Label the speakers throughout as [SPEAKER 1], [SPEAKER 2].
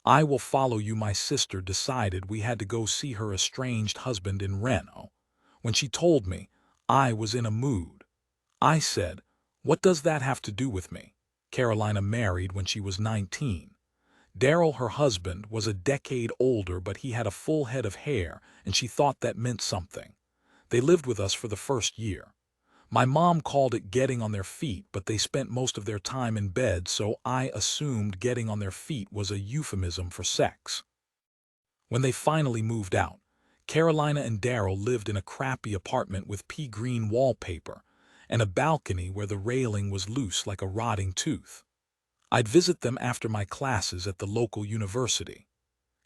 [SPEAKER 1] "I will follow you." My sister decided we had to go see her estranged husband in Reno. When she told me, I was in a mood. I said, "What does that have to do with me?" Carolina married when she was 19. Daryl, her husband, was a decade older, but he had a full head of hair, and she thought that meant something. They lived with us for the first year. My mom called it getting on their feet, but they spent most of their time in bed, so I assumed getting on their feet was a euphemism for sex. When they finally moved out, Carolina and Daryl lived in a crappy apartment with pea green wallpaper and a balcony where the railing was loose like a rotting tooth. I'd visit them after my classes at the local university.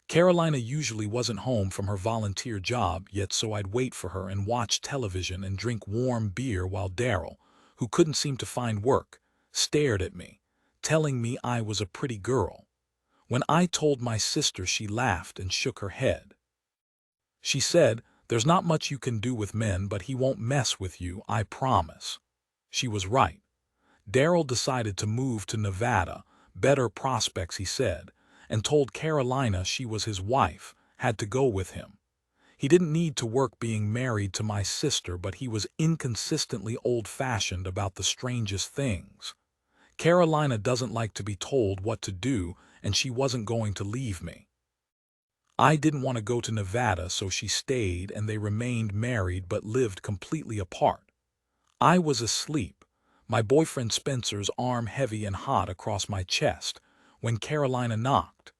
[SPEAKER 1] Carolina usually wasn't home from her volunteer job yet, so I'd wait for her and watch television and drink warm beer while Daryl, who couldn't seem to find work, stared at me, telling me I was a pretty girl. When I told my sister, she laughed and shook her head. She said, "There's not much you can do with men, but he won't mess with you, I promise." She was right. Daryl decided to move to Nevada, better prospects, he said, and told Carolina she was his wife, had to go with him. He didn't need to work being married to my sister, but he was inconsistently old-fashioned about the strangest things. Carolina doesn't like to be told what to do, and she wasn't going to leave me. I didn't want to go to Nevada, so she stayed, and they remained married but lived completely apart. I was asleep, my boyfriend Spencer's arm heavy and hot across my chest, when Carolina knocked.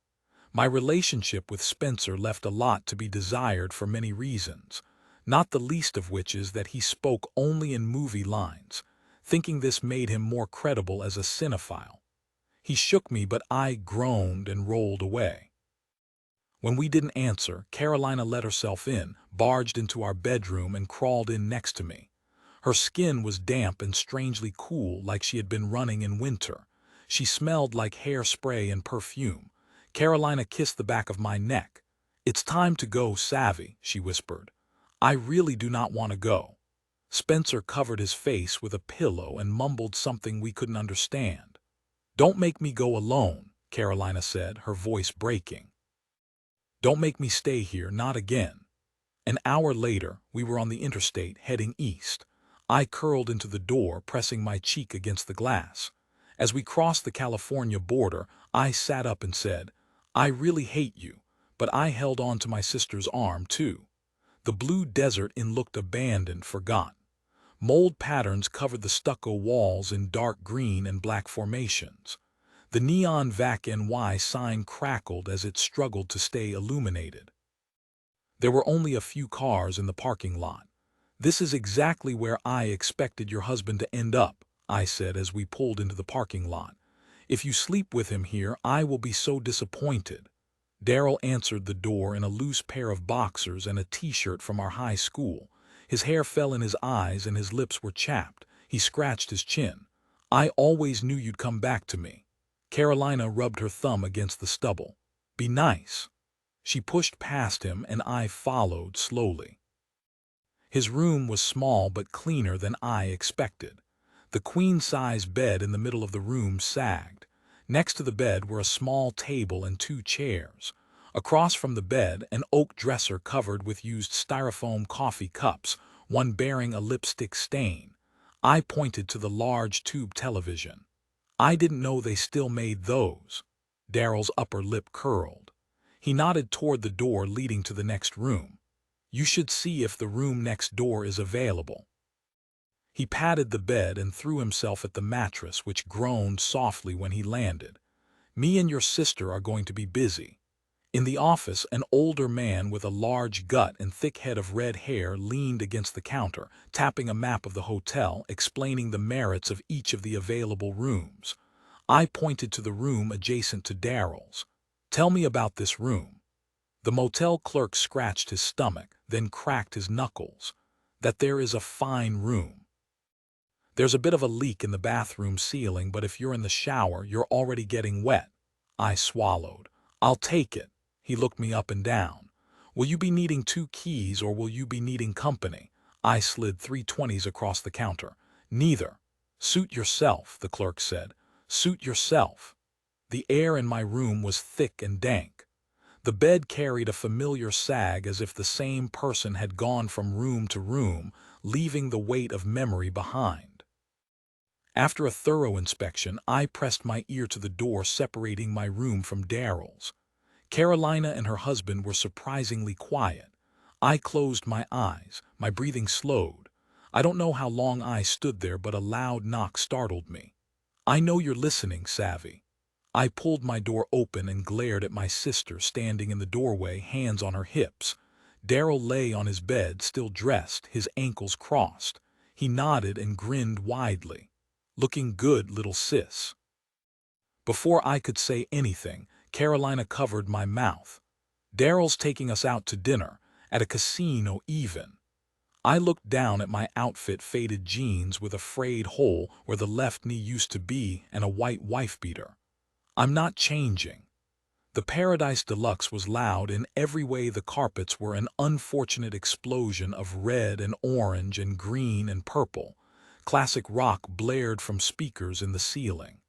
[SPEAKER 1] My relationship with Spencer left a lot to be desired for many reasons, not the least of which is that he spoke only in movie lines, thinking this made him more credible as a cinephile. He shook me, but I groaned and rolled away. When we didn't answer, Carolina let herself in, barged into our bedroom, and crawled in next to me. Her skin was damp and strangely cool, like she had been running in winter. She smelled like hairspray and perfume. Carolina kissed the back of my neck. "It's time to go, Savvy," she whispered. "I really do not want to go." Spencer covered his face with a pillow and mumbled something we couldn't understand. "Don't make me go alone," Carolina said, her voice breaking. "Don't make me stay here, not again." An hour later, we were on the interstate heading east. I curled into the door, pressing my cheek against the glass. As we crossed the California border, I sat up and said, "I really hate you," but I held on to my sister's arm, too. The blue desert inn looked abandoned, forgotten. Mold patterns covered the stucco walls in dark green and black formations. The neon VAC NY sign crackled as it struggled to stay illuminated. There were only a few cars in the parking lot. "This is exactly where I expected your husband to end up," I said as we pulled into the parking lot. "If you sleep with him here, I will be so disappointed." Daryl answered the door in a loose pair of boxers and a t-shirt from our high school. His hair fell in his eyes and his lips were chapped. He scratched his chin. "I always knew you'd come back to me." Carolina rubbed her thumb against the stubble. "Be nice." She pushed past him and I followed slowly. His room was small but cleaner than I expected. The queen-size bed in the middle of the room sagged. Next to the bed were a small table and 2 chairs. Across from the bed, an oak dresser covered with used styrofoam coffee cups, one bearing a lipstick stain. I pointed to the large tube television. "I didn't know they still made those." Daryl's upper lip curled. He nodded toward the door leading to the next room. "You should see if the room next door is available." He patted the bed and threw himself at the mattress, which groaned softly when he landed. "Me and your sister are going to be busy." In the office, an older man with a large gut and thick head of red hair leaned against the counter, tapping a map of the hotel, explaining the merits of each of the available rooms. I pointed to the room adjacent to Daryl's. "Tell me about this room." The motel clerk scratched his stomach, then cracked his knuckles. "That there is a fine room. There's a bit of a leak in the bathroom ceiling, but if you're in the shower, you're already getting wet." I swallowed. "I'll take it." He looked me up and down. "Will you be needing 2 keys or will you be needing company?" I slid 3 20s across the counter. "Neither." "Suit yourself," the clerk said. "Suit yourself." The air in my room was thick and dank. The bed carried a familiar sag as if the same person had gone from room to room, leaving the weight of memory behind. After a thorough inspection, I pressed my ear to the door separating my room from Daryl's. Carolina and her husband were surprisingly quiet. I closed my eyes, my breathing slowed. I don't know how long I stood there, but a loud knock startled me. "I know you're listening, Savvy." I pulled my door open and glared at my sister standing in the doorway, hands on her hips. Daryl lay on his bed, still dressed, his ankles crossed. He nodded and grinned widely. "Looking good, little sis." Before I could say anything, Carolina covered my mouth. "Daryl's taking us out to dinner, at a casino even." I looked down at my outfit, faded jeans with a frayed hole where the left knee used to be and a white wife-beater. "I'm not changing." The Paradise Deluxe was loud in every way. The carpets were an unfortunate explosion of red and orange and green and purple. Classic rock blared from speakers in the ceiling.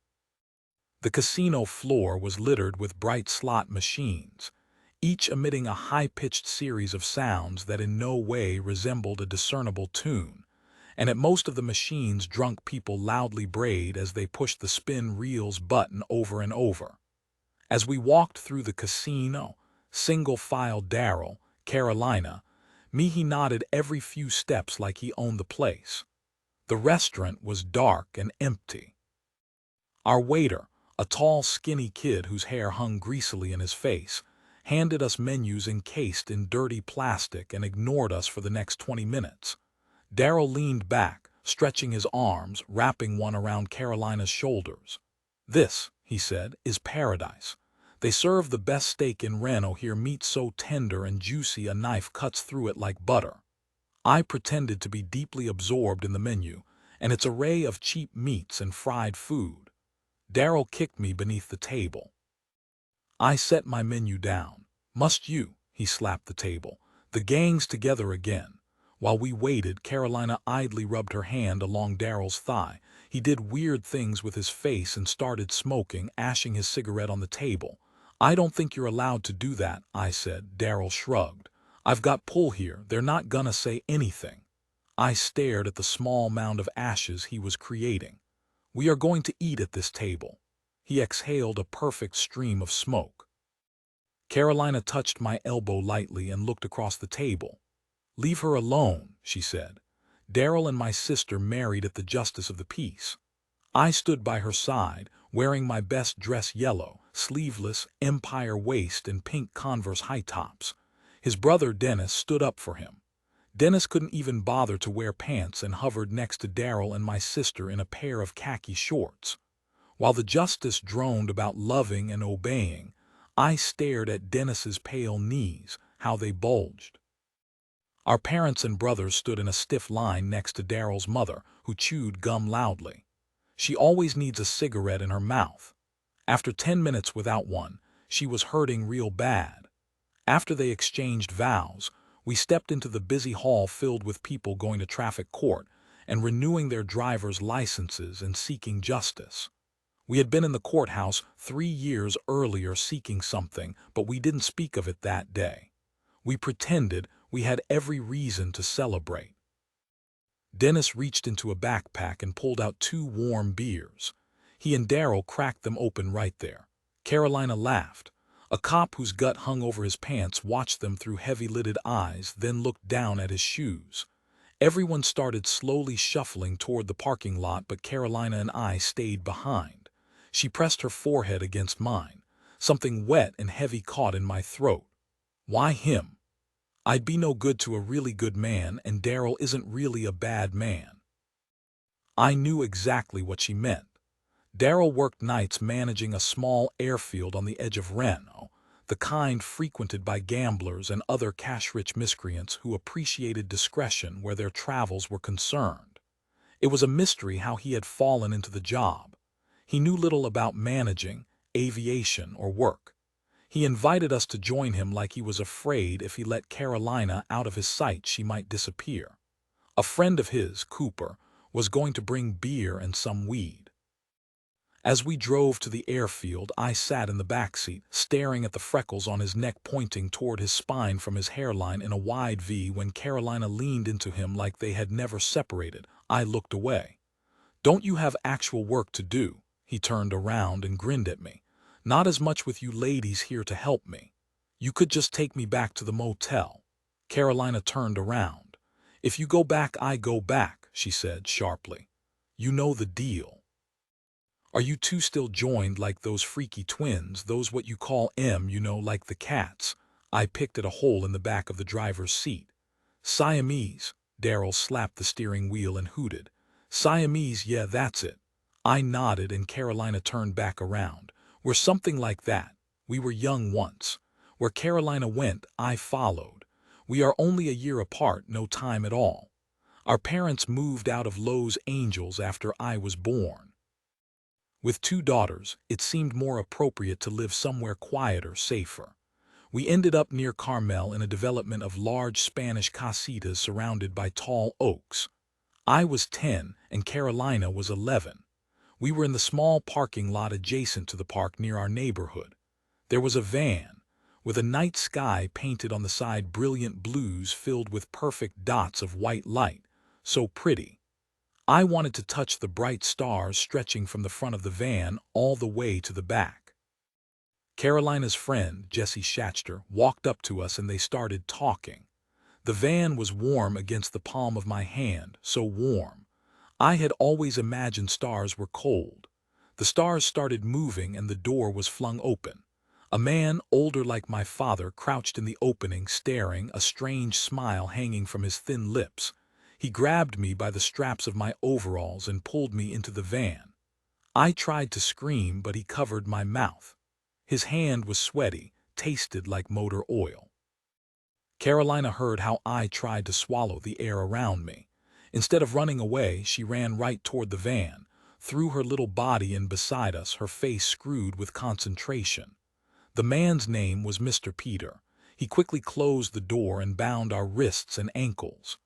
[SPEAKER 1] The casino floor was littered with bright slot machines, each emitting a high-pitched series of sounds that in no way resembled a discernible tune, and at most of the machines drunk people loudly brayed as they pushed the spin reels button over and over. As we walked through the casino, single-file Daryl, Carolina, me, he nodded every few steps like he owned the place. The restaurant was dark and empty. Our waiter, a tall, skinny kid whose hair hung greasily in his face, handed us menus encased in dirty plastic and ignored us for the next 20 minutes. Daryl leaned back, stretching his arms, wrapping one around Carolina's shoulders. "This," he said, "is paradise. They serve the best steak in Reno here, meat so tender and juicy a knife cuts through it like butter." I pretended to be deeply absorbed in the menu and its array of cheap meats and fried food. Daryl kicked me beneath the table. I set my menu down. "Must you?" He slapped the table. "The gang's together again." While we waited, Carolina idly rubbed her hand along Daryl's thigh. He did weird things with his face and started smoking, ashing his cigarette on the table. "I don't think you're allowed to do that," I said. Daryl shrugged. "I've got pull here. They're not gonna say anything." I stared at the small mound of ashes he was creating. "We are going to eat at this table." He exhaled a perfect stream of smoke. Carolina touched my elbow lightly and looked across the table. "Leave her alone," she said. "Daryl and my sister married at the justice of the peace." I stood by her side, wearing my best dress, yellow, sleeveless, empire waist and pink Converse high tops. His brother Dennis stood up for him. Dennis couldn't even bother to wear pants and hovered next to Daryl and my sister in a pair of khaki shorts. While the justice droned about loving and obeying, I stared at Dennis's pale knees, how they bulged. Our parents and brothers stood in a stiff line next to Daryl's mother, who chewed gum loudly. She always needs a cigarette in her mouth. After 10 minutes without one, she was hurting real bad. After they exchanged vows, we stepped into the busy hall filled with people going to traffic court and renewing their driver's licenses and seeking justice. We had been in the courthouse 3 years earlier seeking something, but we didn't speak of it that day. We pretended we had every reason to celebrate. Dennis reached into a backpack and pulled out 2 warm beers. He and Daryl cracked them open right there. Carolina laughed. A cop whose gut hung over his pants watched them through heavy-lidded eyes, then looked down at his shoes. Everyone started slowly shuffling toward the parking lot, but Carolina and I stayed behind. She pressed her forehead against mine. Something wet and heavy caught in my throat. "Why him? I'd be no good to a really good man, and Daryl isn't really a bad man." I knew exactly what she meant. Daryl worked nights managing a small airfield on the edge of Reno, the kind frequented by gamblers and other cash-rich miscreants who appreciated discretion where their travels were concerned. It was a mystery how he had fallen into the job. He knew little about managing, aviation, or work. He invited us to join him like he was afraid if he let Carolina out of his sight she might disappear. A friend of his, Cooper, was going to bring beer and some weed. As we drove to the airfield, I sat in the backseat, staring at the freckles on his neck pointing toward his spine from his hairline in a wide V. When Carolina leaned into him like they had never separated, I looked away. "Don't you have actual work to do?" He turned around and grinned at me. "Not as much with you ladies here to help me. You could just take me back to the motel." Carolina turned around. "If you go back, I go back," she said sharply. "You know the deal. Are you two still joined like those freaky twins, those what you call like the cats?" I picked at a hole in the back of the driver's seat. "Siamese." Daryl slapped the steering wheel and hooted. "Siamese, yeah, that's it." I nodded and Carolina turned back around. "We're something like that. We were young once." Where Carolina went, I followed. We are only a year apart, no time at all. Our parents moved out of Los Angeles after I was born. With 2 daughters, it seemed more appropriate to live somewhere quieter, safer. We ended up near Carmel in a development of large Spanish casitas surrounded by tall oaks. I was 10 and Carolina was 11. We were in the small parking lot adjacent to the park near our neighborhood. There was a van, with a night sky painted on the side, brilliant blues filled with perfect dots of white light, so pretty. I wanted to touch the bright stars stretching from the front of the van all the way to the back. Carolina's friend, Jesse Schachter, walked up to us and they started talking. The van was warm against the palm of my hand, so warm. I had always imagined stars were cold. The stars started moving and the door was flung open. A man, older like my father, crouched in the opening, staring, a strange smile hanging from his thin lips. He grabbed me by the straps of my overalls and pulled me into the van. I tried to scream, but he covered my mouth. His hand was sweaty, tasted like motor oil. Carolina heard how I tried to swallow the air around me. Instead of running away, she ran right toward the van, threw her little body in beside us, her face screwed with concentration. The man's name was Mr. Peter. He quickly closed the door and bound our wrists and ankles.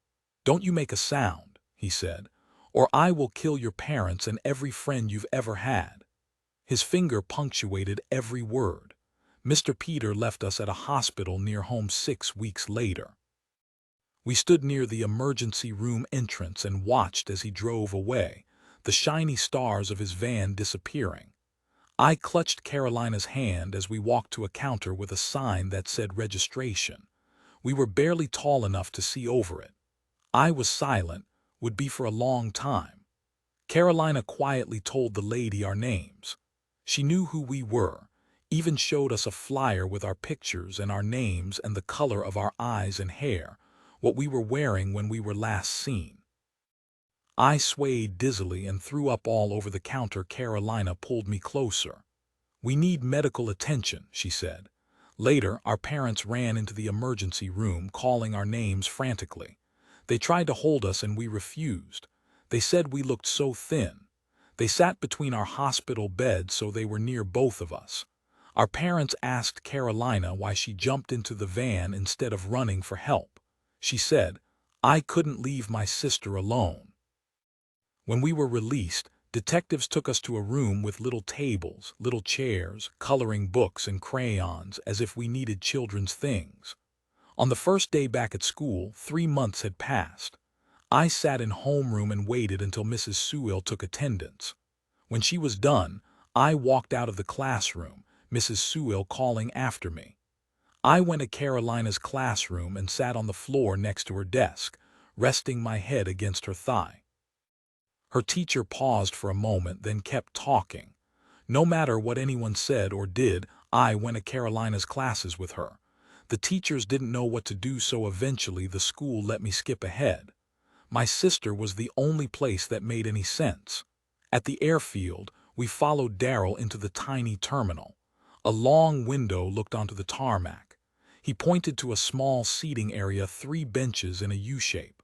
[SPEAKER 1] "Don't you make a sound," he said, "or I will kill your parents and every friend you've ever had." His finger punctuated every word. Mr. Peter left us at a hospital near home 6 weeks later. We stood near the emergency room entrance and watched as he drove away, the shiny stars of his van disappearing. I clutched Carolina's hand as we walked to a counter with a sign that said registration. We were barely tall enough to see over it. I was silent, would be for a long time. Carolina quietly told the lady our names. She knew who we were, even showed us a flyer with our pictures and our names and the color of our eyes and hair, what we were wearing when we were last seen. I swayed dizzily and threw up all over the counter. Carolina pulled me closer. "We need medical attention," she said. Later, our parents ran into the emergency room, calling our names frantically. They tried to hold us and we refused. They said we looked so thin. They sat between our hospital beds so they were near both of us. Our parents asked Carolina why she jumped into the van instead of running for help. She said, "I couldn't leave my sister alone." When we were released, detectives took us to a room with little tables, little chairs, coloring books and crayons, as if we needed children's things. On the first day back at school, 3 months had passed. I sat in homeroom and waited until Mrs. Sewell took attendance. When she was done, I walked out of the classroom, Mrs. Sewell calling after me. I went to Carolina's classroom and sat on the floor next to her desk, resting my head against her thigh. Her teacher paused for a moment, then kept talking. No matter what anyone said or did, I went to Carolina's classes with her. The teachers didn't know what to do, so eventually the school let me skip ahead. My sister was the only place that made any sense. At the airfield, we followed Daryl into the tiny terminal. A long window looked onto the tarmac. He pointed to a small seating area, 3 benches in a U-shape.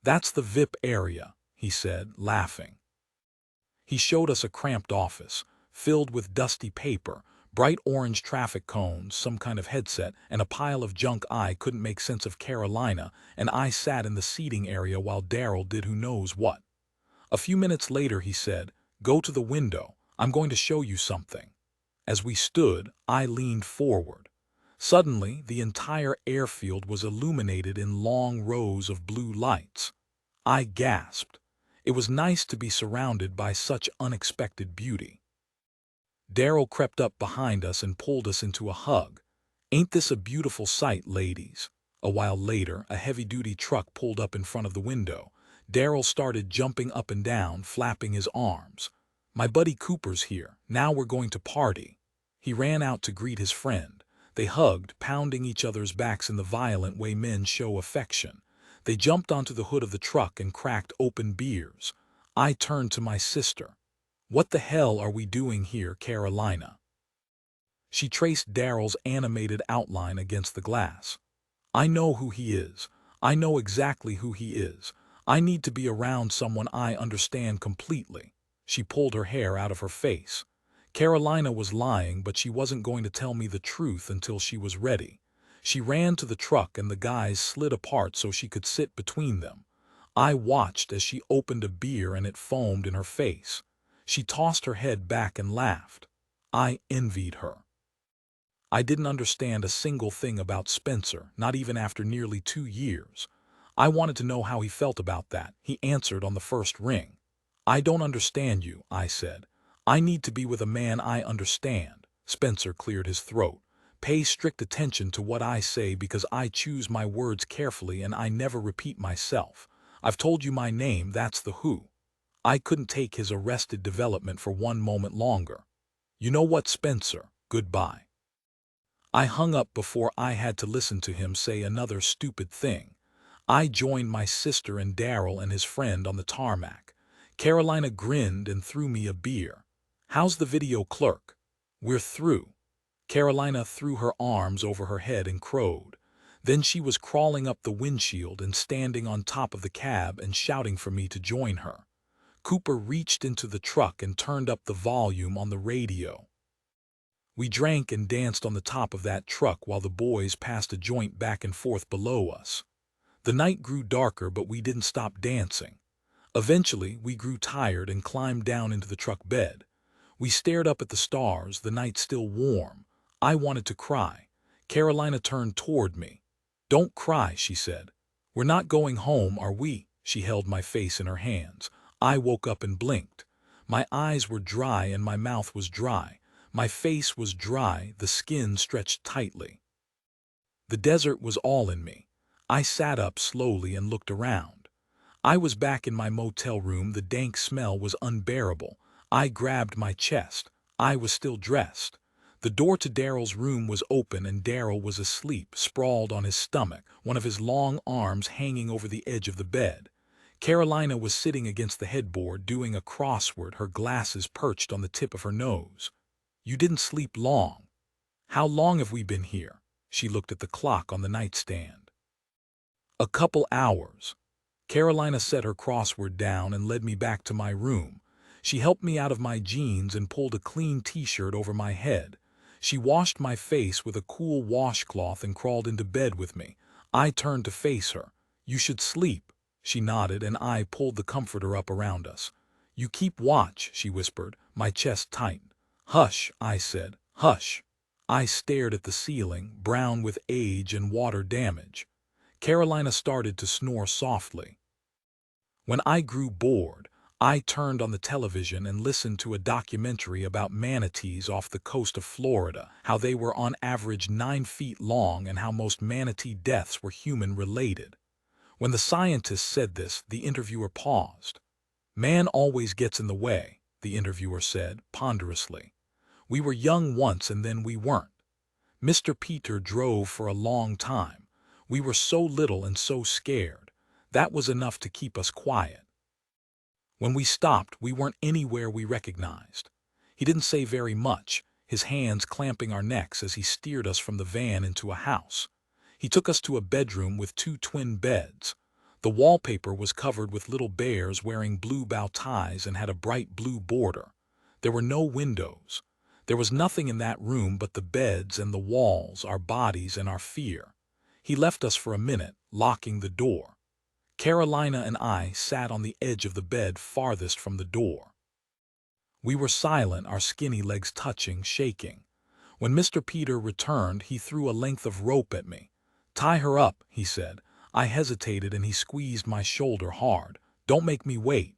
[SPEAKER 1] "That's the VIP area," he said, laughing. He showed us a cramped office, filled with dusty paper, bright orange traffic cones, some kind of headset, and a pile of junk. I couldn't make sense of Carolina, and I sat in the seating area while Daryl did who knows what. A few minutes later he said, "Go to the window. I'm going to show you something." As we stood, I leaned forward. Suddenly, the entire airfield was illuminated in long rows of blue lights. I gasped. It was nice to be surrounded by such unexpected beauty. Daryl crept up behind us and pulled us into a hug. "Ain't this a beautiful sight, ladies?" A while later, a heavy-duty truck pulled up in front of the window. Daryl started jumping up and down, flapping his arms. "My buddy Cooper's here. Now we're going to party." He ran out to greet his friend. They hugged, pounding each other's backs in the violent way men show affection. They jumped onto the hood of the truck and cracked open beers. I turned to my sister. "What the hell are we doing here, Carolina?" She traced Daryl's animated outline against the glass. "I know who he is. I know exactly who he is. I need to be around someone I understand completely." She pulled her hair out of her face. Carolina was lying, but she wasn't going to tell me the truth until she was ready. She ran to the truck and the guys slid apart so she could sit between them. I watched as she opened a beer and it foamed in her face. She tossed her head back and laughed. I envied her. I didn't understand a single thing about Spencer, not even after nearly 2 years. I wanted to know how he felt about that. He answered on the first ring. "I don't understand you," I said. "I need to be with a man I understand." Spencer cleared his throat. "Pay strict attention to what I say because I choose my words carefully and I never repeat myself. I've told you my name, that's the who." I couldn't take his arrested development for one moment longer. "You know what, Spencer? Goodbye." I hung up before I had to listen to him say another stupid thing. I joined my sister and Daryl and his friend on the tarmac. Carolina grinned and threw me a beer. "How's the video clerk?" "We're through." Carolina threw her arms over her head and crowed. Then she was crawling up the windshield and standing on top of the cab and shouting for me to join her. Cooper reached into the truck and turned up the volume on the radio. We drank and danced on the top of that truck while the boys passed a joint back and forth below us. The night grew darker, but we didn't stop dancing. Eventually, we grew tired and climbed down into the truck bed. We stared up at the stars, the night still warm. I wanted to cry. Carolina turned toward me. "Don't cry," she said. "We're not going home, are we?" She held my face in her hands. I woke up and blinked. My eyes were dry and my mouth was dry. My face was dry, the skin stretched tightly. The desert was all in me. I sat up slowly and looked around. I was back in my motel room. The dank smell was unbearable. I grabbed my chest. I was still dressed. The door to Daryl's room was open and Daryl was asleep, sprawled on his stomach, one of his long arms hanging over the edge of the bed. Carolina was sitting against the headboard doing a crossword, her glasses perched on the tip of her nose. "You didn't sleep long." "How long have we been here?" She looked at the clock on the nightstand. "A couple hours." Carolina set her crossword down and led me back to my room. She helped me out of my jeans and pulled a clean t-shirt over my head. She washed my face with a cool washcloth and crawled into bed with me. I turned to face her. "You should sleep." She nodded and I pulled the comforter up around us. "You keep watch," she whispered. My chest tightened. "Hush," I said. "Hush." I stared at the ceiling, brown with age and water damage. Carolina started to snore softly. When I grew bored, I turned on the television and listened to a documentary about manatees off the coast of Florida, how they were on average 9 feet long and how most manatee deaths were human-related. When the scientist said this, the interviewer paused. "Man always gets in the way," the interviewer said, ponderously. "We were young once and then we weren't. Mr. Peter drove for a long time. We were so little and so scared. That was enough to keep us quiet. When we stopped, we weren't anywhere we recognized." He didn't say very much, his hands clamping our necks as he steered us from the van into a house. He took us to a bedroom with 2 twin beds. The wallpaper was covered with little bears wearing blue bow ties and had a bright blue border. There were no windows. There was nothing in that room but the beds and the walls, our bodies and our fear. He left us for a minute, locking the door. Carolina and I sat on the edge of the bed farthest from the door. We were silent, our skinny legs touching, shaking. When Mr. Peter returned, he threw a length of rope at me. "Tie her up," he said. I hesitated and he squeezed my shoulder hard. "Don't make me wait."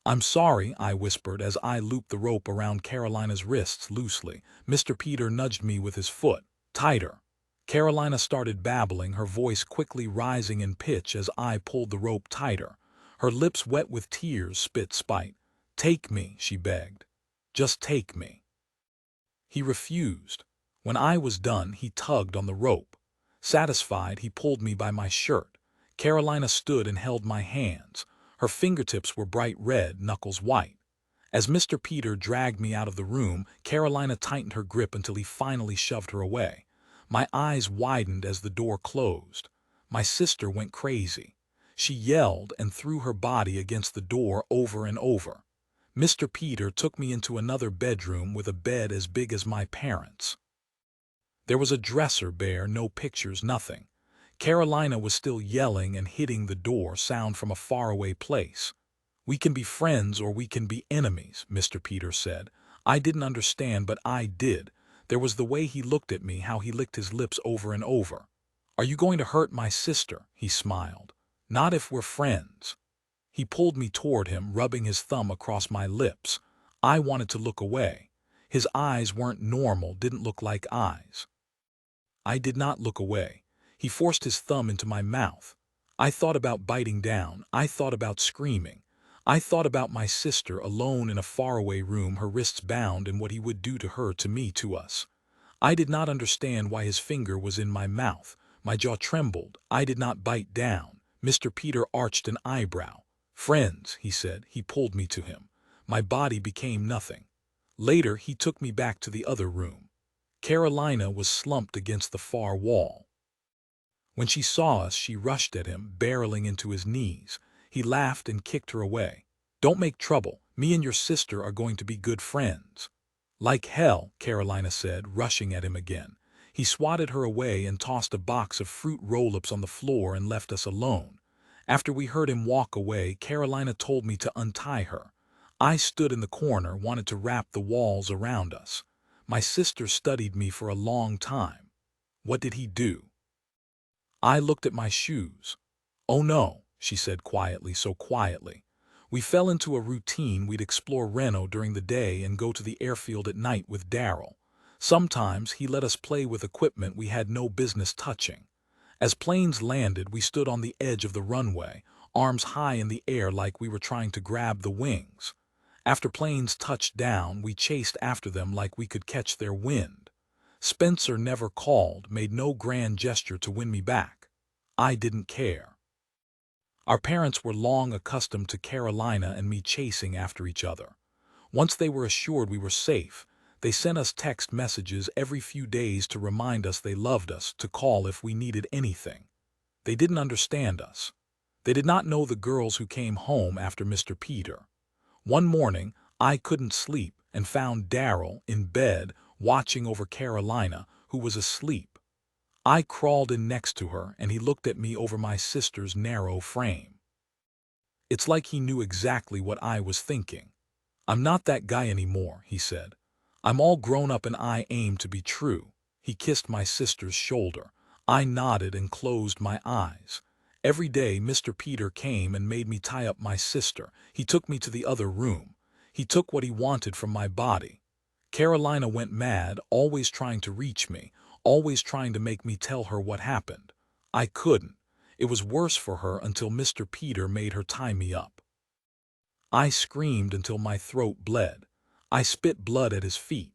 [SPEAKER 1] "I'm sorry," I whispered as I looped the rope around Carolina's wrists loosely. Mr. Peter nudged me with his foot. "Tighter." Carolina started babbling, her voice quickly rising in pitch as I pulled the rope tighter. Her lips wet with tears spit spite. "Take me," she begged. "Just take me." He refused. When I was done, he tugged on the rope. Satisfied, he pulled me by my shirt. Carolina stood and held my hands. Her fingertips were bright red, knuckles white. As Mr. Peter dragged me out of the room, Carolina tightened her grip until he finally shoved her away. My eyes widened as the door closed. My sister went crazy. She yelled and threw her body against the door over and over. Mr. Peter took me into another bedroom with a bed as big as my parents'. There was a dresser bare, no pictures, nothing. Carolina was still yelling and hitting the door, sound from a faraway place. "We can be friends or we can be enemies," Mr. Peter said. I didn't understand, but I did. There was the way he looked at me, how he licked his lips over and over. "Are you going to hurt my sister?" he smiled. "Not if we're friends." He pulled me toward him, rubbing his thumb across my lips. I wanted to look away. His eyes weren't normal, didn't look like eyes. I did not look away. He forced his thumb into my mouth. I thought about biting down. I thought about screaming. I thought about my sister alone in a faraway room, her wrists bound, and what he would do to her, to me, to us. I did not understand why his finger was in my mouth. My jaw trembled. I did not bite down. Mr. Peter arched an eyebrow. "Friends," he said. He pulled me to him. My body became nothing. Later, he took me back to the other room. Carolina was slumped against the far wall. When she saw us, she rushed at him, barreling into his knees. He laughed and kicked her away. "Don't make trouble. Me and your sister are going to be good friends." "Like hell," Carolina said, rushing at him again. He swatted her away and tossed a box of fruit roll-ups on the floor and left us alone. After we heard him walk away, Carolina told me to untie her. I stood in the corner, wanted to wrap the walls around us. My sister studied me for a long time. What did he do? I looked at my shoes. "Oh no," she said quietly, so quietly. We fell into a routine. We'd explore Reno during the day and go to the airfield at night with Daryl. Sometimes he let us play with equipment we had no business touching. As planes landed, we stood on the edge of the runway, arms high in the air like we were trying to grab the wings. After planes touched down, we chased after them like we could catch their wind. Spencer never called, made no grand gesture to win me back. I didn't care. Our parents were long accustomed to Carolina and me chasing after each other. Once they were assured we were safe, they sent us text messages every few days to remind us they loved us, to call if we needed anything. They didn't understand us. They did not know the girls who came home after Mr. Peter. One morning, I couldn't sleep and found Daryl in bed watching over Carolina, who was asleep. I crawled in next to her and he looked at me over my sister's narrow frame. It's like he knew exactly what I was thinking. "I'm not that guy anymore," he said. "I'm all grown up and I aim to be true." He kissed my sister's shoulder. I nodded and closed my eyes. Every day Mr. Peter came and made me tie up my sister. He took me to the other room. He took what he wanted from my body. Carolina went mad, always trying to reach me, always trying to make me tell her what happened. I couldn't. It was worse for her until Mr. Peter made her tie me up. I screamed until my throat bled. I spit blood at his feet.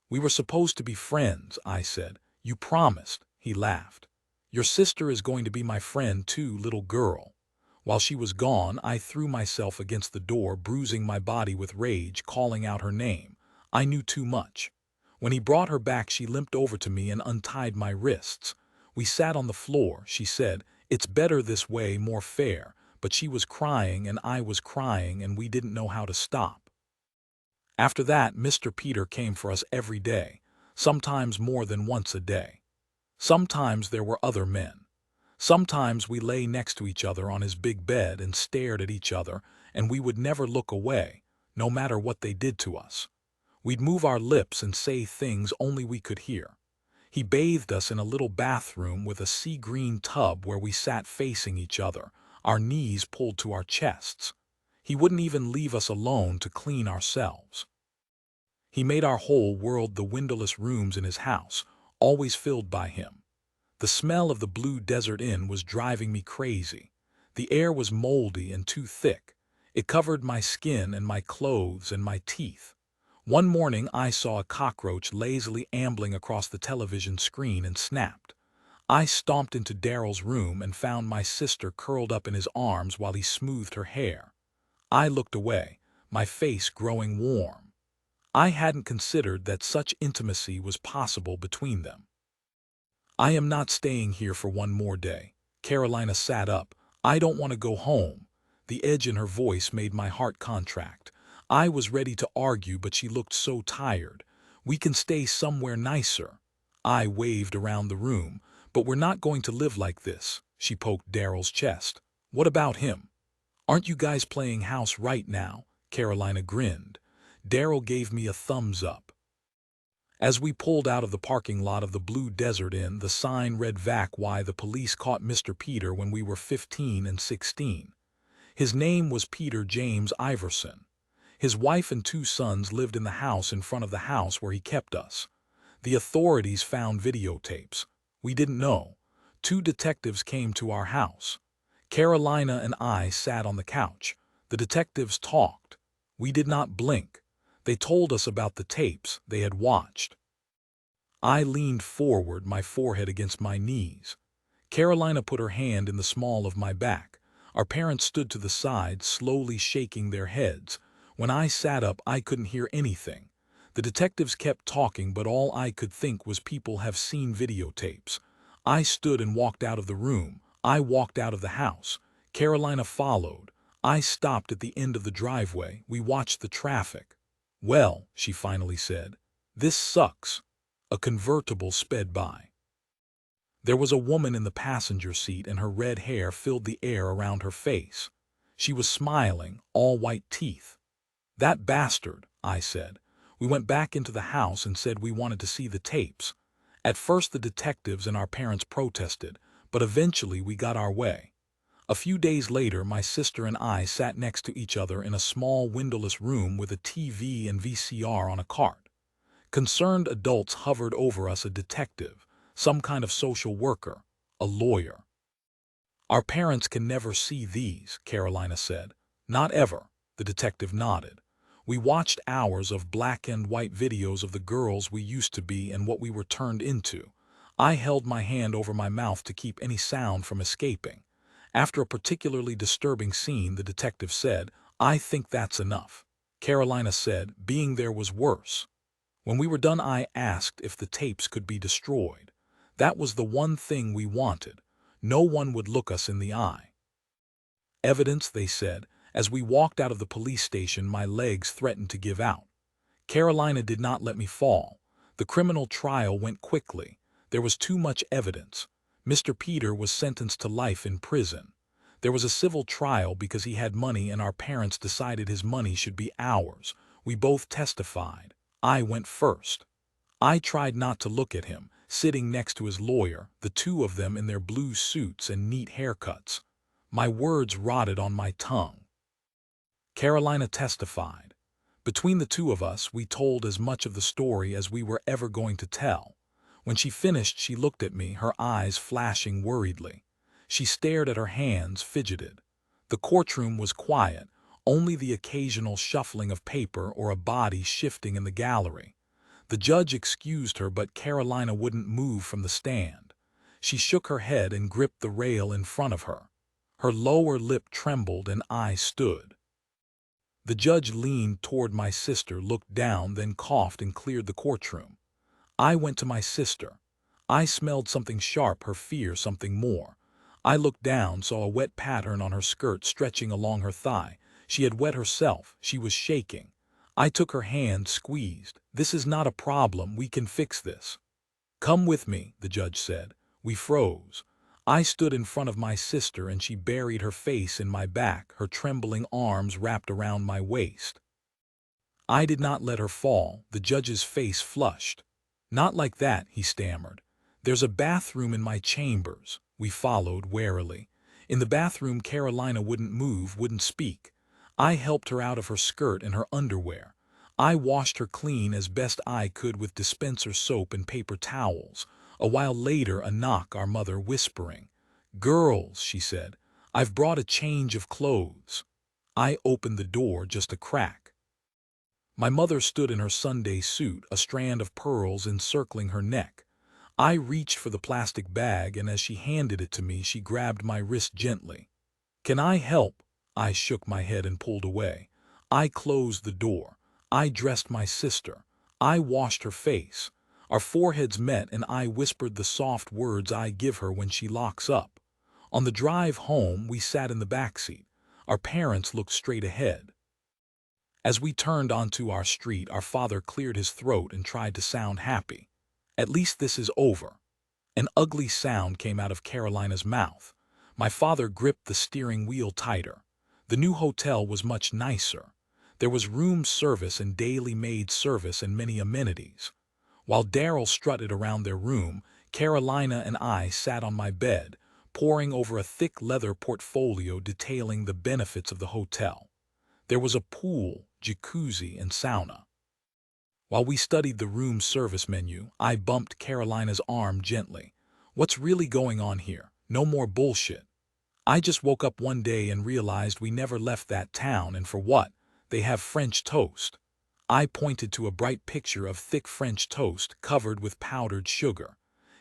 [SPEAKER 1] "We were supposed to be friends," I said. "You promised." He laughed. "Your sister is going to be my friend too, little girl." While she was gone, I threw myself against the door, bruising my body with rage, calling out her name. I knew too much. When he brought her back, she limped over to me and untied my wrists. We sat on the floor. She said, "It's better this way, more fair," but she was crying and I was crying and we didn't know how to stop. After that, Mr. Peter came for us every day, sometimes more than once a day. Sometimes there were other men. Sometimes we lay next to each other on his big bed and stared at each other, and we would never look away, no matter what they did to us. We'd move our lips and say things only we could hear. He bathed us in a little bathroom with a sea green tub where we sat facing each other, our knees pulled to our chests. He wouldn't even leave us alone to clean ourselves. He made our whole world the windowless rooms in his house, always filled by him. The smell of the Blue Desert Inn was driving me crazy. The air was moldy and too thick. It covered my skin and my clothes and my teeth. One morning I saw a cockroach lazily ambling across the television screen and snapped. I stomped into Daryl's room and found my sister curled up in his arms while he smoothed her hair. I looked away, my face growing warm. I hadn't considered that such intimacy was possible between them. I am not staying here for one more day. Carolina sat up. I don't want to go home. The edge in her voice made my heart contract. I was ready to argue, but she looked so tired. We can stay somewhere nicer. I waved around the room. But we're not going to live like this. She poked Daryl's chest. What about him? Aren't you guys playing house right now? Carolina grinned. Daryl gave me a thumbs up. As we pulled out of the parking lot of the Blue Desert Inn, the sign read "Vac why the police caught Mr. Peter when we were 15 and 16. His name was Peter James Iverson. His wife and 2 sons lived in the house in front of the house where he kept us. The authorities found videotapes. We didn't know. 2 detectives came to our house. Carolina and I sat on the couch. The detectives talked. We did not blink. They told us about the tapes they had watched. I leaned forward, my forehead against my knees. Carolina put her hand in the small of my back. Our parents stood to the side, slowly shaking their heads. When I sat up, I couldn't hear anything. The detectives kept talking, but all I could think was people have seen videotapes. I stood and walked out of the room. I walked out of the house. Carolina followed. I stopped at the end of the driveway. We watched the traffic. Well, she finally said, this sucks. A convertible sped by. There was a woman in the passenger seat and her red hair filled the air around her face. She was smiling, all white teeth. That bastard, I said. We went back into the house and said we wanted to see the tapes. At first the detectives and our parents protested, but eventually we got our way. A few days later, my sister and I sat next to each other in a small windowless room with a TV and VCR on a cart. Concerned adults hovered over us, a detective, some kind of social worker, a lawyer. Our parents can never see these, Carolina said. Not ever, the detective nodded. We watched hours of black and white videos of the girls we used to be and what we were turned into. I held my hand over my mouth to keep any sound from escaping. After a particularly disturbing scene, the detective said, I think that's enough. Carolina said, being there was worse. When we were done, I asked if the tapes could be destroyed. That was the one thing we wanted. No one would look us in the eye. Evidence, they said. As we walked out of the police station, my legs threatened to give out. Carolina did not let me fall. The criminal trial went quickly. There was too much evidence. Mr. Peter was sentenced to life in prison. There was a civil trial because he had money and our parents decided his money should be ours. We both testified. I went first. I tried not to look at him, sitting next to his lawyer, the 2 of them in their blue suits and neat haircuts. My words rotted on my tongue. Carolina testified. Between the 2 of us, we told as much of the story as we were ever going to tell. When she finished, she looked at me, her eyes flashing worriedly. She stared at her hands, fidgeted. The courtroom was quiet, only the occasional shuffling of paper or a body shifting in the gallery. The judge excused her, but Carolina wouldn't move from the stand. She shook her head and gripped the rail in front of her. Her lower lip trembled and I stood. The judge leaned toward my sister, looked down, then coughed and cleared the courtroom. I went to my sister. I smelled something sharp, her fear, something more. I looked down, saw a wet pattern on her skirt stretching along her thigh. She had wet herself. She was shaking. I took her hand, squeezed. This is not a problem. We can fix this. Come with me, the judge said. We froze. I stood in front of my sister and she buried her face in my back, her trembling arms wrapped around my waist. I did not let her fall. The judge's face flushed. "Not like that," he stammered. "There's a bathroom in my chambers." We followed warily. In the bathroom, Carolina wouldn't move, wouldn't speak. I helped her out of her skirt and her underwear. I washed her clean as best I could with dispenser soap and paper towels. A while later, a knock, our mother whispering. "Girls," she said, "I've brought a change of clothes." I opened the door just a crack. My mother stood in her Sunday suit, a strand of pearls encircling her neck. I reached for the plastic bag, and as she handed it to me, she grabbed my wrist gently. "Can I help?" I shook my head and pulled away. I closed the door. I dressed my sister. I washed her face. Our foreheads met, and I whispered the soft words I give her when she locks up. On the drive home, we sat in the backseat. Our parents looked straight ahead. As we turned onto our street, our father cleared his throat and tried to sound happy. "At least this is over." An ugly sound came out of Carolina's mouth. My father gripped the steering wheel tighter. The new hotel was much nicer. There was room service and daily maid service and many amenities. While Daryl strutted around their room, Carolina and I sat on my bed, poring over a thick leather portfolio detailing the benefits of the hotel. There was a pool, jacuzzi, and sauna. While we studied the room service menu, I bumped Carolina's arm gently. "What's really going on here? No more bullshit. I just woke up one day and realized we never left that town, and for what? They have French toast." I pointed to a bright picture of thick French toast covered with powdered sugar.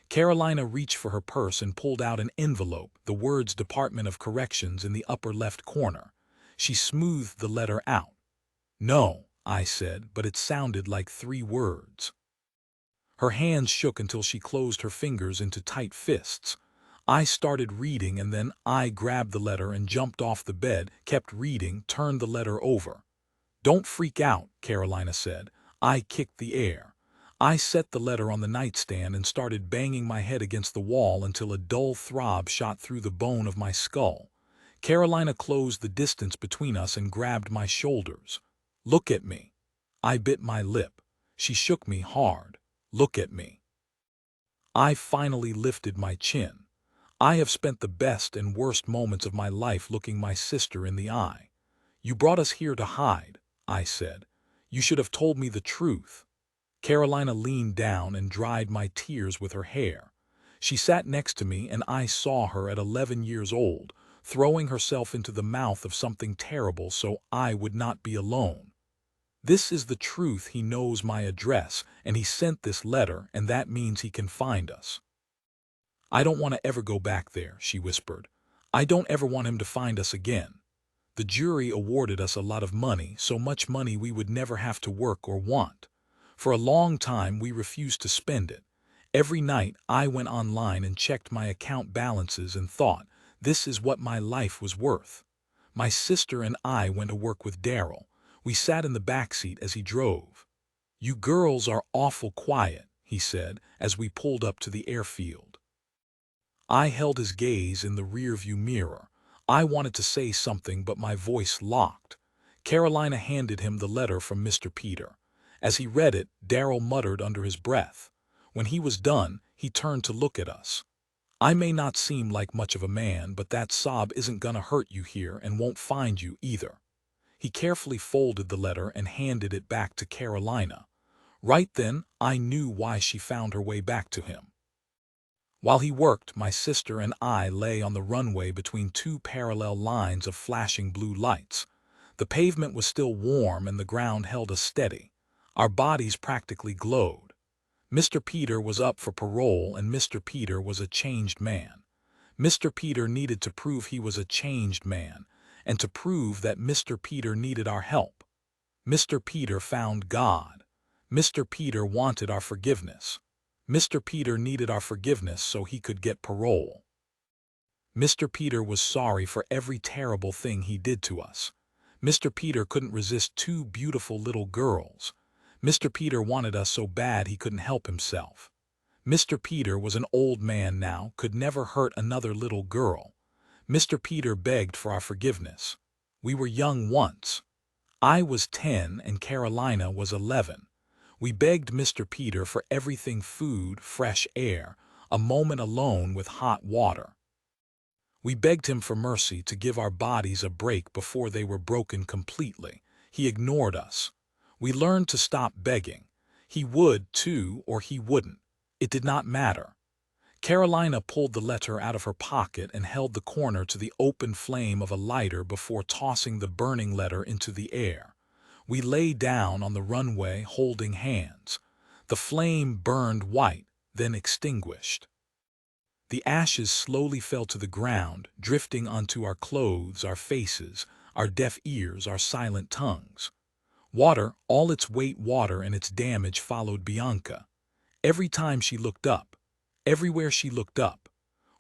[SPEAKER 1] Carolina reached for her purse and pulled out an envelope, the words Department of Corrections in the upper left corner. She smoothed the letter out. "No," I said, but it sounded like 3 words. Her hands shook until she closed her fingers into tight fists. I started reading, and then I grabbed the letter and jumped off the bed, kept reading, turned the letter over. "Don't freak out," Carolina said. I kicked the air. I set the letter on the nightstand and started banging my head against the wall until a dull throb shot through the bone of my skull. Carolina closed the distance between us and grabbed my shoulders. "Look at me." I bit my lip. She shook me hard. "Look at me." I finally lifted my chin. I have spent the best and worst moments of my life looking my sister in the eye. "You brought us here to hide," I said. "You should have told me the truth." Carolina leaned down and dried my tears with her hair. She sat next to me, and I saw her at 11 years old, throwing herself into the mouth of something terrible so I would not be alone. "This is the truth. He knows my address, and he sent this letter, and that means he can find us." "I don't want to ever go back there," she whispered. "I don't ever want him to find us again. The jury awarded us a lot of money, so much money we would never have to work or want. For a long time we refused to spend it. Every night I went online and checked my account balances and thought, this is what my life was worth." My sister and I went to work with Daryl. We sat in the backseat as he drove. "You girls are awful quiet," he said as we pulled up to the airfield. I held his gaze in the rearview mirror. I wanted to say something, but my voice locked. Carolina handed him the letter from Mr. Peter. As he read it, Daryl muttered under his breath. When he was done, he turned to look at us. "I may not seem like much of a man, but that sob isn't gonna hurt you here and won't find you either." He carefully folded the letter and handed it back to Carolina. Right then, I knew why she found her way back to him. While he worked, my sister and I lay on the runway between 2 parallel lines of flashing blue lights. The pavement was still warm and the ground held us steady. Our bodies practically glowed. Mr. Peter was up for parole, and Mr. Peter was a changed man. Mr. Peter needed to prove he was a changed man, and to prove that Mr. Peter needed our help. Mr. Peter found God. Mr. Peter wanted our forgiveness. Mr. Peter needed our forgiveness so he could get parole. Mr. Peter was sorry for every terrible thing he did to us. Mr. Peter couldn't resist 2 beautiful little girls. Mr. Peter wanted us so bad he couldn't help himself. Mr. Peter was an old man now, could never hurt another little girl. Mr. Peter begged for our forgiveness. We were young once. I was 10 and Carolina was 11. We begged Mr. Peter for everything: food, fresh air, a moment alone with hot water. We begged him for mercy, to give our bodies a break before they were broken completely. He ignored us. We learned to stop begging. He would, too, or he wouldn't. It did not matter. Carolina pulled the letter out of her pocket and held the corner to the open flame of a lighter before tossing the burning letter into the air. We lay down on the runway holding hands. The flame burned white, then extinguished. The ashes slowly fell to the ground, drifting onto our clothes, our faces, our deaf ears, our silent tongues. Water, all its weight water and its damage, followed Bianca. Every time she looked up, everywhere she looked up,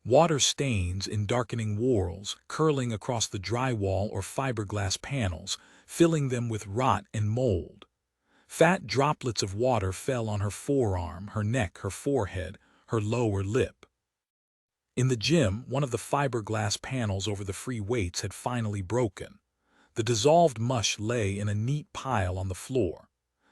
[SPEAKER 1] water stains in darkening whorls, curling across the drywall or fiberglass panels, filling them with rot and mold. Fat droplets of water fell on her forearm, her neck, her forehead, her lower lip. In the gym, one of the fiberglass panels over the free weights had finally broken. The dissolved mush lay in a neat pile on the floor.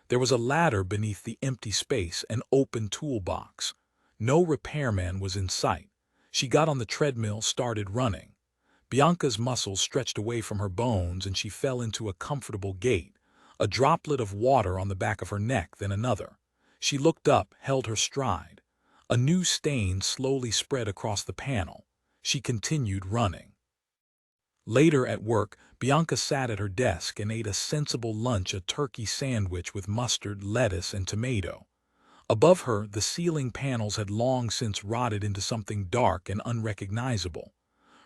[SPEAKER 1] There was a ladder beneath the empty space, an open toolbox. No repairman was in sight. She got on the treadmill, started running. Bianca's muscles stretched away from her bones and she fell into a comfortable gait, a droplet of water on the back of her neck, then another. She looked up, held her stride. A new stain slowly spread across the panel. She continued running. Later at work, Bianca sat at her desk and ate a sensible lunch, a turkey sandwich with mustard, lettuce, and tomato. Above her, the ceiling panels had long since rotted into something dark and unrecognizable.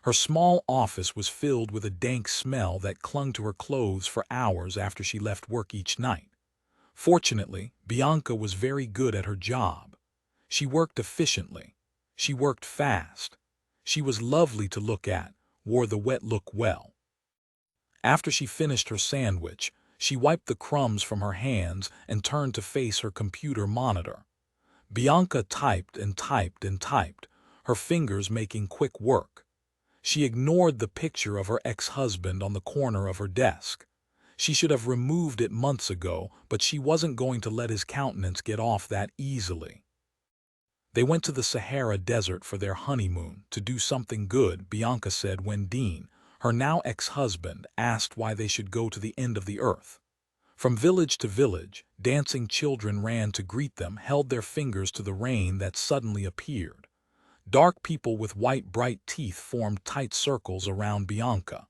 [SPEAKER 1] Her small office was filled with a dank smell that clung to her clothes for hours after she left work each night. Fortunately, Bianca was very good at her job. She worked efficiently. She worked fast. She was lovely to look at, wore the wet look well. After she finished her sandwich, she wiped the crumbs from her hands and turned to face her computer monitor. Bianca typed and typed and typed, her fingers making quick work. She ignored the picture of her ex-husband on the corner of her desk. She should have removed it months ago, but she wasn't going to let his countenance get off that easily. They went to the Sahara Desert for their honeymoon, to do something good, Bianca said when Dean, her now ex-husband, asked why they should go to the end of the earth. From village to village, dancing children ran to greet them, held their fingers to the rain that suddenly appeared. Dark people with white, bright teeth formed tight circles around Bianca.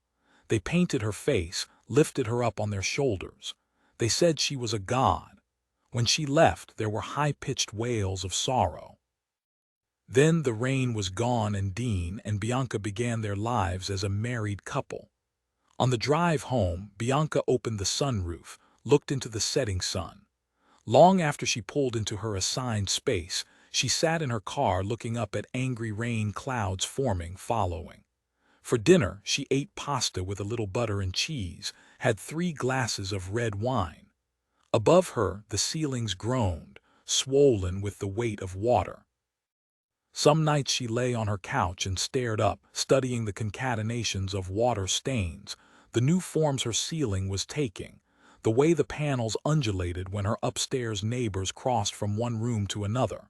[SPEAKER 1] They painted her face, lifted her up on their shoulders. They said she was a god. When she left, there were high-pitched wails of sorrow. Then the rain was gone and Dean and Bianca began their lives as a married couple. On the drive home, Bianca opened the sunroof, looked into the setting sun. Long after she pulled into her assigned space, she sat in her car looking up at angry rain clouds forming, following. For dinner, she ate pasta with a little butter and cheese, had 3 glasses of red wine. Above her, the ceilings groaned, swollen with the weight of water. Some nights she lay on her couch and stared up, studying the concatenations of water stains, the new forms her ceiling was taking, the way the panels undulated when her upstairs neighbors crossed from one room to another.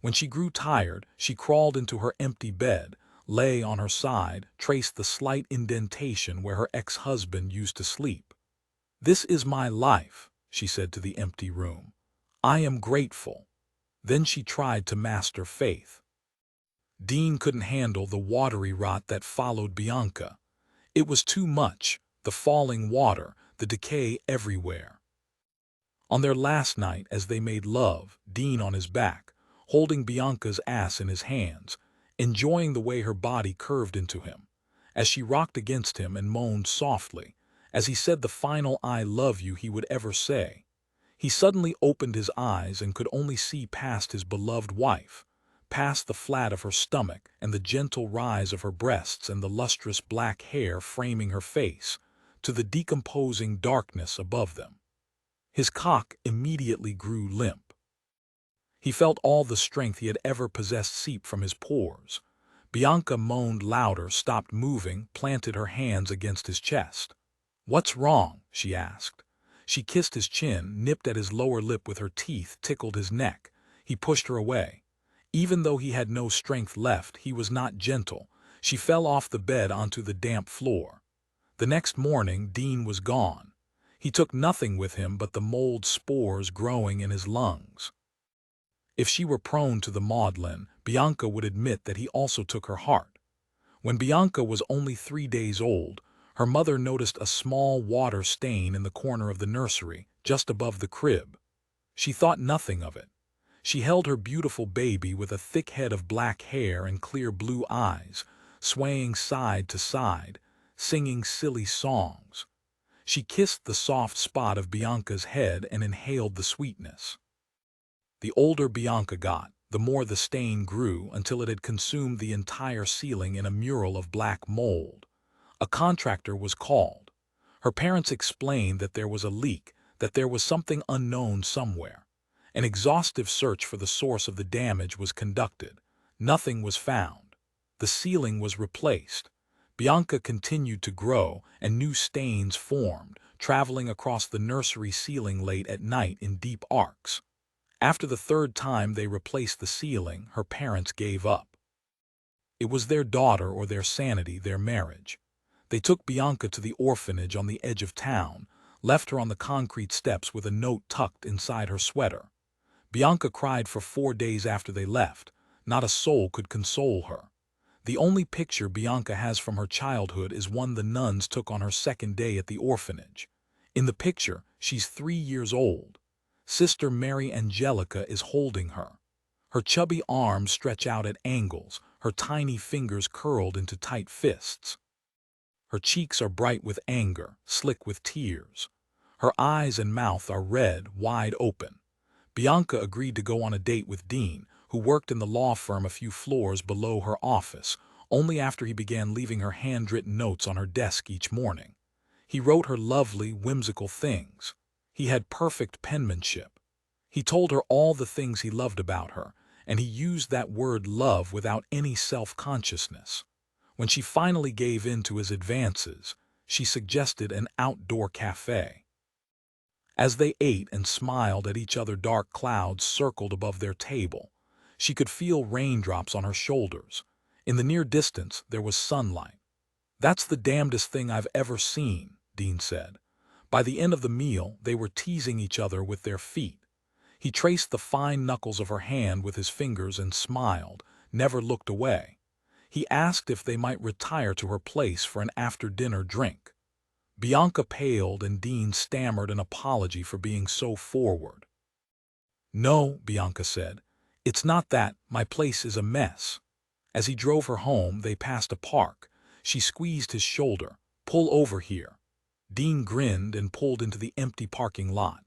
[SPEAKER 1] When she grew tired, she crawled into her empty bed, lay on her side, traced the slight indentation where her ex-husband used to sleep. "This is my life," she said to the empty room. "I am grateful." Then she tried to master faith. Dean couldn't handle the watery rot that followed Bianca. It was too much, the falling water, the decay everywhere. On their last night, as they made love, Dean on his back, holding Bianca's ass in his hands, enjoying the way her body curved into him, as she rocked against him and moaned softly, as he said the final "I love you" he would ever say. He suddenly opened his eyes and could only see past his beloved wife, past the flat of her stomach and the gentle rise of her breasts and the lustrous black hair framing her face, to the decomposing darkness above them. His cock immediately grew limp. He felt all the strength he had ever possessed seep from his pores. Bianca moaned louder, stopped moving, planted her hands against his chest. "What's wrong?" she asked. She kissed his chin, nipped at his lower lip with her teeth, tickled his neck. He pushed her away. Even though he had no strength left, he was not gentle. She fell off the bed onto the damp floor. The next morning, Dean was gone. He took nothing with him but the mold spores growing in his lungs. If she were prone to the maudlin, Bianca would admit that he also took her heart. When Bianca was only 3 days old, her mother noticed a small water stain in the corner of the nursery, just above the crib. She thought nothing of it. She held her beautiful baby with a thick head of black hair and clear blue eyes, swaying side to side, singing silly songs. She kissed the soft spot of Bianca's head and inhaled the sweetness. The older Bianca got, the more the stain grew until it had consumed the entire ceiling in a mural of black mold. A contractor was called. Her parents explained that there was a leak, that there was something unknown somewhere. An exhaustive search for the source of the damage was conducted. Nothing was found. The ceiling was replaced. Bianca continued to grow, and new stains formed, traveling across the nursery ceiling late at night in deep arcs. After the 3rd time they replaced the ceiling, her parents gave up. It was their daughter or their sanity, their marriage. They took Bianca to the orphanage on the edge of town, left her on the concrete steps with a note tucked inside her sweater. Bianca cried for 4 days after they left. Not a soul could console her. The only picture Bianca has from her childhood is one the nuns took on her 2nd day at the orphanage. In the picture, she's 3 years old. Sister Mary Angelica is holding her. Her chubby arms stretch out at angles, her tiny fingers curled into tight fists. Her cheeks are bright with anger, slick with tears. Her eyes and mouth are red, wide open. Bianca agreed to go on a date with Dean, who worked in the law firm a few floors below her office, only after he began leaving her handwritten notes on her desk each morning. He wrote her lovely, whimsical things. He had perfect penmanship. He told her all the things he loved about her, and he used that word love without any self-consciousness. When she finally gave in to his advances, she suggested an outdoor cafe. As they ate and smiled at each other, dark clouds circled above their table. She could feel raindrops on her shoulders. In the near distance, there was sunlight. "That's the damnedest thing I've ever seen," Dean said. By the end of the meal, they were teasing each other with their feet. He traced the fine knuckles of her hand with his fingers and smiled, never looked away. He asked if they might retire to her place for an after-dinner drink. Bianca paled and Dean stammered an apology for being so forward. "No," Bianca said. "It's not that. My place is a mess." As he drove her home, they passed a park. She squeezed his shoulder. "Pull over here." Dean grinned and pulled into the empty parking lot.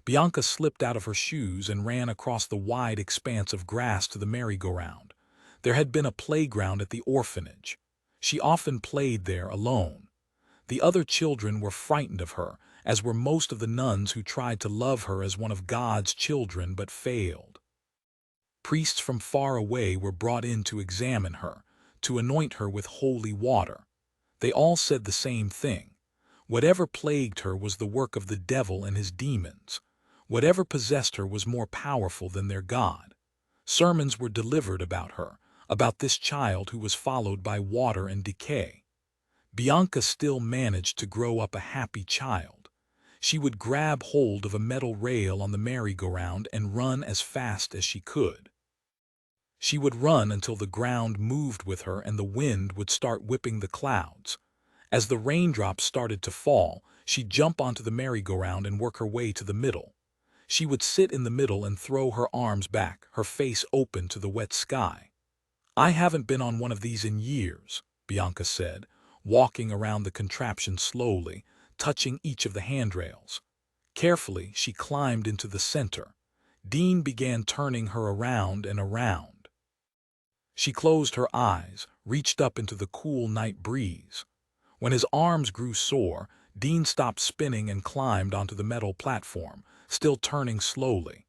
[SPEAKER 1] Bianca slipped out of her shoes and ran across the wide expanse of grass to the merry-go-round. There had been a playground at the orphanage. She often played there alone. The other children were frightened of her, as were most of the nuns who tried to love her as one of God's children but failed. Priests from far away were brought in to examine her, to anoint her with holy water. They all said the same thing. Whatever plagued her was the work of the devil and his demons. Whatever possessed her was more powerful than their God. Sermons were delivered about her, about this child who was followed by water and decay. Bianca still managed to grow up a happy child. She would grab hold of a metal rail on the merry-go-round and run as fast as she could. She would run until the ground moved with her and the wind would start whipping the clouds. As the raindrops started to fall, she'd jump onto the merry-go-round and work her way to the middle. She would sit in the middle and throw her arms back, her face open to the wet sky. "I haven't been on one of these in years," Bianca said, walking around the contraption slowly, touching each of the handrails. Carefully, she climbed into the center. Dean began turning her around and around. She closed her eyes, reached up into the cool night breeze. When his arms grew sore, Dean stopped spinning and climbed onto the metal platform, still turning slowly.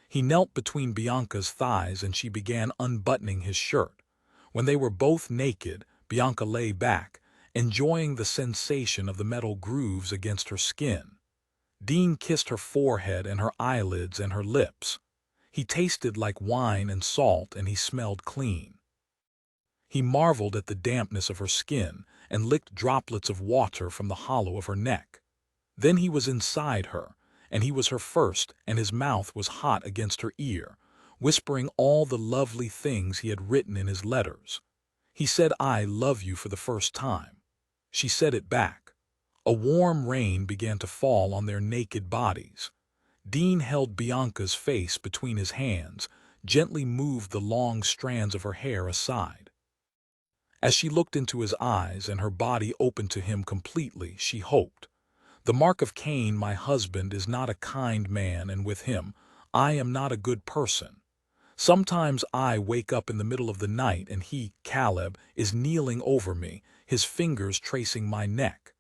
[SPEAKER 1] He knelt between Bianca's thighs and she began unbuttoning his shirt. When they were both naked, Bianca lay back, enjoying the sensation of the metal grooves against her skin. Dean kissed her forehead and her eyelids and her lips. He tasted like wine and salt, and he smelled clean. He marveled at the dampness of her skin and licked droplets of water from the hollow of her neck. Then he was inside her, and he was her first, and his mouth was hot against her ear, whispering all the lovely things he had written in his letters. He said, "I love you," for the first time. She said it back. A warm rain began to fall on their naked bodies. Dean held Bianca's face between his hands, gently moved the long strands of her hair aside. As she looked into his eyes and her body opened to him completely, she hoped. The mark of Cain, my husband, is not a kind man, and with him, I am not a good person. Sometimes I wake up in the middle of the night and he, Caleb, is kneeling over me, his fingers tracing my neck.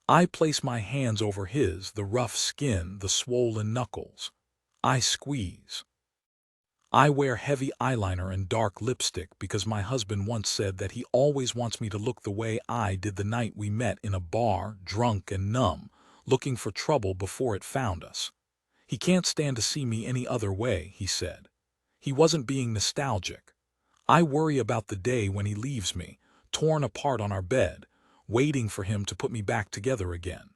[SPEAKER 1] I place my hands over his, the rough skin, the swollen knuckles. I squeeze. I wear heavy eyeliner and dark lipstick because my husband once said that he always wants me to look the way I did the night we met in a bar, drunk and numb, looking for trouble before it found us. He can't stand to see me any other way, he said. He wasn't being nostalgic. I worry about the day when he leaves me, torn apart on our bed, waiting for him to put me back together again.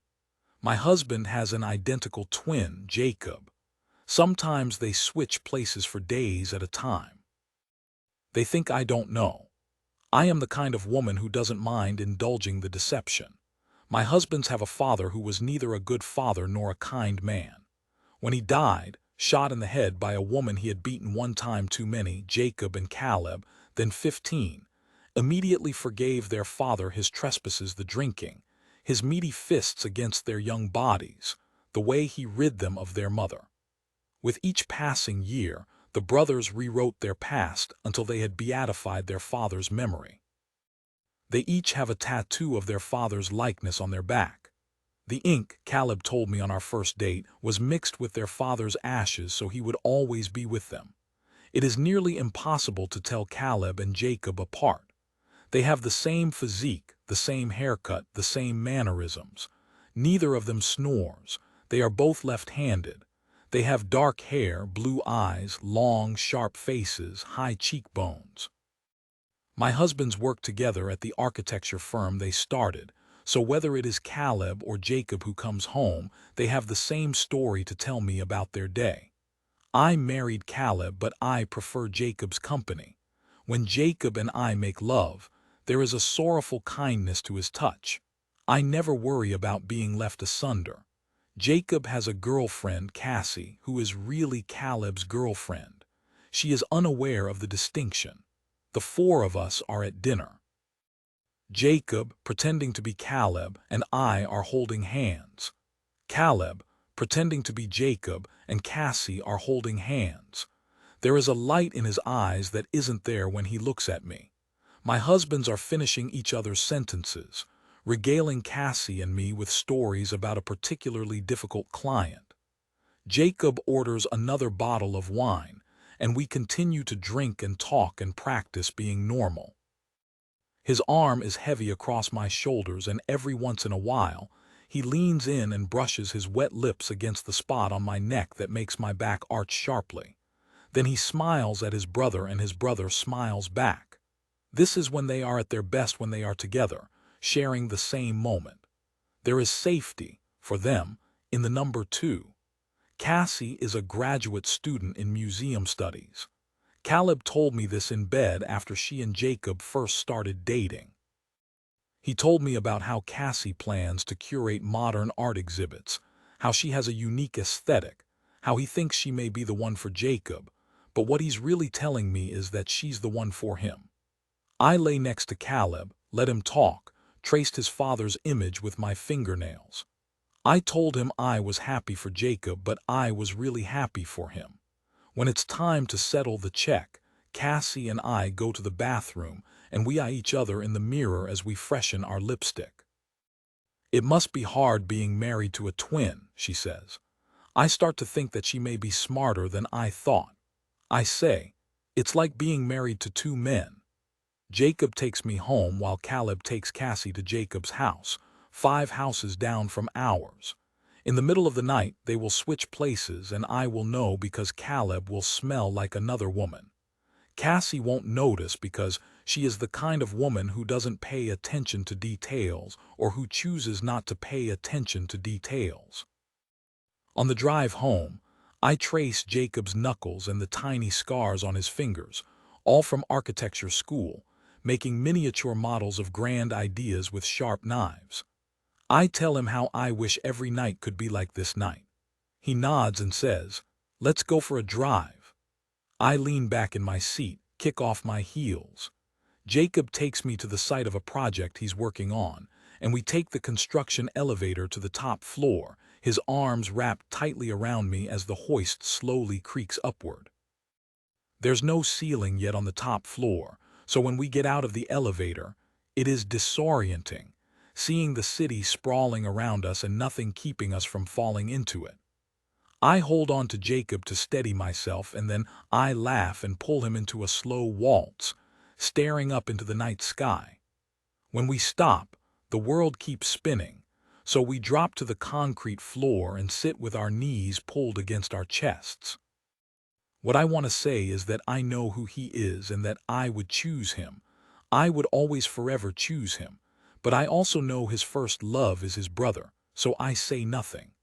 [SPEAKER 1] My husband has an identical twin, Jacob. Sometimes they switch places for days at a time. They think I don't know. I am the kind of woman who doesn't mind indulging the deception. My husbands have a father who was neither a good father nor a kind man. When he died, shot in the head by a woman he had beaten one time too many, Jacob and Caleb, then 15, immediately forgave their father his trespasses, the drinking, his meaty fists against their young bodies, the way he rid them of their mother. With each passing year, the brothers rewrote their past until they had beatified their father's memory. They each have a tattoo of their father's likeness on their back. The ink, Caleb told me on our first date, was mixed with their father's ashes so he would always be with them. It is nearly impossible to tell Caleb and Jacob apart. They have the same physique, the same haircut, the same mannerisms. Neither of them snores. They are both left-handed. They have dark hair, blue eyes, long, sharp faces, high cheekbones. My husbands work together at the architecture firm they started, so whether it is Caleb or Jacob who comes home, they have the same story to tell me about their day. I married Caleb, but I prefer Jacob's company. When Jacob and I make love, there is a sorrowful kindness to his touch. I never worry about being left asunder. Jacob has a girlfriend, Cassie, who is really Caleb's girlfriend. She is unaware of the distinction. The four of us are at dinner. Jacob, pretending to be Caleb, and I are holding hands. Caleb, pretending to be Jacob, and Cassie are holding hands. There is a light in his eyes that isn't there when he looks at me. My husbands are finishing each other's sentences, regaling Cassie and me with stories about a particularly difficult client. Jacob orders another bottle of wine, and we continue to drink and talk and practice being normal. His arm is heavy across my shoulders, and every once in a while, he leans in and brushes his wet lips against the spot on my neck that makes my back arch sharply. Then he smiles at his brother, and his brother smiles back. This is when they are at their best, when they are together, sharing the same moment. There is safety, for them, in the number 2. Cassie is a graduate student in museum studies. Caleb told me this in bed after she and Jacob first started dating. He told me about how Cassie plans to curate modern art exhibits, how she has a unique aesthetic, how he thinks she may be the one for Jacob, but what he's really telling me is that she's the one for him. I lay next to Caleb, let him talk, traced his father's image with my fingernails. I told him I was happy for Jacob, but I was really happy for him. When it's time to settle the check, Cassie and I go to the bathroom, and we eye each other in the mirror as we freshen our lipstick. "It must be hard being married to a twin," she says. I start to think that she may be smarter than I thought. I say, "It's like being married to 2 men." Jacob takes me home while Caleb takes Cassie to Jacob's house, 5 houses down from ours. In the middle of the night, they will switch places and I will know because Caleb will smell like another woman. Cassie won't notice because she is the kind of woman who doesn't pay attention to details or who chooses not to pay attention to details. On the drive home, I trace Jacob's knuckles and the tiny scars on his fingers, all from architecture school, making miniature models of grand ideas with sharp knives. I tell him how I wish every night could be like this night. He nods and says, "Let's go for a drive." I lean back in my seat, kick off my heels. Jacob takes me to the site of a project he's working on, and we take the construction elevator to the top floor, his arms wrapped tightly around me as the hoist slowly creaks upward. There's no ceiling yet on the top floor, so when we get out of the elevator, it is disorienting, seeing the city sprawling around us and nothing keeping us from falling into it. I hold on to Jacob to steady myself, and then I laugh and pull him into a slow waltz, staring up into the night sky. When we stop, the world keeps spinning, so we drop to the concrete floor and sit with our knees pulled against our chests. What I want to say is that I know who he is and that I would choose him. I would always forever choose him, but I also know his first love is his brother, so I say nothing.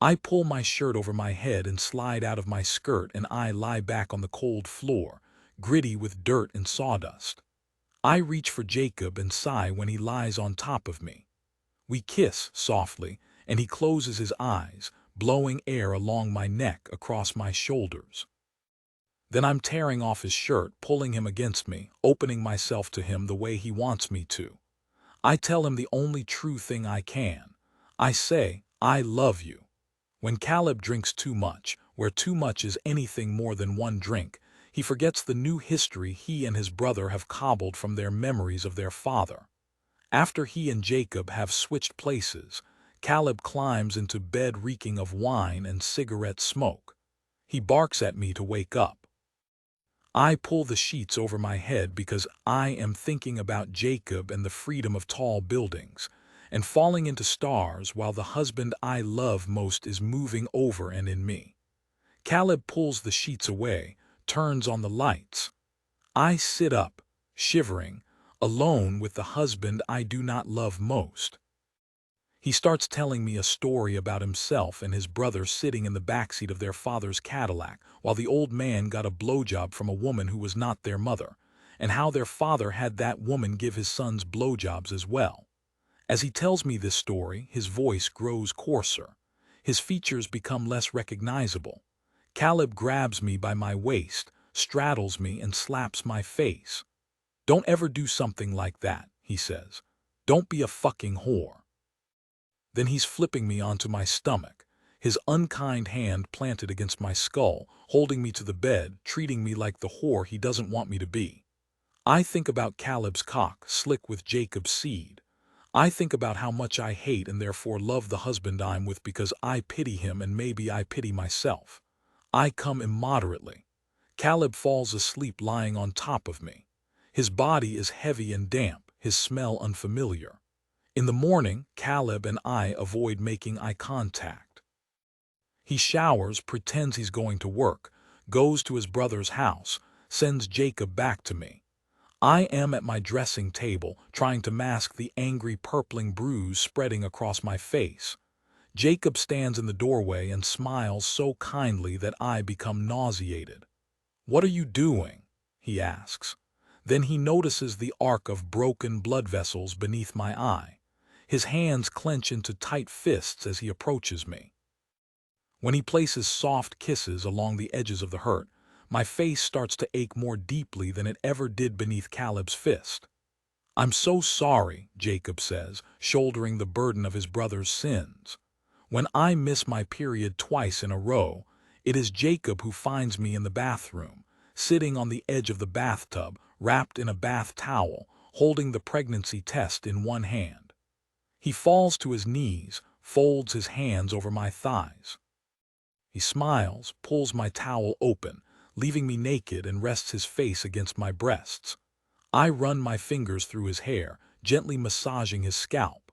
[SPEAKER 1] I pull my shirt over my head and slide out of my skirt, and I lie back on the cold floor, gritty with dirt and sawdust. I reach for Jacob and sigh when he lies on top of me. We kiss softly, and he closes his eyes, blowing air along my neck across my shoulders. Then I'm tearing off his shirt, pulling him against me, opening myself to him the way he wants me to. I tell him the only true thing I can. I say, "I love you." When Caleb drinks too much, where too much is anything more than one drink, he forgets the new history he and his brother have cobbled from their memories of their father. After he and Jacob have switched places, Caleb climbs into bed reeking of wine and cigarette smoke. He barks at me to wake up. I pull the sheets over my head because I am thinking about Jacob and the freedom of tall buildings, and falling into stars while the husband I love most is moving over and in me. Caleb pulls the sheets away, turns on the lights. I sit up, shivering, alone with the husband I do not love most. He starts telling me a story about himself and his brother sitting in the backseat of their father's Cadillac while the old man got a blowjob from a woman who was not their mother, and how their father had that woman give his sons blowjobs as well. As he tells me this story, his voice grows coarser. His features become less recognizable. Caleb grabs me by my waist, straddles me, and slaps my face. "Don't ever do something like that," he says. "Don't be a fucking whore." Then he's flipping me onto my stomach, his unkind hand planted against my skull, holding me to the bed, treating me like the whore he doesn't want me to be. I think about Caleb's cock, slick with Jacob's seed. I think about how much I hate and therefore love the husband I'm with because I pity him and maybe I pity myself. I come immoderately. Caleb falls asleep lying on top of me. His body is heavy and damp, his smell unfamiliar. In the morning, Caleb and I avoid making eye contact. He showers, pretends he's going to work, goes to his brother's house, sends Jacob back to me. I am at my dressing table, trying to mask the angry purpling bruise spreading across my face. Jacob stands in the doorway and smiles so kindly that I become nauseated. "What are you doing?" he asks. Then he notices the arc of broken blood vessels beneath my eye. His hands clench into tight fists as he approaches me. When he places soft kisses along the edges of the hurt, my face starts to ache more deeply than it ever did beneath Caleb's fist. "I'm so sorry," Jacob says, shouldering the burden of his brother's sins. When I miss my period twice in a row, it is Jacob who finds me in the bathroom, sitting on the edge of the bathtub, wrapped in a bath towel, holding the pregnancy test in one hand. He falls to his knees, folds his hands over my thighs. He smiles, pulls my towel open, leaving me naked, and rests his face against my breasts. I run my fingers through his hair, gently massaging his scalp.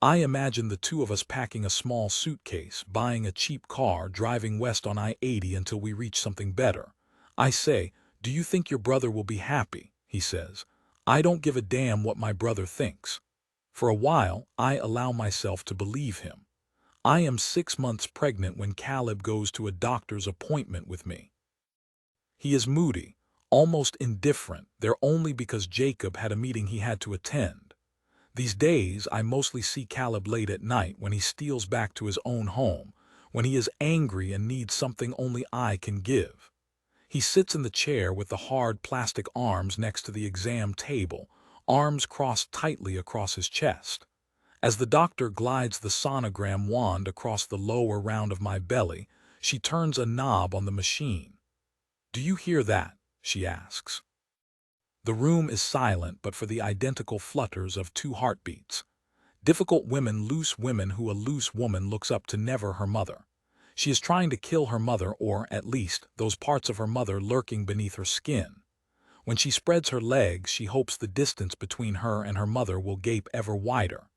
[SPEAKER 1] I imagine the two of us packing a small suitcase, buying a cheap car, driving west on I-80 until we reach something better. I say, "Do you think your brother will be happy?" He says, "I don't give a damn what my brother thinks." For a while, I allow myself to believe him. I am 6 months pregnant when Caleb goes to a doctor's appointment with me. He is moody, almost indifferent, there only because Jacob had a meeting he had to attend. These days, I mostly see Caleb late at night when he steals back to his own home, when he is angry and needs something only I can give. He sits in the chair with the hard plastic arms next to the exam table, arms crossed tightly across his chest. As the doctor glides the sonogram wand across the lower round of my belly, she turns a knob on the machine. "Do you hear that?" she asks. The room is silent but for the identical flutters of two heartbeats. Difficult women, loose women who a loose woman looks up to, never her mother. She is trying to kill her mother, or, at least, those parts of her mother lurking beneath her skin. When she spreads her legs, she hopes the distance between her and her mother will gape ever wider.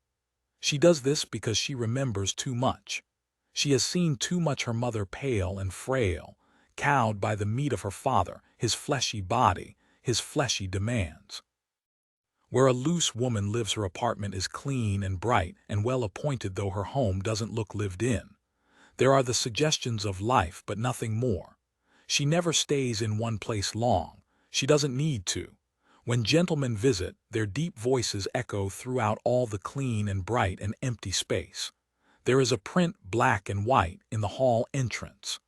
[SPEAKER 1] She does this because she remembers too much. She has seen too much her mother, pale and frail, cowed by the meat of her father, his fleshy body, his fleshy demands. Where a loose woman lives, her apartment is clean and bright and well appointed, though her home doesn't look lived in. There are the suggestions of life, but nothing more. She never stays in one place long. She doesn't need to. When gentlemen visit, their deep voices echo throughout all the clean and bright and empty space. There is a print, black and white, in the hall entrance.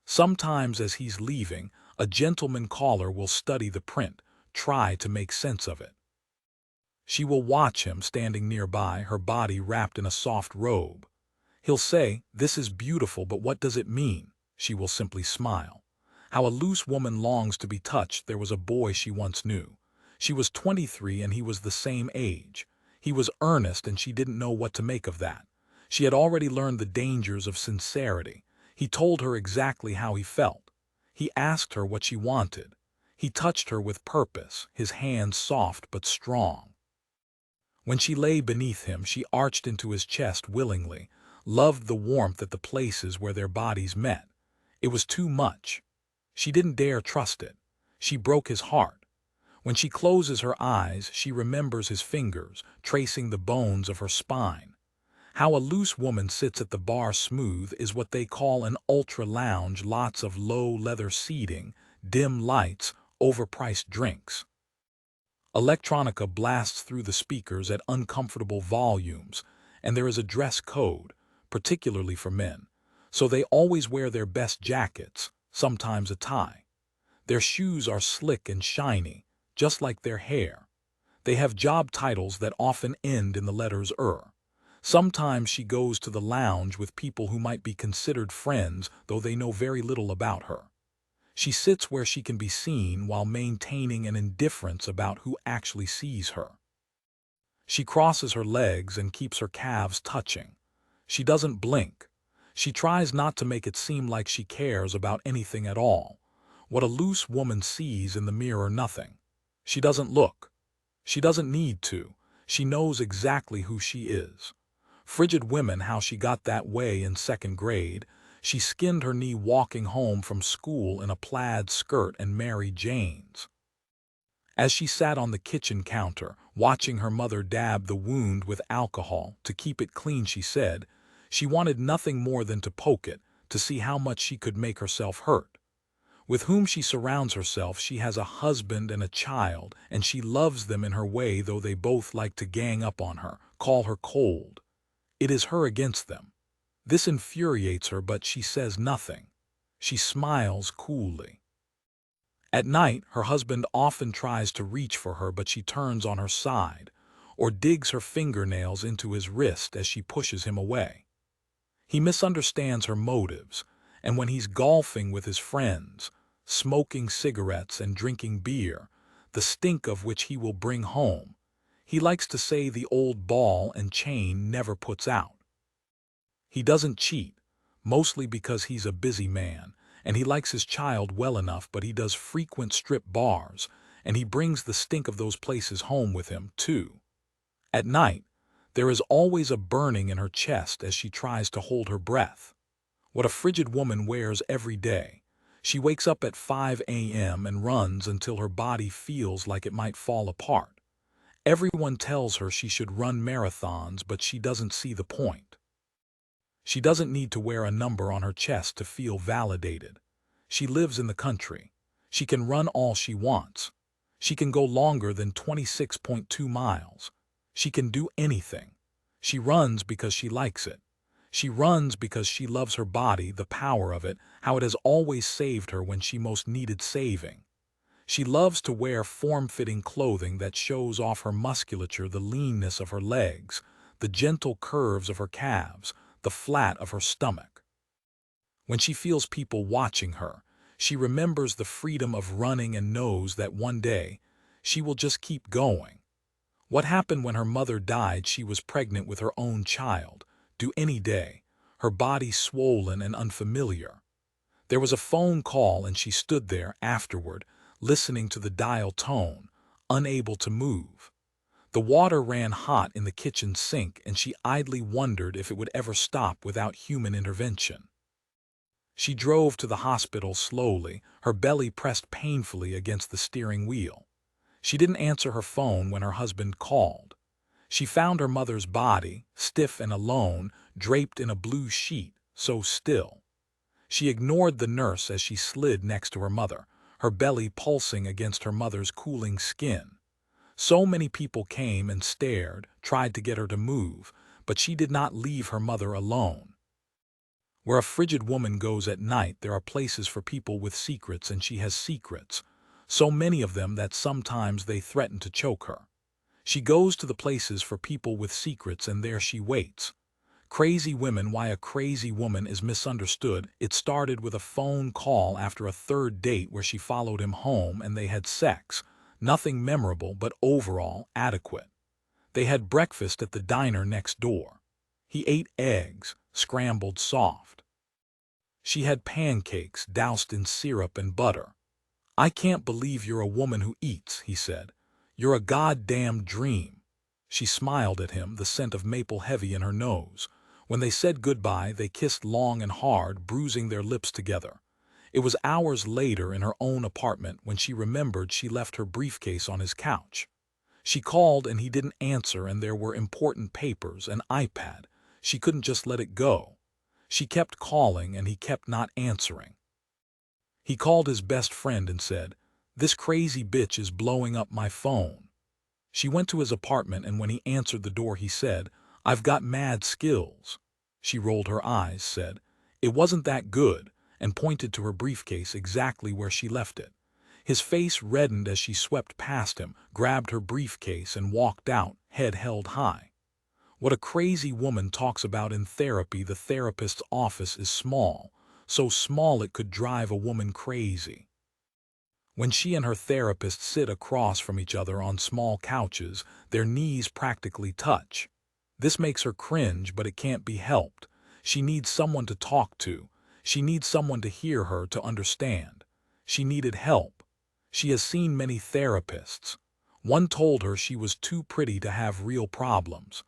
[SPEAKER 1] Sometimes as he's leaving, a gentleman caller will study the print, try to make sense of it. She will watch him standing nearby, her body wrapped in a soft robe. He'll say, "This is beautiful, but what does it mean?" She will simply smile. How a loose woman longs to be touched. There was a boy she once knew. She was 23 and he was the same age. He was earnest and she didn't know what to make of that. She had already learned the dangers of sincerity. He told her exactly how he felt. He asked her what she wanted. He touched her with purpose, his hands soft but strong. When she lay beneath him, she arched into his chest willingly, loved the warmth at the places where their bodies met. It was too much. She didn't dare trust it. She broke his heart. When she closes her eyes, she remembers his fingers, tracing the bones of her spine. How a loose woman sits at the bar smooth is what they call an ultra lounge, lots of low leather seating, dim lights, overpriced drinks. Electronica blasts through the speakers at uncomfortable volumes, and there is a dress code, particularly for men, so they always wear their best jackets, sometimes a tie. Their shoes are slick and shiny, just like their hair. They have job titles that often end in the letters "er." Sometimes she goes to the lounge with people who might be considered friends, though they know very little about her. She sits where she can be seen while maintaining an indifference about who actually sees her. She crosses her legs and keeps her calves touching. She doesn't blink. She tries not to make it seem like she cares about anything at all. What a loose woman sees in the mirror, nothing. She doesn't look. She doesn't need to. She knows exactly who she is. Frigid women, how she got that way in 2nd grade. She skinned her knee walking home from school in a plaid skirt and Mary Jane's. As she sat on the kitchen counter, watching her mother dab the wound with alcohol to keep it clean, she said she wanted nothing more than to poke it, to see how much she could make herself hurt. With whom she surrounds herself, she has a husband and a child, and she loves them in her way, though they both like to gang up on her, call her cold. It is her against them. This infuriates her, but she says nothing. She smiles coolly. At night, her husband often tries to reach for her, but she turns on her side, or digs her fingernails into his wrist as she pushes him away. He misunderstands her motives, and when he's golfing with his friends, smoking cigarettes and drinking beer, the stink of which he will bring home, he likes to say the old ball and chain never puts out. He doesn't cheat, mostly because he's a busy man, and he likes his child well enough, but he does frequent strip bars, and he brings the stink of those places home with him, too. At night, there is always a burning in her chest as she tries to hold her breath. What a frigid woman wears every day. She wakes up at 5 a.m. and runs until her body feels like it might fall apart. Everyone tells her she should run marathons, but she doesn't see the point. She doesn't need to wear a number on her chest to feel validated. She lives in the country. She can run all she wants. She can go longer than 26.2 miles. She can do anything. She runs because she likes it. She runs because she loves her body, the power of it, how it has always saved her when she most needed saving. She loves to wear form-fitting clothing that shows off her musculature, the leanness of her legs, the gentle curves of her calves, the flat of her stomach. When she feels people watching her, she remembers the freedom of running and knows that one day she will just keep going. What happened when her mother died? She was pregnant with her own child, due any day, her body swollen and unfamiliar. There was a phone call and she stood there afterward, listening to the dial tone, unable to move. The water ran hot in the kitchen sink and she idly wondered if it would ever stop without human intervention. She drove to the hospital slowly, her belly pressed painfully against the steering wheel. She didn't answer her phone when her husband called. She found her mother's body, stiff and alone, draped in a blue sheet, so still. She ignored the nurse as she slid next to her mother, her belly pulsing against her mother's cooling skin. So many people came and stared, tried to get her to move, but she did not leave her mother alone. Where a frigid woman goes at night, there are places for people with secrets, and she has secrets, so many of them that sometimes they threaten to choke her. She goes to the places for people with secrets, and there she waits. Crazy women. Why a crazy woman is misunderstood. It started with a phone call after a third date where she followed him home and they had sex. Nothing memorable, but overall adequate. They had breakfast at the diner next door. He ate eggs, scrambled soft. She had pancakes doused in syrup and butter. "I can't believe you're a woman who eats," he said. "You're a goddamn dream." She smiled at him, the scent of maple heavy in her nose. When they said goodbye, they kissed long and hard, bruising their lips together. It was hours later in her own apartment when she remembered she left her briefcase on his couch. She called and he didn't answer, and there were important papers, an iPad. She couldn't just let it go. She kept calling and he kept not answering. He called his best friend and said, "This crazy bitch is blowing up my phone." She went to his apartment, and when he answered the door he said, "I've got mad skills." She rolled her eyes, said, "It wasn't that good," and pointed to her briefcase exactly where she left it. His face reddened as she swept past him, grabbed her briefcase and walked out, head held high. What a crazy woman talks about in therapy. The therapist's office is small, so small it could drive a woman crazy. When she and her therapist sit across from each other on small couches, their knees practically touch. This makes her cringe, but it can't be helped. She needs someone to talk to. She needs someone to hear her, to understand. She needed help. She has seen many therapists. One told her she was too pretty to have real problems.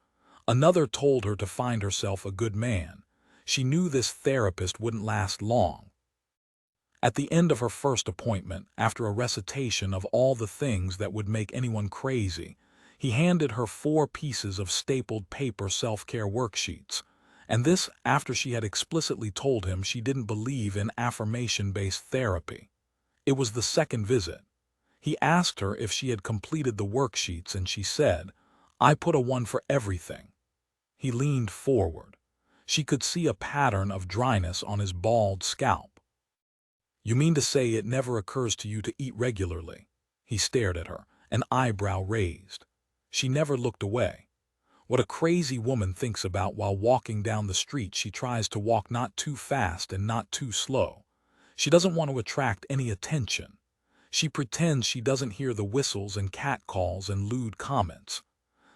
[SPEAKER 1] Another told her to find herself a good man. She knew this therapist wouldn't last long. At the end of her first appointment, after a recitation of all the things that would make anyone crazy, he handed her 4 pieces of stapled paper self-care worksheets. And this after she had explicitly told him she didn't believe in affirmation-based therapy. It was the second visit. He asked her if she had completed the worksheets, and she said, "I put a 1 for everything." He leaned forward. She could see a pattern of dryness on his bald scalp. "You mean to say it never occurs to you to eat regularly?" He stared at her, an eyebrow raised. She never looked away. What a crazy woman thinks about while walking down the street. She tries to walk not too fast and not too slow. She doesn't want to attract any attention. She pretends she doesn't hear the whistles and catcalls and lewd comments.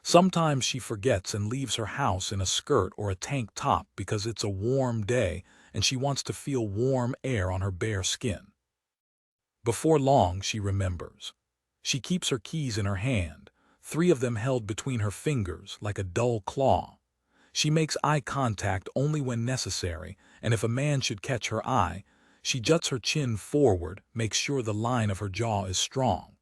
[SPEAKER 1] Sometimes she forgets and leaves her house in a skirt or a tank top because it's a warm day and she wants to feel warm air on her bare skin. Before long, she remembers. She keeps her keys in her hand, 3 of them held between her fingers like a dull claw. She makes eye contact only when necessary, and if a man should catch her eye, she juts her chin forward, makes sure the line of her jaw is strong.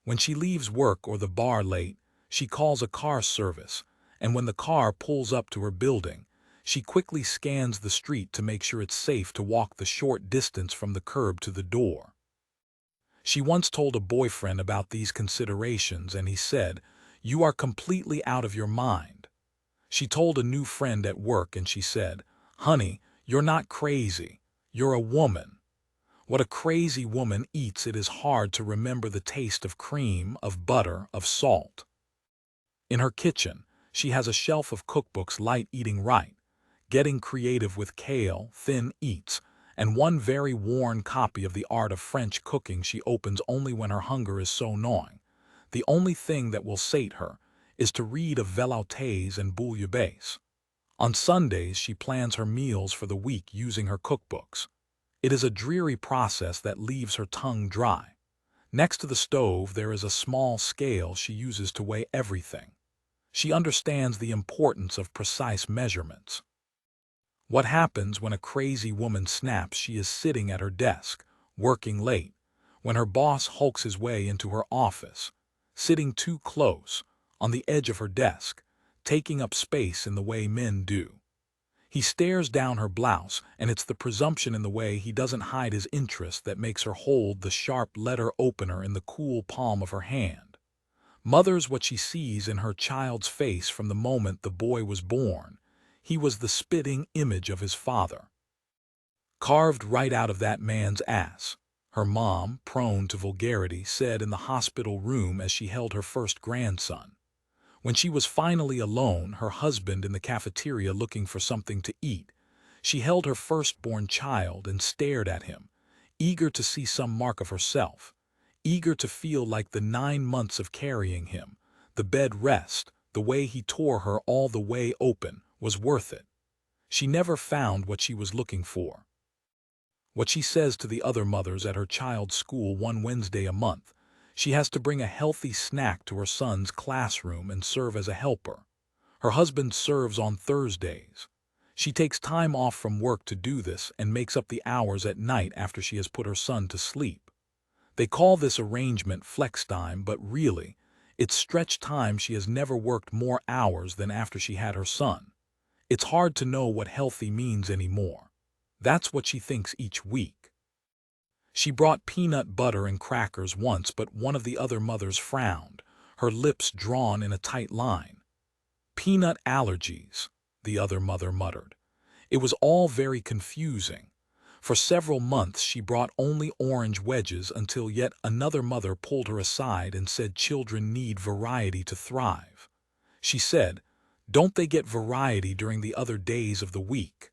[SPEAKER 1] When she leaves work or the bar late, she calls a car service, and when the car pulls up to her building, she quickly scans the street to make sure it's safe to walk the short distance from the curb to the door. She once told a boyfriend about these considerations, and he said, "You are completely out of your mind." She told a new friend at work, and she said, "Honey, you're not crazy. You're a woman." What a crazy woman eats, it is hard to remember the taste of cream, of butter, of salt. In her kitchen, she has a shelf of cookbooks: Light Eating Right, Getting Creative with Kale, Thin Eats, and one very worn copy of The Art of French Cooking she opens only when her hunger is so gnawing. The only thing that will sate her is to read of veloutés and bouillabaisse. On Sundays, she plans her meals for the week using her cookbooks. It is a dreary process that leaves her tongue dry. Next to the stove, there is a small scale she uses to weigh everything. She understands the importance of precise measurements. What happens when a crazy woman snaps? She is sitting at her desk, working late, when her boss hulks his way into her office, sitting too close, on the edge of her desk, taking up space in the way men do. He stares down her blouse, and it's the presumption in the way he doesn't hide his interest that makes her hold the sharp letter opener in the cool palm of her hand. Mother's what she sees in her child's face from the moment the boy was born. He was the spitting image of his father, carved right out of that man's ass, her mom, prone to vulgarity, said in the hospital room as she held her first grandson. When she was finally alone, her husband in the cafeteria looking for something to eat, she held her firstborn child and stared at him, eager to see some mark of herself, eager to feel like the 9 months of carrying him, the bed rest, the way he tore her all the way open, was worth it. She never found what she was looking for. What she says to the other mothers at her child's school one Wednesday a month, she has to bring a healthy snack to her son's classroom and serve as a helper. Her husband serves on Thursdays. She takes time off from work to do this and makes up the hours at night after she has put her son to sleep. They call this arrangement flex time, but really, it's stretch time. She has never worked more hours than after she had her son. It's hard to know what healthy means anymore. That's what she thinks each week. She brought peanut butter and crackers once, but one of the other mothers frowned, her lips drawn in a tight line. "Peanut allergies," the other mother muttered. It was all very confusing. For several months she brought only orange wedges until yet another mother pulled her aside and said children need variety to thrive. She said, "Don't they get variety during the other days of the week?"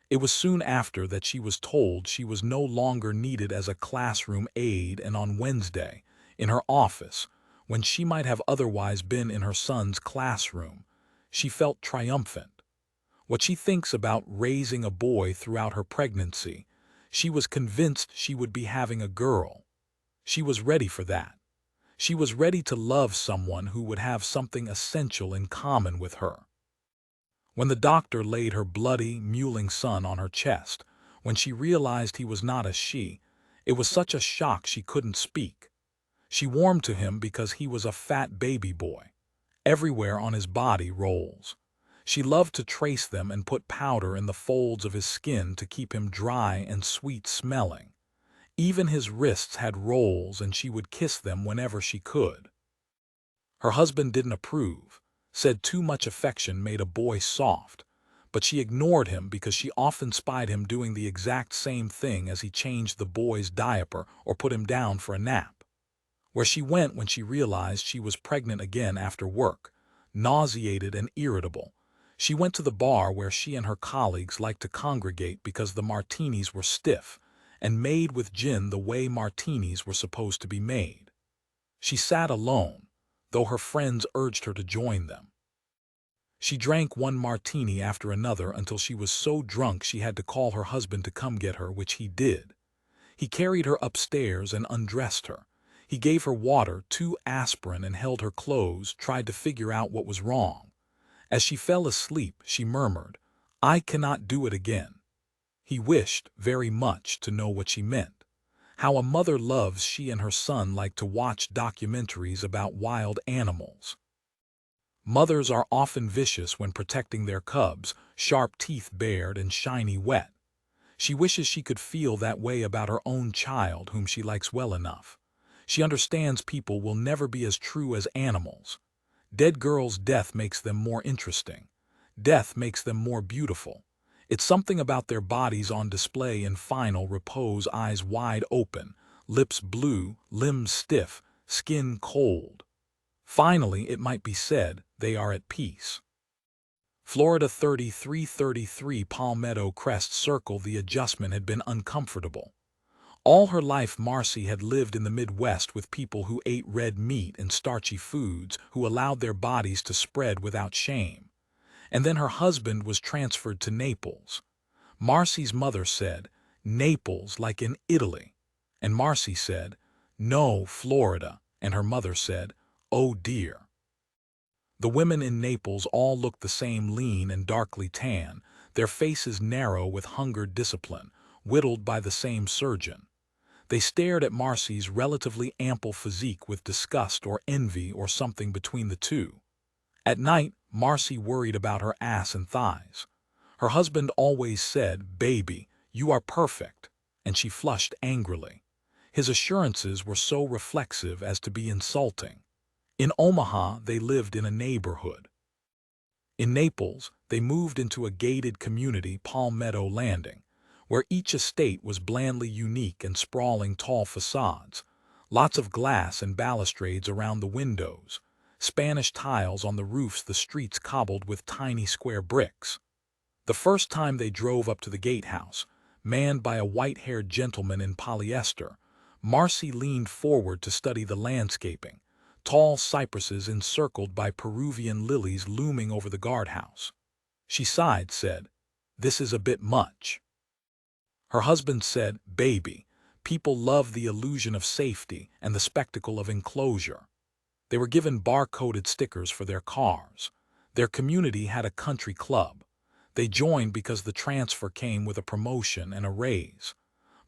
[SPEAKER 1] It was soon after that she was told she was no longer needed as a classroom aide, and on Wednesday, in her office, when she might have otherwise been in her son's classroom, she felt triumphant. What she thinks about raising a boy throughout her pregnancy, she was convinced she would be having a girl. She was ready for that. She was ready to love someone who would have something essential in common with her. When the doctor laid her bloody, mewling son on her chest, when she realized he was not a she, it was such a shock she couldn't speak. She warmed to him because he was a fat baby boy. Everywhere on his body rolls. She loved to trace them and put powder in the folds of his skin to keep him dry and sweet-smelling. Even his wrists had rolls, and she would kiss them whenever she could. Her husband didn't approve, said too much affection made a boy soft, but she ignored him because she often spied him doing the exact same thing as he changed the boy's diaper or put him down for a nap. Where she went when she realized she was pregnant again after work, nauseated and irritable, she went to the bar where she and her colleagues liked to congregate because the martinis were stiff and made with gin the way martinis were supposed to be made. She sat alone, though her friends urged her to join them. She drank one martini after another until she was so drunk she had to call her husband to come get her, which he did. He carried her upstairs and undressed her. He gave her water, 2 aspirin, and held her close, tried to figure out what was wrong. As she fell asleep, she murmured, "I cannot do it again." He wished very much to know what she meant. How a mother loves she and her son like to watch documentaries about wild animals. Mothers are often vicious when protecting their cubs, sharp teeth bared and shiny wet. She wishes she could feel that way about her own child whom she likes well enough. She understands people will never be as true as animals. Dead girls' death makes them more interesting. Death makes them more beautiful. It's something about their bodies on display in final repose, eyes wide open, lips blue, limbs stiff, skin cold. Finally, it might be said, they are at peace. Florida 3333 Palmetto Crest Circle. The adjustment had been uncomfortable. All her life Marcy had lived in the Midwest with people who ate red meat and starchy foods, who allowed their bodies to spread without shame. And then her husband was transferred to Naples. Marcy's mother said, "Naples, like in Italy." And Marcy said, "No, Florida." And her mother said, "Oh dear." The women in Naples all looked the same, lean and darkly tan, their faces narrow with hungered discipline, whittled by the same surgeon. They stared at Marcy's relatively ample physique with disgust or envy or something between the two. At night, Marcy worried about her ass and thighs. Her husband always said, "Baby, you are perfect," and she flushed angrily. His assurances were so reflexive as to be insulting. In Omaha, they lived in a neighborhood. In Naples, they moved into a gated community, Palmetto Landing, where each estate was blandly unique and sprawling tall facades, lots of glass and balustrades around the windows, Spanish tiles on the roofs, the streets cobbled with tiny square bricks. The first time they drove up to the gatehouse, manned by a white-haired gentleman in polyester, Marcy leaned forward to study the landscaping, tall cypresses encircled by Peruvian lilies looming over the guardhouse. She sighed, said, "This is a bit much." Her husband said, "Baby, people love the illusion of safety and the spectacle of enclosure." They were given bar-coded stickers for their cars. Their community had a country club. They joined because the transfer came with a promotion and a raise.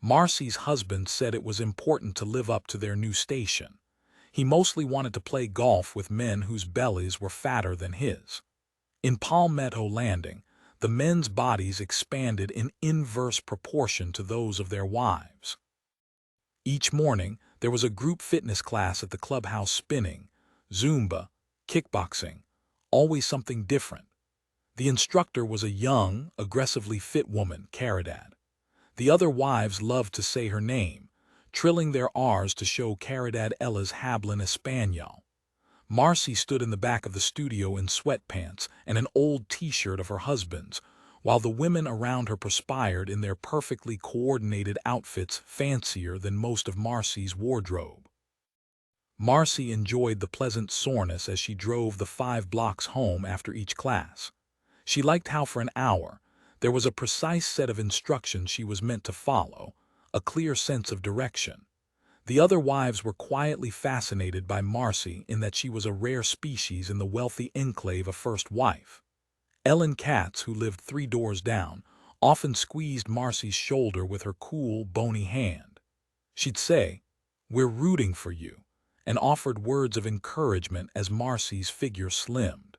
[SPEAKER 1] Marcy's husband said it was important to live up to their new station. He mostly wanted to play golf with men whose bellies were fatter than his. In Palmetto Landing, the men's bodies expanded in inverse proportion to those of their wives. Each morning, there was a group fitness class at the clubhouse: spinning, Zumba, kickboxing, always something different. The instructor was a young, aggressively fit woman, Caridad. The other wives loved to say her name, trilling their R's to show Caridad Ella's Hablin Espanol. Marcy stood in the back of the studio in sweatpants and an old t-shirt of her husband's, while the women around her perspired in their perfectly coordinated outfits, fancier than most of Marcy's wardrobe. Marcy enjoyed the pleasant soreness as she drove the 5 blocks home after each class. She liked how for an hour there was a precise set of instructions she was meant to follow, a clear sense of direction. The other wives were quietly fascinated by Marcy in that she was a rare species in the wealthy enclave, a first wife. Ellen Katz, who lived 3 doors down, often squeezed Marcy's shoulder with her cool, bony hand. She'd say, "We're rooting for you," and offered words of encouragement as Marcy's figure slimmed.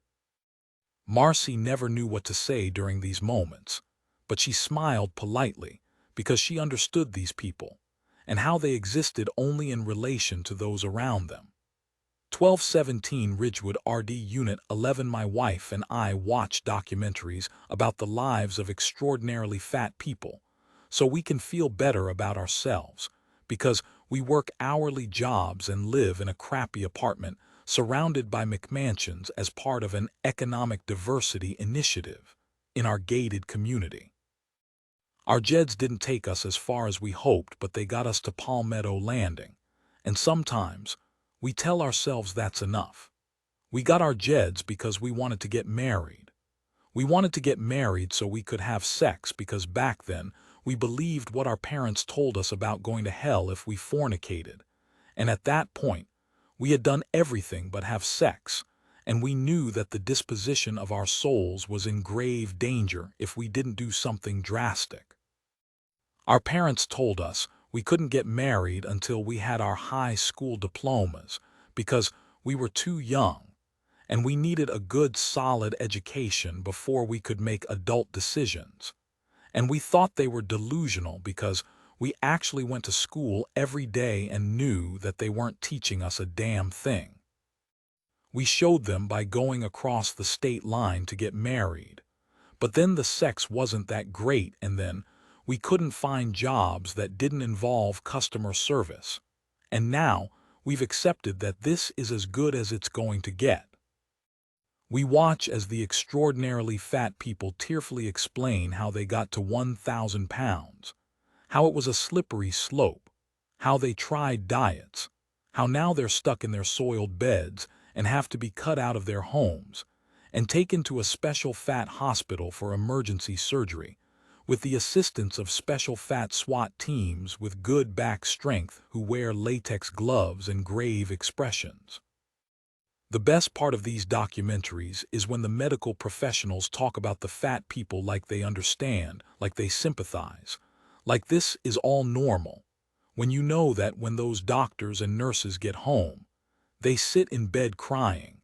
[SPEAKER 1] Marcy never knew what to say during these moments, but she smiled politely because she understood these people and how they existed only in relation to those around them. 1217 Ridgewood RD Unit 11. My wife and I watch documentaries about the lives of extraordinarily fat people so we can feel better about ourselves, because we work hourly jobs and live in a crappy apartment surrounded by McMansions as part of an economic diversity initiative in our gated community. Our jeds didn't take us as far as we hoped, but they got us to Palmetto Landing, and sometimes we tell ourselves that's enough. We got our jeds because we wanted to get married. We wanted to get married so we could have sex, because back then we believed what our parents told us about going to hell if we fornicated, And at that point, we had done everything but have sex, and we knew that the disposition of our souls was in grave danger if we didn't do something drastic. Our parents told us we couldn't get married until we had our high school diplomas because we were too young, and we needed a good, solid education before we could make adult decisions. And we thought they were delusional because we actually went to school every day and knew that they weren't teaching us a damn thing. We showed them by going across the state line to get married. But then the sex wasn't that great, and then we couldn't find jobs that didn't involve customer service. And now we've accepted that this is as good as it's going to get. We watch as the extraordinarily fat people tearfully explain how they got to 1,000 pounds, how it was a slippery slope, how they tried diets, how now they're stuck in their soiled beds and have to be cut out of their homes and taken to a special fat hospital for emergency surgery, with the assistance of special fat SWAT teams with good back strength who wear latex gloves and grave expressions. The best part of these documentaries is when the medical professionals talk about the fat people like they understand, like they sympathize, like this is all normal, when you know that when those doctors and nurses get home, they sit in bed crying,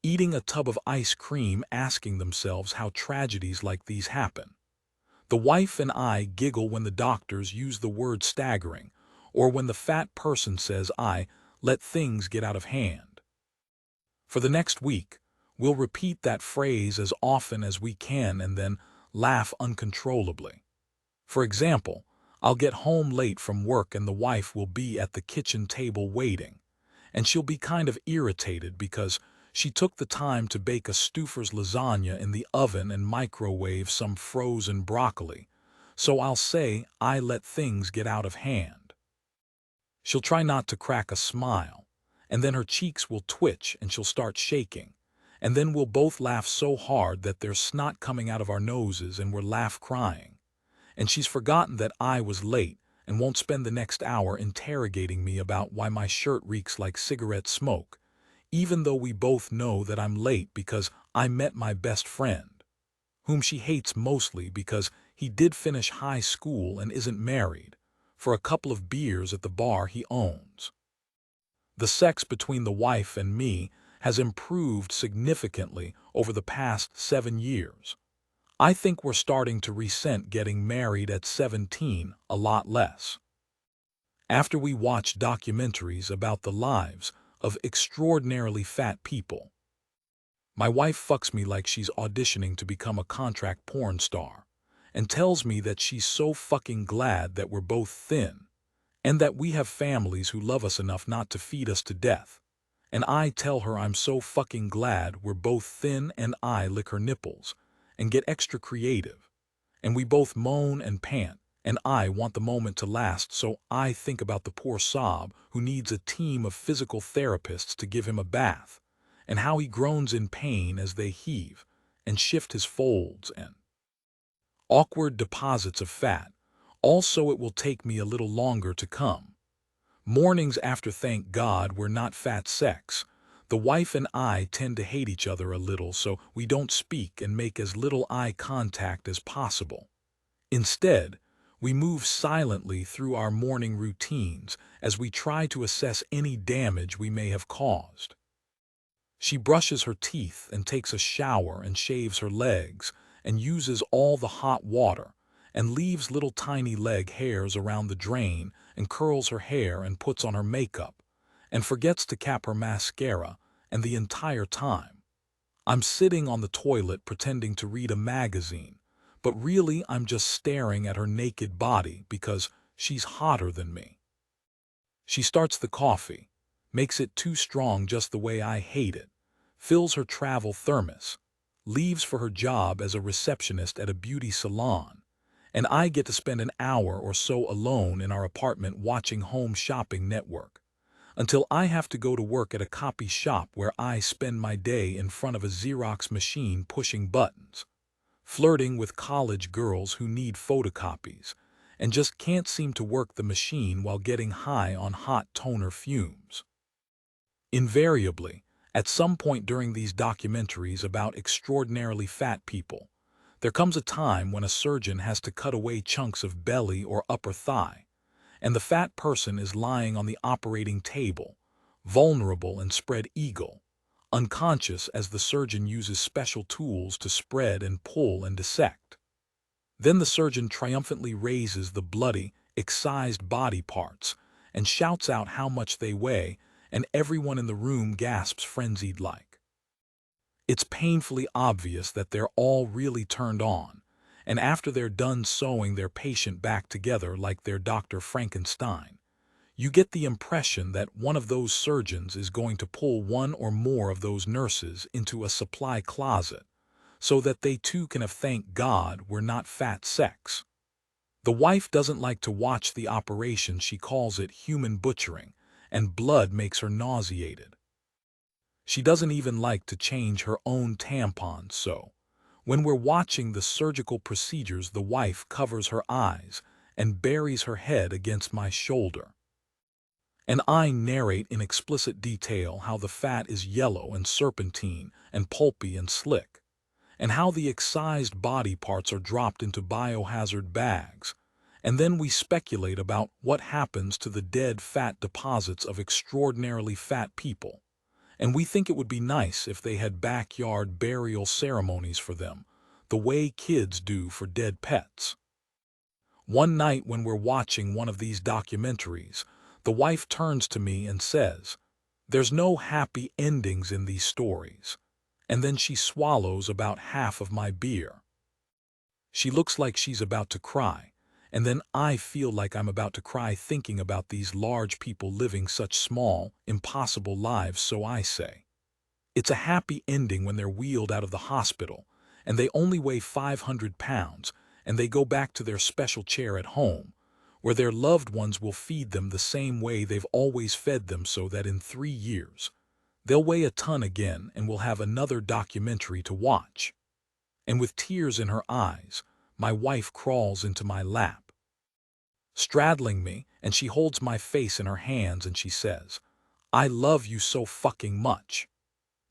[SPEAKER 1] eating a tub of ice cream, asking themselves how tragedies like these happen. The wife and I giggle when the doctors use the word staggering, or when the fat person says, "I let things get out of hand." For the next week, we'll repeat that phrase as often as we can and then laugh uncontrollably. For example, I'll get home late from work and the wife will be at the kitchen table waiting, and she'll be kind of irritated because she took the time to bake a Stouffer's lasagna in the oven and microwave some frozen broccoli, so I'll say I let things get out of hand. She'll try not to crack a smile, and then her cheeks will twitch and she'll start shaking, and then we'll both laugh so hard that there's snot coming out of our noses and we're laugh crying. And she's forgotten that I was late and won't spend the next hour interrogating me about why my shirt reeks like cigarette smoke, even though we both know that I'm late because I met my best friend, whom she hates mostly because he did finish high school and isn't married, for a couple of beers at the bar he owns. The sex between the wife and me has improved significantly over the past 7 years. I think we're starting to resent getting married at 17 a lot less. After we watch documentaries about the lives of extraordinarily fat people, my wife fucks me like she's auditioning to become a contract porn star and tells me that she's so fucking glad that we're both thin and that we have families who love us enough not to feed us to death. And I tell her I'm so fucking glad we're both thin, and I lick her nipples and get extra creative. And we both moan and pant, and I want the moment to last, so I think about the poor sob who needs a team of physical therapists to give him a bath, and how he groans in pain as they heave and shift his folds and awkward deposits of fat. Also, it will take me a little longer to come. Mornings after thank God we're not fat sex. The wife and I tend to hate each other a little, so we don't speak and make as little eye contact as possible. Instead, we move silently through our morning routines as we try to assess any damage we may have caused. She brushes her teeth and takes a shower and shaves her legs and uses all the hot water and leaves little tiny leg hairs around the drain and curls her hair and puts on her makeup and forgets to cap her mascara, and the entire time I'm sitting on the toilet pretending to read a magazine, but really I'm just staring at her naked body because she's hotter than me. She starts the coffee, makes it too strong just the way I hate it, fills her travel thermos, leaves for her job as a receptionist at a beauty salon, and I get to spend an hour or so alone in our apartment watching Home Shopping Network, until I have to go to work at a copy shop where I spend my day in front of a Xerox machine pushing buttons, flirting with college girls who need photocopies, and just can't seem to work the machine while getting high on hot toner fumes. Invariably, at some point during these documentaries about extraordinarily fat people, there comes a time when a surgeon has to cut away chunks of belly or upper thigh, and the fat person is lying on the operating table, vulnerable and spread eagle, unconscious as the surgeon uses special tools to spread and pull and dissect. Then the surgeon triumphantly raises the bloody, excised body parts and shouts out how much they weigh, and everyone in the room gasps frenzied-like. It's painfully obvious that they're all really turned on, and after they're done sewing their patient back together like they're Dr. Frankenstein, you get the impression that one of those surgeons is going to pull one or more of those nurses into a supply closet so that they too can have thanked God we're not fat sex. The wife doesn't like to watch the operation. She calls it human butchering, and blood makes her nauseated. She doesn't even like to change her own tampons, so when we're watching the surgical procedures, the wife covers her eyes and buries her head against my shoulder. And I narrate in explicit detail how the fat is yellow and serpentine and pulpy and slick, and how the excised body parts are dropped into biohazard bags, and then we speculate about what happens to the dead fat deposits of extraordinarily fat people, and we think it would be nice if they had backyard burial ceremonies for them, the way kids do for dead pets. One night when we're watching one of these documentaries, the wife turns to me and says, "There's no happy endings in these stories," and then she swallows about half of my beer. She looks like she's about to cry, and then I feel like I'm about to cry thinking about these large people living such small, impossible lives, so I say, "It's a happy ending when they're wheeled out of the hospital, and they only weigh 500 pounds, and they go back to their special chair at home, where their loved ones will feed them the same way they've always fed them, so that in 3 years, they'll weigh a ton again and we'll have another documentary to watch." And with tears in her eyes, my wife crawls into my lap, straddling me, and she holds my face in her hands and she says, "I love you so fucking much."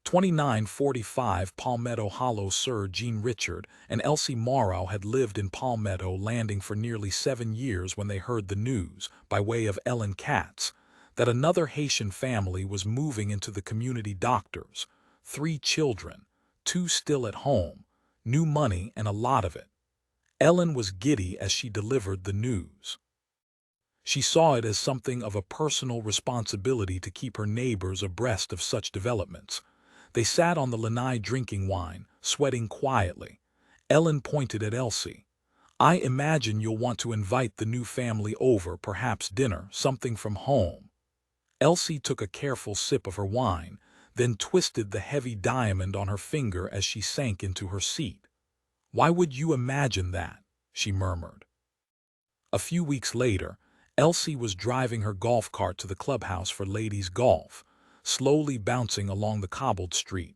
[SPEAKER 1] 2945 Palmetto Hollow. Sir Jean Richard and Elsie Morrow had lived in Palmetto Landing for nearly 7 years when they heard the news, by way of Ellen Katz, that another Haitian family was moving into the community. Doctors, 3 children, 2 still at home, new money and a lot of it. Ellen was giddy as she delivered the news. She saw it as something of a personal responsibility to keep her neighbors abreast of such developments. They sat on the lanai drinking wine, sweating quietly. Ellen pointed at Elsie. "I imagine you'll want to invite the new family over, perhaps dinner, something from home." Elsie took a careful sip of her wine, then twisted the heavy diamond on her finger as she sank into her seat. "Why would you imagine that?" she murmured. A few weeks later, Elsie was driving her golf cart to the clubhouse for ladies' golf, slowly bouncing along the cobbled street,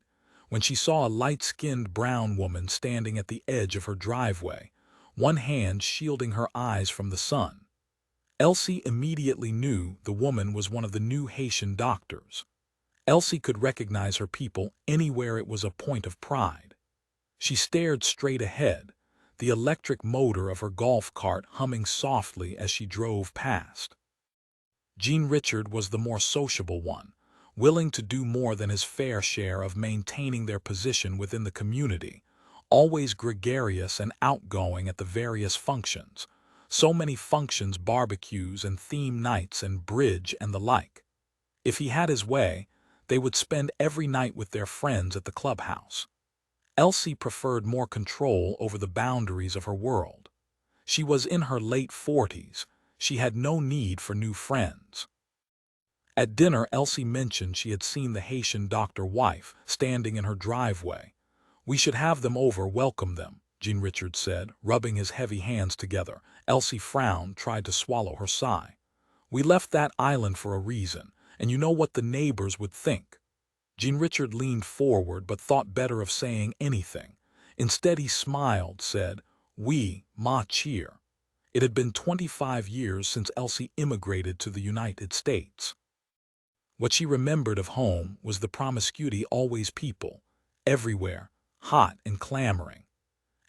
[SPEAKER 1] when she saw a light-skinned brown woman standing at the edge of her driveway, one hand shielding her eyes from the sun. Elsie immediately knew the woman was one of the new Haitian doctors. Elsie could recognize her people anywhere. It was a point of pride. She stared straight ahead, the electric motor of her golf cart humming softly as she drove past. Jean Richard was the more sociable one, willing to do more than his fair share of maintaining their position within the community, always gregarious and outgoing at the various functions. So many functions, barbecues and theme nights and bridge and the like. If he had his way, they would spend every night with their friends at the clubhouse. Elsie preferred more control over the boundaries of her world. She was in her late 40s. She had no need for new friends. At dinner, Elsie mentioned she had seen the Haitian doctor wife standing in her driveway. "We should have them over, welcome them," Jean Richard said, rubbing his heavy hands together. Elsie frowned, tried to swallow her sigh. "We left that island for a reason, and you know what the neighbors would think." Jean Richard leaned forward but thought better of saying anything. Instead he smiled, said, "Oui, ma chère. It had been 25 years since Elsie immigrated to the United States. What she remembered of home was the promiscuity, always people, everywhere, hot and clamoring.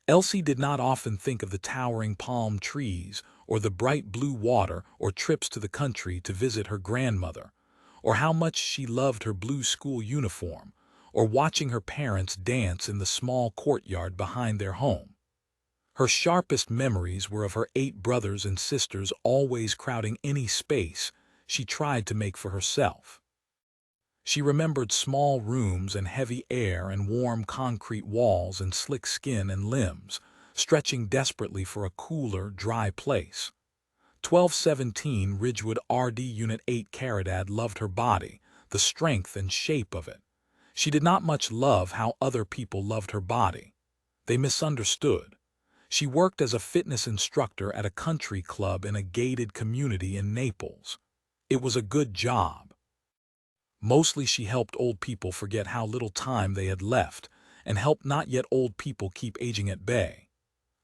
[SPEAKER 1] Elsie did not often think of the towering palm trees or the bright blue water or trips to the country to visit her grandmother, or how much she loved her blue school uniform, or watching her parents dance in the small courtyard behind their home. Her sharpest memories were of her 8 brothers and sisters always crowding any space she tried to make for herself. She remembered small rooms and heavy air and warm concrete walls and slick skin and limbs, stretching desperately for a cooler, dry place. 1217 Ridgewood RD Unit 8 Caridad loved her body, the strength and shape of it. She did not much love how other people loved her body. They misunderstood. She worked as a fitness instructor at a country club in a gated community in Naples. It was a good job. Mostly she helped old people forget how little time they had left and helped not yet old people keep aging at bay.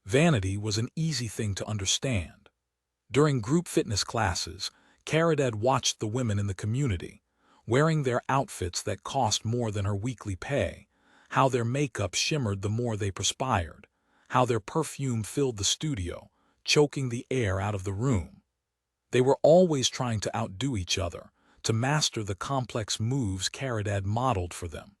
[SPEAKER 1] Vanity was an easy thing to understand. During group fitness classes, Caridad watched the women in the community, wearing their outfits that cost more than her weekly pay, how their makeup shimmered the more they perspired, how their perfume filled the studio, choking the air out of the room. They were always trying to outdo each other, to master the complex moves Caridad modeled for them.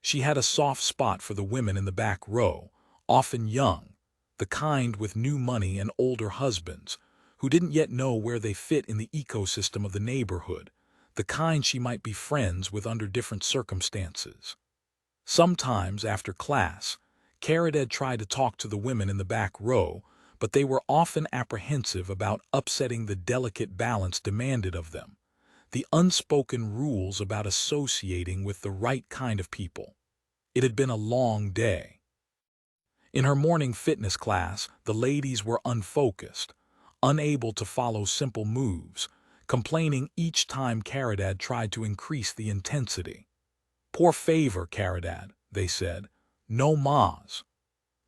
[SPEAKER 1] She had a soft spot for the women in the back row, often young, the kind with new money and older husbands, who didn't yet know where they fit in the ecosystem of the neighborhood, the kind she might be friends with under different circumstances. Sometimes, after class, Caridad tried to talk to the women in the back row, but they were often apprehensive about upsetting the delicate balance demanded of them, the unspoken rules about associating with the right kind of people. It had been a long day. In her morning fitness class, the ladies were unfocused, unable to follow simple moves, complaining each time Caridad tried to increase the intensity. "Por favor, Caridad," they said, "no más."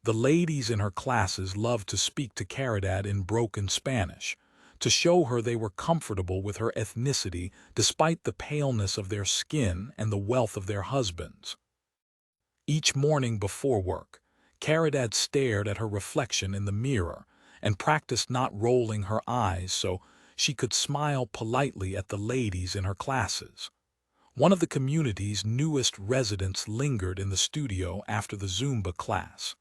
[SPEAKER 1] The ladies in her classes loved to speak to Caridad in broken Spanish, to show her they were comfortable with her ethnicity despite the paleness of their skin and the wealth of their husbands. Each morning before work, Caridad stared at her reflection in the mirror and practiced not rolling her eyes so she could smile politely at the ladies in her classes. One of the community's newest residents lingered in the studio after the Zumba class.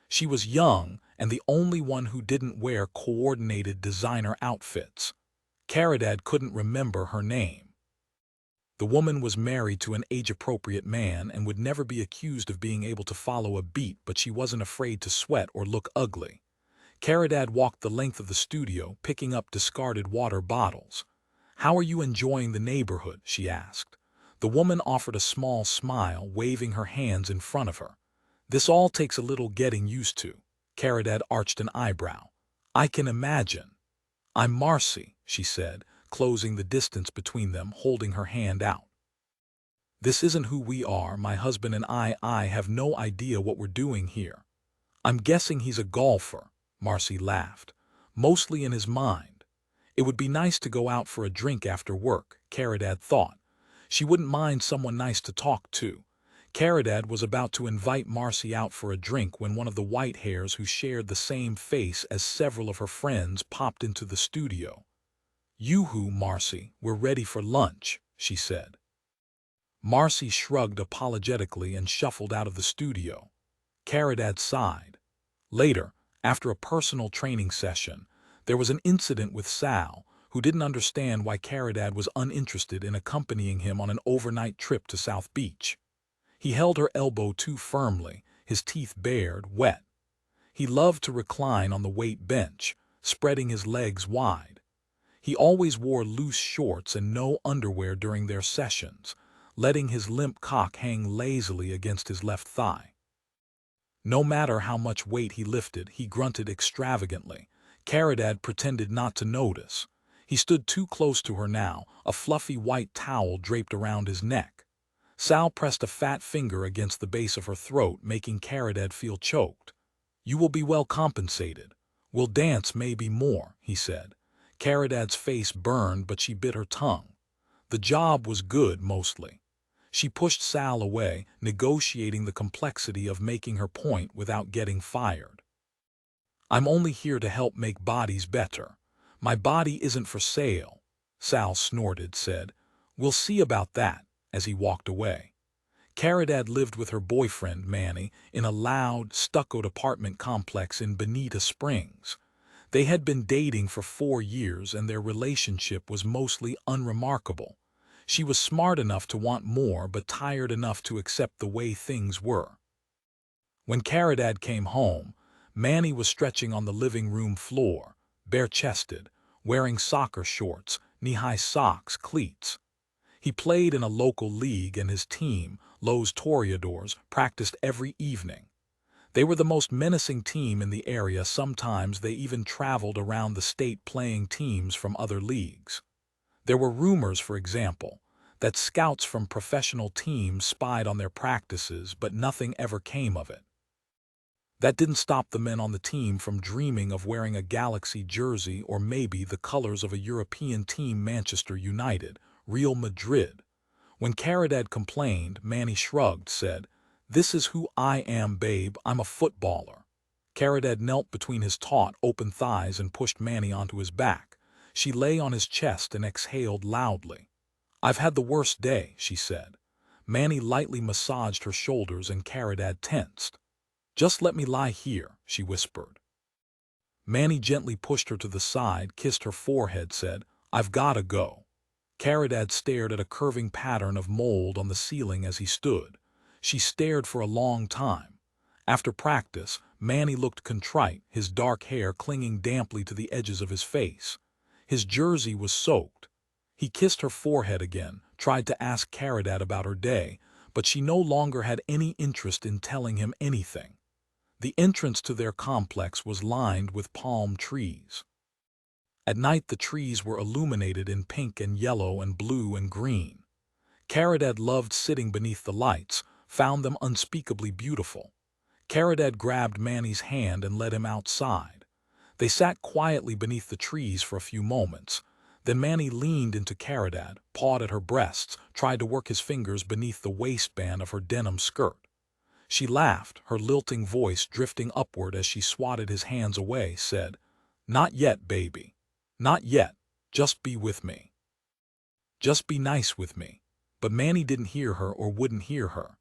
[SPEAKER 1] She was young and the only one who didn't wear coordinated designer outfits. Caridad couldn't remember her name. The woman was married to an age-appropriate man and would never be accused of being able to follow a beat, but she wasn't afraid to sweat or look ugly. Caridad walked the length of the studio, picking up discarded water bottles. "How are you enjoying the neighborhood?" she asked. The woman offered a small smile, waving her hands in front of her. "This all takes a little getting used to." Caridad arched an eyebrow. "I can imagine." "I'm Marcy," she said, closing the distance between them, holding her hand out. "This isn't who we are, my husband and I have no idea what we're doing here." "I'm guessing he's a golfer," Marcy laughed, "mostly in his mind." It would be nice to go out for a drink after work, Caridad thought. She wouldn't mind someone nice to talk to. Caridad was about to invite Marcy out for a drink when one of the white hairs who shared the same face as several of her friends popped into the studio. "Yoo-hoo, Marcy, we're ready for lunch," she said. Marcy shrugged apologetically and shuffled out of the studio. Caridad sighed. Later, after a personal training session, there was an incident with Sal, who didn't understand why Caridad was uninterested in accompanying him on an overnight trip to South Beach. He held her elbow too firmly, his teeth bared, wet. He loved to recline on the weight bench, spreading his legs wide. He always wore loose shorts and no underwear during their sessions, letting his limp cock hang lazily against his left thigh. No matter how much weight he lifted, he grunted extravagantly. Caridad pretended not to notice. He stood too close to her now, a fluffy white towel draped around his neck. Sal pressed a fat finger against the base of her throat, making Caridad feel choked. "You will be well compensated. We'll dance maybe more, he said. Caridad's face burned, but she bit her tongue. The job was good, mostly. She pushed Sal away, negotiating the complexity of making her point without getting fired. I'm only here to help make bodies better. My body isn't for sale, Sal snorted, said. We'll see about that, as he walked away. Caridad lived with her boyfriend, Manny, in a loud, stuccoed apartment complex in Bonita Springs. They had been dating for 4 years and their relationship was mostly unremarkable. She was smart enough to want more but tired enough to accept the way things were. When Caridad came home, Manny was stretching on the living room floor, bare-chested, wearing soccer shorts, knee-high socks, cleats. He played in a local league and his team, Los Toreadors, practiced every evening. They were the most menacing team in the area. Sometimes they even traveled around the state playing teams from other leagues. There were rumors, for example, that scouts from professional teams spied on their practices, but nothing ever came of it. That didn't stop the men on the team from dreaming of wearing a Galaxy jersey or maybe the colors of a European team, Manchester United, Real Madrid. When Caridad complained, Manny shrugged, said, "This is who I am, babe, I'm a footballer." Caridad knelt between his taut, open thighs and pushed Manny onto his back. She lay on his chest and exhaled loudly. "I've had the worst day," she said. Manny lightly massaged her shoulders and Caridad tensed. "Just let me lie here," she whispered. Manny gently pushed her to the side, kissed her forehead, said, "I've gotta go." Caridad stared at a curving pattern of mold on the ceiling as he stood. She stared for a long time. After practice, Manny looked contrite, his dark hair clinging damply to the edges of his face. His jersey was soaked. He kissed her forehead again, tried to ask Caridad about her day, but she no longer had any interest in telling him anything. The entrance to their complex was lined with palm trees. At night the trees were illuminated in pink and yellow and blue and green. Caridad loved sitting beneath the lights, found them unspeakably beautiful. Caridad grabbed Manny's hand and led him outside. They sat quietly beneath the trees for a few moments. Then Manny leaned into Caridad, pawed at her breasts, tried to work his fingers beneath the waistband of her denim skirt. She laughed, her lilting voice drifting upward as she swatted his hands away, said, "Not yet, baby. Not yet. Just be with me. Just be nice with me." But Manny didn't hear her or wouldn't hear her.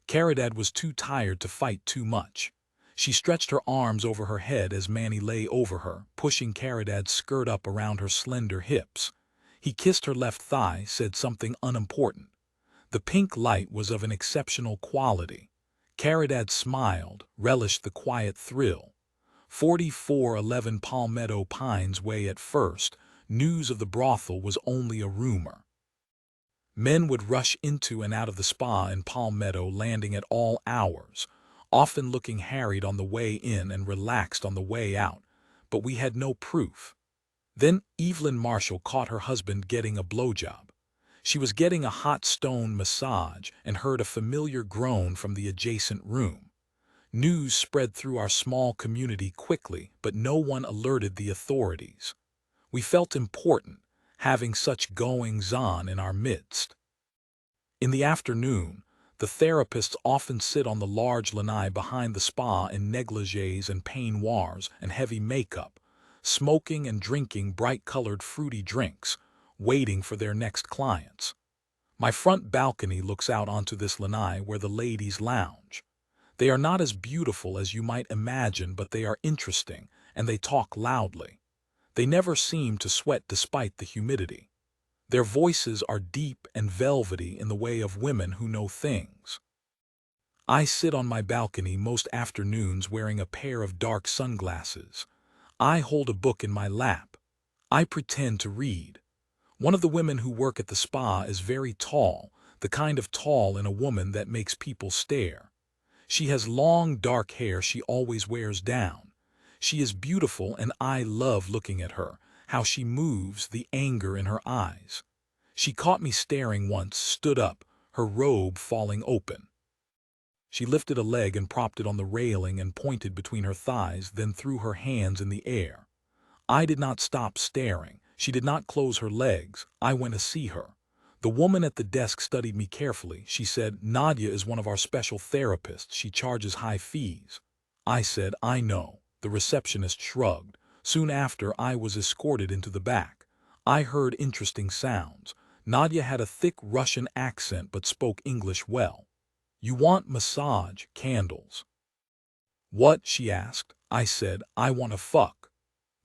[SPEAKER 1] Caridad was too tired to fight too much. She stretched her arms over her head as Manny lay over her, pushing Caridad's skirt up around her slender hips. He kissed her left thigh, said something unimportant. The pink light was of an exceptional quality. Caridad smiled, relished the quiet thrill. 4411 Palmetto Pines Way. At first, news of the brothel was only a rumor. Men would rush into and out of the spa in Palmetto, landing at all hours, often looking harried on the way in and relaxed on the way out, but we had no proof. Then Evelyn Marshall caught her husband getting a blowjob. She was getting a hot stone massage and heard a familiar groan from the adjacent room. News spread through our small community quickly, but no one alerted the authorities. We felt important, having such goings-on in our midst. In the afternoon, the therapists often sit on the large lanai behind the spa in negligées and peignoirs and heavy makeup, smoking and drinking bright-colored fruity drinks, waiting for their next clients. My front balcony looks out onto this lanai where the ladies lounge. They are not as beautiful as you might imagine, but they are interesting, and they talk loudly. They never seem to sweat despite the humidity. Their voices are deep and velvety in the way of women who know things. I sit on my balcony most afternoons wearing a pair of dark sunglasses. I hold a book in my lap. I pretend to read. One of the women who work at the spa is very tall, the kind of tall in a woman that makes people stare. She has long dark hair she always wears down. She is beautiful and I love looking at her, how she moves, the anger in her eyes. She caught me staring once, stood up, her robe falling open. She lifted a leg and propped it on the railing and pointed between her thighs, then threw her hands in the air. I did not stop staring. She did not close her legs. I went to see her. The woman at the desk studied me carefully. She said, "Nadia is one of our special therapists. She charges high fees." I said, "I know." The receptionist shrugged. Soon after, I was escorted into the back. I heard interesting sounds. Nadia had a thick Russian accent but spoke English well. "You want massage, candles." "What?" she asked. I said, "I want to fuck."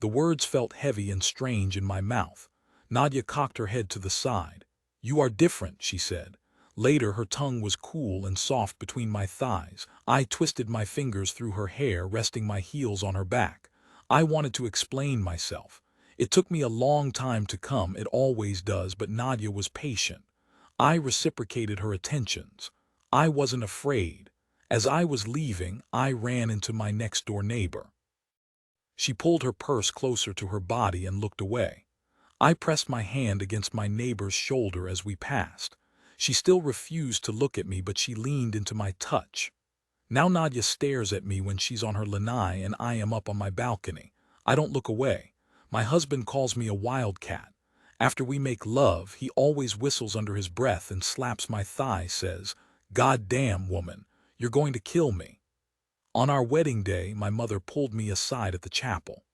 [SPEAKER 1] The words felt heavy and strange in my mouth. Nadia cocked her head to the side. "You are different," she said. Later, her tongue was cool and soft between my thighs. I twisted my fingers through her hair, resting my heels on her back. I wanted to explain myself. It took me a long time to come, it always does, but Nadia was patient. I reciprocated her attentions. I wasn't afraid. As I was leaving, I ran into my next-door neighbor. She pulled her purse closer to her body and looked away. I pressed my hand against my neighbor's shoulder as we passed. She still refused to look at me, but she leaned into my touch. Now Nadia stares at me when she's on her lanai and I am up on my balcony. I don't look away. My husband calls me a wildcat. After we make love, he always whistles under his breath and slaps my thigh, says, "God damn, woman, you're going to kill me." On our wedding day, my mother pulled me aside at the chapel.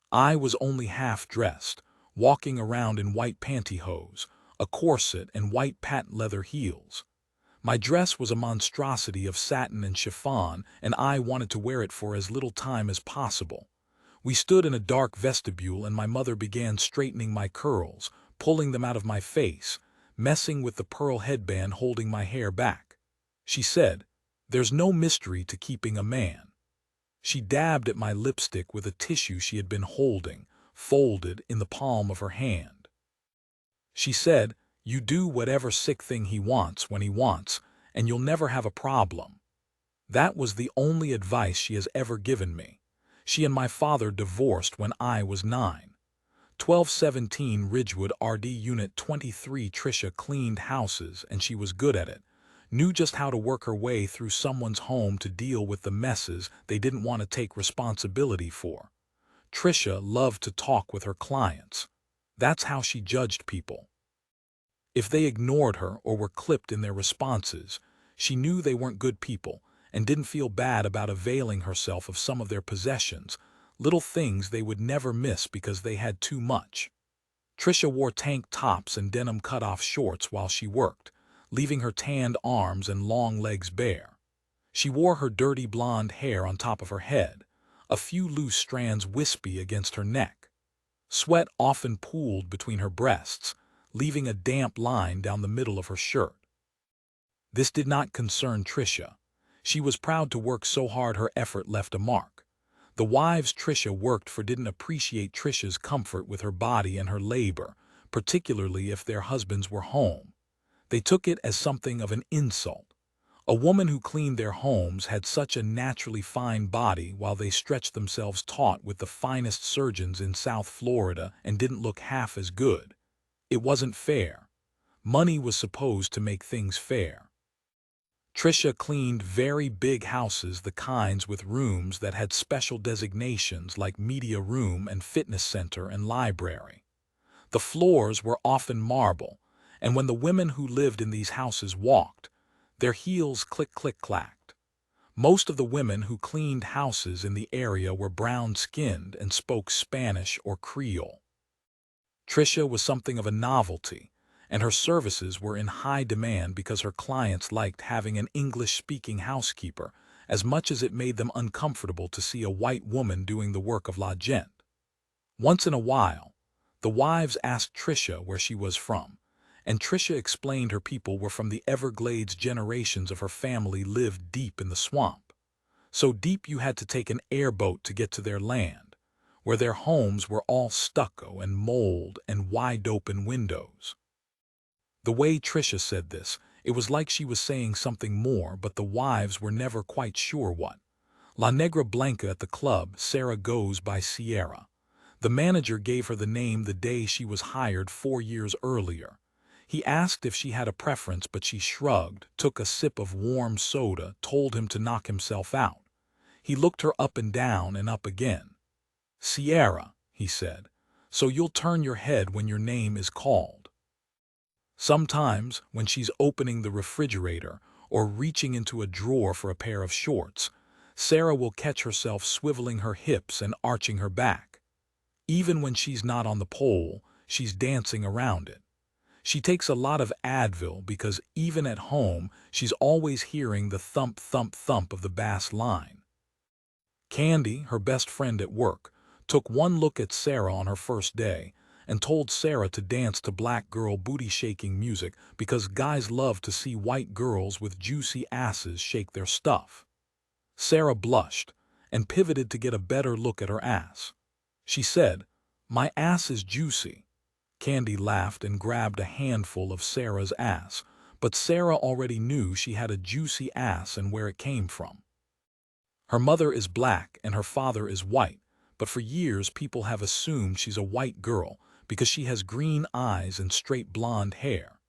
[SPEAKER 1] I was only half dressed, walking around in white pantyhose, a corset, and white patent leather heels. My dress was a monstrosity of satin and chiffon, and I wanted to wear it for as little time as possible. We stood in a dark vestibule, and my mother began straightening my curls, pulling them out of my face, messing with the pearl headband holding my hair back. She said, "There's no mystery to keeping a man." She dabbed at my lipstick with a tissue she had been holding, folded in the palm of her hand. She said, "You do whatever sick thing he wants when he wants, and you'll never have a problem." That was the only advice she has ever given me. She and my father divorced when I was 9. 1217 Ridgewood RD Unit 23. Tricia cleaned houses, and she was good at it. Knew just how to work her way through someone's home to deal with the messes they didn't want to take responsibility for. Tricia loved to talk with her clients. That's how she judged people. If they ignored her or were clipped in their responses, she knew they weren't good people and didn't feel bad about availing herself of some of their possessions, little things they would never miss because they had too much. Tricia wore tank tops and denim cut-off shorts while she worked, leaving her tanned arms and long legs bare. She wore her dirty blonde hair on top of her head, a few loose strands wispy against her neck. Sweat often pooled between her breasts, leaving a damp line down the middle of her shirt. This did not concern Tricia. She was proud to work so hard her effort left a mark. The wives Tricia worked for didn't appreciate Tricia's comfort with her body and her labor, particularly if their husbands were home. They took it as something of an insult. A woman who cleaned their homes had such a naturally fine body while they stretched themselves taut with the finest surgeons in South Florida and didn't look half as good. It wasn't fair. Money was supposed to make things fair. Tricia cleaned very big houses, the kinds with rooms that had special designations like media room and fitness center and library. The floors were often marble, and when the women who lived in these houses walked, their heels click-click-clacked. Most of the women who cleaned houses in the area were brown-skinned and spoke Spanish or Creole. Tricia was something of a novelty, and her services were in high demand because her clients liked having an English-speaking housekeeper as much as it made them uncomfortable to see a white woman doing the work of la gente. Once in a while, the wives asked Tricia where she was from, and Tricia explained her people were from the Everglades. Generations of her family lived deep in the swamp. So deep you had to take an airboat to get to their land, where their homes were all stucco and mold and wide-open windows. The way Tricia said this, it was like she was saying something more, but the wives were never quite sure what. La Negra Blanca at the club, Sarah goes by Sierra. The manager gave her the name the day she was hired 4 years earlier. He asked if she had a preference, but she shrugged, took a sip of warm soda, told him to knock himself out. He looked her up and down and up again. "Sierra," he said, "so you'll turn your head when your name is called." Sometimes, when she's opening the refrigerator or reaching into a drawer for a pair of shorts, Sarah will catch herself swiveling her hips and arching her back. Even when she's not on the pole, she's dancing around it. She takes a lot of Advil because even at home, she's always hearing the thump, thump, thump of the bass line. Candy, her best friend at work, took one look at Sarah on her first day and told Sarah to dance to black girl booty-shaking music because guys love to see white girls with juicy asses shake their stuff. Sarah blushed and pivoted to get a better look at her ass. She said, "My ass is juicy." Candy laughed and grabbed a handful of Sarah's ass, but Sarah already knew she had a juicy ass and where it came from. Her mother is black and her father is white, but for years people have assumed she's a white girl because she has green eyes and straight blonde hair.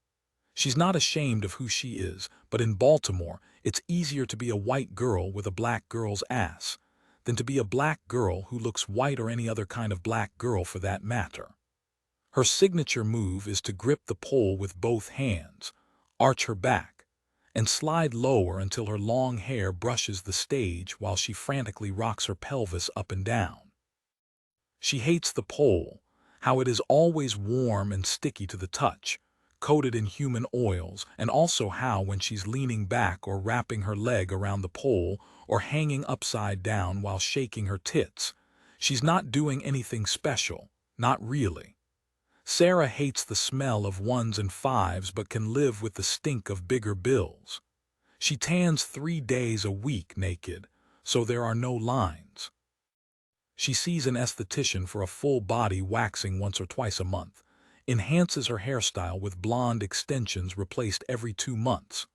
[SPEAKER 1] She's not ashamed of who she is, but in Baltimore, it's easier to be a white girl with a black girl's ass than to be a black girl who looks white or any other kind of black girl for that matter. Her signature move is to grip the pole with both hands, arch her back, and slide lower until her long hair brushes the stage while she frantically rocks her pelvis up and down. She hates the pole, how it is always warm and sticky to the touch, coated in human oils, and also how when she's leaning back or wrapping her leg around the pole or hanging upside down while shaking her tits, she's not doing anything special, not really. Sarah hates the smell of ones and fives but can live with the stink of bigger bills. She tans 3 days a week naked, so there are no lines. She sees an esthetician for a full-body waxing once or twice a month, enhances her hairstyle with blonde extensions replaced every 2 months.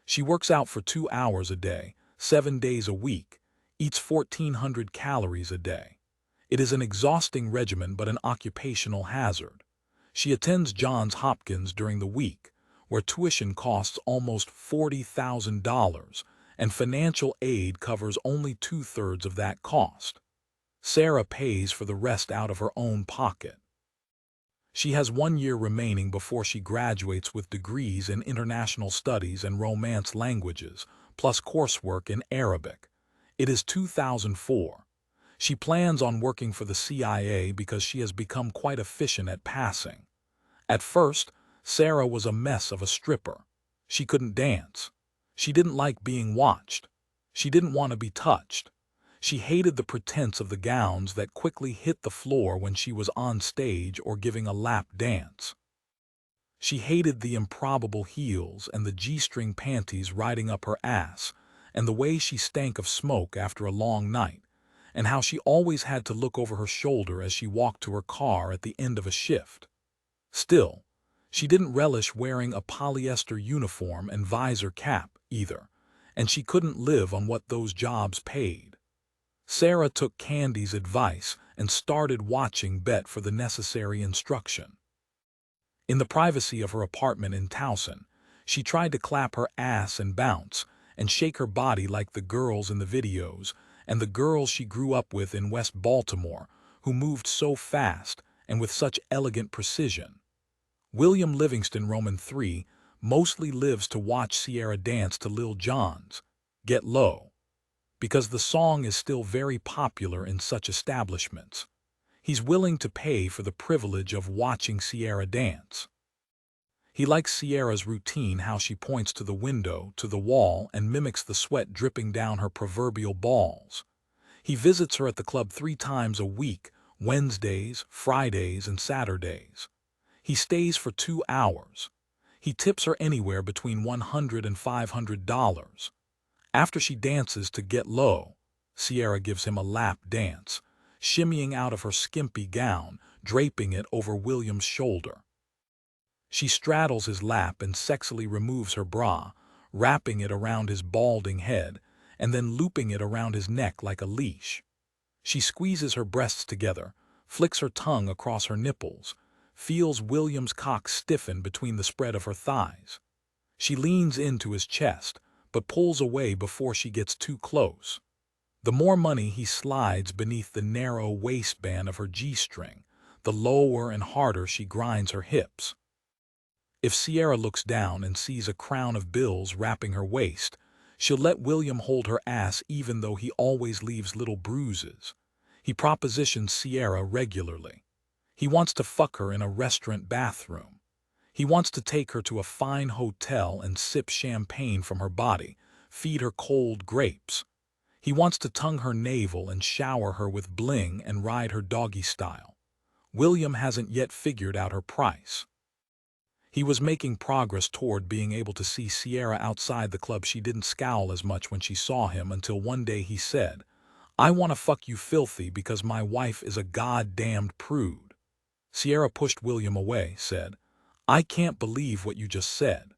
[SPEAKER 1] She works out for 2 hours a day, 7 days a week, eats 1,400 calories a day. It is an exhausting regimen but an occupational hazard. She attends Johns Hopkins during the week, where tuition costs almost $40,000, and financial aid covers only 2/3 of that cost. Sarah pays for the rest out of her own pocket. She has 1 year remaining before she graduates with degrees in international studies and Romance languages, plus coursework in Arabic. It is 2004. She plans on working for the CIA because she has become quite efficient at passing. At first, Sarah was a mess of a stripper. She couldn't dance. She didn't like being watched. She didn't want to be touched. She hated the pretense of the gowns that quickly hit the floor when she was on stage or giving a lap dance. She hated the improbable heels and the G-string panties riding up her ass, and the way she stank of smoke after a long night, and how she always had to look over her shoulder as she walked to her car at the end of a shift. Still, she didn't relish wearing a polyester uniform and visor cap either, and she couldn't live on what those jobs paid. Sarah took Candy's advice and started watching Bet for the necessary instruction. In the privacy of her apartment in Towson, she tried to clap her ass and bounce and shake her body like the girls in the videos and the girls she grew up with in West Baltimore who moved so fast and with such elegant precision. William Livingston Roman III mostly lives to watch Sierra dance to Lil Jon's Get Low, because the song is still very popular in such establishments. He's willing to pay for the privilege of watching Sierra dance. He likes Sierra's routine, how she points to the window, to the wall, and mimics the sweat dripping down her proverbial balls. He visits her at the club 3 times a week, Wednesdays, Fridays, and Saturdays. He stays for 2 hours. He tips her anywhere between $100 and $500. After she dances to Get Low, Sierra gives him a lap dance, shimmying out of her skimpy gown, draping it over William's shoulder. She straddles his lap and sexily removes her bra, wrapping it around his balding head, and then looping it around his neck like a leash. She squeezes her breasts together, flicks her tongue across her nipples, feels William's cock stiffen between the spread of her thighs. She leans into his chest, but pulls away before she gets too close. The more money he slides beneath the narrow waistband of her G-string, the lower and harder she grinds her hips. If Sierra looks down and sees a crown of bills wrapping her waist, she'll let William hold her ass even though he always leaves little bruises. He propositions Sierra regularly. He wants to fuck her in a restaurant bathroom. He wants to take her to a fine hotel and sip champagne from her body, feed her cold grapes. He wants to tongue her navel and shower her with bling and ride her doggy style. William hasn't yet figured out her price. He was making progress toward being able to see Sierra outside the club. She didn't scowl as much when she saw him until one day he said, "I want to fuck you filthy because my wife is a goddamned prude." Sierra pushed William away, said, "I can't believe what you just said."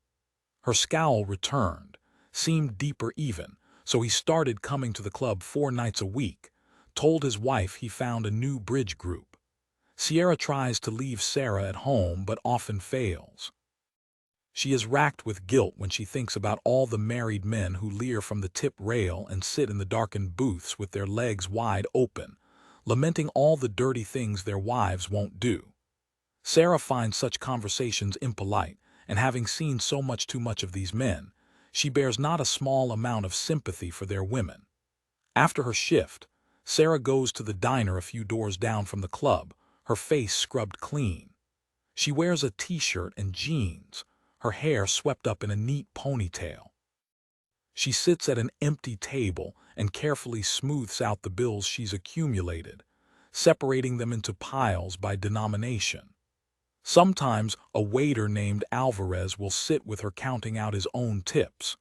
[SPEAKER 1] Her scowl returned, seemed deeper even, so he started coming to the club 4 nights a week, told his wife he found a new bridge group. Sierra tries to leave Sarah at home but often fails. She is racked with guilt when she thinks about all the married men who leer from the tip rail and sit in the darkened booths with their legs wide open, lamenting all the dirty things their wives won't do. Sarah finds such conversations impolite, and having seen so much too much of these men, she bears not a small amount of sympathy for their women. After her shift, Sarah goes to the diner a few doors down from the club, her face scrubbed clean. She wears a t-shirt and jeans, her hair swept up in a neat ponytail. She sits at an empty table and carefully smooths out the bills she's accumulated, separating them into piles by denomination. Sometimes a waiter named Alvarez will sit with her counting out his own tips.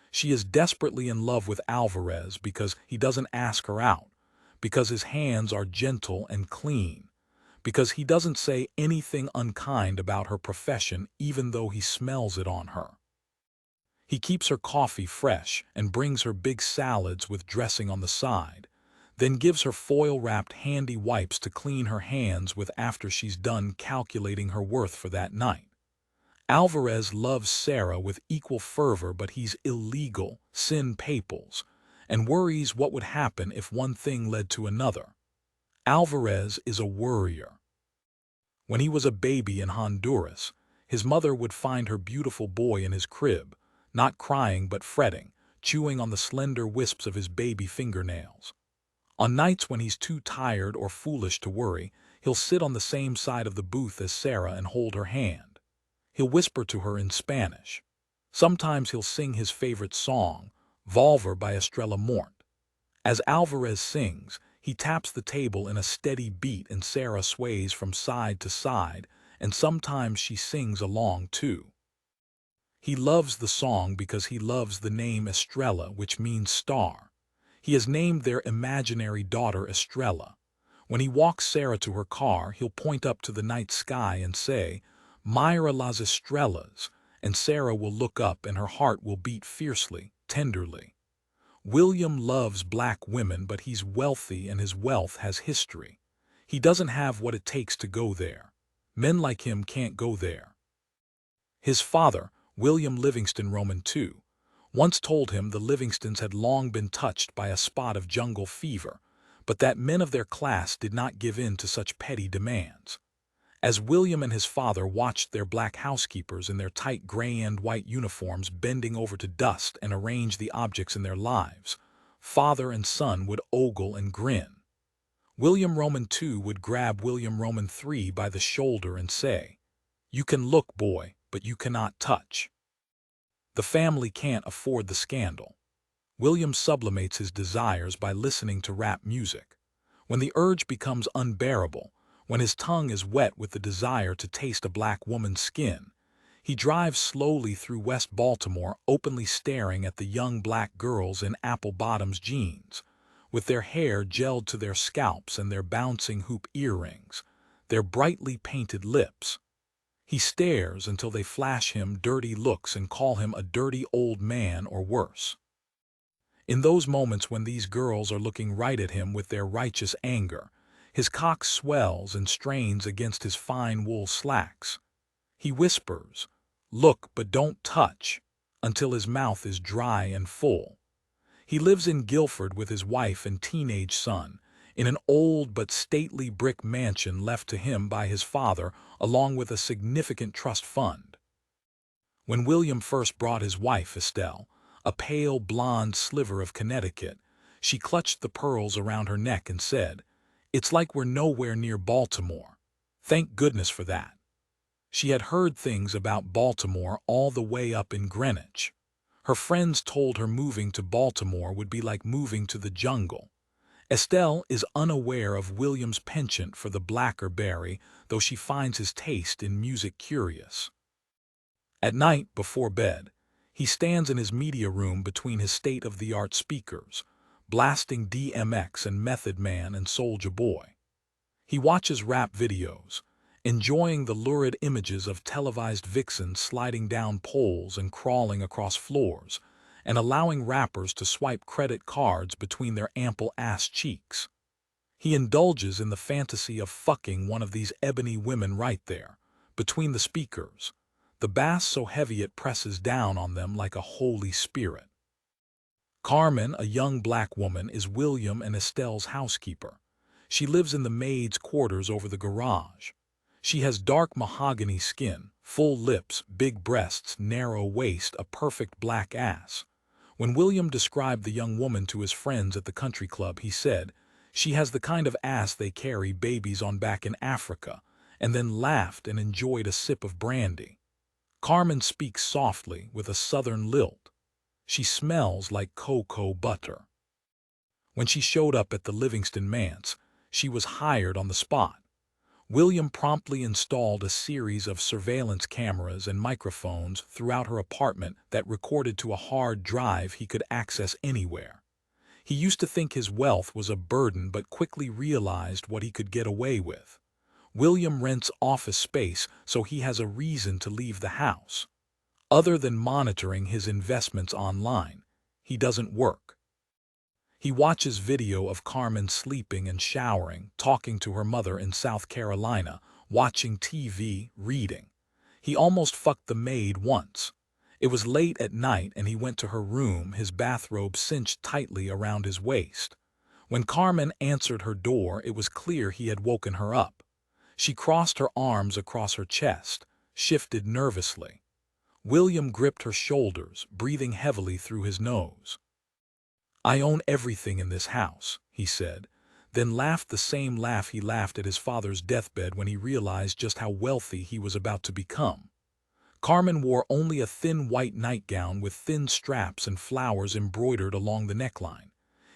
[SPEAKER 1] She is desperately in love with Alvarez because he doesn't ask her out, because his hands are gentle and clean, because he doesn't say anything unkind about her profession even though he smells it on her. He keeps her coffee fresh and brings her big salads with dressing on the side, then gives her foil-wrapped handy wipes to clean her hands with after she's done calculating her worth for that night. Alvarez loves Sarah with equal fervor, but he's illegal, sin papals, and worries what would happen if one thing led to another. Alvarez is a worrier. When he was a baby in Honduras, his mother would find her beautiful boy in his crib, not crying but fretting, chewing on the slender wisps of his baby fingernails. On nights when he's too tired or foolish to worry, he'll sit on the same side of the booth as Sarah and hold her hand. He'll whisper to her in Spanish. Sometimes he'll sing his favorite song, Volver by Estrella Mort. As Alvarez sings, he taps the table in a steady beat and Sarah sways from side to side, and sometimes she sings along too. He loves the song because he loves the name Estrella, which means star. He has named their imaginary daughter Estrella. When he walks Sarah to her car, he'll point up to the night sky and say, "Mira las estrellas," and Sarah will look up and her heart will beat fiercely, tenderly. William loves black women, but he's wealthy and his wealth has history. He doesn't have what it takes to go there. Men like him can't go there. His father, William Livingston Roman II, once told him the Livingstons had long been touched by a spot of jungle fever, but that men of their class did not give in to such petty demands. As William and his father watched their black housekeepers in their tight gray and white uniforms bending over to dust and arrange the objects in their lives, father and son would ogle and grin. William Roman II would grab William Roman III by the shoulder and say, "You can look, boy, but you cannot touch." The family can't afford the scandal. William sublimates his desires by listening to rap music. When the urge becomes unbearable, when his tongue is wet with the desire to taste a black woman's skin, he drives slowly through West Baltimore, openly staring at the young black girls in apple-bottoms jeans, with their hair gelled to their scalps and their bouncing hoop earrings, their brightly painted lips. He stares until they flash him dirty looks and call him a dirty old man or worse. In those moments when these girls are looking right at him with their righteous anger, His cock swells and strains against his fine wool slacks. He whispers, "Look but don't touch," until his mouth is dry and full. He lives in Guilford with his wife and teenage son, in an old but stately brick mansion left to him by his father along with a significant trust fund. When William first brought his wife, Estelle, a pale blonde sliver of Connecticut, she clutched the pearls around her neck and said, "It's like we're nowhere near Baltimore. Thank goodness for that." She had heard things about Baltimore all the way up in Greenwich. Her friends told her moving to Baltimore would be like moving to the jungle. Estelle is unaware of William's penchant for the blackberry, though she finds his taste in music curious. At night, before bed, he stands in his media room between his state-of-the-art speakers, blasting DMX and Method Man and Soulja Boy. He watches rap videos, enjoying the lurid images of televised vixens sliding down poles and crawling across floors, and allowing rappers to swipe credit cards between their ample ass cheeks. He indulges in the fantasy of fucking one of these ebony women right there, between the speakers, the bass so heavy it presses down on them like a holy spirit. Carmen, a young black woman, is William and Estelle's housekeeper. She lives in the maid's quarters over the garage. She has dark mahogany skin, full lips, big breasts, narrow waist, a perfect black ass. When William described the young woman to his friends at the country club, he said, "She has the kind of ass they carry babies on back in Africa," and then laughed and enjoyed a sip of brandy. Carmen speaks softly with a southern lilt. She smells like cocoa butter. When she showed up at the Livingston manse, she was hired on the spot. William promptly installed a series of surveillance cameras and microphones throughout her apartment that recorded to a hard drive he could access anywhere. He used to think his wealth was a burden but quickly realized what he could get away with. William rents office space, so he has a reason to leave the house. Other than monitoring his investments online, he doesn't work. He watches video of Carmen sleeping and showering, talking to her mother in South Carolina, watching TV, reading. He almost fucked the maid once. It was late at night and he went to her room, his bathrobe cinched tightly around his waist. When Carmen answered her door, it was clear he had woken her up. She crossed her arms across her chest, shifted nervously. William gripped her shoulders, breathing heavily through his nose. "I own everything in this house," he said, then laughed the same laugh he laughed at his father's deathbed when he realized just how wealthy he was about to become. Carmen wore only a thin white nightgown with thin straps and flowers embroidered along the neckline.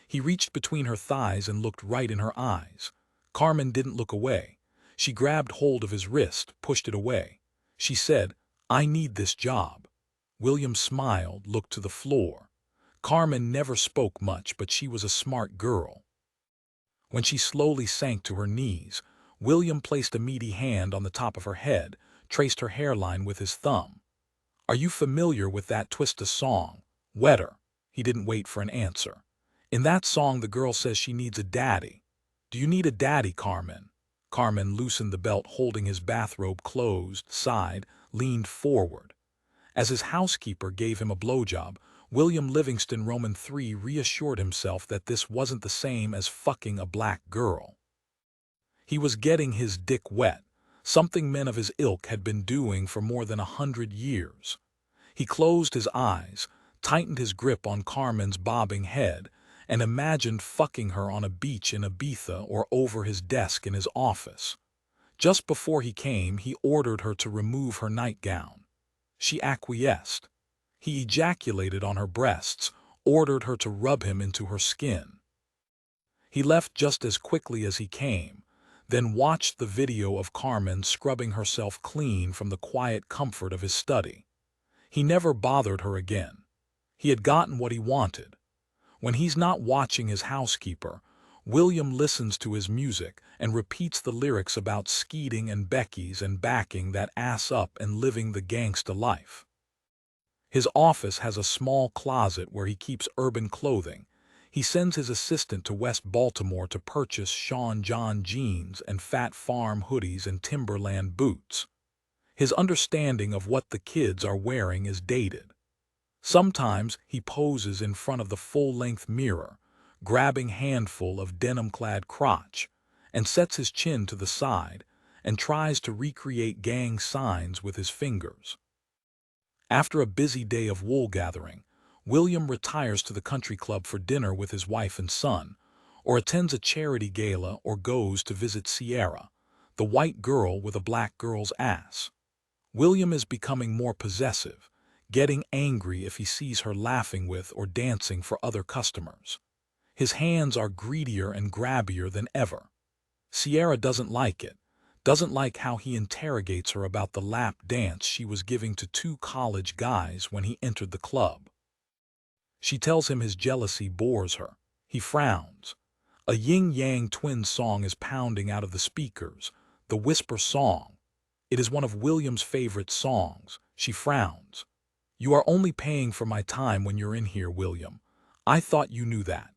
[SPEAKER 1] He reached between her thighs and looked right in her eyes. Carmen didn't look away. She grabbed hold of his wrist, pushed it away. She said, "I need this job." William smiled, looked to the floor. Carmen never spoke much, but she was a smart girl. When she slowly sank to her knees, William placed a meaty hand on the top of her head, traced her hairline with his thumb. "Are you familiar with that Twista song, Wetter?" He didn't wait for an answer. "In that song, the girl says she needs a daddy. Do you need a daddy, Carmen?" Carmen loosened the belt holding his bathrobe closed, sighed, leaned forward. As his housekeeper gave him a blowjob, William Livingston Roman III reassured himself that this wasn't the same as fucking a black girl. He was getting his dick wet, something men of his ilk had been doing for more than 100 years. He closed his eyes, tightened his grip on Carmen's bobbing head, and imagined fucking her on a beach in Ibiza or over his desk in his office. Just before he came, he ordered her to remove her nightgown. She acquiesced. He ejaculated on her breasts, ordered her to rub him into her skin. He left just as quickly as he came, then watched the video of Carmen scrubbing herself clean from the quiet comfort of his study. He never bothered her again. He had gotten what he wanted. When he's not watching his housekeeper, William listens to his music and repeats the lyrics about skeeting and Becky's and backing that ass up and living the gangsta life. His office has a small closet where he keeps urban clothing. He sends his assistant to West Baltimore to purchase Sean John jeans and Fat Farm hoodies and Timberland boots. His understanding of what the kids are wearing is dated. Sometimes he poses in front of the full-length mirror, grabbing handful of denim-clad crotch, and sets his chin to the side and tries to recreate gang signs with his fingers. After a busy day of wool gathering, William retires to the country club for dinner with his wife and son, or attends a charity gala or goes to visit Sierra, the white girl with a black girl's ass. William is becoming more possessive, getting angry if he sees her laughing with or dancing for other customers. His hands are greedier and grabbier than ever. Sierra doesn't like it, doesn't like how he interrogates her about the lap dance she was giving to two college guys when he entered the club. She tells him his jealousy bores her. He frowns. A yin-yang twin song is pounding out of the speakers, the whisper song. It is one of William's favorite songs. She frowns. "You are only paying for my time when you're in here, William. I thought you knew that."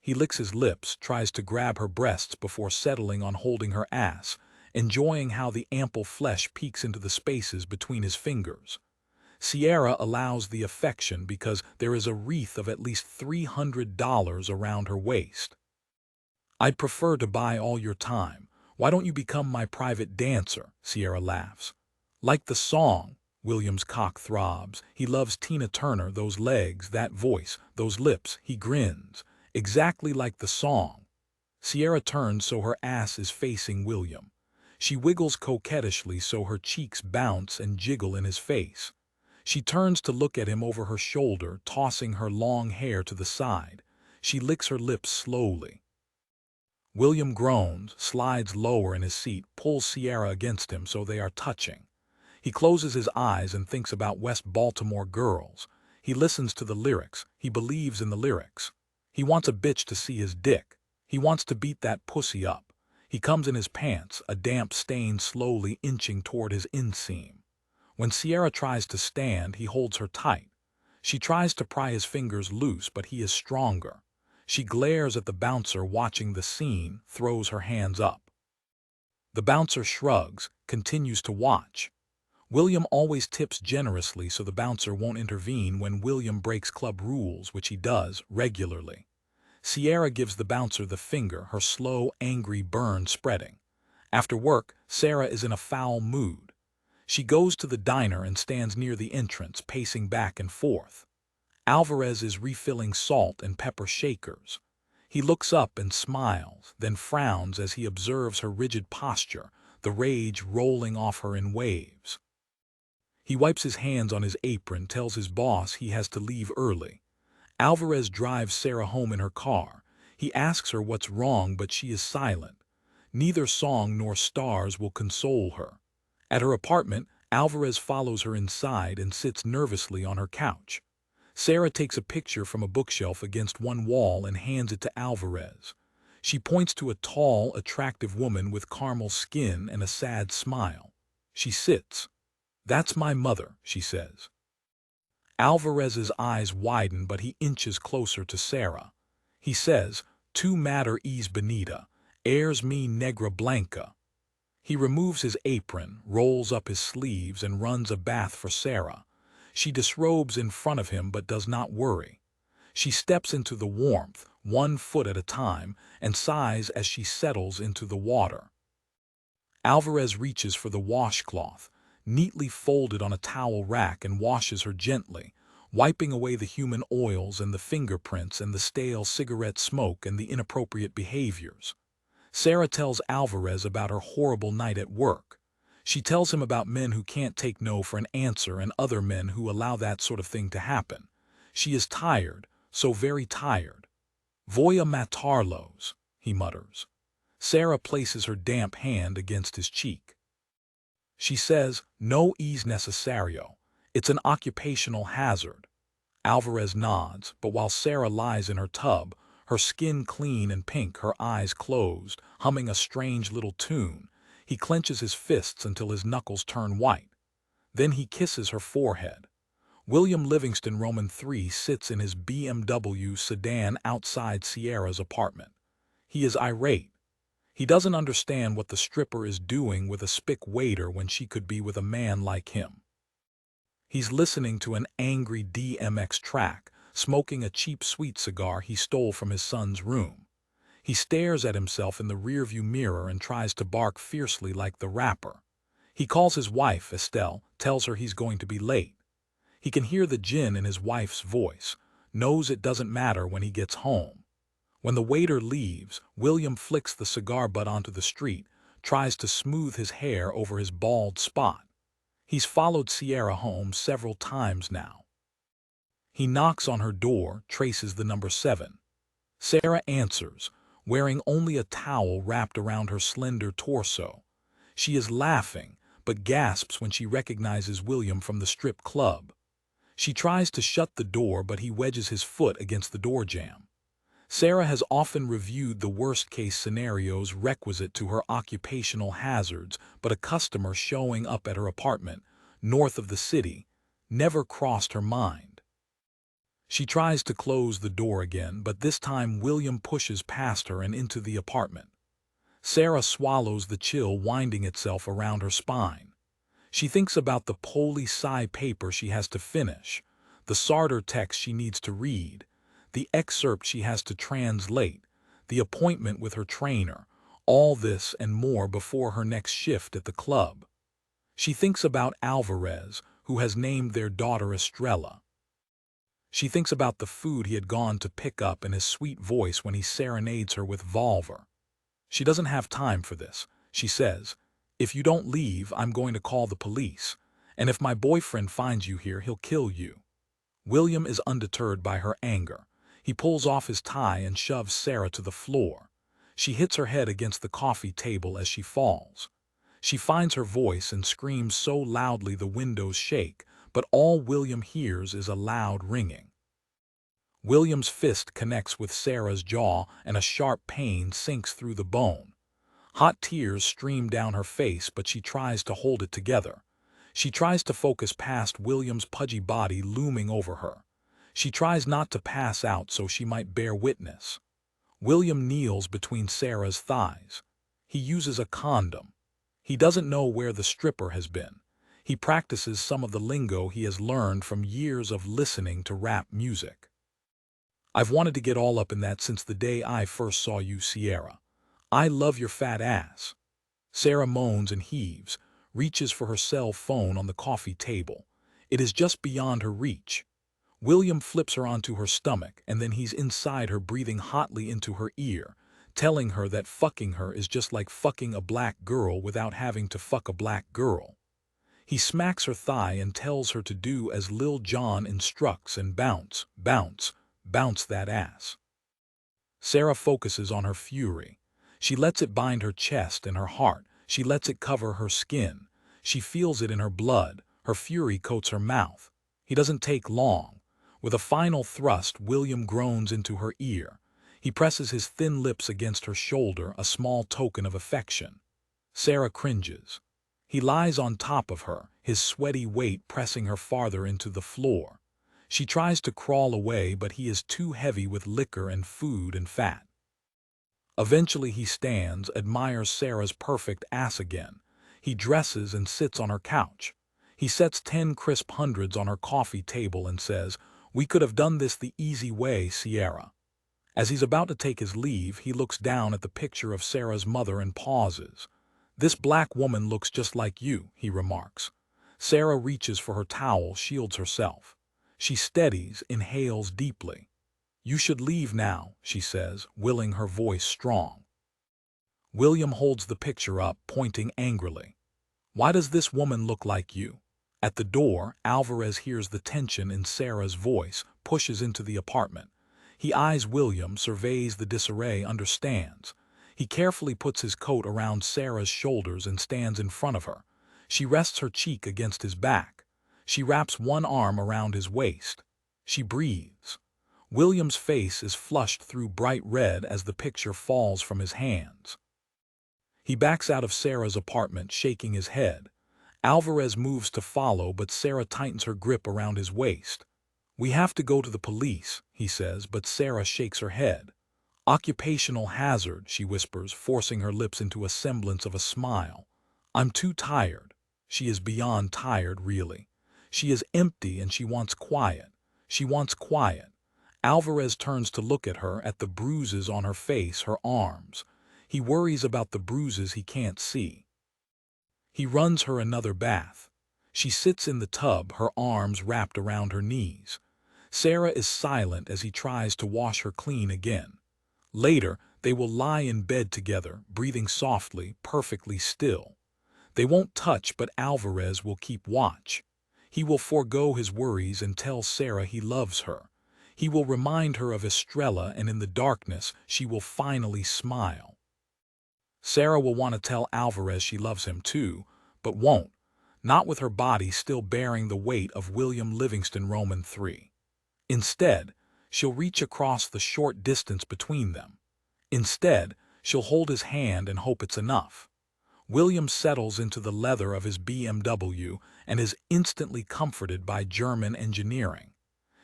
[SPEAKER 1] He licks his lips, tries to grab her breasts before settling on holding her ass, enjoying how the ample flesh peeks into the spaces between his fingers. Sierra allows the affection because there is a wreath of at least $300 around her waist. "I'd prefer to buy all your time. Why don't you become my private dancer?" Sierra laughs. Like the song, William's cock throbs. He loves Tina Turner, those legs, that voice, those lips. He grins. Exactly like the song. Sierra turns so her ass is facing William. She wiggles coquettishly so her cheeks bounce and jiggle in his face. She turns to look at him over her shoulder, tossing her long hair to the side. She licks her lips slowly. William groans, slides lower in his seat, pulls Sierra against him so they are touching. He closes his eyes and thinks about West Baltimore girls. He listens to the lyrics. He believes in the lyrics. He wants a bitch to see his dick. He wants to beat that pussy up. He comes in his pants, a damp stain slowly inching toward his inseam. When Sierra tries to stand, he holds her tight. She tries to pry his fingers loose, but he is stronger. She glares at the bouncer watching the scene, throws her hands up. The bouncer shrugs, continues to watch. William always tips generously so the bouncer won't intervene when William breaks club rules, which he does regularly. Sierra gives the bouncer the finger, her slow, angry burn spreading. After work, Sarah is in a foul mood. She goes to the diner and stands near the entrance, pacing back and forth. Alvarez is refilling salt and pepper shakers. He looks up and smiles, then frowns as he observes her rigid posture, the rage rolling off her in waves. He wipes his hands on his apron, tells his boss he has to leave early. Alvarez drives Sarah home in her car. He asks her what's wrong, but she is silent. Neither song nor stars will console her. At her apartment, Alvarez follows her inside and sits nervously on her couch. Sarah takes a picture from a bookshelf against one wall and hands it to Alvarez. She points to a tall, attractive woman with caramel skin and a sad smile. She sits. "That's my mother," she says. Alvarez's eyes widen, but he inches closer to Sarah. He says, "Tu mater es bonita, eres mi negra blanca." He removes his apron, rolls up his sleeves, and runs a bath for Sarah. She disrobes in front of him but does not worry. She steps into the warmth, 1 foot at a time, and sighs as she settles into the water. Alvarez reaches for the washcloth, neatly folded on a towel rack, and washes her gently, wiping away the human oils and the fingerprints and the stale cigarette smoke and the inappropriate behaviors. Sarah tells Alvarez about her horrible night at work. She tells him about men who can't take no for an answer and other men who allow that sort of thing to happen. She is tired, so very tired. "Voy a matarlos," he mutters. Sarah places her damp hand against his cheek. She says, "No es necesario. It's an occupational hazard." Alvarez nods, but while Sarah lies in her tub, her skin clean and pink, her eyes closed, humming a strange little tune, he clenches his fists until his knuckles turn white. Then he kisses her forehead. William Livingston Roman III sits in his BMW sedan outside Sierra's apartment. He is irate. He doesn't understand what the stripper is doing with a spick waiter when she could be with a man like him. He's listening to an angry DMX track, smoking a cheap sweet cigar he stole from his son's room. He stares at himself in the rearview mirror and tries to bark fiercely like the rapper. He calls his wife, Estelle, tells her he's going to be late. He can hear the gin in his wife's voice, knows it doesn't matter when he gets home. When the waiter leaves, William flicks the cigar butt onto the street, tries to smooth his hair over his bald spot. He's followed Sierra home several times now. He knocks on her door, traces the number 7. Sarah answers, wearing only a towel wrapped around her slender torso. She is laughing, but gasps when she recognizes William from the strip club. She tries to shut the door, but he wedges his foot against the door jamb. Sarah has often reviewed the worst-case scenarios requisite to her occupational hazards, but a customer showing up at her apartment, north of the city, never crossed her mind. She tries to close the door again, but this time William pushes past her and into the apartment. Sarah swallows the chill winding itself around her spine. She thinks about the poli-sci paper she has to finish, the Sartre text she needs to read, the excerpt she has to translate, the appointment with her trainer, all this and more before her next shift at the club. She thinks about Alvarez, who has named their daughter Estrella. She thinks about the food he had gone to pick up and his sweet voice when he serenades her with Volver. She doesn't have time for this. She says, "If you don't leave, I'm going to call the police, and if my boyfriend finds you here, he'll kill you." William is undeterred by her anger. He pulls off his tie and shoves Sarah to the floor. She hits her head against the coffee table as she falls. She finds her voice and screams so loudly the windows shake, but all William hears is a loud ringing. William's fist connects with Sarah's jaw and a sharp pain sinks through the bone. Hot tears stream down her face, but she tries to hold it together. She tries to focus past William's pudgy body looming over her. She tries not to pass out so she might bear witness. William kneels between Sarah's thighs. He uses a condom. He doesn't know where the stripper has been. He practices some of the lingo he has learned from years of listening to rap music. "I've wanted to get all up in that since the day I first saw you, Sierra. I love your fat ass." Sarah moans and heaves, reaches for her cell phone on the coffee table. It is just beyond her reach. William flips her onto her stomach, and then he's inside her breathing hotly into her ear, telling her that fucking her is just like fucking a black girl without having to fuck a black girl. He smacks her thigh and tells her to do as Lil Jon instructs and bounce, bounce, bounce that ass. Sarah focuses on her fury. She lets it bind her chest and her heart. She lets it cover her skin. She feels it in her blood. Her fury coats her mouth. He doesn't take long. With a final thrust, William groans into her ear. He presses his thin lips against her shoulder, a small token of affection. Sarah cringes. He lies on top of her, his sweaty weight pressing her farther into the floor. She tries to crawl away, but he is too heavy with liquor and food and fat. Eventually he stands, admires Sarah's perfect ass again. He dresses and sits on her couch. He sets 10 crisp hundreds on her coffee table and says, "We could have done this the easy way, Sierra." As he's about to take his leave, he looks down at the picture of Sarah's mother and pauses. "This black woman looks just like you," he remarks. Sarah reaches for her towel, shields herself. She steadies, inhales deeply. "You should leave now," she says, willing her voice strong. William holds the picture up, pointing angrily. "Why does this woman look like you?" At the door, Alvarez hears the tension in Sarah's voice, pushes into the apartment. He eyes William, surveys the disarray, understands. He carefully puts his coat around Sarah's shoulders and stands in front of her. She rests her cheek against his back. She wraps one arm around his waist. She breathes. William's face is flushed through bright red as the picture falls from his hands. He backs out of Sarah's apartment, shaking his head. Alvarez moves to follow, but Sarah tightens her grip around his waist. "We have to go to the police," he says, but Sarah shakes her head. "Occupational hazard," she whispers, forcing her lips into a semblance of a smile. "I'm too tired." She is beyond tired, really. She is empty and she wants quiet. She wants quiet. Alvarez turns to look at her, at the bruises on her face, her arms. He worries about the bruises he can't see. He runs her another bath. She sits in the tub, her arms wrapped around her knees. Sarah is silent as he tries to wash her clean again. Later, they will lie in bed together, breathing softly, perfectly still. They won't touch, but Alvarez will keep watch. He will forego his worries and tell Sarah he loves her. He will remind her of Estrella, and in the darkness, she will finally smile. Sarah will want to tell Alvarez she loves him too, but won't, not with her body still bearing the weight of William Livingston Roman III. Instead, she'll reach across the short distance between them. Instead, she'll hold his hand and hope it's enough. William settles into the leather of his BMW and is instantly comforted by German engineering.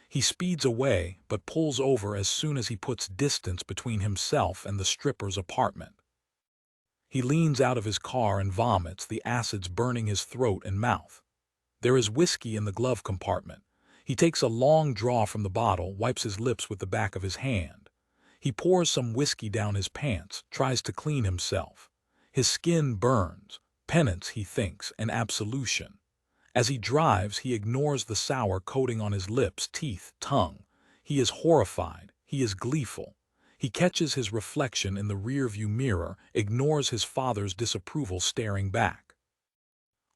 [SPEAKER 1] He speeds away, but pulls over as soon as he puts distance between himself and the stripper's apartment. He leans out of his car and vomits, the acids burning his throat and mouth. There is whiskey in the glove compartment. He takes a long draw from the bottle, wipes his lips with the back of his hand. He pours some whiskey down his pants, tries to clean himself. His skin burns. Penance, he thinks, and absolution. As he drives, he ignores the sour coating on his lips, teeth, tongue. He is horrified. He is gleeful. He catches his reflection in the rearview mirror, ignores his father's disapproval staring back.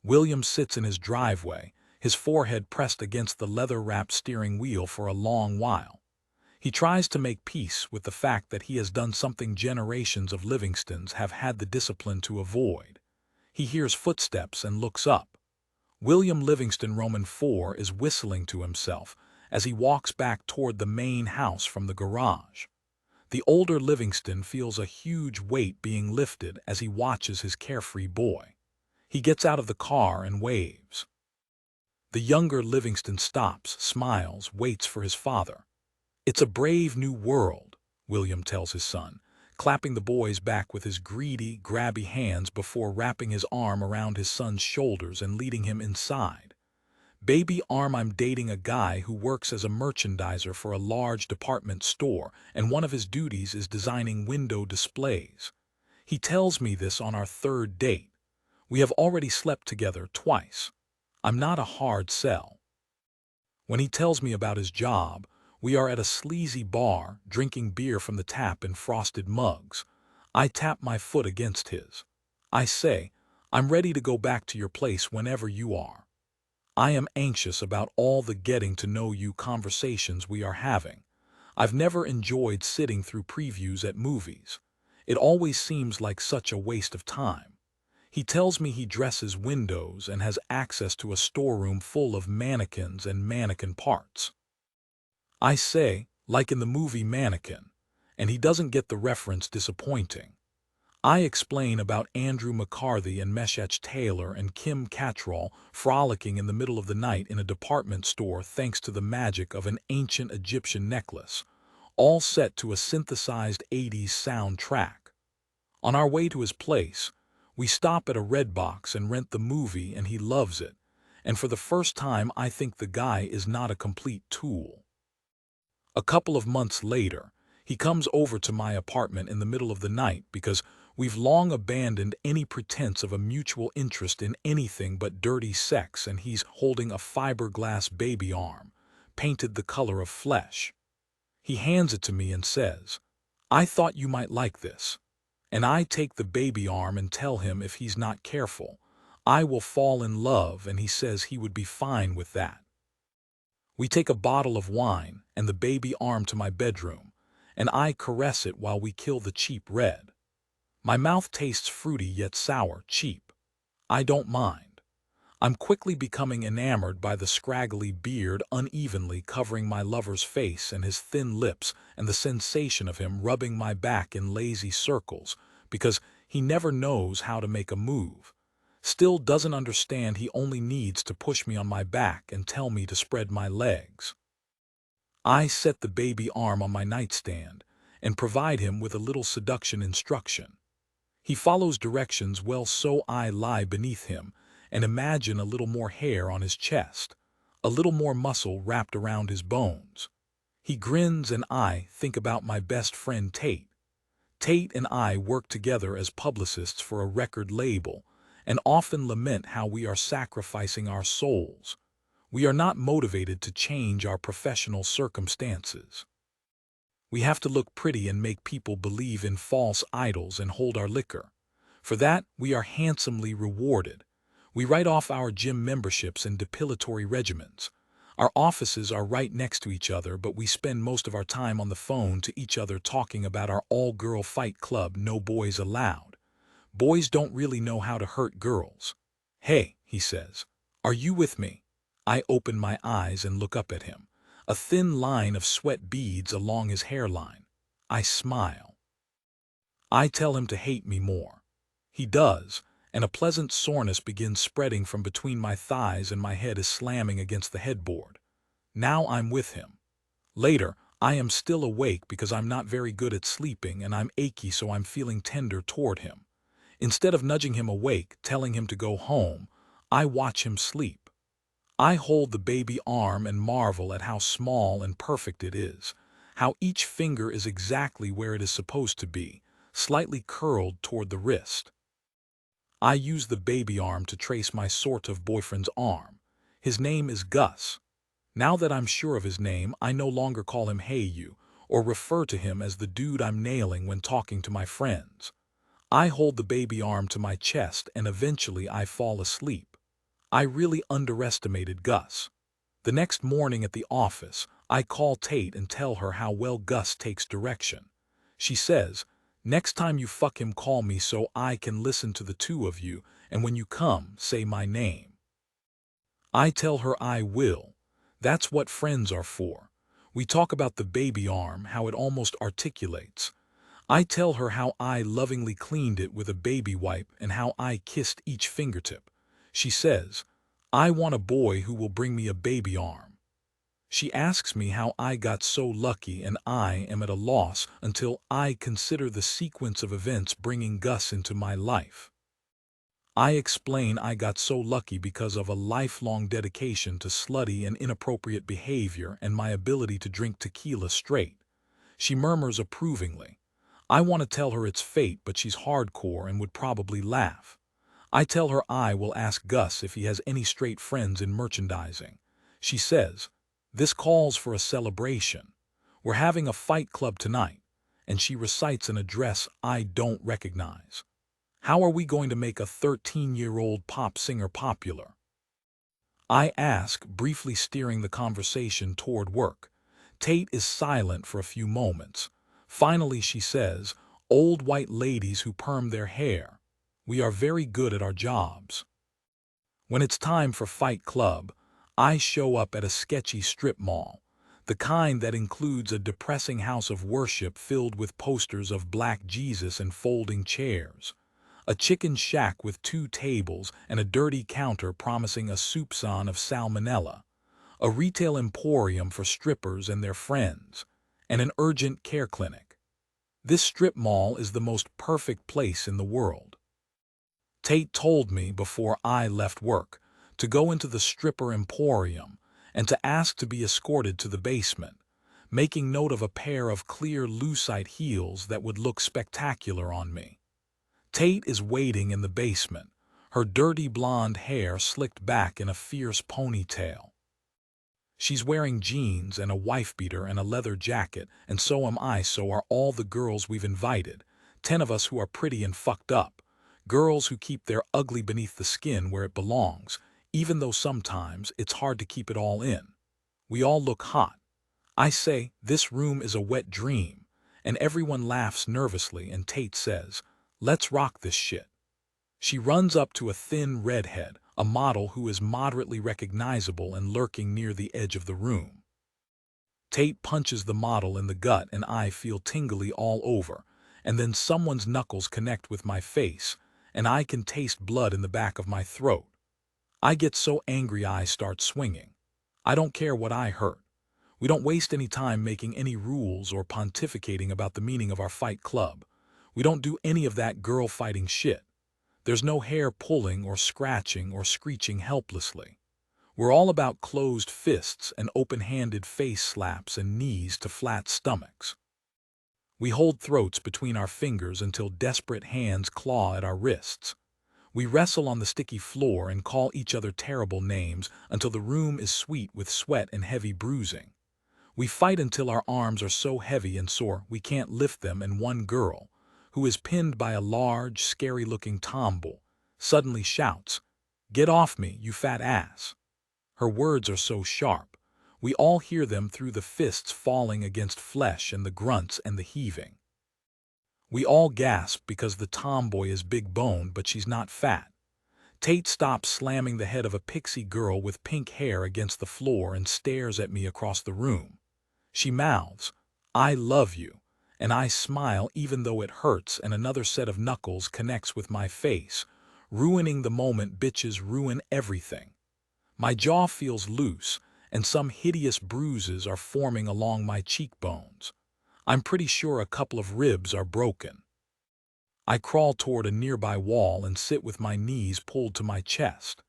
[SPEAKER 1] William sits in his driveway, his forehead pressed against the leather-wrapped steering wheel for a long while. He tries to make peace with the fact that he has done something generations of Livingstons have had the discipline to avoid. He hears footsteps and looks up. William Livingston Roman IV is whistling to himself as he walks back toward the main house from the garage. The older Livingston feels a huge weight being lifted as he watches his carefree boy. He gets out of the car and waves. The younger Livingston stops, smiles, waits for his father. "It's a brave new world," William tells his son, clapping the boy's back with his greedy, grabby hands before wrapping his arm around his son's shoulders and leading him inside. "Baby arm, I'm dating a guy who works as a merchandiser for a large department store, and one of his duties is designing window displays. He tells me this on our third date. We have already slept together twice. I'm not a hard sell." When he tells me about his job, we are at a sleazy bar, drinking beer from the tap in frosted mugs. I tap my foot against his. I say, "I'm ready to go back to your place whenever you are. I am anxious about all the getting to know you conversations we are having. I've never enjoyed sitting through previews at movies. It always seems like such a waste of time." He tells me he dresses windows and has access to a storeroom full of mannequins and mannequin parts. I say, like in the movie Mannequin, and he doesn't get the reference, disappointing. I explain about Andrew McCarthy and Meshach Taylor and Kim Cattrall frolicking in the middle of the night in a department store thanks to the magic of an ancient Egyptian necklace, all set to a synthesized 80s soundtrack. On our way to his place, we stop at a Redbox and rent the movie, and he loves it, and for the first time I think the guy is not a complete tool. A couple of months later, he comes over to my apartment in the middle of the night because we've long abandoned any pretense of a mutual interest in anything but dirty sex, and he's holding a fiberglass baby arm, painted the color of flesh. He hands it to me and says, "I thought you might like this." And I take the baby arm and tell him if he's not careful, I will fall in love, and he says he would be fine with that. We take a bottle of wine and the baby arm to my bedroom, and I caress it while we kill the cheap red. My mouth tastes fruity yet sour, cheap. I don't mind. I'm quickly becoming enamored by the scraggly beard unevenly covering my lover's face and his thin lips and the sensation of him rubbing my back in lazy circles, because he never knows how to make a move. Still doesn't understand he only needs to push me on my back and tell me to spread my legs. I set the baby arm on my nightstand and provide him with a little seduction instruction. He follows directions well, so I lie beneath him and imagine a little more hair on his chest, a little more muscle wrapped around his bones. He grins and I think about my best friend Tate. Tate and I work together as publicists for a record label and often lament how we are sacrificing our souls. We are not motivated to change our professional circumstances. We have to look pretty and make people believe in false idols and hold our liquor. For that, we are handsomely rewarded. We write off our gym memberships and depilatory regimens. Our offices are right next to each other, but we spend most of our time on the phone to each other talking about our all-girl fight club, no boys allowed. Boys don't really know how to hurt girls. "Hey," he says, "are you with me?" I open my eyes and look up at him. A thin line of sweat beads along his hairline. I smile. I tell him to hate me more. He does, and a pleasant soreness begins spreading from between my thighs and my head is slamming against the headboard. Now I'm with him. Later, I am still awake because I'm not very good at sleeping and I'm achy, so I'm feeling tender toward him. Instead of nudging him awake, telling him to go home, I watch him sleep. I hold the baby arm and marvel at how small and perfect it is, how each finger is exactly where it is supposed to be, slightly curled toward the wrist. I use the baby arm to trace my sort of boyfriend's arm. His name is Gus. Now that I'm sure of his name, I no longer call him "Hey you," or refer to him as the dude I'm nailing when talking to my friends. I hold the baby arm to my chest and eventually I fall asleep. I really underestimated Gus. The next morning at the office, I call Tate and tell her how well Gus takes direction. She says, "Next time you fuck him, call me so I can listen to the two of you, and when you come, say my name." I tell her I will. That's what friends are for. We talk about the baby arm, how it almost articulates. I tell her how I lovingly cleaned it with a baby wipe and how I kissed each fingertip. She says, "I want a boy who will bring me a baby arm." She asks me how I got so lucky, and I am at a loss until I consider the sequence of events bringing Gus into my life. I explain I got so lucky because of a lifelong dedication to slutty and inappropriate behavior and my ability to drink tequila straight. She murmurs approvingly. I want to tell her it's fate, but she's hardcore and would probably laugh. I tell her I will ask Gus if he has any straight friends in merchandising. She says, "This calls for a celebration. We're having a fight club tonight," and she recites an address I don't recognize. How are we going to make a 13-year-old pop singer popular? I ask, briefly steering the conversation toward work. Tate is silent for a few moments. Finally she says, "Old white ladies who perm their hair. We are very good at our jobs." When it's time for Fight Club, I show up at a sketchy strip mall, the kind that includes a depressing house of worship filled with posters of black Jesus and folding chairs, a chicken shack with 2 tables and a dirty counter promising a soupçon of salmonella, a retail emporium for strippers and their friends, and an urgent care clinic. This strip mall is the most perfect place in the world. Tate told me before I left work to go into the stripper emporium and to ask to be escorted to the basement, making note of a pair of clear lucite heels that would look spectacular on me. Tate is waiting in the basement, her dirty blonde hair slicked back in a fierce ponytail. She's wearing jeans and a wife-beater and a leather jacket, and so am I, so are all the girls we've invited, 10 of us who are pretty and fucked up, girls who keep their ugly beneath the skin where it belongs, even though sometimes it's hard to keep it all in. We all look hot. I say, "This room is a wet dream," and everyone laughs nervously, and Tate says, "Let's rock this shit." She runs up to a thin redhead, a model who is moderately recognizable and lurking near the edge of the room. Tate punches the model in the gut and I feel tingly all over, and then someone's knuckles connect with my face, and I can taste blood in the back of my throat. I get so angry I start swinging. I don't care what I hurt. We don't waste any time making any rules or pontificating about the meaning of our fight club. We don't do any of that girl-fighting shit. There's no hair pulling or scratching or screeching helplessly. We're all about closed fists and open-handed face slaps and knees to flat stomachs. We hold throats between our fingers until desperate hands claw at our wrists. We wrestle on the sticky floor and call each other terrible names until the room is sweet with sweat and heavy bruising. We fight until our arms are so heavy and sore we can't lift them, and one girl, who is pinned by a large, scary-looking tomboy, suddenly shouts, "Get off me, you fat ass." Her words are so sharp, we all hear them through the fists falling against flesh and the grunts and the heaving. We all gasp because the tomboy is big-boned, but she's not fat. Tate stops slamming the head of a pixie girl with pink hair against the floor and stares at me across the room. She mouths, "I love you," and I smile even though it hurts, and another set of knuckles connects with my face, ruining the moment bitches ruin everything. My jaw feels loose, and some hideous bruises are forming along my cheekbones. I'm pretty sure a couple of ribs are broken. I crawl toward a nearby wall and sit with my knees pulled to my chest.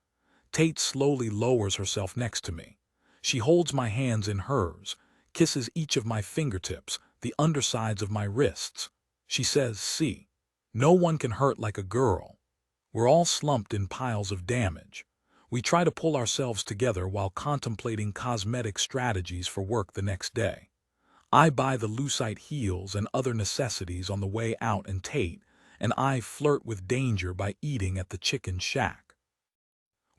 [SPEAKER 1] Tate slowly lowers herself next to me. She holds my hands in hers, kisses each of my fingertips, the undersides of my wrists. She says, "See, no one can hurt like a girl." We're all slumped in piles of damage. We try to pull ourselves together while contemplating cosmetic strategies for work the next day. I buy the lucite heels and other necessities on the way out, and Tate and I flirt with danger by eating at the chicken shack.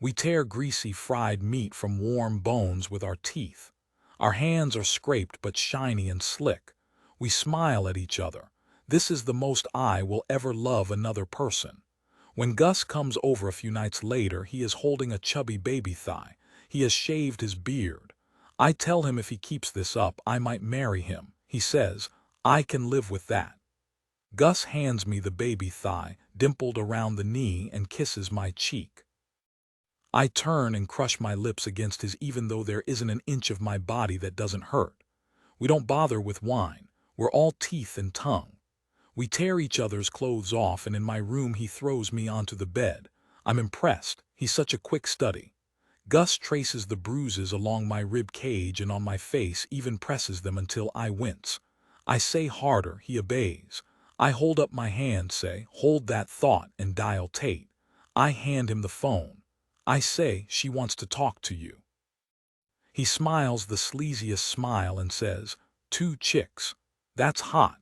[SPEAKER 1] We tear greasy fried meat from warm bones with our teeth. Our hands are scraped but shiny and slick. We smile at each other. This is the most I will ever love another person. When Gus comes over a few nights later, he is holding a chubby baby thigh. He has shaved his beard. I tell him if he keeps this up, I might marry him. He says, "I can live with that." Gus hands me the baby thigh, dimpled around the knee, and kisses my cheek. I turn and crush my lips against his, even though there isn't an inch of my body that doesn't hurt. We don't bother with wine. We're all teeth and tongue. We tear each other's clothes off, and in my room he throws me onto the bed. I'm impressed. He's such a quick study. Gus traces the bruises along my rib cage and on my face, even presses them until I wince. I say harder, he obeys. I hold up my hand, say, "Hold that thought," and dial Tate. I hand him the phone. I say, "She wants to talk to you." He smiles the sleaziest smile and says, "2 chicks. That's hot."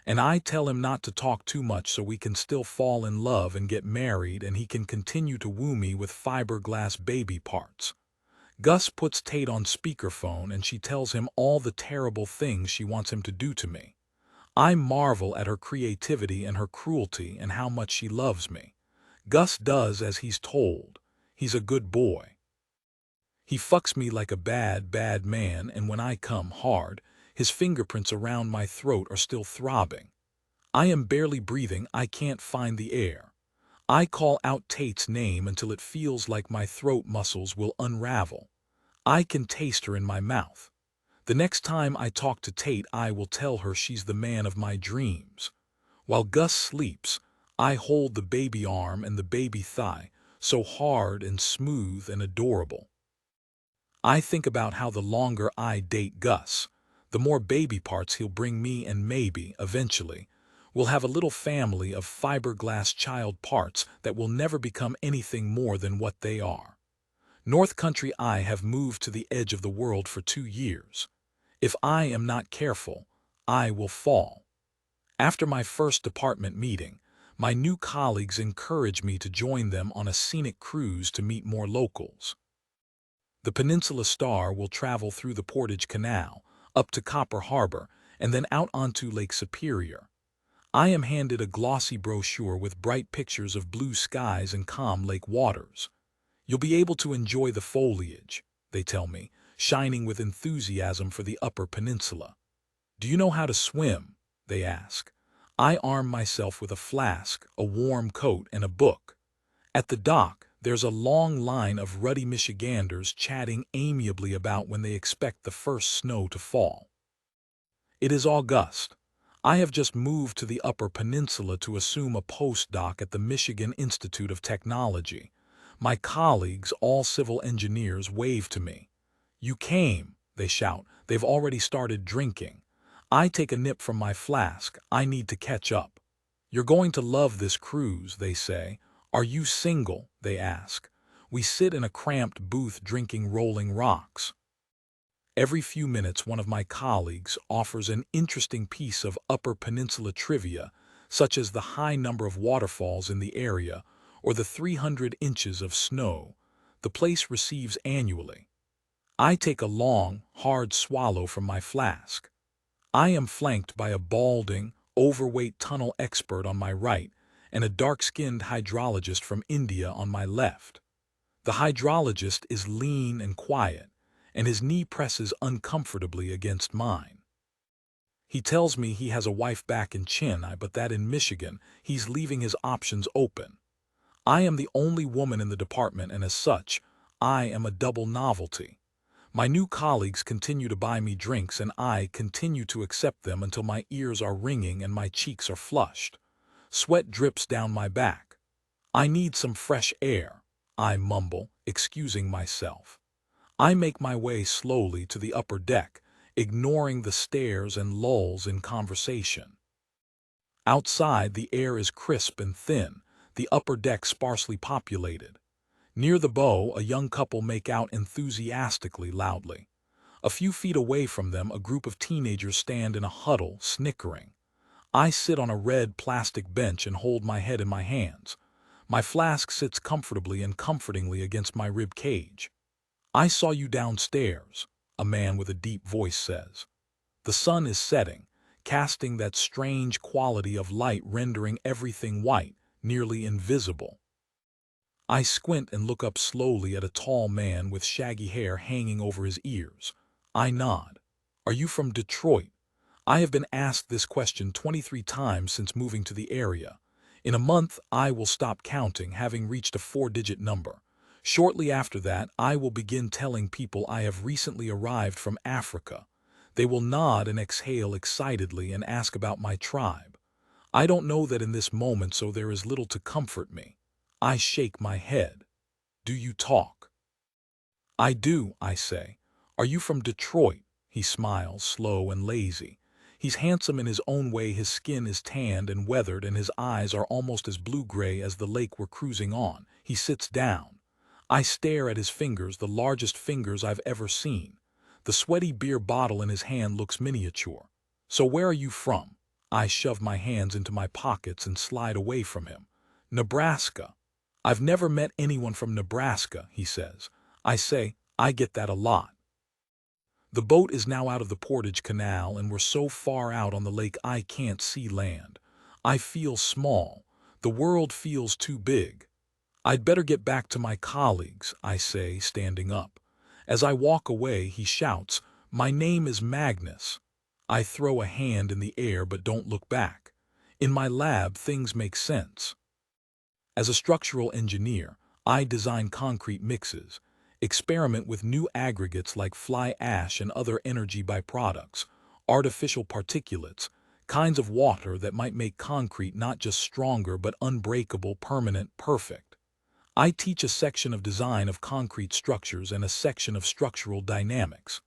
[SPEAKER 1] And I tell him not to talk too much so we can still fall in love and get married, and he can continue to woo me with fiberglass baby parts. Gus puts Tate on speakerphone and she tells him all the terrible things she wants him to do to me. I marvel at her creativity and her cruelty and how much she loves me. Gus does as he's told. He's a good boy. He fucks me like a bad, bad man, and when I come hard, his fingerprints around my throat are still throbbing. I am barely breathing. I can't find the air. I call out Tate's name until it feels like my throat muscles will unravel. I can taste her in my mouth. The next time I talk to Tate, I will tell her she's the man of my dreams. While Gus sleeps, I hold the baby arm and the baby thigh, so hard and smooth and adorable. I think about how the longer I date Gus, the more baby parts he'll bring me, and maybe, eventually, we'll have a little family of fiberglass child parts that will never become anything more than what they are. North Country, I have moved to the edge of the world for 2 years. If I am not careful, I will fall. After my first department meeting, my new colleagues encourage me to join them on a scenic cruise to meet more locals. The Peninsula Star will travel through the Portage Canal, up to Copper Harbor, and then out onto Lake Superior. I am handed a glossy brochure with bright pictures of blue skies and calm lake waters. You'll be able to enjoy the foliage, they tell me, shining with enthusiasm for the Upper Peninsula. Do you know how to swim? They ask. I arm myself with a flask, a warm coat, and a book. At the dock, there's a long line of ruddy Michiganders chatting amiably about when they expect the first snow to fall. It is August. I have just moved to the Upper Peninsula to assume a postdoc at the Michigan Institute of Technology. My colleagues, all civil engineers, wave to me. "You came," they shout. "They've already started drinking." I take a nip from my flask. I need to catch up. "You're going to love this cruise," they say. "Are you single?" they ask. We sit in a cramped booth drinking Rolling Rocks. Every few minutes, one of my colleagues offers an interesting piece of Upper Peninsula trivia, such as the high number of waterfalls in the area or the 300 inches of snow the place receives annually. I take a long, hard swallow from my flask. I am flanked by a balding, overweight tunnel expert on my right and a dark-skinned hydrologist from India on my left. The hydrologist is lean and quiet, and his knee presses uncomfortably against mine. He tells me he has a wife back in Chennai, but that in Michigan he's leaving his options open. I am the only woman in the department, and as such, I am a double novelty. My new colleagues continue to buy me drinks, and I continue to accept them until my ears are ringing and my cheeks are flushed. Sweat drips down my back. "I need some fresh air," I mumble, excusing myself. I make my way slowly to the upper deck, ignoring the stares and lulls in conversation. Outside, the air is crisp and thin, the upper deck sparsely populated. Near the bow, a young couple make out enthusiastically loudly. A few feet away from them, a group of teenagers stand in a huddle, snickering. I sit on a red plastic bench and hold my head in my hands. My flask sits comfortably and comfortingly against my rib cage. "I saw you downstairs," a man with a deep voice says. The sun is setting, casting that strange quality of light rendering everything white, nearly invisible. I squint and look up slowly at a tall man with shaggy hair hanging over his ears. I nod. "Are you from Detroit?" I have been asked this question 23 times since moving to the area. In a month, I will stop counting, having reached a 4-digit number. Shortly after that, I will begin telling people I have recently arrived from Africa. They will nod and exhale excitedly and ask about my tribe. I don't know that in this moment, so there is little to comfort me. I shake my head. "Do you talk?" "I do," I say. "Are you from Detroit?" He smiles, slow and lazy. He's handsome in his own way. His skin is tanned and weathered, and his eyes are almost as blue-gray as the lake we're cruising on. He sits down. I stare at his fingers, the largest fingers I've ever seen. The sweaty beer bottle in his hand looks miniature. "So where are you from?" I shove my hands into my pockets and slide away from him. "Nebraska." "I've never met anyone from Nebraska," he says. I say, "I get that a lot." The boat is now out of the Portage Canal, and we're so far out on the lake I can't see land. I feel small. The world feels too big. "I'd better get back to my colleagues," I say, standing up. As I walk away, he shouts, "My name is Magnus." I throw a hand in the air but don't look back. In my lab, things make sense. As a structural engineer, I design concrete mixes, experiment with new aggregates like fly ash and other energy byproducts, artificial particulates, kinds of water that might make concrete not just stronger but unbreakable, permanent, perfect. I teach a section of design of concrete structures and a section of structural dynamics.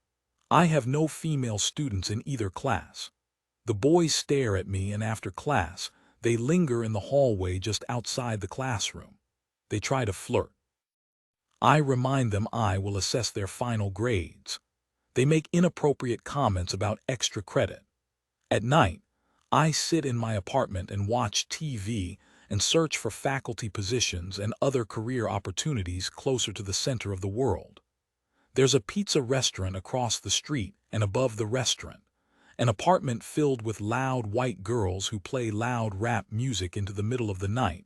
[SPEAKER 1] I have no female students in either class. The boys stare at me, and after class, they linger in the hallway just outside the classroom. They try to flirt. I remind them I will assess their final grades. They make inappropriate comments about extra credit. At night, I sit in my apartment and watch TV and search for faculty positions and other career opportunities closer to the center of the world. There's a pizza restaurant across the street, and above the restaurant, an apartment filled with loud white girls who play loud rap music into the middle of the night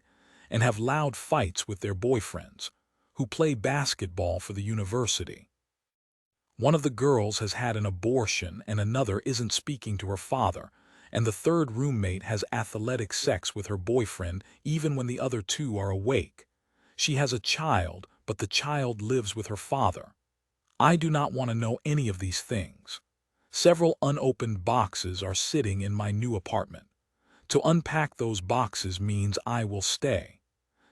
[SPEAKER 1] and have loud fights with their boyfriends, who play basketball for the university. One of the girls has had an abortion and another isn't speaking to her father, and the third roommate has athletic sex with her boyfriend even when the other two are awake. She has a child, but the child lives with her father. I do not want to know any of these things. Several unopened boxes are sitting in my new apartment. To unpack those boxes means I will stay.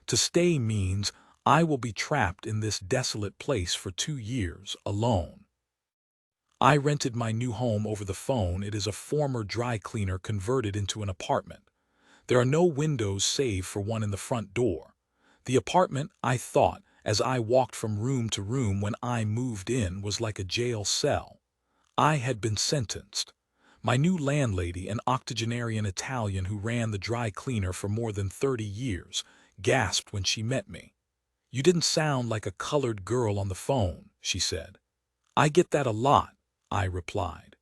[SPEAKER 1] To stay means I will be trapped in this desolate place for 2 years, alone. I rented my new home over the phone. It is a former dry cleaner converted into an apartment. There are no windows save for one in the front door. The apartment, I thought, as I walked from room to room when I moved in, was like a jail cell. I had been sentenced. My new landlady, an octogenarian Italian who ran the dry cleaner for more than 30 years, gasped when she met me. "You didn't sound like a colored girl on the phone," she said. "I get that a lot," I replied.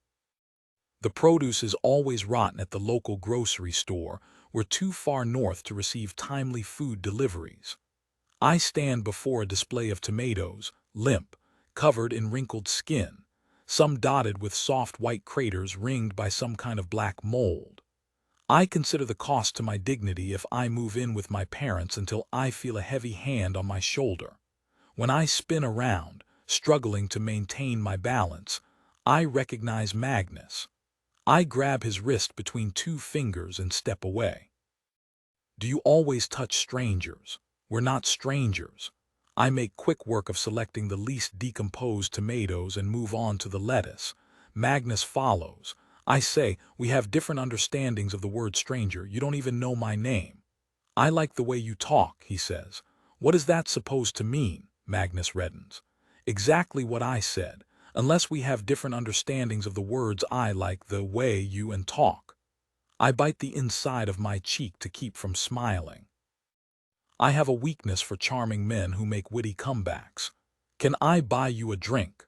[SPEAKER 1] The produce is always rotten at the local grocery store. We're too far north to receive timely food deliveries. I stand before a display of tomatoes, limp, covered in wrinkled skin, some dotted with soft white craters ringed by some kind of black mold. I consider the cost to my dignity if I move in with my parents until I feel a heavy hand on my shoulder. When I spin around, struggling to maintain my balance, I recognize Magnus. I grab his wrist between 2 fingers and step away. "Do you always touch strangers?" "We're not strangers." I make quick work of selecting the least decomposed tomatoes and move on to the lettuce. Magnus follows. I say, "We have different understandings of the word stranger. You don't even know my name." "I like the way you talk," he says. "What is that supposed to mean?" Magnus reddens. "Exactly what I said. Unless we have different understandings of the words, I like the way you and talk." I bite the inside of my cheek to keep from smiling. I have a weakness for charming men who make witty comebacks. "Can I buy you a drink?"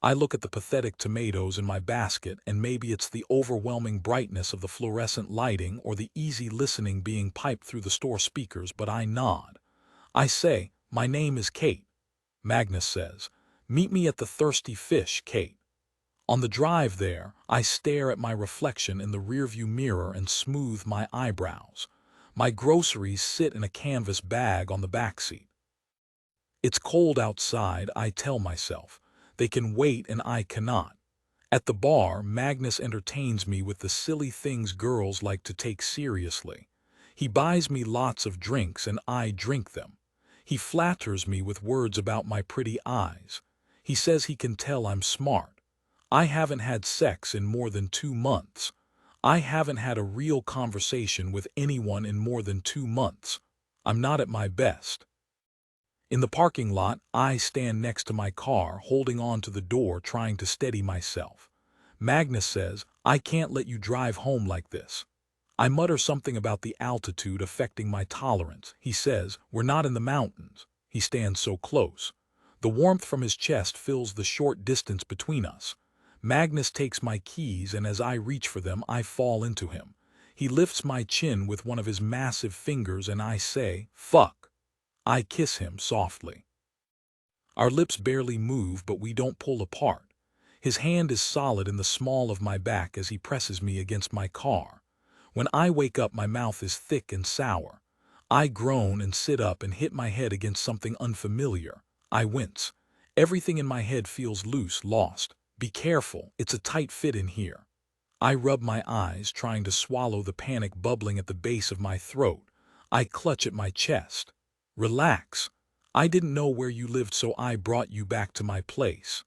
[SPEAKER 1] I look at the pathetic tomatoes in my basket, and maybe it's the overwhelming brightness of the fluorescent lighting or the easy listening being piped through the store speakers, but I nod. I say, "My name is Kate." Magnus says, "Meet me at the Thirsty Fish, Kate." On the drive there, I stare at my reflection in the rearview mirror and smooth my eyebrows. My groceries sit in a canvas bag on the backseat. It's cold outside, I tell myself. They can wait and I cannot. At the bar, Magnus entertains me with the silly things girls like to take seriously. He buys me lots of drinks and I drink them. He flatters me with words about my pretty eyes. He says he can tell I'm smart. I haven't had sex in more than 2 months. I haven't had a real conversation with anyone in more than 2 months. I'm not at my best. In the parking lot, I stand next to my car, holding on to the door, trying to steady myself. Magnus says, "I can't let you drive home like this." I mutter something about the altitude affecting my tolerance. He says, "We're not in the mountains." He stands so close. The warmth from his chest fills the short distance between us. Magnus takes my keys, and as I reach for them, I fall into him. He lifts my chin with one of his massive fingers, and I say, "Fuck." I kiss him softly. Our lips barely move, but we don't pull apart. His hand is solid in the small of my back as he presses me against my car. When I wake up, my mouth is thick and sour. I groan and sit up and hit my head against something unfamiliar. I wince. Everything in my head feels loose, lost. "Be careful, it's a tight fit in here." I rub my eyes, trying to swallow the panic bubbling at the base of my throat. I clutch at my chest. "Relax. I didn't know where you lived, so I brought you back to my place."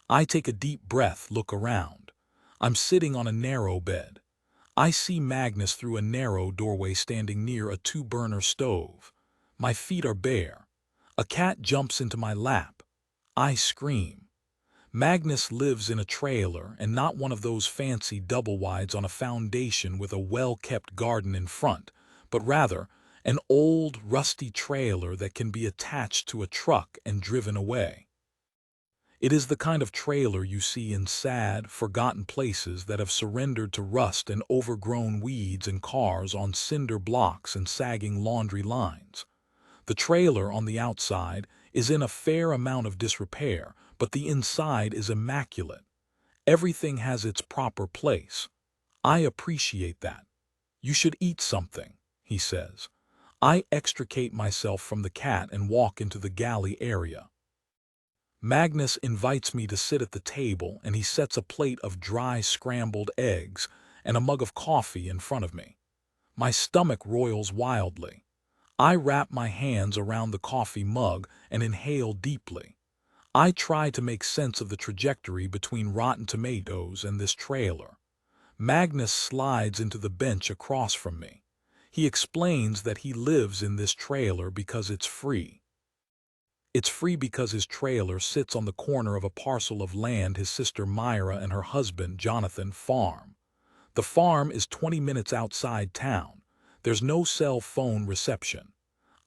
[SPEAKER 1] I take a deep breath, look around. I'm sitting on a narrow bed. I see Magnus through a narrow doorway standing near a 2-burner stove. My feet are bare. A cat jumps into my lap. I scream. Magnus lives in a trailer, and not one of those fancy double-wides on a foundation with a well-kept garden in front, but rather an old, rusty trailer that can be attached to a truck and driven away. It is the kind of trailer you see in sad, forgotten places that have surrendered to rust and overgrown weeds and cars on cinder blocks and sagging laundry lines. The trailer on the outside is in a fair amount of disrepair, but the inside is immaculate. Everything has its proper place. I appreciate that. You should eat something, he says. I extricate myself from the cat and walk into the galley area. Magnus invites me to sit at the table, and he sets a plate of dry scrambled eggs and a mug of coffee in front of me. My stomach roils wildly. I wrap my hands around the coffee mug and inhale deeply. I try to make sense of the trajectory between Rotten Tomatoes and this trailer. Magnus slides into the bench across from me. He explains that he lives in this trailer because it's free. It's free because his trailer sits on the corner of a parcel of land his sister Myra and her husband Jonathan farm. The farm is 20 minutes outside town. There's no cell phone reception.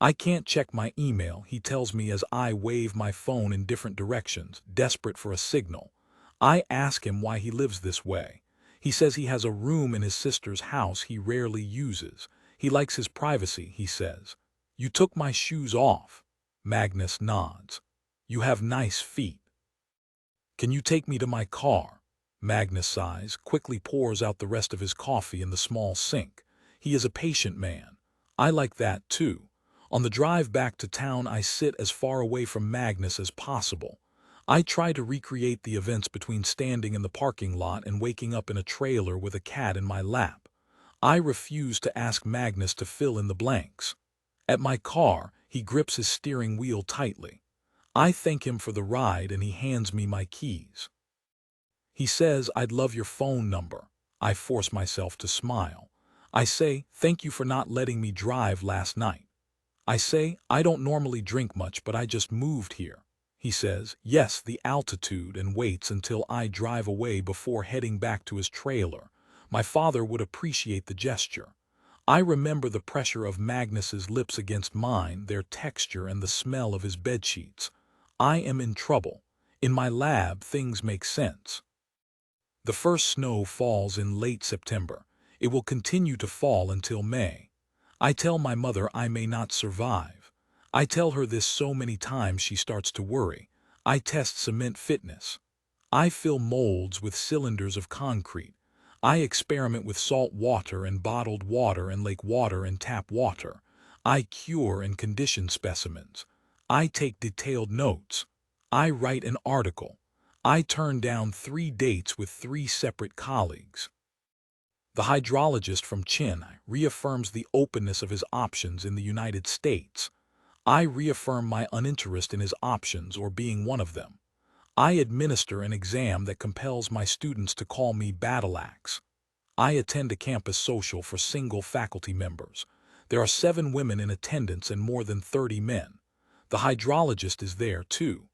[SPEAKER 1] I can't check my email, he tells me as I wave my phone in different directions, desperate for a signal. I ask him why he lives this way. He says he has a room in his sister's house he rarely uses. He likes his privacy, he says. You took my shoes off. Magnus nods. You have nice feet. Can you take me to my car? Magnus sighs, quickly pours out the rest of his coffee in the small sink. He is a patient man. I like that too. On the drive back to town, I sit as far away from Magnus as possible. I try to recreate the events between standing in the parking lot and waking up in a trailer with a cat in my lap. I refuse to ask Magnus to fill in the blanks. At my car, he grips his steering wheel tightly. I thank him for the ride and he hands me my keys. He says, I'd love your phone number. I force myself to smile. I say, thank you for not letting me drive last night. I say, I don't normally drink much, but I just moved here. He says, yes, the altitude, and waits until I drive away before heading back to his trailer. My father would appreciate the gesture. I remember the pressure of Magnus's lips against mine, their texture and the smell of his bedsheets. I am in trouble. In my lab, things make sense. The first snow falls in late September. It will continue to fall until May. I tell my mother I may not survive. I tell her this so many times she starts to worry. I test cement fitness. I fill molds with cylinders of concrete. I experiment with salt water and bottled water and lake water and tap water. I cure and condition specimens. I take detailed notes. I write an article. I turn down 3 dates with 3 separate colleagues. The hydrologist from Chin reaffirms the openness of his options in the United States. I reaffirm my uninterest in his options or being one of them. I administer an exam that compels my students to call me Battle Axe. I attend a campus social for single faculty members. There are 7 women in attendance and more than 30 men. The hydrologist is there too.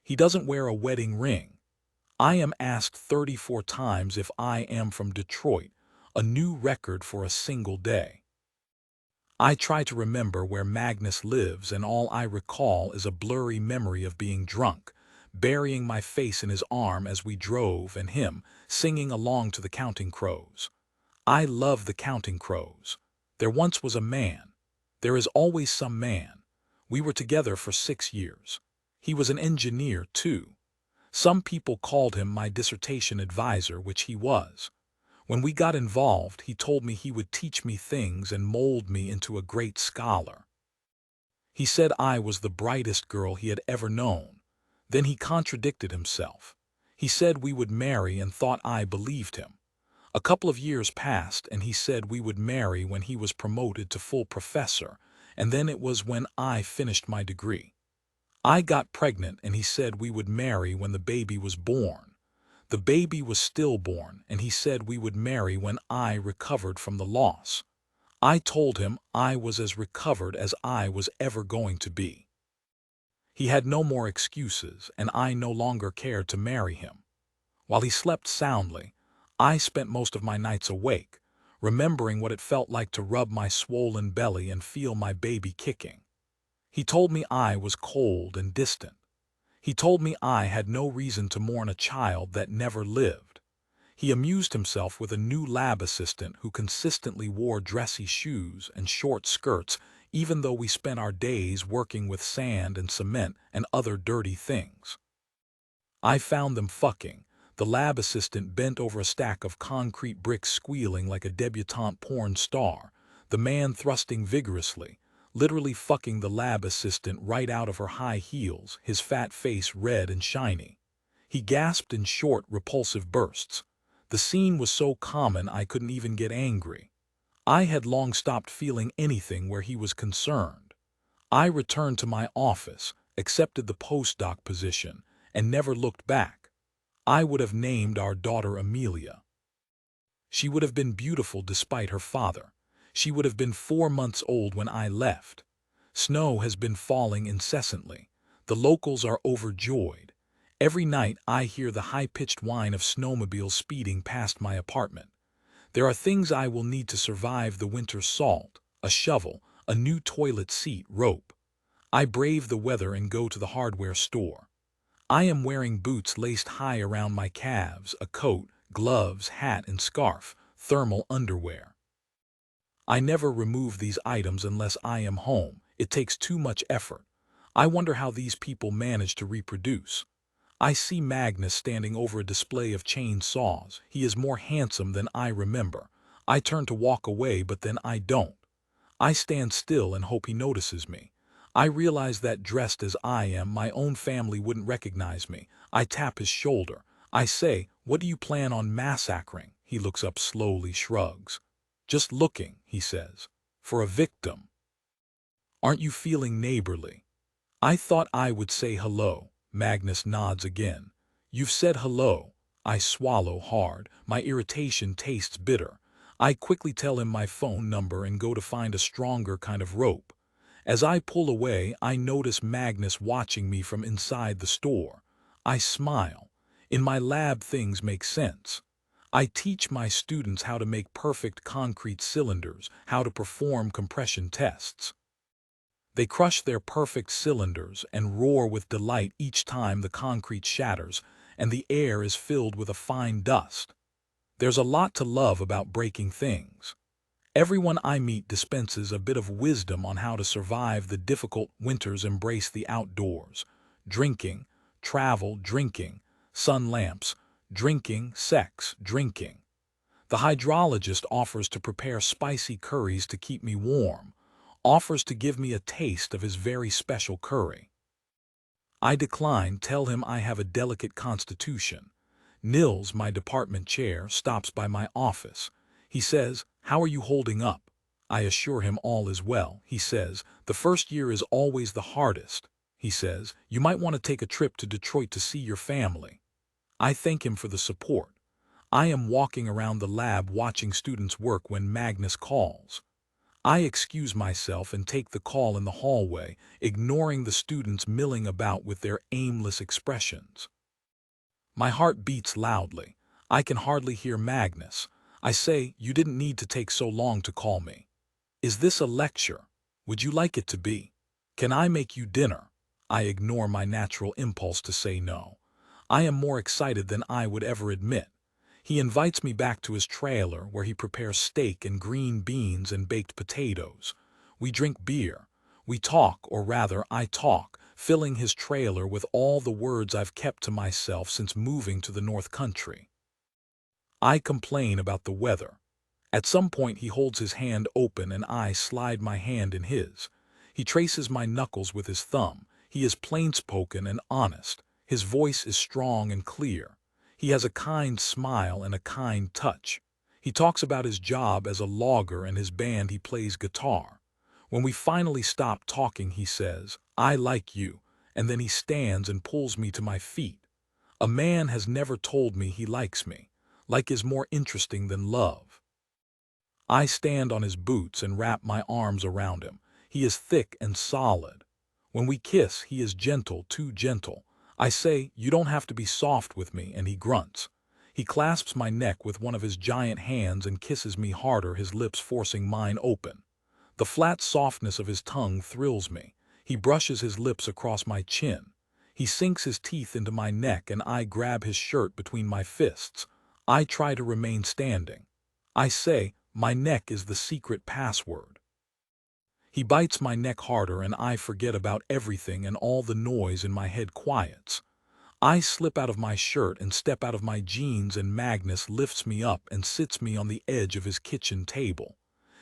[SPEAKER 1] He doesn't wear a wedding ring. I am asked 34 times if I am from Detroit, a new record for a single day. I try to remember where Magnus lives, and all I recall is a blurry memory of being drunk, burying my face in his arm as we drove, and him singing along to the Counting Crows. I love the Counting Crows. There once was a man. There is always some man. We were together for 6 years. He was an engineer, too. Some people called him my dissertation advisor, which he was. When we got involved, he told me he would teach me things and mold me into a great scholar. He said I was the brightest girl he had ever known. Then he contradicted himself. He said we would marry and thought I believed him. A couple of years passed and he said we would marry when he was promoted to full professor, and then it was when I finished my degree. I got pregnant and he said we would marry when the baby was born. The baby was stillborn, and he said we would marry when I recovered from the loss. I told him I was as recovered as I was ever going to be. He had no more excuses, and I no longer cared to marry him. While he slept soundly, I spent most of my nights awake, remembering what it felt like to rub my swollen belly and feel my baby kicking. He told me I was cold and distant. He told me I had no reason to mourn a child that never lived. He amused himself with a new lab assistant who consistently wore dressy shoes and short skirts, even though we spent our days working with sand and cement and other dirty things. I found them fucking. The lab assistant bent over a stack of concrete bricks squealing like a debutante porn star, the man thrusting vigorously, literally fucking the lab assistant right out of her high heels, his fat face red and shiny. He gasped in short, repulsive bursts. The scene was so common I couldn't even get angry. I had long stopped feeling anything where he was concerned. I returned to my office, accepted the postdoc position, and never looked back. I would have named our daughter Amelia. She would have been beautiful despite her father. She would have been 4 months old when I left. Snow has been falling incessantly. The locals are overjoyed. Every night I hear the high-pitched whine of snowmobiles speeding past my apartment. There are things I will need to survive the winter: salt, a shovel, a new toilet seat, rope. I brave the weather and go to the hardware store. I am wearing boots laced high around my calves, a coat, gloves, hat and scarf, thermal underwear. I never remove these items unless I am home. It takes too much effort. I wonder how these people manage to reproduce. I see Magnus standing over a display of chainsaws. He is more handsome than I remember. I turn to walk away, but then I don't. I stand still and hope he notices me. I realize that dressed as I am, my own family wouldn't recognize me. I tap his shoulder. I say, "What do you plan on massacring?" He looks up slowly, shrugs. "Just looking," he says, "for a victim." "Aren't you feeling neighborly?" I thought I would say hello. Magnus nods again. "You've said hello." I swallow hard. My irritation tastes bitter. I quickly tell him my phone number and go to find a stronger kind of rope. As I pull away, I notice Magnus watching me from inside the store. I smile. In my lab, things make sense. I teach my students how to make perfect concrete cylinders, how to perform compression tests. They crush their perfect cylinders and roar with delight each time the concrete shatters and the air is filled with a fine dust. There's a lot to love about breaking things. Everyone I meet dispenses a bit of wisdom on how to survive the difficult winters, embrace the outdoors. Drinking, travel, drinking, sun lamps, drinking, sex, drinking. The hydrologist offers to prepare spicy curries to keep me warm, offers to give me a taste of his very special curry. I decline, tell him I have a delicate constitution. Nils, my department chair, stops by my office. He says, "How are you holding up?" I assure him all is well. He says, "The first year is always the hardest." He says, "You might want to take a trip to Detroit to see your family." I thank him for the support. I am walking around the lab watching students work when Magnus calls. I excuse myself and take the call in the hallway, ignoring the students milling about with their aimless expressions. My heart beats loudly. I can hardly hear Magnus. I say, "You didn't need to take so long to call me. Is this a lecture? Would you like it to be? Can I make you dinner?" I ignore my natural impulse to say no. I am more excited than I would ever admit. He invites me back to his trailer where he prepares steak and green beans and baked potatoes. We drink beer. We talk, or rather, I talk, filling his trailer with all the words I've kept to myself since moving to the North Country. I complain about the weather. At some point he holds his hand open and I slide my hand in his. He traces my knuckles with his thumb. He is plain-spoken and honest. His voice is strong and clear. He has a kind smile and a kind touch. He talks about his job as a logger and his band he plays guitar. When we finally stop talking, he says, "I like you," and then he stands and pulls me to my feet. A man has never told me he likes me. Like is more interesting than love. I stand on his boots and wrap my arms around him. He is thick and solid. When we kiss, he is gentle, too gentle. I say, "You don't have to be soft with me," and he grunts. He clasps my neck with one of his giant hands and kisses me harder, his lips forcing mine open. The flat softness of his tongue thrills me. He brushes his lips across my chin. He sinks his teeth into my neck and I grab his shirt between my fists. I try to remain standing. I say, "My neck is the secret password." He bites my neck harder and I forget about everything and all the noise in my head quiets. I slip out of my shirt and step out of my jeans, and Magnus lifts me up and sits me on the edge of his kitchen table.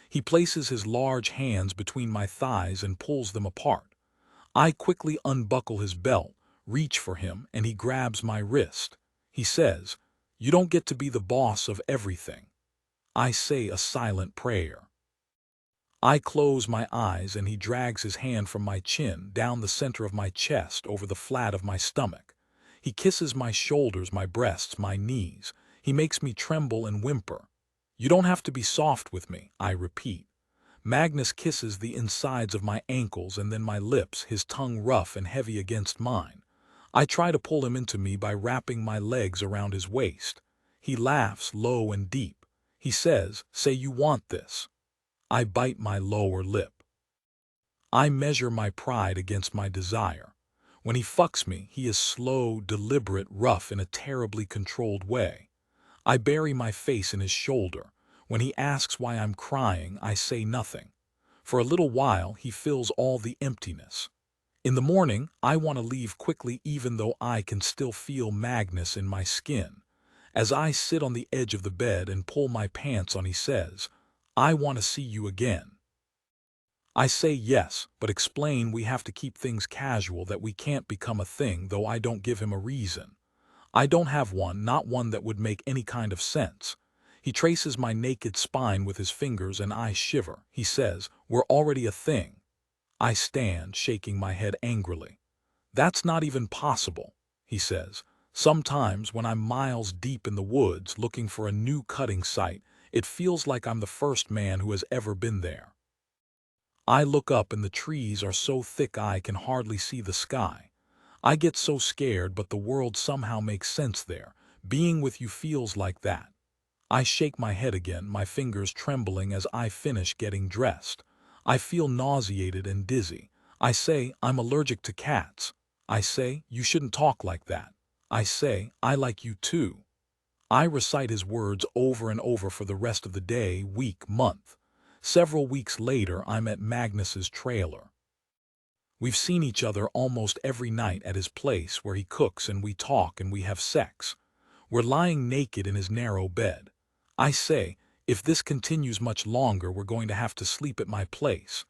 [SPEAKER 1] He places his large hands between my thighs and pulls them apart. I quickly unbuckle his belt, reach for him, and he grabs my wrist. He says, "You don't get to be the boss of everything." I say a silent prayer. I close my eyes and he drags his hand from my chin down the center of my chest over the flat of my stomach. He kisses my shoulders, my breasts, my knees. He makes me tremble and whimper. "You don't have to be soft with me," I repeat. Magnus kisses the insides of my ankles and then my lips, his tongue rough and heavy against mine. I try to pull him into me by wrapping my legs around his waist. He laughs low and deep. He says, "Say you want this." I bite my lower lip. I measure my pride against my desire. When he fucks me, he is slow, deliberate, rough in a terribly controlled way. I bury my face in his shoulder. When he asks why I'm crying, I say nothing. For a little while, he fills all the emptiness. In the morning, I want to leave quickly, even though I can still feel Magnus in my skin. As I sit on the edge of the bed and pull my pants on, he says, "I want to see you again." I say yes, but explain we have to keep things casual, that we can't become a thing, though I don't give him a reason. I don't have one, not one that would make any kind of sense. He traces my naked spine with his fingers and I shiver. He says, "We're already a thing." I stand, shaking my head angrily. "That's not even possible," he says. "Sometimes when I'm miles deep in the woods looking for a new cutting site, it feels like I'm the first man who has ever been there." I look up and the trees are so thick I can hardly see the sky. I get so scared, but the world somehow makes sense there. Being with you feels like that. I shake my head again, my fingers trembling as I finish getting dressed. I feel nauseated and dizzy. I say, "I'm allergic to cats." I say, "You shouldn't talk like that." I say, "I like you too." I recite his words over and over for the rest of the day, week, month. Several weeks later, I'm at Magnus's trailer. We've seen each other almost every night at his place, where he cooks and we talk and we have sex. We're lying naked in his narrow bed. I say, "If this continues much longer, we're going to have to sleep at my place.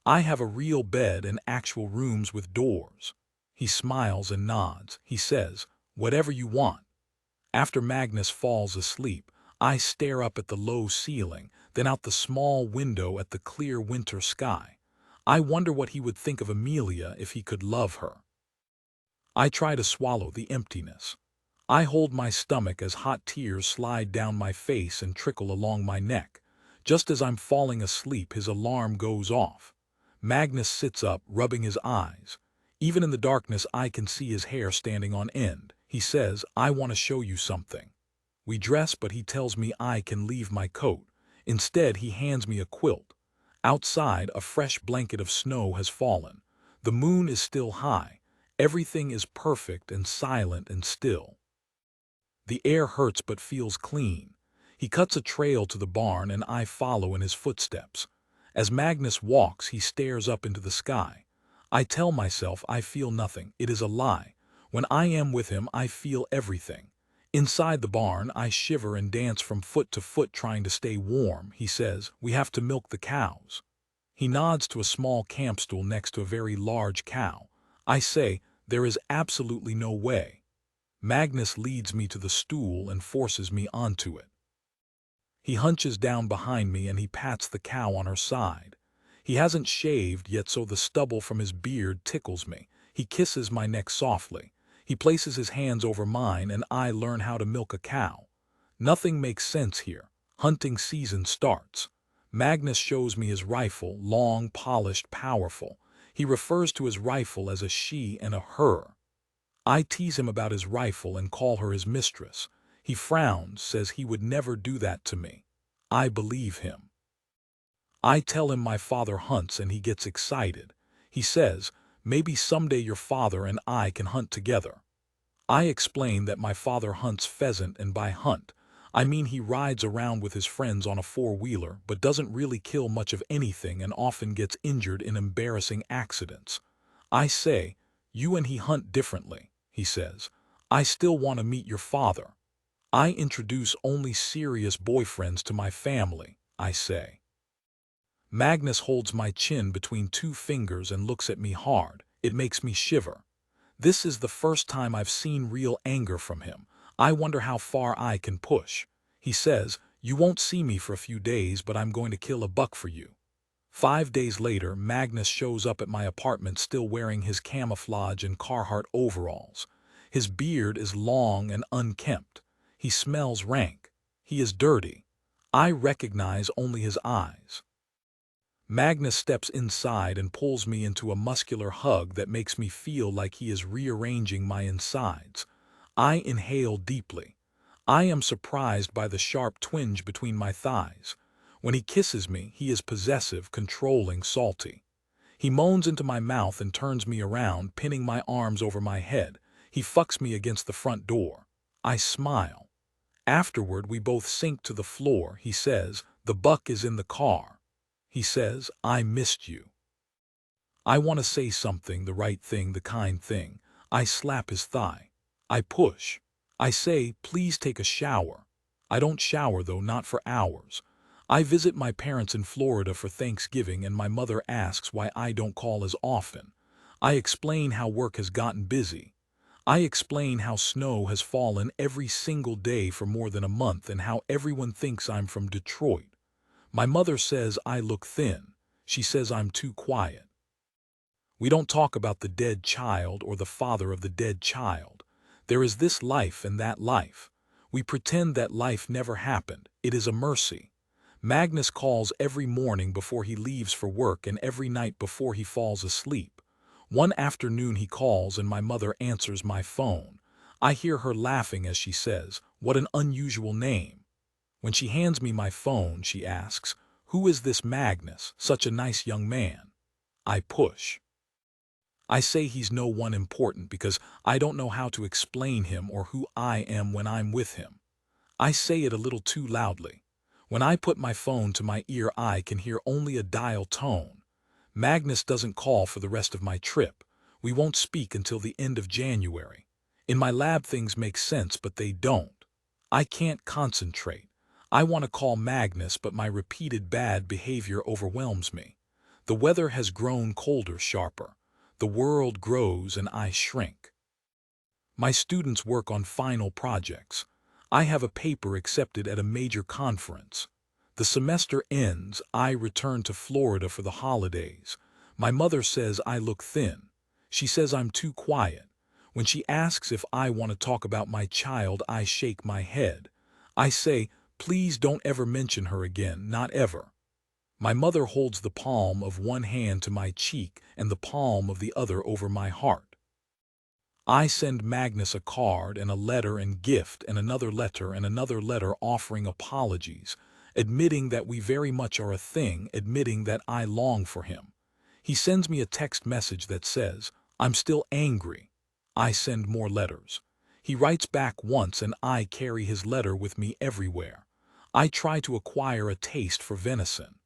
[SPEAKER 1] I have a real bed and actual rooms with doors." He smiles and nods. He says, "Whatever you want." After Magnus falls asleep, I stare up at the low ceiling, then out the small window at the clear winter sky. I wonder what he would think of Amelia if he could love her. I try to swallow the emptiness. I hold my stomach as hot tears slide down my face and trickle along my neck. Just as I'm falling asleep, his alarm goes off. Magnus sits up, rubbing his eyes. Even in the darkness, I can see his hair standing on end. He says, "I want to show you something." We dress, but he tells me I can leave my coat. Instead, he hands me a quilt. Outside, a fresh blanket of snow has fallen. The moon is still high. Everything is perfect and silent and still. The air hurts but feels clean. He cuts a trail to the barn and I follow in his footsteps. As Magnus walks, he stares up into the sky. I tell myself I feel nothing. It is a lie. When I am with him, I feel everything. Inside the barn, I shiver and dance from foot to foot trying to stay warm. He says, "We have to milk the cows." He nods to a small camp stool next to a very large cow. I say, "There is absolutely no way." Magnus leads me to the stool and forces me onto it. He hunches down behind me and he pats the cow on her side. He hasn't shaved yet, so the stubble from his beard tickles me. He kisses my neck softly. He places his hands over mine and I learn how to milk a cow. Nothing makes sense here. Hunting season starts. Magnus shows me his rifle, long, polished, powerful. He refers to his rifle as a she and a her. I tease him about his rifle and call her his mistress. He frowns, says he would never do that to me. I believe him. I tell him my father hunts and he gets excited. He says, "Maybe someday your father and I can hunt together." I explain that my father hunts pheasant, and by hunt, I mean he rides around with his friends on a four-wheeler but doesn't really kill much of anything and often gets injured in embarrassing accidents. I say, "You and he hunt differently," he says. I still want to meet your father. I introduce only serious boyfriends to my family, I say. Magnus holds my chin between two fingers and looks at me hard. It makes me shiver. This is the first time I've seen real anger from him. I wonder how far I can push. He says, "You won't see me for a few days, but I'm going to kill a buck for you." 5 days later, Magnus shows up at my apartment still wearing his camouflage and Carhartt overalls. His beard is long and unkempt. He smells rank. He is dirty. I recognize only his eyes. Magnus steps inside and pulls me into a muscular hug that makes me feel like he is rearranging my insides. I inhale deeply. I am surprised by the sharp twinge between my thighs. When he kisses me, he is possessive, controlling, salty. He moans into my mouth and turns me around, pinning my arms over my head. He fucks me against the front door. I smile. Afterward, we both sink to the floor. He says, "The buck is in the car." He says, "I missed you." I want to say something, the right thing, the kind thing. I slap his thigh. I push. I say, "Please take a shower." I don't shower, though, not for hours. I visit my parents in Florida for Thanksgiving, and my mother asks why I don't call as often. I explain how work has gotten busy. I explain how snow has fallen every single day for more than a month and how everyone thinks I'm from Detroit. My mother says I look thin. She says I'm too quiet. We don't talk about the dead child or the father of the dead child. There is this life and that life. We pretend that life never happened. It is a mercy. Magnus calls every morning before he leaves for work and every night before he falls asleep. One afternoon he calls and my mother answers my phone. I hear her laughing as she says, "What an unusual name." When she hands me my phone, she asks, "Who is this Magnus? Such a nice young man." I push. I say he's no one important because I don't know how to explain him or who I am when I'm with him. I say it a little too loudly. When I put my phone to my ear, I can hear only a dial tone. Magnus doesn't call for the rest of my trip. We won't speak until the end of January. In my lab, things make sense, but they don't. I can't concentrate. I want to call Magnus, but my repeated bad behavior overwhelms me. The weather has grown colder, sharper. The world grows and I shrink. My students work on final projects. I have a paper accepted at a major conference. The semester ends. I return to Florida for the holidays. My mother says I look thin. She says I'm too quiet. When she asks if I want to talk about my child, I shake my head. I say, "Please don't ever mention her again, not ever." My mother holds the palm of one hand to my cheek and the palm of the other over my heart. I send Magnus a card and a letter and gift and another letter offering apologies, admitting that we very much are a thing, admitting that I long for him. He sends me a text message that says, "I'm still angry." I send more letters. He writes back once and I carry his letter with me everywhere. I try to acquire a taste for venison.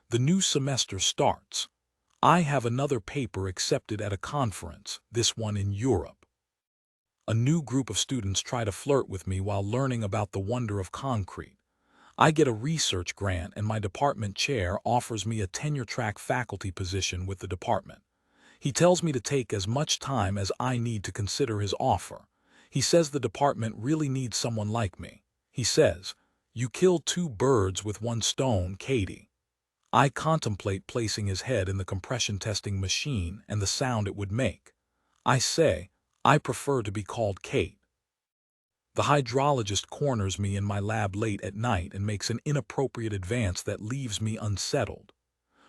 [SPEAKER 1] The new semester starts. I have another paper accepted at a conference, this one in Europe. A new group of students try to flirt with me while learning about the wonder of concrete. I get a research grant and my department chair offers me a tenure-track faculty position with the department. He tells me to take as much time as I need to consider his offer. He says the department really needs someone like me. He says, "You killed two birds with one stone, Katie." I contemplate placing his head in the compression testing machine and the sound it would make. I say, "I prefer to be called Kate." The hydrologist corners me in my lab late at night and makes an inappropriate advance that leaves me unsettled.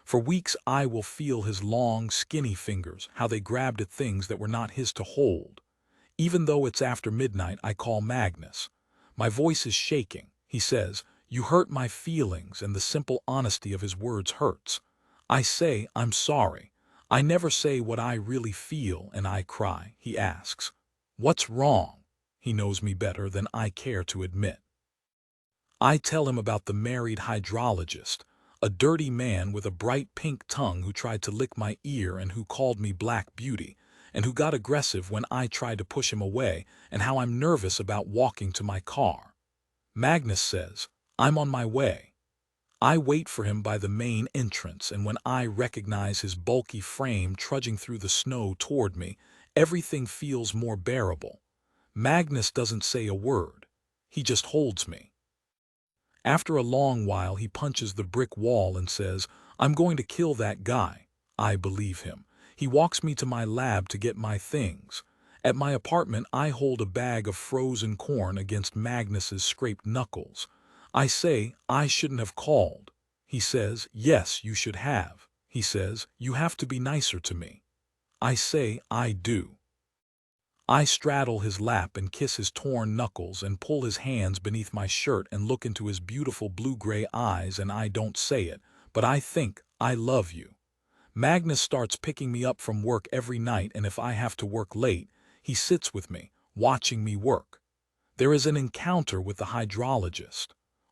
[SPEAKER 1] For weeks I will feel his long, skinny fingers, how they grabbed at things that were not his to hold. Even though it's after midnight, I call Magnus. My voice is shaking. He says, "You hurt my feelings," and the simple honesty of his words hurts. I say, "I'm sorry. I never say what I really feel," and I cry. He asks, "What's wrong?" He knows me better than I care to admit. I tell him about the married hydrologist, a dirty man with a bright pink tongue who tried to lick my ear and who called me Black Beauty, and who got aggressive when I tried to push him away, and how I'm nervous about walking to my car. Magnus says, I'm on my way. I wait for him by the main entrance, and when I recognize his bulky frame trudging through the snow toward me, everything feels more bearable. Magnus doesn't say a word. He just holds me. After a long while, he punches the brick wall and says, I'm going to kill that guy. I believe him. He walks me to my lab to get my things. At my apartment, I hold a bag of frozen corn against Magnus's scraped knuckles. I say, I shouldn't have called. He says, yes, you should have. He says, you have to be nicer to me. I say, I do. I straddle his lap and kiss his torn knuckles and pull his hands beneath my shirt and look into his beautiful blue-gray eyes, and I don't say it, but I think, I love you. Magnus starts picking me up from work every night, and if I have to work late, he sits with me, watching me work. There is an encounter with the hydrologist.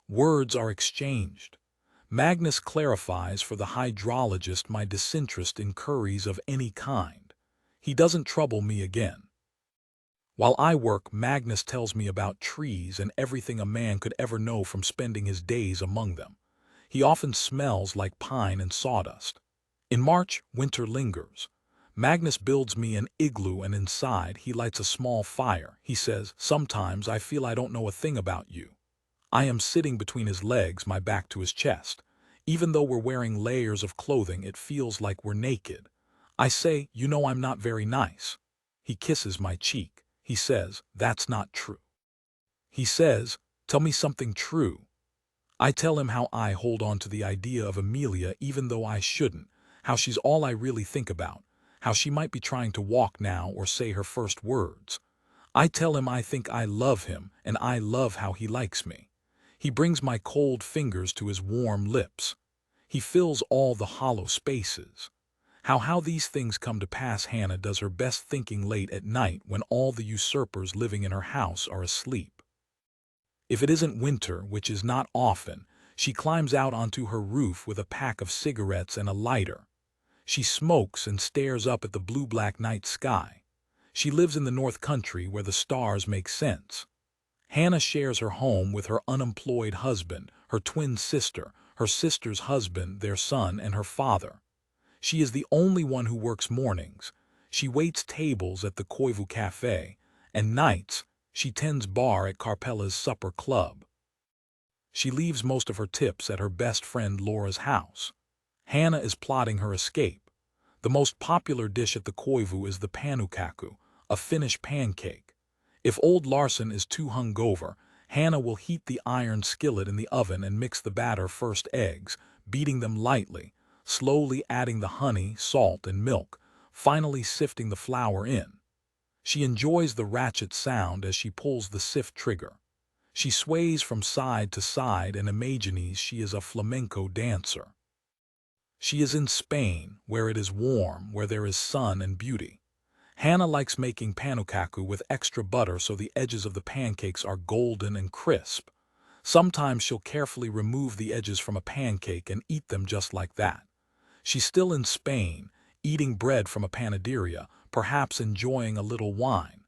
[SPEAKER 1] Words are exchanged. Magnus clarifies for the hydrologist my disinterest in curries of any kind. He doesn't trouble me again. While I work, Magnus tells me about trees and everything a man could ever know from spending his days among them. He often smells like pine and sawdust. In March, winter lingers. Magnus builds me an igloo, and inside he lights a small fire. He says, sometimes I feel I don't know a thing about you. I am sitting between his legs, my back to his chest. Even though we're wearing layers of clothing, it feels like we're naked. I say, you know, I'm not very nice. He kisses my cheek. He says, that's not true. He says, tell me something true. I tell him how I hold on to the idea of Amelia even though I shouldn't, how she's all I really think about, how she might be trying to walk now or say her first words. I tell him I think I love him, and I love how he likes me. He brings my cold fingers to his warm lips. He fills all the hollow spaces. How these things come to pass. Hannah does her best thinking late at night when all the usurpers living in her house are asleep. If it isn't winter, which is not often, she climbs out onto her roof with a pack of cigarettes and a lighter. She smokes and stares up at the blue-black night sky. She lives in the North Country where the stars make sense. Hannah shares her home with her unemployed husband, her twin sister, her sister's husband, their son, and her father. She is the only one who works mornings. She waits tables at the Koivu Cafe, and nights she tends bar at Carpella's supper club. She leaves most of her tips at her best friend Laura's house. Hannah is plotting her escape. The most popular dish at the Koivu is the panukaku, a Finnish pancake. If old Larson is too hungover, Hannah will heat the iron skillet in the oven and mix the batter, first eggs, beating them lightly, slowly adding the honey, salt, and milk, finally sifting the flour in. She enjoys the ratchet sound as she pulls the sift trigger. She sways from side to side and imagines she is a flamenco dancer. She is in Spain, where it is warm, where there is sun and beauty. Hannah likes making panukaku with extra butter so the edges of the pancakes are golden and crisp. Sometimes she'll carefully remove the edges from a pancake and eat them just like that. She's still in Spain, eating bread from a panaderia, perhaps enjoying a little wine.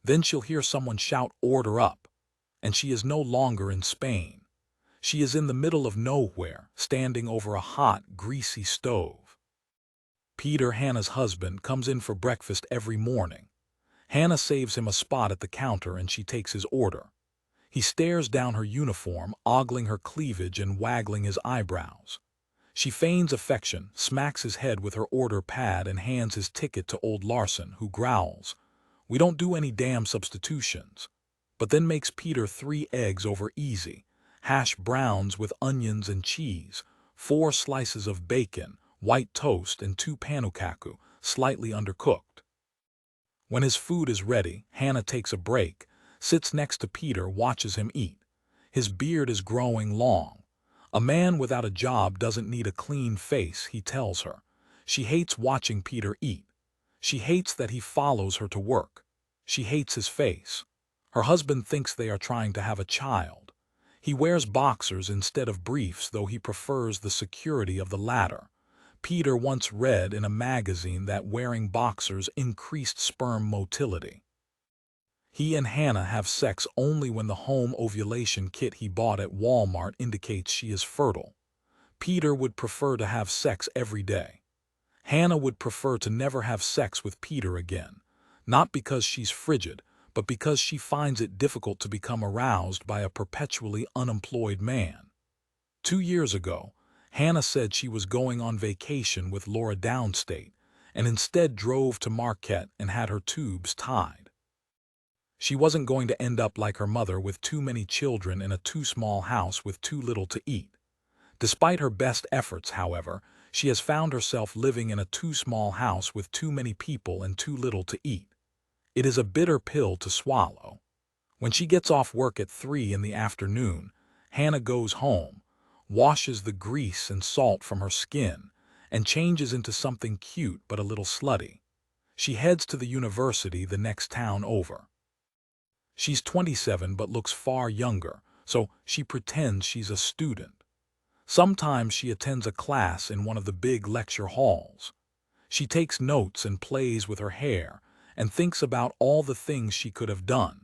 [SPEAKER 1] Then she'll hear someone shout, "Order up!" And she is no longer in Spain. She is in the middle of nowhere, standing over a hot, greasy stove. Peter, Hannah's husband, comes in for breakfast every morning. Hannah saves him a spot at the counter and she takes his order. He stares down her uniform, ogling her cleavage and waggling his eyebrows. She feigns affection, smacks his head with her order pad, and hands his ticket to old Larson, who growls, "We don't do any damn substitutions," but then makes Peter 3 eggs over easy, hash browns with onions and cheese, 4 slices of bacon, white toast, and 2 panukaku, slightly undercooked. When his food is ready, Hannah takes a break, sits next to Peter, watches him eat. His beard is growing long. A man without a job doesn't need a clean face, he tells her. She hates watching Peter eat. She hates that he follows her to work. She hates his face. Her husband thinks they are trying to have a child. He wears boxers instead of briefs, though he prefers the security of the latter. Peter once read in a magazine that wearing boxers increased sperm motility. He and Hannah have sex only when the home ovulation kit he bought at Walmart indicates she is fertile. Peter would prefer to have sex every day. Hannah would prefer to never have sex with Peter again, not because she's frigid, but because she finds it difficult to become aroused by a perpetually unemployed man. 2 years ago, Hannah said she was going on vacation with Laura downstate, and instead drove to Marquette and had her tubes tied. She wasn't going to end up like her mother with too many children in a too small house with too little to eat. Despite her best efforts, however, she has found herself living in a too small house with too many people and too little to eat. It is a bitter pill to swallow. When she gets off work at 3 in the afternoon, Hannah goes home, washes the grease and salt from her skin, and changes into something cute but a little slutty. She heads to the university the next town over. She's 27 but looks far younger, so she pretends she's a student. Sometimes she attends a class in one of the big lecture halls. She takes notes and plays with her hair and thinks about all the things she could have done.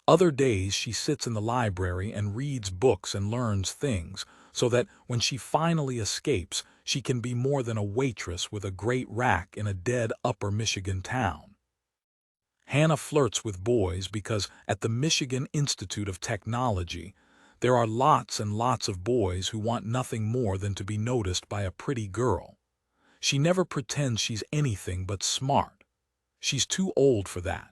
[SPEAKER 1] Other days she sits in the library and reads books and learns things so that when she finally escapes, she can be more than a waitress with a great rack in a dead Upper Michigan town. Hannah flirts with boys because at the Michigan Institute of Technology, there are lots and lots of boys who want nothing more than to be noticed by a pretty girl. She never pretends she's anything but smart. She's too old for that.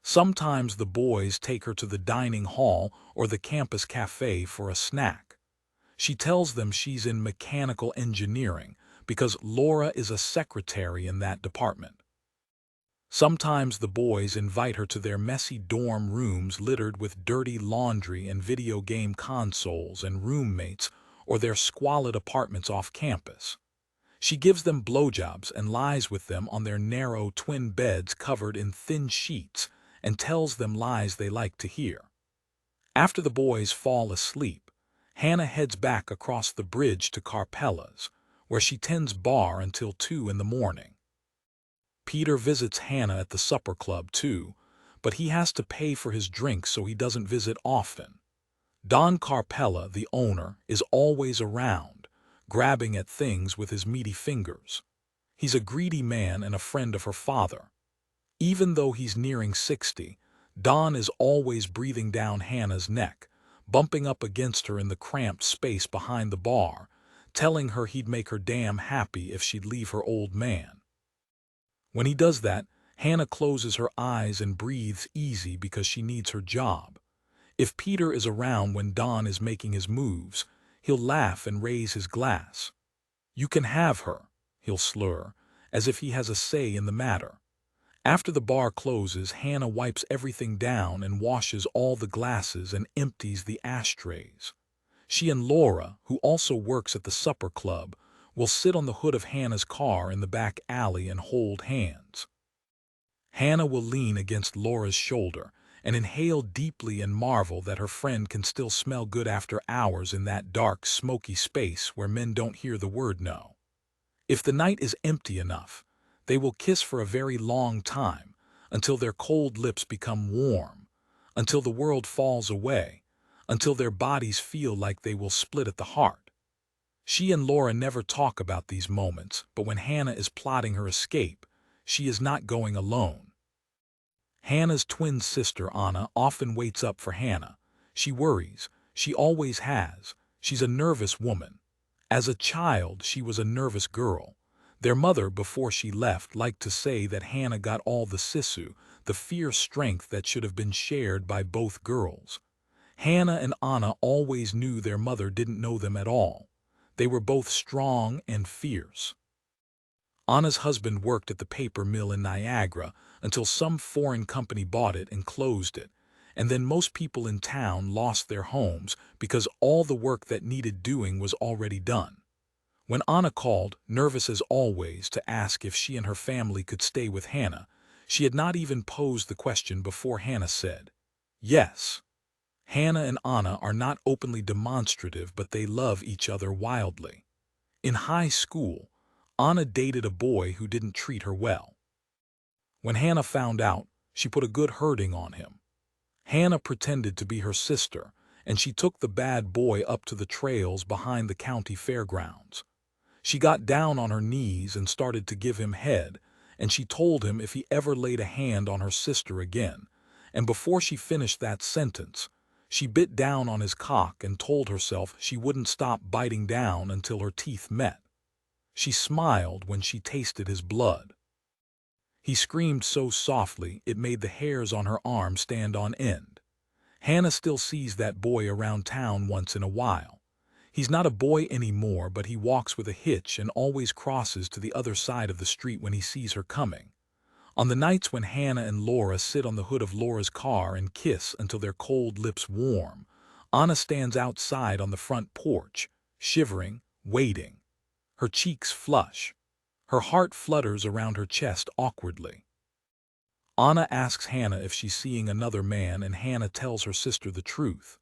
[SPEAKER 1] Sometimes the boys take her to the dining hall or the campus cafe for a snack. She tells them she's in mechanical engineering because Laura is a secretary in that department. Sometimes the boys invite her to their messy dorm rooms littered with dirty laundry and video game consoles and roommates, or their squalid apartments off campus. She gives them blowjobs and lies with them on their narrow twin beds covered in thin sheets and tells them lies they like to hear. After the boys fall asleep, Hannah heads back across the bridge to Carpella's, where she tends bar until 2 in the morning. Peter visits Hannah at the supper club too, but he has to pay for his drinks so he doesn't visit often. Don Carpella, the owner, is always around, grabbing at things with his meaty fingers. He's a greedy man and a friend of her father. Even though he's nearing 60, Don is always breathing down Hannah's neck, bumping up against her in the cramped space behind the bar, telling her he'd make her damn happy if she'd leave her old man. When he does that, Hannah closes her eyes and breathes easy because she needs her job. If Peter is around when Don is making his moves, he'll laugh and raise his glass. "You can have her," he'll slur, as if he has a say in the matter. After the bar closes, Hannah wipes everything down and washes all the glasses and empties the ashtrays. She and Laura, who also works at the supper club, will sit on the hood of Hannah's car in the back alley and hold hands. Hannah will lean against Laura's shoulder and inhale deeply and marvel that her friend can still smell good after hours in that dark, smoky space where men don't hear the word no. If the night is empty enough, they will kiss for a very long time, until their cold lips become warm, until the world falls away, until their bodies feel like they will split at the heart. She and Laura never talk about these moments, but when Hannah is plotting her escape, she is not going alone. Hannah's twin sister, Anna, often waits up for Hannah. She worries. She always has. She's a nervous woman. As a child, she was a nervous girl. Their mother, before she left, liked to say that Hannah got all the sisu, the fierce strength that should have been shared by both girls. Hannah and Anna always knew their mother didn't know them at all. They were both strong and fierce. Anna's husband worked at the paper mill in Niagara until some foreign company bought it and closed it, and then most people in town lost their homes because all the work that needed doing was already done. When Anna called, nervous as always, to ask if she and her family could stay with Hannah, she had not even posed the question before Hannah said, "Yes." Hannah and Anna are not openly demonstrative, but they love each other wildly. In high school, Anna dated a boy who didn't treat her well. When Hannah found out, she put a good hurting on him. Hannah pretended to be her sister, and she took the bad boy up to the trails behind the county fairgrounds. She got down on her knees and started to give him head, and she told him if he ever laid a hand on her sister again, and before she finished that sentence, she bit down on his cock and told herself she wouldn't stop biting down until her teeth met. She smiled when she tasted his blood. He screamed so softly it made the hairs on her arm stand on end. Hannah still sees that boy around town once in a while. He's not a boy anymore, but he walks with a hitch and always crosses to the other side of the street when he sees her coming. On the nights when Hannah and Laura sit on the hood of Laura's car and kiss until their cold lips warm, Anna stands outside on the front porch, shivering, waiting. Her cheeks flush. Her heart flutters around her chest awkwardly. Anna asks Hannah if she's seeing another man, and Hannah tells her sister the truth.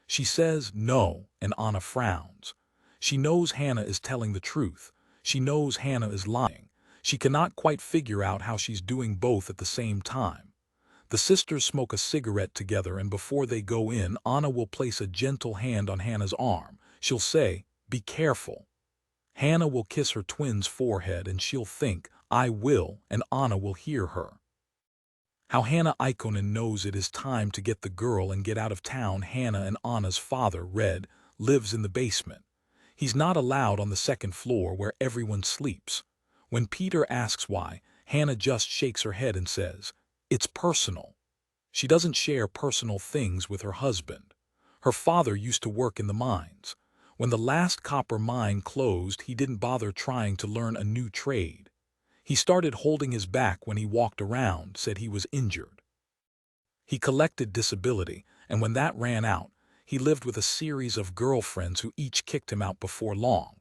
[SPEAKER 1] She says no, and Anna frowns. She knows Hannah is telling the truth. She knows Hannah is lying. She cannot quite figure out how she's doing both at the same time. The sisters smoke a cigarette together, and before they go in, Anna will place a gentle hand on Hannah's arm. She'll say, "Be careful." Hannah will kiss her twin's forehead, and she'll think, "I will," and Anna will hear her. How Hannah Ikonen knows it is time to get the girl and get out of town. Hannah and Anna's father, Red, lives in the basement. He's not allowed on the second floor where everyone sleeps. When Peter asks why, Hannah just shakes her head and says, "It's personal." She doesn't share personal things with her husband. Her father used to work in the mines. When the last copper mine closed, he didn't bother trying to learn a new trade. He started holding his back when he walked around, said he was injured. He collected disability, and when that ran out, he lived with a series of girlfriends who each kicked him out before long.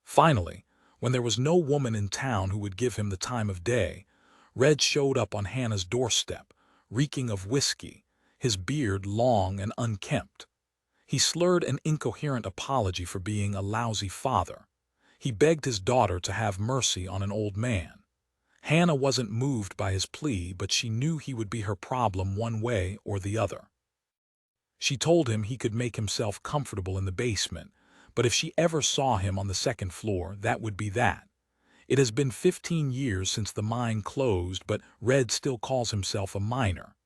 [SPEAKER 1] Finally, when there was no woman in town who would give him the time of day, Red showed up on Hannah's doorstep, reeking of whiskey, his beard long and unkempt. He slurred an incoherent apology for being a lousy father. He begged his daughter to have mercy on an old man. Hannah wasn't moved by his plea, but she knew he would be her problem one way or the other. She told him he could make himself comfortable in the basement, but if she ever saw him on the second floor, that would be that. It has been 15 years since the mine closed, but Red still calls himself a miner.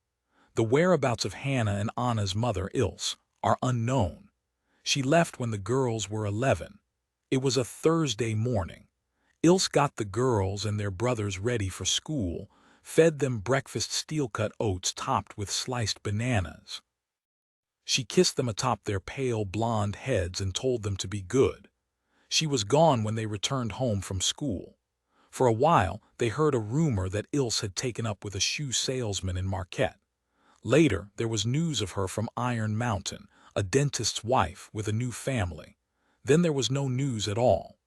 [SPEAKER 1] The whereabouts of Hannah and Anna's mother, Ilse, are unknown. She left when the girls were 11. It was a Thursday morning. Ilse got the girls and their brothers ready for school, fed them breakfast steel-cut oats topped with sliced bananas. She kissed them atop their pale blonde heads and told them to be good. She was gone when they returned home from school. For a while, they heard a rumor that Ilse had taken up with a shoe salesman in Marquette. Later, there was news of her from Iron Mountain, a dentist's wife with a new family. Then there was no news at all.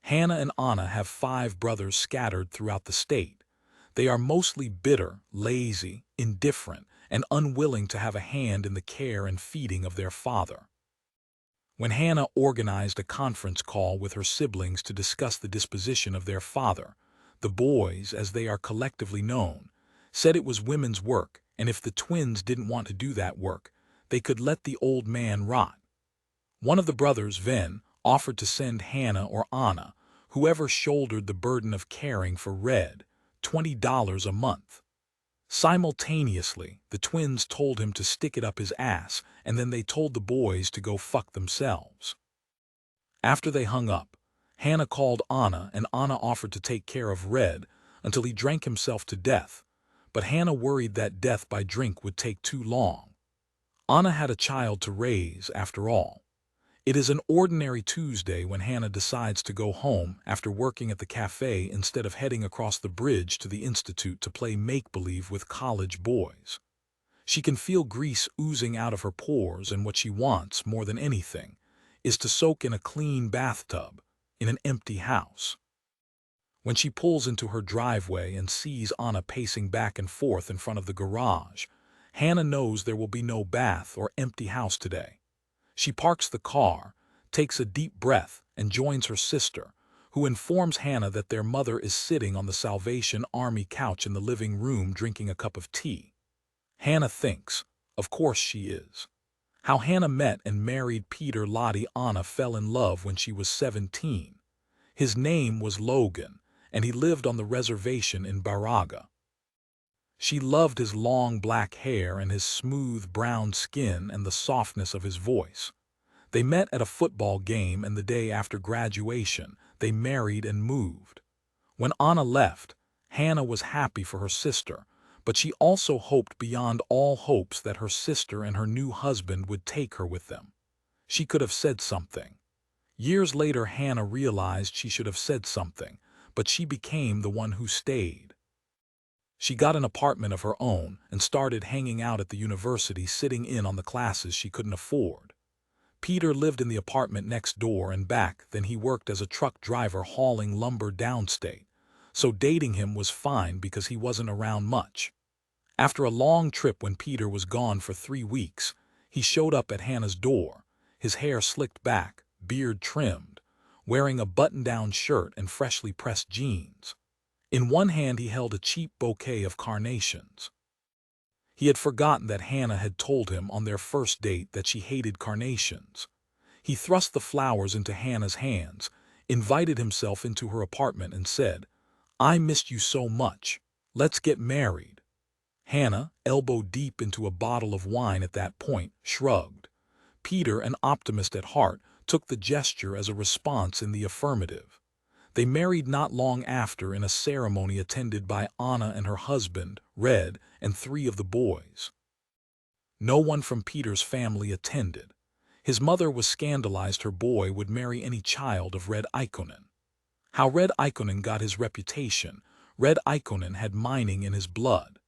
[SPEAKER 1] Hannah and Anna have 5 brothers scattered throughout the state. They are mostly bitter, lazy, indifferent, and unwilling to have a hand in the care and feeding of their father. When Hannah organized a conference call with her siblings to discuss the disposition of their father, the boys, as they are collectively known, said it was women's work, and if the twins didn't want to do that work, they could let the old man rot. One of the brothers, Ven, offered to send Hannah or Anna, whoever shouldered the burden of caring for Red, $20 a month. Simultaneously, the twins told him to stick it up his ass, and then they told the boys to go fuck themselves. After they hung up, Hannah called Anna, and Anna offered to take care of Red until he drank himself to death, but Hannah worried that death by drink would take too long. Anna had a child to raise, after all. It is an ordinary Tuesday when Hannah decides to go home after working at the cafe instead of heading across the bridge to the institute to play make-believe with college boys. She can feel grease oozing out of her pores, and what she wants, more than anything, is to soak in a clean bathtub in an empty house. When she pulls into her driveway and sees Anna pacing back and forth in front of the garage, Hannah knows there will be no bath or empty house today. She parks the car, takes a deep breath, and joins her sister, who informs Hannah that their mother is sitting on the Salvation Army couch in the living room drinking a cup of tea. Hannah thinks, of course she is. How Hannah met and married Peter Lottie Anna fell in love when she was 17. His name was Logan, and he lived on the reservation in Baraga. She loved his long black hair and his smooth brown skin and the softness of his voice. They met at a football game, and the day after graduation, they married and moved. When Anna left, Hannah was happy for her sister, but she also hoped beyond all hopes that her sister and her new husband would take her with them. She could have said something. Years later, Hannah realized she should have said something, but she became the one who stayed. She got an apartment of her own and started hanging out at the university, sitting in on the classes she couldn't afford. Peter lived in the apartment next door and back, then he worked as a truck driver hauling lumber downstate, so dating him was fine because he wasn't around much. After a long trip when Peter was gone for 3 weeks, he showed up at Hannah's door, his hair slicked back, beard trimmed, wearing a button-down shirt and freshly pressed jeans. In one hand he held a cheap bouquet of carnations. He had forgotten that Hannah had told him on their first date that she hated carnations. He thrust the flowers into Hannah's hands, invited himself into her apartment and said, "I missed you so much. Let's get married." Hannah, elbow deep into a bottle of wine at that point, shrugged. Peter, an optimist at heart, took the gesture as a response in the affirmative. They married not long after in a ceremony attended by Anna and her husband, Red, and 3 of the boys. No one from Peter's family attended. His mother was scandalized her boy would marry any child of Red Ikonen. How Red Ikonen got his reputation: Red Ikonen had mining in his blood.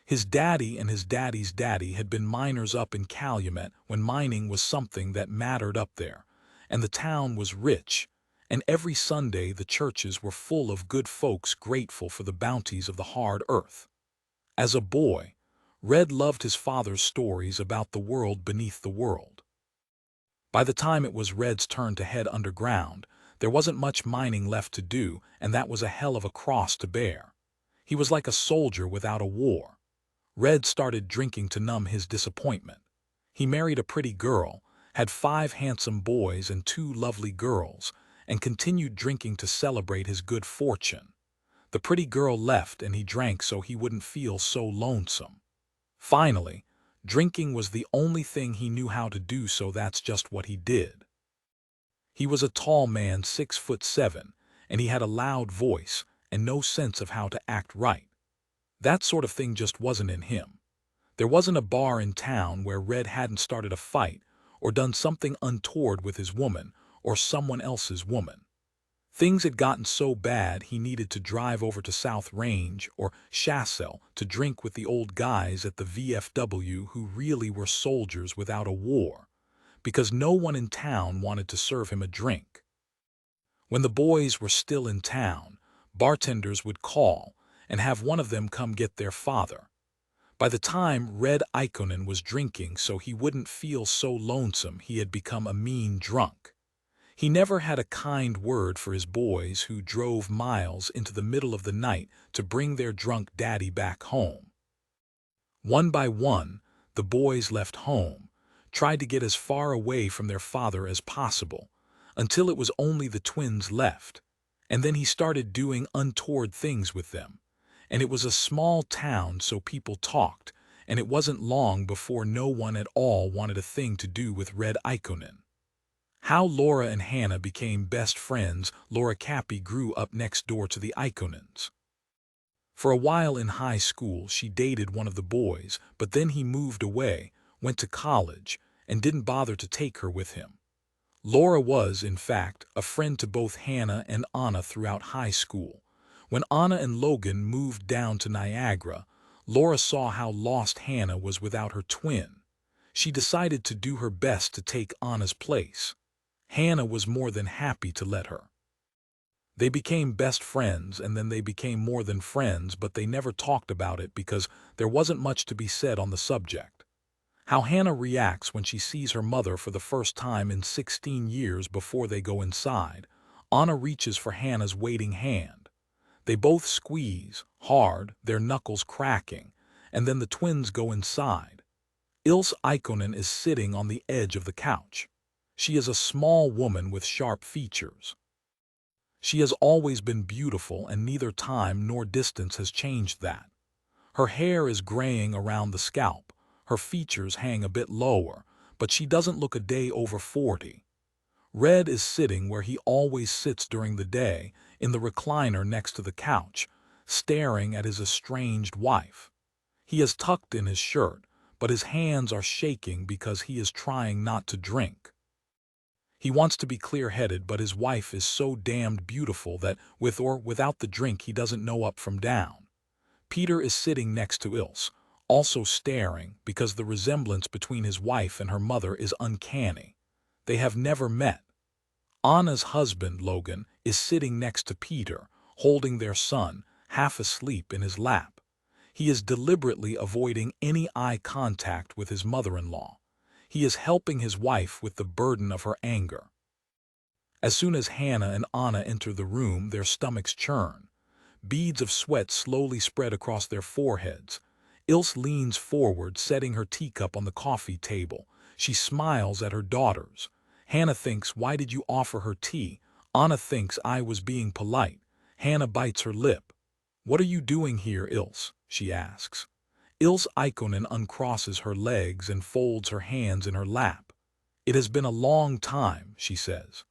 [SPEAKER 1] His daddy and his daddy's daddy had been miners up in Calumet when mining was something that mattered up there, and the town was rich, and every Sunday the churches were full of good folks grateful for the bounties of the hard earth. As a boy, Red loved his father's stories about the world beneath the world. By the time it was Red's turn to head underground, there wasn't much mining left to do, and that was a hell of a cross to bear. He was like a soldier without a war. Red started drinking to numb his disappointment. He married a pretty girl, had 5 handsome boys and 2 lovely girls, and continued drinking to celebrate his good fortune. The pretty girl left and he drank so he wouldn't feel so lonesome. Finally, drinking was the only thing he knew how to do, so that's just what he did. He was a tall man, 6'7", and he had a loud voice and no sense of how to act right. That sort of thing just wasn't in him. There wasn't a bar in town where Red hadn't started a fight or done something untoward with his woman or someone else's woman. Things had gotten so bad he needed to drive over to South Range or Chassel to drink with the old guys at the VFW who really were soldiers without a war, because no one in town wanted to serve him a drink. When the boys were still in town, bartenders would call and have one of them come get their father. By the time Red Ikonen was drinking so he wouldn't feel so lonesome, he had become a mean drunk. He never had a kind word for his boys who drove miles into the middle of the night to bring their drunk daddy back home. One by one, the boys left home, tried to get as far away from their father as possible, until it was only the twins left, and then he started doing untoward things with them. And it was a small town, so people talked, and it wasn't long before no one at all wanted a thing to do with Red Ikonen. How Laura and Hannah became best friends. Laura Cappy grew up next door to the Ikonens. For a while in high school she dated one of the boys, but then he moved away, went to college, and didn't bother to take her with him. Laura was, in fact, a friend to both Hannah and Anna throughout high school. When Anna and Logan moved down to Niagara, Laura saw how lost Hannah was without her twin. She decided to do her best to take Anna's place. Hannah was more than happy to let her. They became best friends, and then they became more than friends, but they never talked about it because there wasn't much to be said on the subject. How Hannah reacts when she sees her mother for the first time in 16 years before they go inside. Anna reaches for Hannah's waiting hand. They both squeeze, hard, their knuckles cracking, and then the twins go inside. Ilse Ikonen is sitting on the edge of the couch. She is a small woman with sharp features. She has always been beautiful, and neither time nor distance has changed that. Her hair is graying around the scalp, her features hang a bit lower, but she doesn't look a day over 40. Red is sitting where he always sits during the day, in the recliner next to the couch, staring at his estranged wife. He is tucked in his shirt, but his hands are shaking because he is trying not to drink. He wants to be clear-headed, but his wife is so damned beautiful that, with or without the drink, he doesn't know up from down. Peter is sitting next to Ilse, also staring because the resemblance between his wife and her mother is uncanny. They have never met. Anna's husband, Logan, is sitting next to Peter, holding their son, half asleep in his lap. He is deliberately avoiding any eye contact with his mother-in-law. He is helping his wife with the burden of her anger. As soon as Hannah and Anna enter the room, their stomachs churn. Beads of sweat slowly spread across their foreheads. Ilse leans forward, setting her teacup on the coffee table. She smiles at her daughters. Hannah thinks, "Why did you offer her tea?" Anna thinks, "I was being polite." Hannah bites her lip. "What are you doing here, Ilse?" she asks. Ilse Ikonen uncrosses her legs and folds her hands in her lap. "It has been a long time," she says.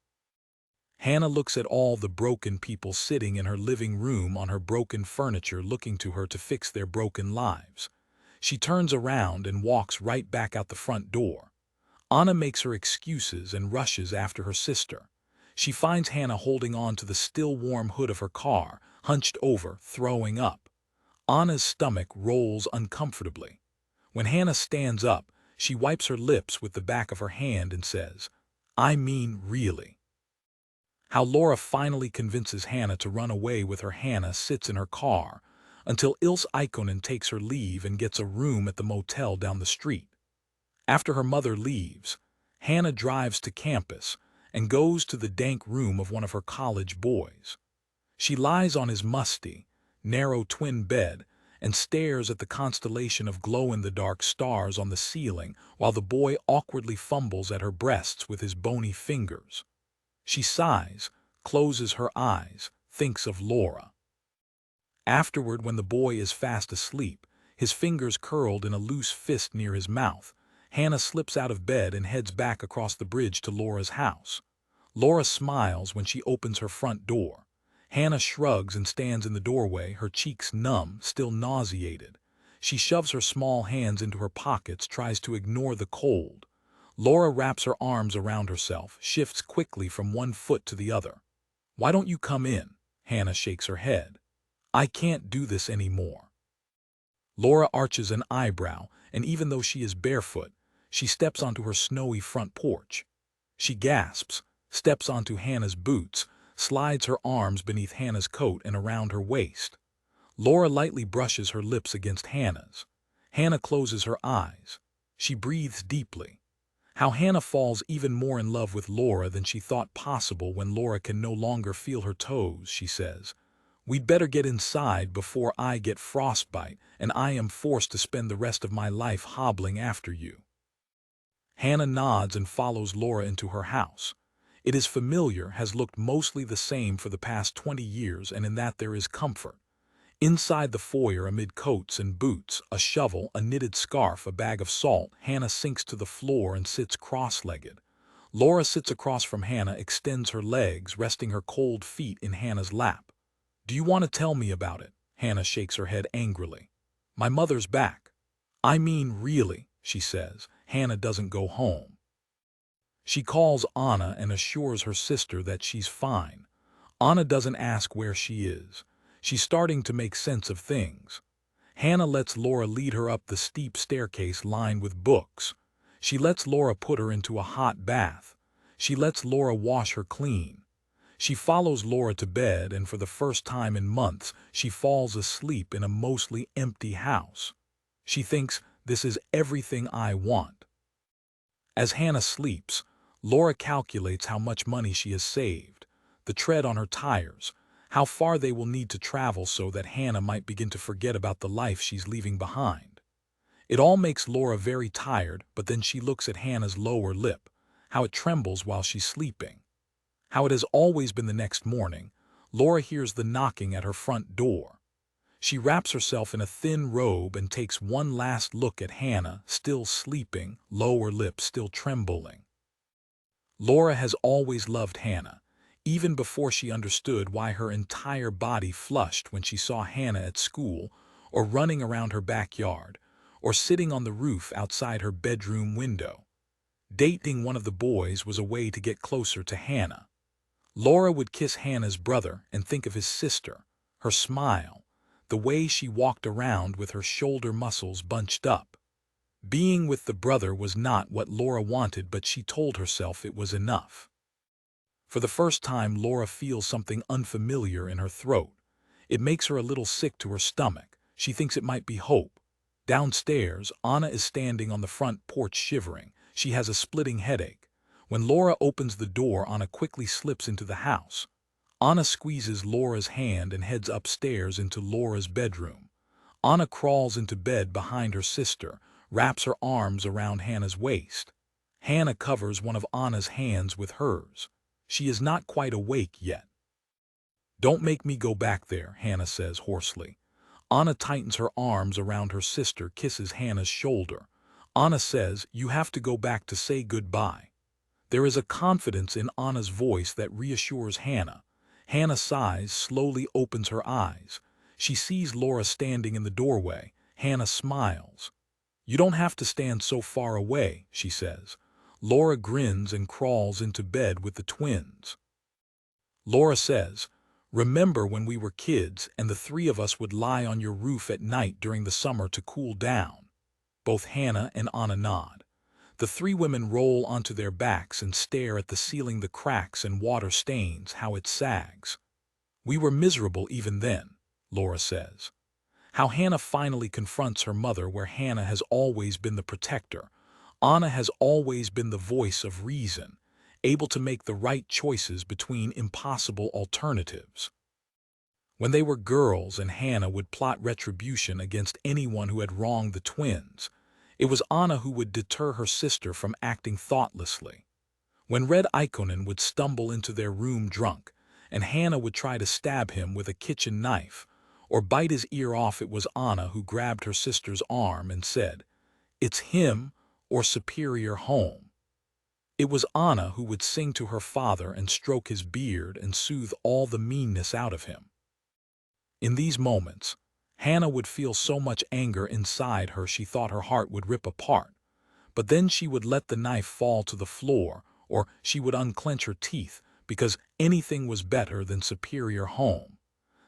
[SPEAKER 1] Hannah looks at all the broken people sitting in her living room on her broken furniture, looking to her to fix their broken lives. She turns around and walks right back out the front door. Anna makes her excuses and rushes after her sister. She finds Hannah holding on to the still warm hood of her car, hunched over, throwing up. Anna's stomach rolls uncomfortably. When Hannah stands up, she wipes her lips with the back of her hand and says, "I mean, really." How Laura finally convinces Hannah to run away with her. Hannah sits in her car until Ilse Ikonen takes her leave and gets a room at the motel down the street. After her mother leaves, Hannah drives to campus and goes to the dank room of one of her college boys. She lies on his musty, narrow twin bed and stares at the constellation of glow-in-the-dark stars on the ceiling while the boy awkwardly fumbles at her breasts with his bony fingers. She sighs, closes her eyes, thinks of Laura. Afterward, when the boy is fast asleep, his fingers curled in a loose fist near his mouth, Hannah slips out of bed and heads back across the bridge to Laura's house. Laura smiles when she opens her front door. Hannah shrugs and stands in the doorway, her cheeks numb, still nauseated. She shoves her small hands into her pockets, tries to ignore the cold. Laura wraps her arms around herself, shifts quickly from one foot to the other. "Why don't you come in?" Hannah shakes her head. "I can't do this anymore." Laura arches an eyebrow, and even though she is barefoot, she steps onto her snowy front porch. She gasps, steps onto Hannah's boots, slides her arms beneath Hannah's coat and around her waist. Laura lightly brushes her lips against Hannah's. Hannah closes her eyes. She breathes deeply. How Hannah falls even more in love with Laura than she thought possible when Laura can no longer feel her toes, she says. "We'd better get inside before I get frostbite and I am forced to spend the rest of my life hobbling after you." Hannah nods and follows Laura into her house. It is familiar, has looked mostly the same for the past 20 years, and in that there is comfort. Inside the foyer, amid coats and boots, a shovel, a knitted scarf, a bag of salt, Hannah sinks to the floor and sits cross-legged. Laura sits across from Hannah, extends her legs, resting her cold feet in Hannah's lap. "Do you want to tell me about it?" Hannah shakes her head angrily. "My mother's back." "I mean, really," she says. Hannah doesn't go home. She calls Anna and assures her sister that she's fine. Anna doesn't ask where she is. She's starting to make sense of things. Hannah lets Laura lead her up the steep staircase lined with books. She lets Laura put her into a hot bath. She lets Laura wash her clean. She follows Laura to bed, and for the first time in months, she falls asleep in a mostly empty house. She thinks, "This is everything I want." As Hannah sleeps, Laura calculates how much money she has saved. the tread on her tires, how far they will need to travel so that Hannah might begin to forget about the life she's leaving behind. It all makes Laura very tired, but then she looks at Hannah's lower lip, how it trembles while she's sleeping. How it has always been the next morning, Laura hears the knocking at her front door. She wraps herself in a thin robe and takes one last look at Hannah, still sleeping, lower lip still trembling. Laura has always loved Hannah, even before she understood why her entire body flushed when she saw Hannah at school, or running around her backyard, or sitting on the roof outside her bedroom window. Dating one of the boys was a way to get closer to Hannah. Laura would kiss Hannah's brother and think of his sister, her smile, the way she walked around with her shoulder muscles bunched up. Being with the brother was not what Laura wanted, but she told herself it was enough. For the first time, Laura feels something unfamiliar in her throat. It makes her a little sick to her stomach. She thinks it might be hope. Downstairs, Anna is standing on the front porch shivering. She has a splitting headache. When Laura opens the door, Anna quickly slips into the house. Anna squeezes Laura's hand and heads upstairs into Laura's bedroom. Anna crawls into bed behind her sister, wraps her arms around Hannah's waist. Hannah covers one of Anna's hands with hers. She is not quite awake yet. "Don't make me go back there," Hannah says hoarsely. Anna tightens her arms around her sister, kisses Hannah's shoulder. Anna says, "You have to go back to say goodbye." There is a confidence in Anna's voice that reassures Hannah. Hannah sighs, slowly opens her eyes. She sees Laura standing in the doorway. Hannah smiles. "You don't have to stand so far away," she says. Laura grins and crawls into bed with the twins. Laura says, "Remember when we were kids and the three of us would lie on your roof at night during the summer to cool down?" Both Hannah and Anna nod. The three women roll onto their backs and stare at the ceiling, the cracks and water stains, how it sags. "We were miserable even then," Laura says. How Hannah finally confronts her mother, where Hannah has always been the protector. Anna has always been the voice of reason, able to make the right choices between impossible alternatives. When they were girls and Hannah would plot retribution against anyone who had wronged the twins, it was Anna who would deter her sister from acting thoughtlessly. When Red Ikonen would stumble into their room drunk, and Hannah would try to stab him with a kitchen knife, or bite his ear off, it was Anna who grabbed her sister's arm and said, "It's him or superior home." It was Anna who would sing to her father and stroke his beard and soothe all the meanness out of him. In these moments, Hannah would feel so much anger inside her she thought her heart would rip apart. But then she would let the knife fall to the floor, or she would unclench her teeth, because anything was better than superior home,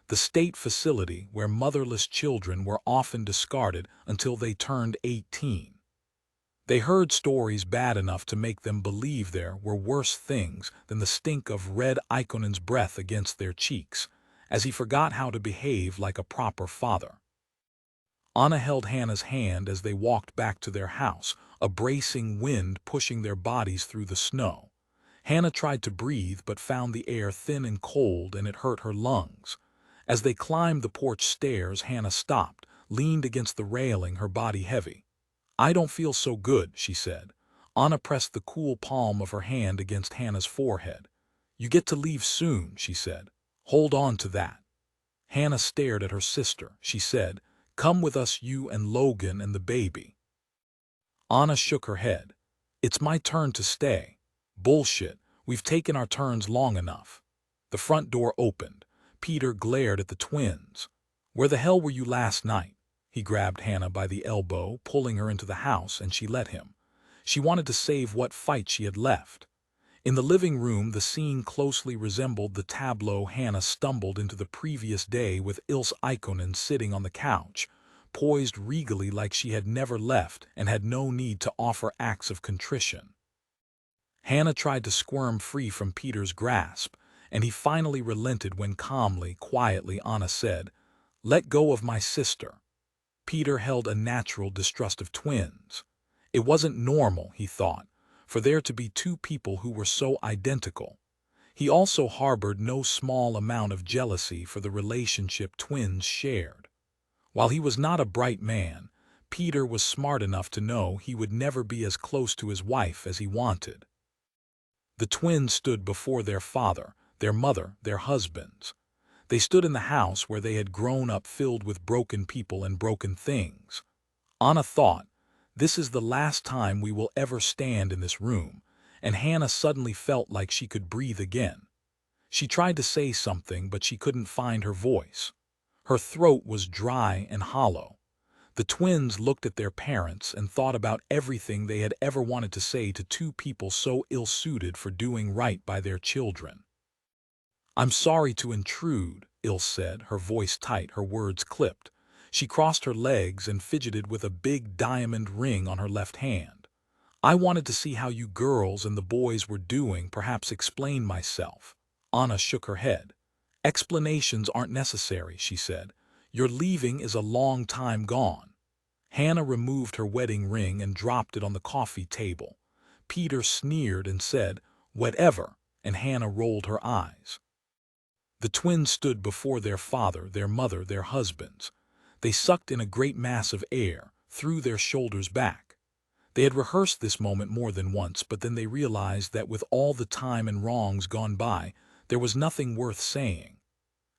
[SPEAKER 1] the state facility where motherless children were often discarded until they turned 18. They heard stories bad enough to make them believe there were worse things than the stink of Red Ikonen's breath against their cheeks, as he forgot how to behave like a proper father. Anna held Hannah's hand as they walked back to their house, a bracing wind pushing their bodies through the snow. Hannah tried to breathe but found the air thin and cold, and it hurt her lungs. As they climbed the porch stairs, Hannah stopped, leaned against the railing, her body heavy. "I don't feel so good," she said. Anna pressed the cool palm of her hand against Hannah's forehead. "You get to leave soon," she said. "Hold on to that." Hannah stared at her sister. She said, "Come with us, you and Logan and the baby." Anna shook her head. "It's my turn to stay." "Bullshit. We've taken our turns long enough." The front door opened. Peter glared at the twins. "Where the hell were you last night?" He grabbed Hannah by the elbow, pulling her into the house, and she let him. She wanted to save what fight she had left. In the living room, the scene closely resembled the tableau Hannah stumbled into the previous day, with Ilse Ikonen sitting on the couch, poised regally like she had never left and had no need to offer acts of contrition. Hannah tried to squirm free from Peter's grasp, and he finally relented when calmly, quietly, Anna said, "Let go of my sister." Peter held a natural distrust of twins. It wasn't normal, he thought, for there to be two people who were so identical. He also harbored no small amount of jealousy for the relationship twins shared. While he was not a bright man, Peter was smart enough to know he would never be as close to his wife as he wanted. The twins stood before their father, their mother, their husbands. They stood in the house where they had grown up, filled with broken people and broken things. Anna thought, "This is the last time we will ever stand in this room," and Hannah suddenly felt like she could breathe again. She tried to say something, but she couldn't find her voice. Her throat was dry and hollow. The twins looked at their parents and thought about everything they had ever wanted to say to two people so ill-suited for doing right by their children. "I'm sorry to intrude," Ilse said, her voice tight, her words clipped. She crossed her legs and fidgeted with a big diamond ring on her left hand. "I wanted to see how you girls and the boys were doing, perhaps explain myself." Anna shook her head. "Explanations aren't necessary," she said. "Your leaving is a long time gone." Hannah removed her wedding ring and dropped it on the coffee table. Peter sneered and said, "Whatever," and Hannah rolled her eyes. The twins stood before their father, their mother, their husbands. They sucked in a great mass of air, threw their shoulders back. They had rehearsed this moment more than once, but then they realized that with all the time and wrongs gone by, there was nothing worth saying.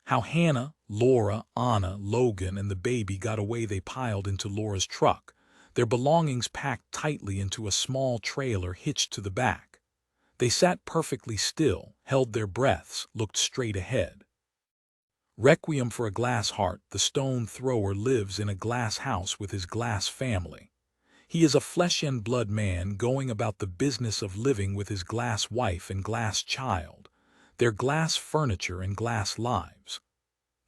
[SPEAKER 1] How Hannah, Laura, Anna, Logan, and the baby got away. They piled into Laura's truck, their belongings packed tightly into a small trailer hitched to the back. They sat perfectly still, held their breaths, looked straight ahead. Requiem for a glass heart. The stone thrower lives in a glass house with his glass family. He is a flesh and blood man going about the business of living with his glass wife and glass child, their glass furniture and glass lives.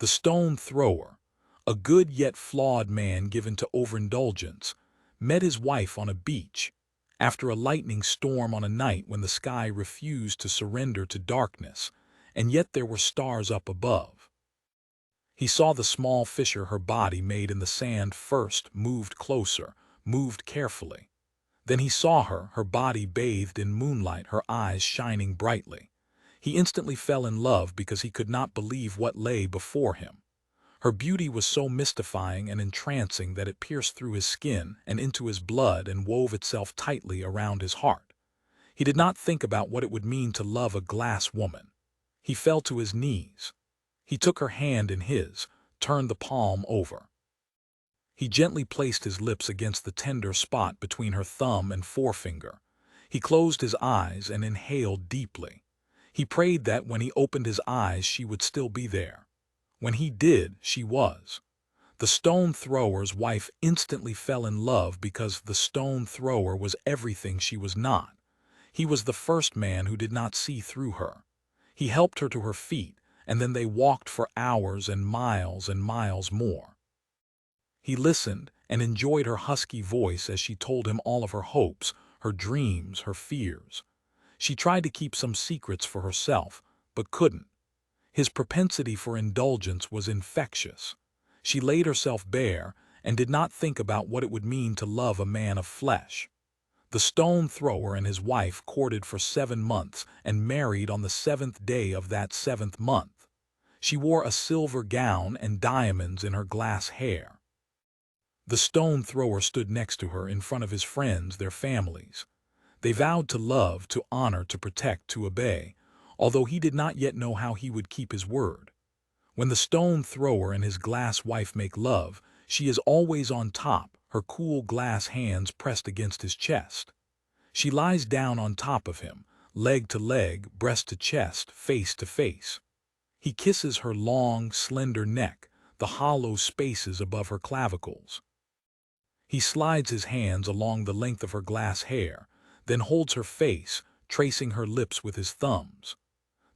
[SPEAKER 1] The stone thrower, a good yet flawed man given to overindulgence, met his wife on a beach, after a lightning storm on a night when the sky refused to surrender to darkness, and yet there were stars up above. He saw the small fissure her body made in the sand first, moved closer, moved carefully. Then he saw her, her body bathed in moonlight, her eyes shining brightly. He instantly fell in love because he could not believe what lay before him. Her beauty was so mystifying and entrancing that it pierced through his skin and into his blood and wove itself tightly around his heart. He did not think about what it would mean to love a glass woman. He fell to his knees. He took her hand in his, turned the palm over. He gently placed his lips against the tender spot between her thumb and forefinger. He closed his eyes and inhaled deeply. He prayed that when he opened his eyes she would still be there. When he did, she was. The stone thrower's wife instantly fell in love because the stone thrower was everything she was not. He was the first man who did not see through her. He helped her to her feet, and then they walked for hours and miles more. He listened and enjoyed her husky voice as she told him all of her hopes, her dreams, her fears. She tried to keep some secrets for herself, but couldn't. His propensity for indulgence was infectious. She laid herself bare and did not think about what it would mean to love a man of flesh. The stone thrower and his wife courted for 7 months and married on the 7th day of that 7th month. She wore a silver gown and diamonds in her glass hair. The stone thrower stood next to her in front of his friends, their families. They vowed to love, to honor, to protect, to obey, although he did not yet know how he would keep his word. When the stone thrower and his glass wife make love, she is always on top, her cool glass hands pressed against his chest. She lies down on top of him, leg to leg, breast to chest, face to face. He kisses her long, slender neck, the hollow spaces above her clavicles. He slides his hands along the length of her glass hair, then holds her face, tracing her lips with his thumbs.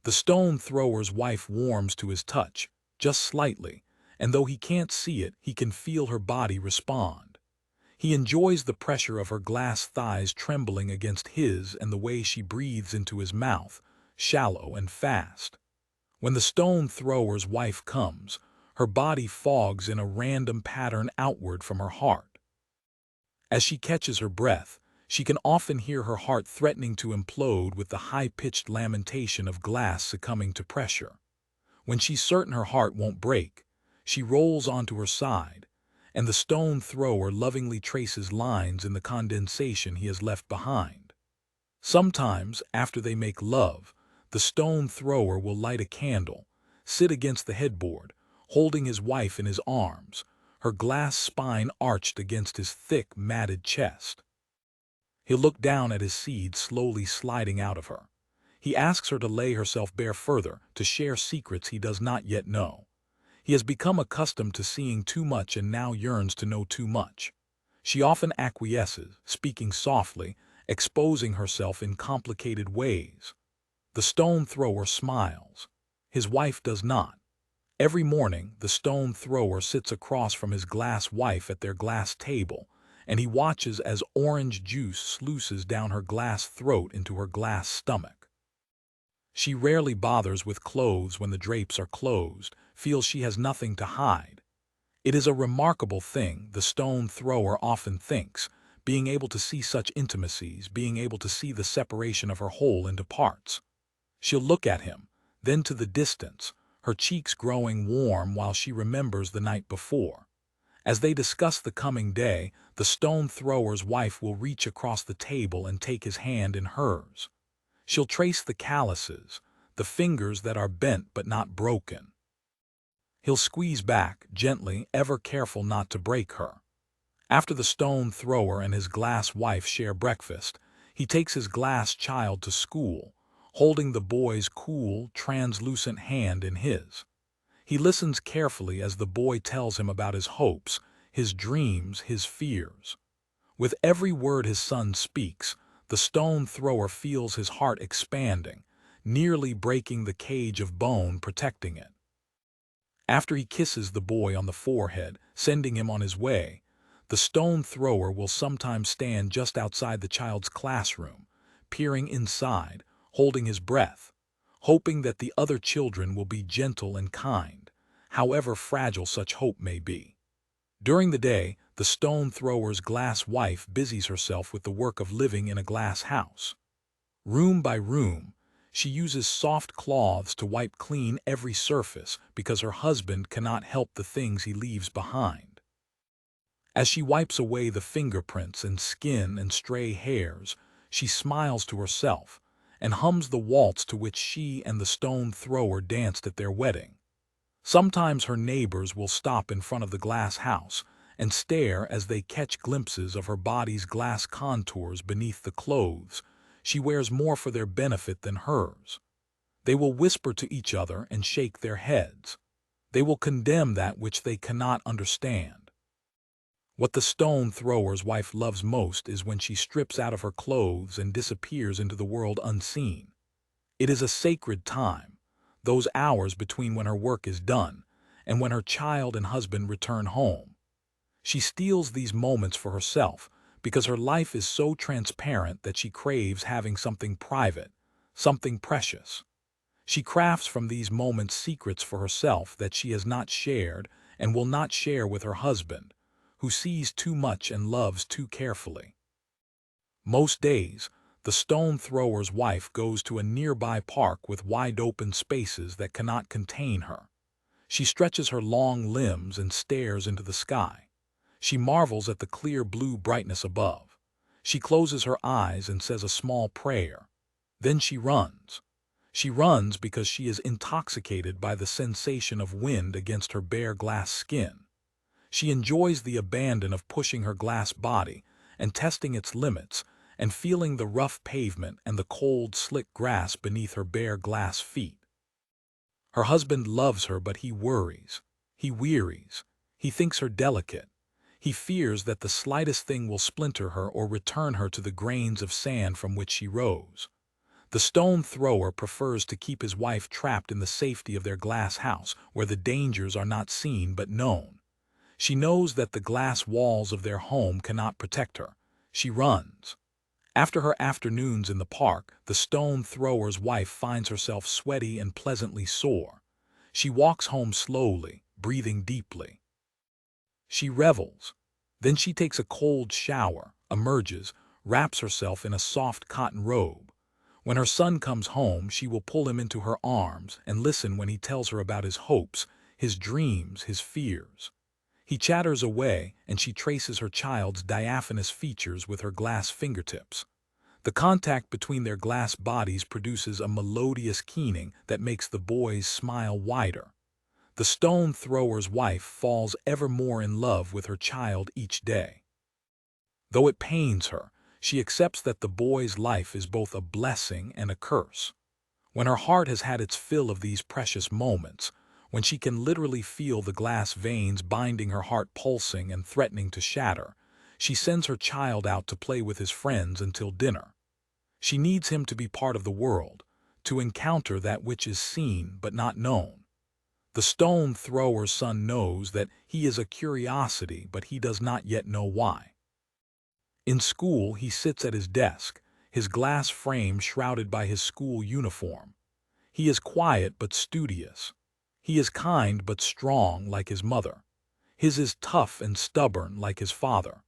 [SPEAKER 1] The stone thrower's wife warms to his touch, just slightly, and though he can't see it, he can feel her body respond. He enjoys the pressure of her glass thighs trembling against his and the way she breathes into his mouth, shallow and fast. When the stone thrower's wife comes, her body fogs in a random pattern outward from her heart. As she catches her breath, She can often hear her heart threatening to implode with the high-pitched lamentation of glass succumbing to pressure. When she's certain her heart won't break, she rolls onto her side, and the stone thrower lovingly traces lines in the condensation he has left behind. Sometimes, after they make love, the stone thrower will light a candle, sit against the headboard, holding his wife in his arms, her glass spine arched against his thick, matted chest. He'll look down at his seed slowly sliding out of her. He asks her to lay herself bare further, to share secrets he does not yet know. He has become accustomed to seeing too much and now yearns to know too much. She often acquiesces, speaking softly, exposing herself in complicated ways. The stone thrower smiles. His wife does not. Every morning, the stone thrower sits across from his glass wife at their glass table, and he watches as orange juice sluices down her glass throat into her glass stomach. She rarely bothers with clothes when the drapes are closed, feels she has nothing to hide. It is a remarkable thing, the stone thrower often thinks, being able to see such intimacies, being able to see the separation of her whole into parts. She'll look at him, then to the distance, her cheeks growing warm while she remembers the night before. As they discuss the coming day, the stone thrower's wife will reach across the table and take his hand in hers. She'll trace the calluses, the fingers that are bent but not broken. He'll squeeze back, gently, ever careful not to break her. After the stone thrower and his glass wife share breakfast, he takes his glass child to school, holding the boy's cool, translucent hand in his. He listens carefully as the boy tells him about his hopes, his dreams, his fears. With every word his son speaks, the stone thrower feels his heart expanding, nearly breaking the cage of bone protecting it. After he kisses the boy on the forehead, sending him on his way, the stone thrower will sometimes stand just outside the child's classroom, peering inside, holding his breath, hoping that the other children will be gentle and kind, however fragile such hope may be. During the day, the stone thrower's glass wife busies herself with the work of living in a glass house. Room by room, she uses soft cloths to wipe clean every surface because her husband cannot help the things he leaves behind. As she wipes away the fingerprints and skin and stray hairs, she smiles to herself and hums the waltz to which she and the stone thrower danced at their wedding. Sometimes her neighbors will stop in front of the glass house and stare as they catch glimpses of her body's glass contours beneath the clothes she wears more for their benefit than hers. They will whisper to each other and shake their heads. They will condemn that which they cannot understand. What the stone thrower's wife loves most is when she strips out of her clothes and disappears into the world unseen. It is a sacred time, those hours between when her work is done and when her child and husband return home. She steals these moments for herself because her life is so transparent that she craves having something private, something precious. She crafts from these moments secrets for herself that she has not shared and will not share with her husband, who sees too much and loves too carefully. Most days, the stone thrower's wife goes to a nearby park with wide-open spaces that cannot contain her. She stretches her long limbs and stares into the sky. She marvels at the clear blue brightness above. She closes her eyes and says a small prayer. Then she runs. She runs because she is intoxicated by the sensation of wind against her bare glass skin. She enjoys the abandon of pushing her glass body and testing its limits and feeling the rough pavement and the cold, slick grass beneath her bare glass feet. Her husband loves her, but he worries. He wearies. He thinks her delicate. He fears that the slightest thing will splinter her or return her to the grains of sand from which she rose. The stone thrower prefers to keep his wife trapped in the safety of their glass house, where the dangers are not seen but known. She knows that the glass walls of their home cannot protect her. She runs. After her afternoons in the park, the stone thrower's wife finds herself sweaty and pleasantly sore. She walks home slowly, breathing deeply. She revels. Then she takes a cold shower, emerges, wraps herself in a soft cotton robe. When her son comes home, she will pull him into her arms and listen when he tells her about his hopes, his dreams, his fears. He chatters away, and she traces her child's diaphanous features with her glass fingertips. The contact between their glass bodies produces a melodious keening that makes the boy's smile wider. The stone thrower's wife falls ever more in love with her child each day. Though it pains her, she accepts that the boy's life is both a blessing and a curse. When her heart has had its fill of these precious moments, when she can literally feel the glass veins binding her heart pulsing and threatening to shatter, she sends her child out to play with his friends until dinner. She needs him to be part of the world, to encounter that which is seen but not known. The stone thrower's son knows that he is a curiosity, but he does not yet know why. In school, he sits at his desk, his glass frame shrouded by his school uniform. He is quiet but studious. He is kind but strong like his mother. His is tough and stubborn like his father.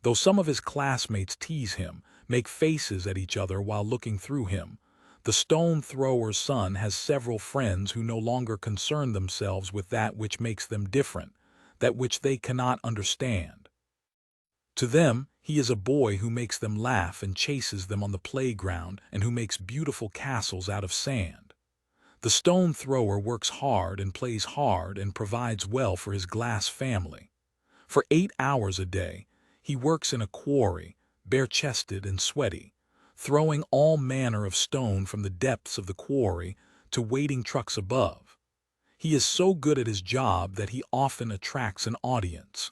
[SPEAKER 1] Though some of his classmates tease him, make faces at each other while looking through him, the stone thrower's son has several friends who no longer concern themselves with that which makes them different, that which they cannot understand. To them, he is a boy who makes them laugh and chases them on the playground and who makes beautiful castles out of sand. The stone thrower works hard and plays hard and provides well for his glass family. For 8 hours a day, he works in a quarry, bare-chested and sweaty, throwing all manner of stone from the depths of the quarry to waiting trucks above. He is so good at his job that he often attracts an audience.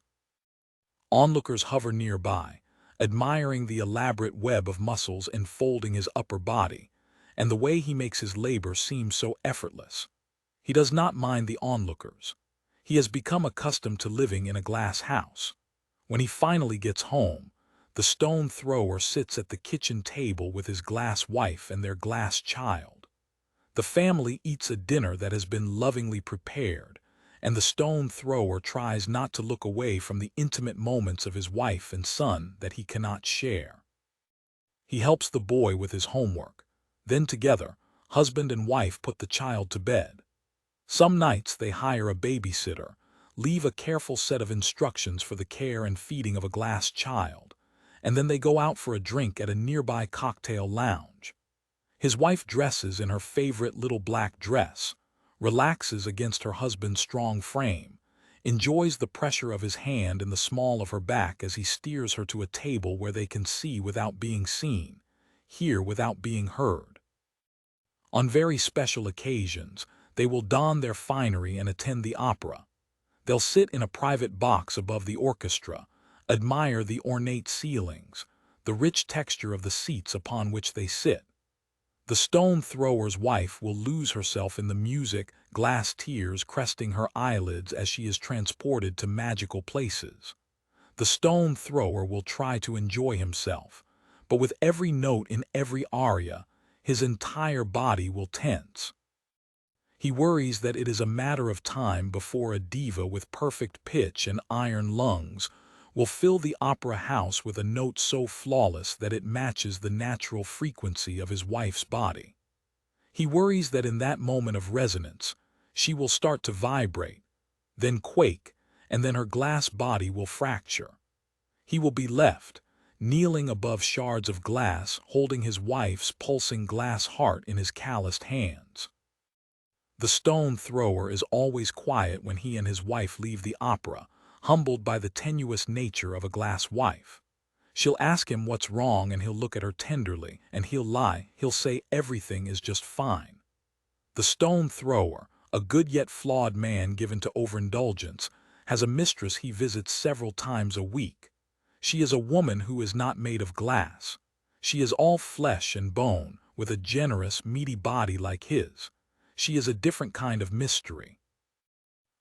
[SPEAKER 1] Onlookers hover nearby, admiring the elaborate web of muscles enfolding his upper body, and the way he makes his labor seem so effortless. He does not mind the onlookers. He has become accustomed to living in a glass house. When he finally gets home, the stone thrower sits at the kitchen table with his glass wife and their glass child. The family eats a dinner that has been lovingly prepared, and the stone thrower tries not to look away from the intimate moments of his wife and son that he cannot share. He helps the boy with his homework. Then together, husband and wife put the child to bed. Some nights they hire a babysitter, leave a careful set of instructions for the care and feeding of a glass child, and then they go out for a drink at a nearby cocktail lounge. His wife dresses in her favorite little black dress, relaxes against her husband's strong frame, enjoys the pressure of his hand in the small of her back as he steers her to a table where they can see without being seen, hear without being heard. On very special occasions, they will don their finery and attend the opera. They'll sit in a private box above the orchestra, admire the ornate ceilings, the rich texture of the seats upon which they sit. The stone thrower's wife will lose herself in the music, glass tears cresting her eyelids as she is transported to magical places. The stone thrower will try to enjoy himself, but with every note in every aria, his entire body will tense. He worries that it is a matter of time before a diva with perfect pitch and iron lungs will fill the opera house with a note so flawless that it matches the natural frequency of his wife's body. He worries that in that moment of resonance, she will start to vibrate, then quake, and then her glass body will fracture. He will be left, kneeling above shards of glass, holding his wife's pulsing glass heart in his calloused hands. The stone thrower is always quiet when he and his wife leave the opera, humbled by the tenuous nature of a glass wife. She'll ask him what's wrong and he'll look at her tenderly, and he'll lie, he'll say everything is just fine. The stone thrower, a good yet flawed man given to overindulgence, has a mistress he visits several times a week. She is a woman who is not made of glass. She is all flesh and bone, with a generous, meaty body like his. She is a different kind of mystery.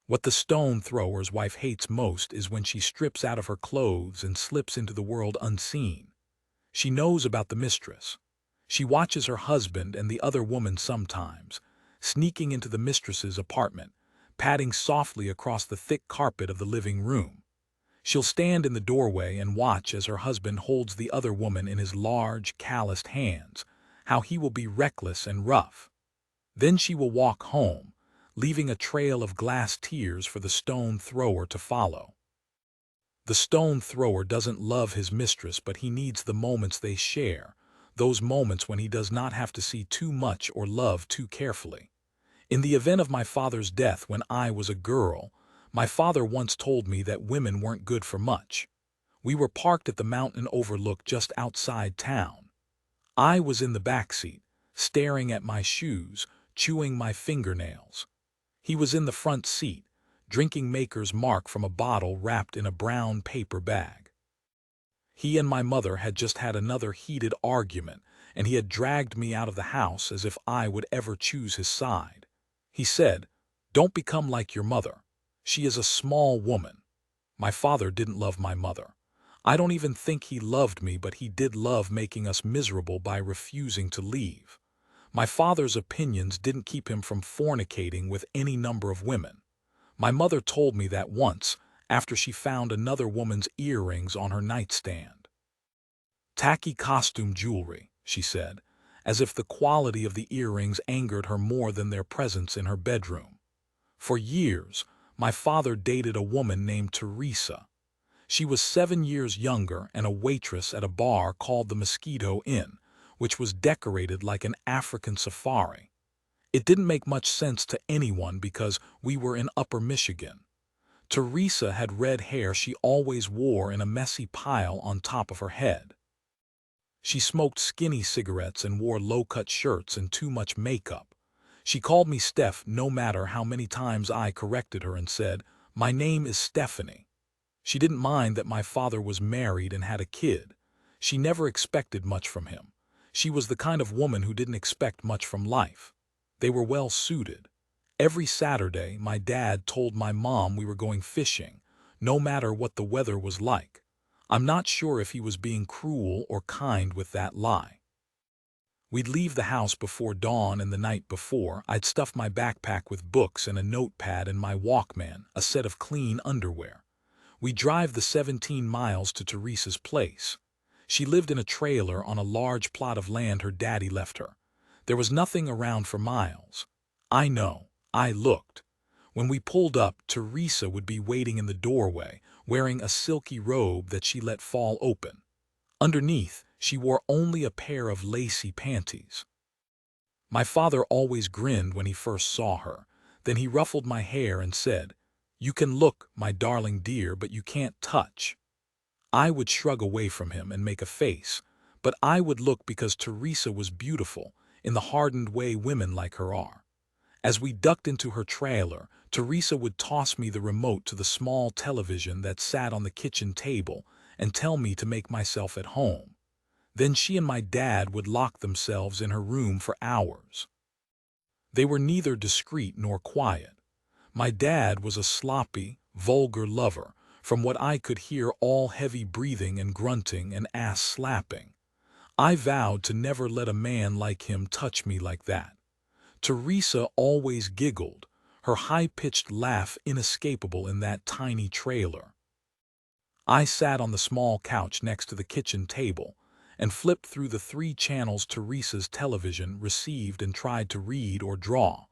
[SPEAKER 1] What the stone thrower's wife hates most is when she strips out of her clothes and slips into the world unseen. She knows about the mistress. She watches her husband and the other woman sometimes, sneaking into the mistress's apartment, padding softly across the thick carpet of the living room. She'll stand in the doorway and watch as her husband holds the other woman in his large, calloused hands, how he will be reckless and rough. Then she will walk home, leaving a trail of glass tears for the stone thrower to follow. The stone thrower doesn't love his mistress, but he needs the moments they share, those moments when he does not have to see too much or love too carefully. In the event of my father's death when I was a girl, my father once told me that women weren't good for much. We were parked at the mountain overlook just outside town. I was in the back seat, staring at my shoes, chewing my fingernails. He was in the front seat, drinking Maker's Mark from a bottle wrapped in a brown paper bag. He and my mother had just had another heated argument, and he had dragged me out of the house as if I would ever choose his side. He said, "Don't become like your mother. She is a small woman." My father didn't love my mother. I don't even think he loved me, but he did love making us miserable by refusing to leave. My father's opinions didn't keep him from fornicating with any number of women. My mother told me that once, after she found another woman's earrings on her nightstand. "Tacky costume jewelry," she said, as if the quality of the earrings angered her more than their presence in her bedroom. For years, my father dated a woman named Teresa. She was 7 years younger and a waitress at a bar called the Mosquito Inn, which was decorated like an African safari. It didn't make much sense to anyone because we were in Upper Michigan. Teresa had red hair she always wore in a messy pile on top of her head. She smoked skinny cigarettes and wore low-cut shirts and too much makeup. She called me Steph no matter how many times I corrected her and said, "My name is Stephanie." She didn't mind that my father was married and had a kid. She never expected much from him. She was the kind of woman who didn't expect much from life. They were well suited. Every Saturday, my dad told my mom we were going fishing, no matter what the weather was like. I'm not sure if he was being cruel or kind with that lie. We'd leave the house before dawn, and the night before, I'd stuff my backpack with books and a notepad and my Walkman, a set of clean underwear. We'd drive the 17 miles to Teresa's place. She lived in a trailer on a large plot of land her daddy left her. There was nothing around for miles. I know. I looked. When we pulled up, Teresa would be waiting in the doorway, wearing a silky robe that she let fall open. Underneath, she wore only a pair of lacy panties. My father always grinned when he first saw her. Then he ruffled my hair and said, "You can look, my darling dear, but you can't touch." I would shrug away from him and make a face, but I would look because Teresa was beautiful, in the hardened way women like her are. As we ducked into her trailer, Teresa would toss me the remote to the small television that sat on the kitchen table and tell me to make myself at home. Then she and my dad would lock themselves in her room for hours. They were neither discreet nor quiet. My dad was a sloppy, vulgar lover, from what I could hear all heavy breathing and grunting and ass slapping. I vowed to never let a man like him touch me like that. Teresa always giggled, her high-pitched laugh inescapable in that tiny trailer. I sat on the small couch next to the kitchen table and flipped through the 3 channels Teresa's television received and tried to read or draw.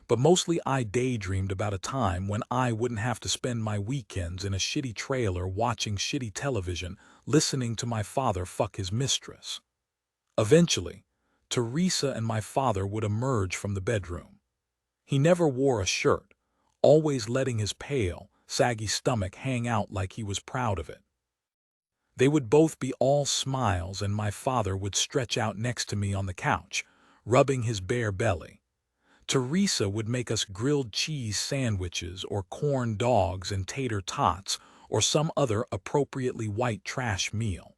[SPEAKER 1] But mostly I daydreamed about a time when I wouldn't have to spend my weekends in a shitty trailer watching shitty television, listening to my father fuck his mistress. Eventually, Teresa and my father would emerge from the bedroom. He never wore a shirt, always letting his pale, saggy stomach hang out like he was proud of it. They would both be all smiles, and my father would stretch out next to me on the couch, rubbing his bare belly. Teresa would make us grilled cheese sandwiches or corn dogs and tater tots or some other appropriately white trash meal.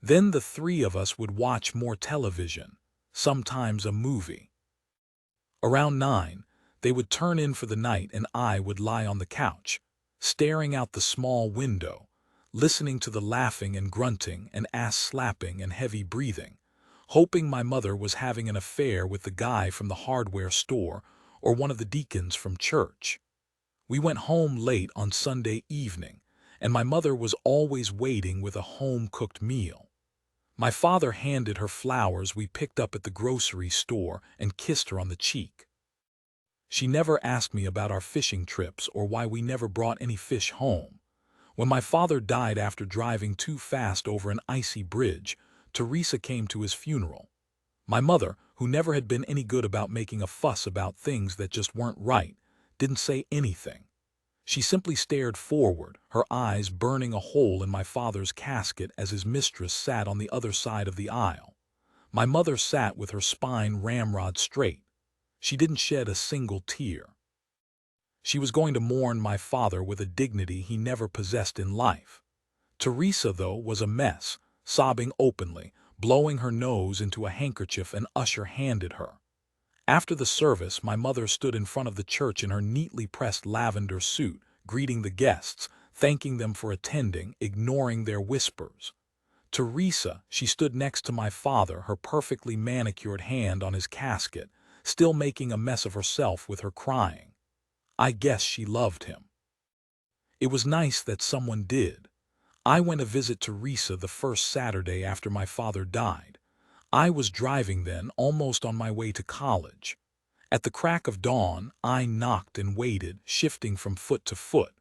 [SPEAKER 1] Then the 3 of us would watch more television, sometimes a movie. Around 9, they would turn in for the night and I would lie on the couch, staring out the small window, listening to the laughing and grunting and ass-slapping and heavy breathing, hoping my mother was having an affair with the guy from the hardware store or one of the deacons from church. We went home late on Sunday evening, and my mother was always waiting with a home-cooked meal. My father handed her flowers we picked up at the grocery store and kissed her on the cheek. She never asked me about our fishing trips or why we never brought any fish home. When my father died after driving too fast over an icy bridge, Teresa came to his funeral. My mother, who never had been any good about making a fuss about things that just weren't right, didn't say anything. She simply stared forward, her eyes burning a hole in my father's casket as his mistress sat on the other side of the aisle. My mother sat with her spine ramrod straight. She didn't shed a single tear. She was going to mourn my father with a dignity he never possessed in life. Teresa, though, was a mess, sobbing openly, blowing her nose into a handkerchief an usher handed her. After the service, my mother stood in front of the church in her neatly pressed lavender suit, greeting the guests, thanking them for attending, ignoring their whispers. Teresa, she stood next to my father, her perfectly manicured hand on his casket, still making a mess of herself with her crying. I guess she loved him. It was nice that someone did. I went to visit Teresa the first Saturday after my father died. I was driving then, almost on my way to college. At the crack of dawn, I knocked and waited, shifting from foot to foot.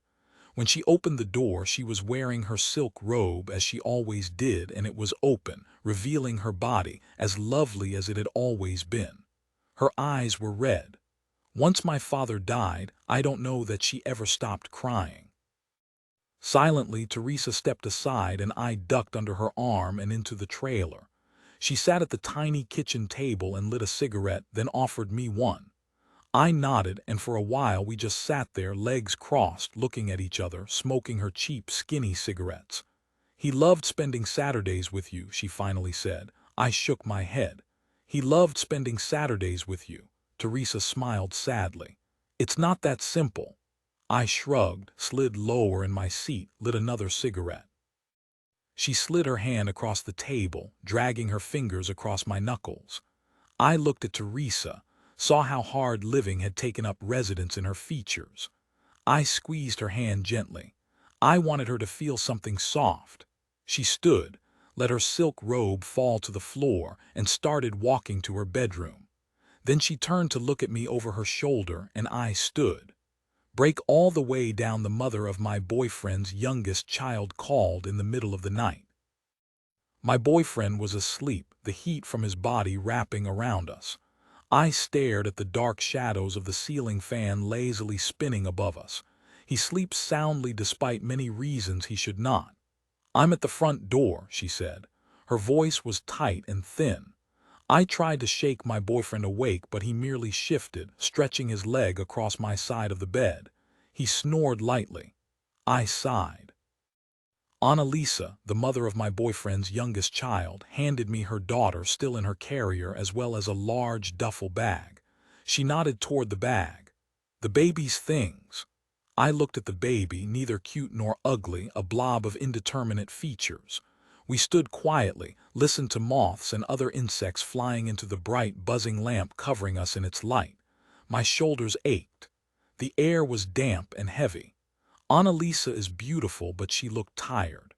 [SPEAKER 1] When she opened the door, she was wearing her silk robe as she always did, and it was open, revealing her body, as lovely as it had always been. Her eyes were red. Once my father died, I don't know that she ever stopped crying. Silently, Teresa stepped aside and I ducked under her arm and into the trailer. She sat at the tiny kitchen table and lit a cigarette, then offered me one. I nodded, and for a while we just sat there, legs crossed, looking at each other, smoking her cheap, skinny cigarettes. "He loved spending Saturdays with you," she finally said. I shook my head. "He loved spending Saturdays with you." Teresa smiled sadly. "It's not that simple." I shrugged, slid lower in my seat, lit another cigarette. She slid her hand across the table, dragging her fingers across my knuckles. I looked at Teresa, saw how hard living had taken up residence in her features. I squeezed her hand gently. I wanted her to feel something soft. She stood, let her silk robe fall to the floor, and started walking to her bedroom. Then she turned to look at me over her shoulder, and I stood. "Break all the way down," the mother of my boyfriend's youngest child called in the middle of the night. My boyfriend was asleep, the heat from his body wrapping around us. I stared at the dark shadows of the ceiling fan lazily spinning above us. He sleeps soundly despite many reasons he should not. "I'm at the front door," she said. Her voice was tight and thin. I tried to shake my boyfriend awake, but he merely shifted, stretching his leg across my side of the bed. He snored lightly. I sighed. Annalisa, the mother of my boyfriend's youngest child, handed me her daughter still in her carrier as well as a large duffel bag. She nodded toward the bag. "The baby's things." I looked at the baby, neither cute nor ugly, a blob of indeterminate features. We stood quietly, listened to moths and other insects flying into the bright, buzzing lamp covering us in its light. My shoulders ached. The air was damp and heavy. Annalisa is beautiful, but she looked tired.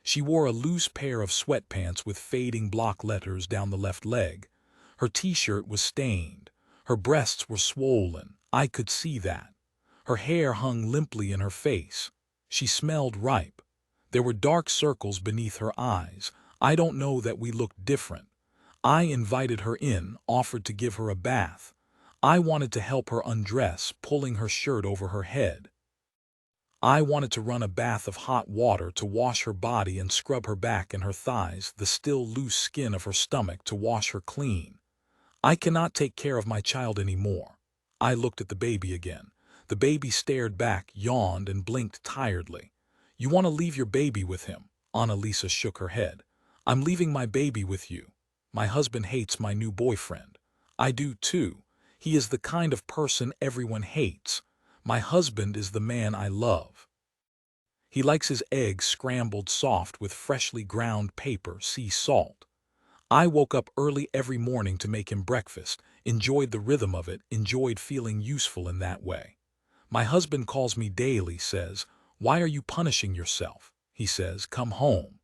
[SPEAKER 1] She wore a loose pair of sweatpants with fading block letters down the left leg. Her t-shirt was stained. Her breasts were swollen. I could see that. Her hair hung limply in her face. She smelled ripe. There were dark circles beneath her eyes. I don't know that we looked different. I invited her in, offered to give her a bath. I wanted to help her undress, pulling her shirt over her head. I wanted to run a bath of hot water to wash her body and scrub her back and her thighs, the still loose skin of her stomach to wash her clean. I cannot take care of my child anymore. I looked at the baby again. The baby stared back, yawned, and blinked tiredly. "You want to leave your baby with him?" Annalisa shook her head. "I'm leaving my baby with you. My husband hates my new boyfriend. I do too. He is the kind of person everyone hates. My husband is the man I love. He likes his eggs scrambled soft with freshly ground paper, sea salt. I woke up early every morning to make him breakfast, enjoyed the rhythm of it, enjoyed feeling useful in that way. My husband calls me daily, says, "Why are you punishing yourself?" he says. "Come home."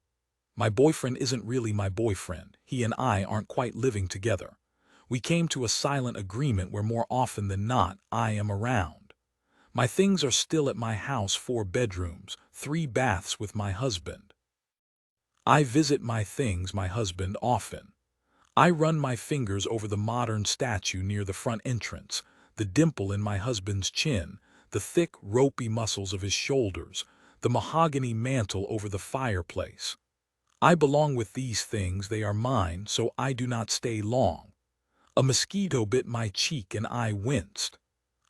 [SPEAKER 1] My boyfriend isn't really my boyfriend. He and I aren't quite living together. We came to a silent agreement where more often than not I am around. My things are still at my house, 4 bedrooms, 3 baths with my husband. I visit my things, my husband, often. I run my fingers over the modern statue near the front entrance, the dimple in my husband's chin, the thick, ropey muscles of his shoulders, the mahogany mantle over the fireplace. I belong with these things, they are mine, so I do not stay long. A mosquito bit my cheek and I winced.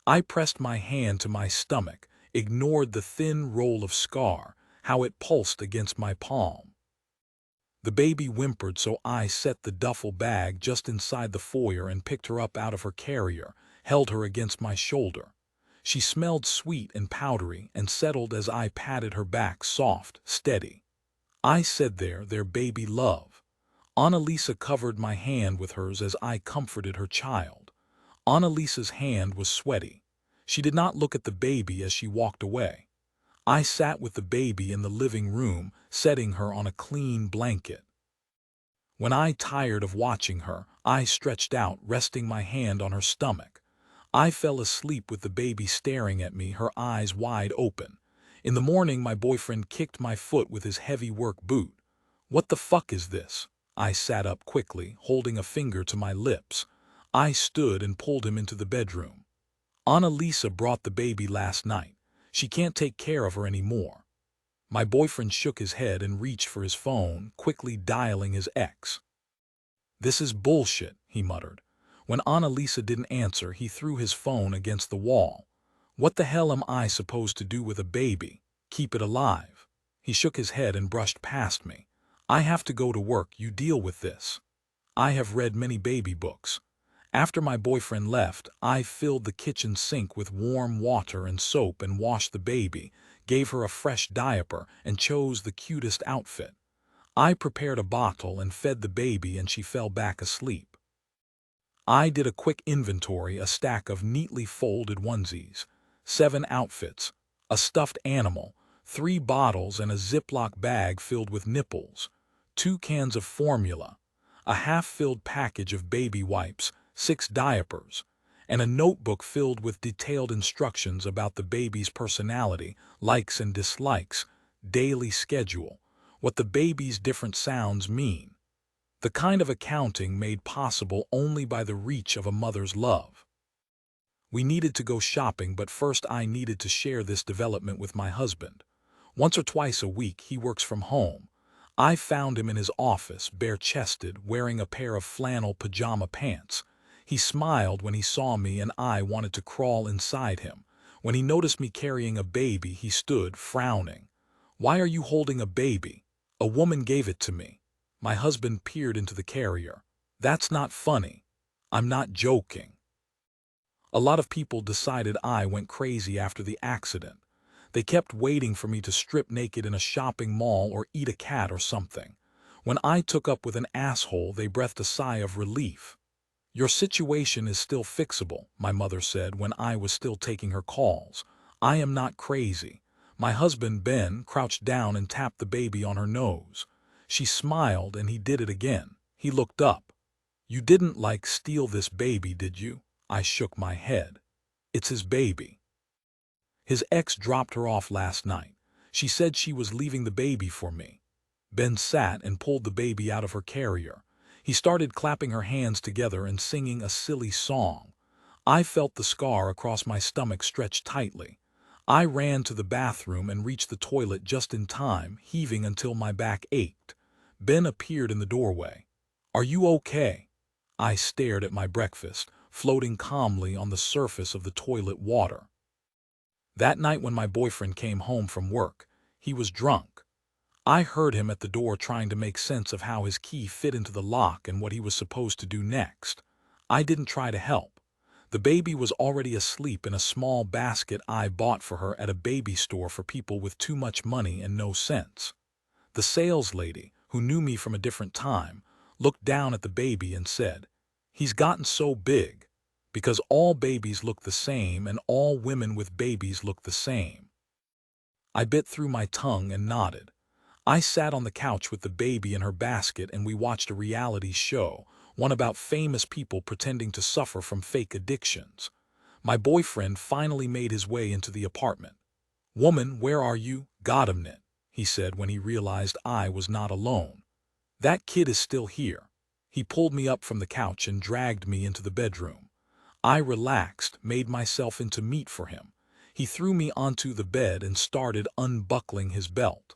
[SPEAKER 1] I pressed my hand to my stomach, ignored the thin roll of scar, how it pulsed against my palm. The baby whimpered, so I set the duffel bag just inside the foyer and picked her up out of her carrier, held her against my shoulder. She smelled sweet and powdery and settled as I patted her back, soft, steady. I said, there, baby love. Annalisa covered my hand with hers as I comforted her child. Annalisa's hand was sweaty. She did not look at the baby as she walked away. I sat with the baby in the living room, setting her on a clean blanket. When I tired of watching her, I stretched out, resting my hand on her stomach. I fell asleep with the baby staring at me, her eyes wide open. In the morning, my boyfriend kicked my foot with his heavy work boot. "What the fuck is this?" I sat up quickly, holding a finger to my lips. I stood and pulled him into the bedroom. "Annalisa brought the baby last night. She can't take care of her anymore." My boyfriend shook his head and reached for his phone, quickly dialing his ex. "This is bullshit," he muttered. When Annalisa didn't answer, he threw his phone against the wall. "What the hell am I supposed to do with a baby? Keep it alive?" He shook his head and brushed past me. "I have to go to work, you deal with this." I have read many baby books. After my boyfriend left, I filled the kitchen sink with warm water and soap and washed the baby, gave her a fresh diaper, and chose the cutest outfit. I prepared a bottle and fed the baby, and she fell back asleep. I did a quick inventory, a stack of neatly folded onesies, 7 outfits, a stuffed animal, 3 bottles and a Ziploc bag filled with nipples, 2 cans of formula, a half-filled package of baby wipes, 6 diapers, and a notebook filled with detailed instructions about the baby's personality, likes and dislikes, daily schedule, what the baby's different sounds mean. The kind of accounting made possible only by the reach of a mother's love. We needed to go shopping, but first I needed to share this development with my husband. Once or twice a week he works from home. I found him in his office, bare-chested, wearing a pair of flannel pajama pants. He smiled when he saw me and I wanted to crawl inside him. When he noticed me carrying a baby, he stood, frowning. "Why are you holding a baby?" "A woman gave it to me." My husband peered into the carrier. "That's not funny." "I'm not joking." A lot of people decided I went crazy after the accident. They kept waiting for me to strip naked in a shopping mall or eat a cat or something. When I took up with an asshole, they breathed a sigh of relief. "Your situation is still fixable," my mother said when I was still taking her calls. "I am not crazy." My husband, Ben, crouched down and tapped the baby on her nose. She smiled and he did it again. He looked up. "You didn't, steal this baby, did you?" I shook my head. "It's his baby. His ex dropped her off last night. She said she was leaving the baby for me." Ben sat and pulled the baby out of her carrier. He started clapping her hands together and singing a silly song. I felt the scar across my stomach stretch tightly. I ran to the bathroom and reached the toilet just in time, heaving until my back ached. Ben appeared in the doorway. "Are you okay?" I stared at my breakfast, floating calmly on the surface of the toilet water. That night when my boyfriend came home from work, he was drunk. I heard him at the door trying to make sense of how his key fit into the lock and what he was supposed to do next. I didn't try to help. The baby was already asleep in a small basket I bought for her at a baby store for people with too much money and no sense. The sales lady, who knew me from a different time, looked down at the baby and said, "He's gotten so big," because all babies look the same and all women with babies look the same. I bit through my tongue and nodded. I sat on the couch with the baby in her basket and we watched a reality show, one about famous people pretending to suffer from fake addictions. My boyfriend finally made his way into the apartment. "Woman, where are you? Got him, Nit," he said when he realized I was not alone. "That kid is still here." He pulled me up from the couch and dragged me into the bedroom. I relaxed, made myself into meat for him. He threw me onto the bed and started unbuckling his belt.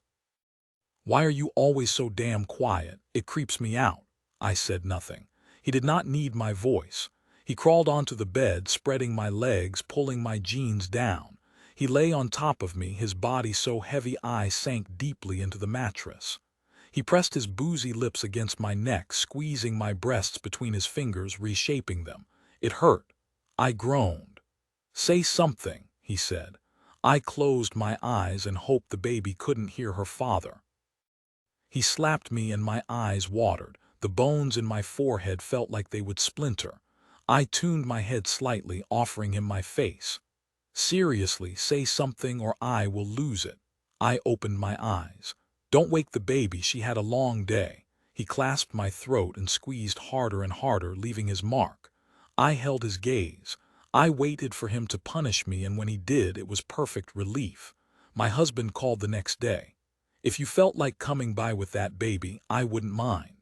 [SPEAKER 1] "Why are you always so damn quiet? It creeps me out." I said nothing. He did not need my voice. He crawled onto the bed, spreading my legs, pulling my jeans down. He lay on top of me, his body so heavy I sank deeply into the mattress. He pressed his boozy lips against my neck, squeezing my breasts between his fingers, reshaping them. It hurt. I groaned. "Say something," he said. I closed my eyes and hoped the baby couldn't hear her father. He slapped me and my eyes watered. The bones in my forehead felt like they would splinter. I tuned my head slightly, offering him my face. "Seriously, say something or I will lose it." I opened my eyes. "Don't wake the baby, she had a long day." He clasped my throat and squeezed harder and harder, leaving his mark. I held his gaze. I waited for him to punish me, and when he did, it was perfect relief. My husband called the next day. "If you felt like coming by with that baby, I wouldn't mind."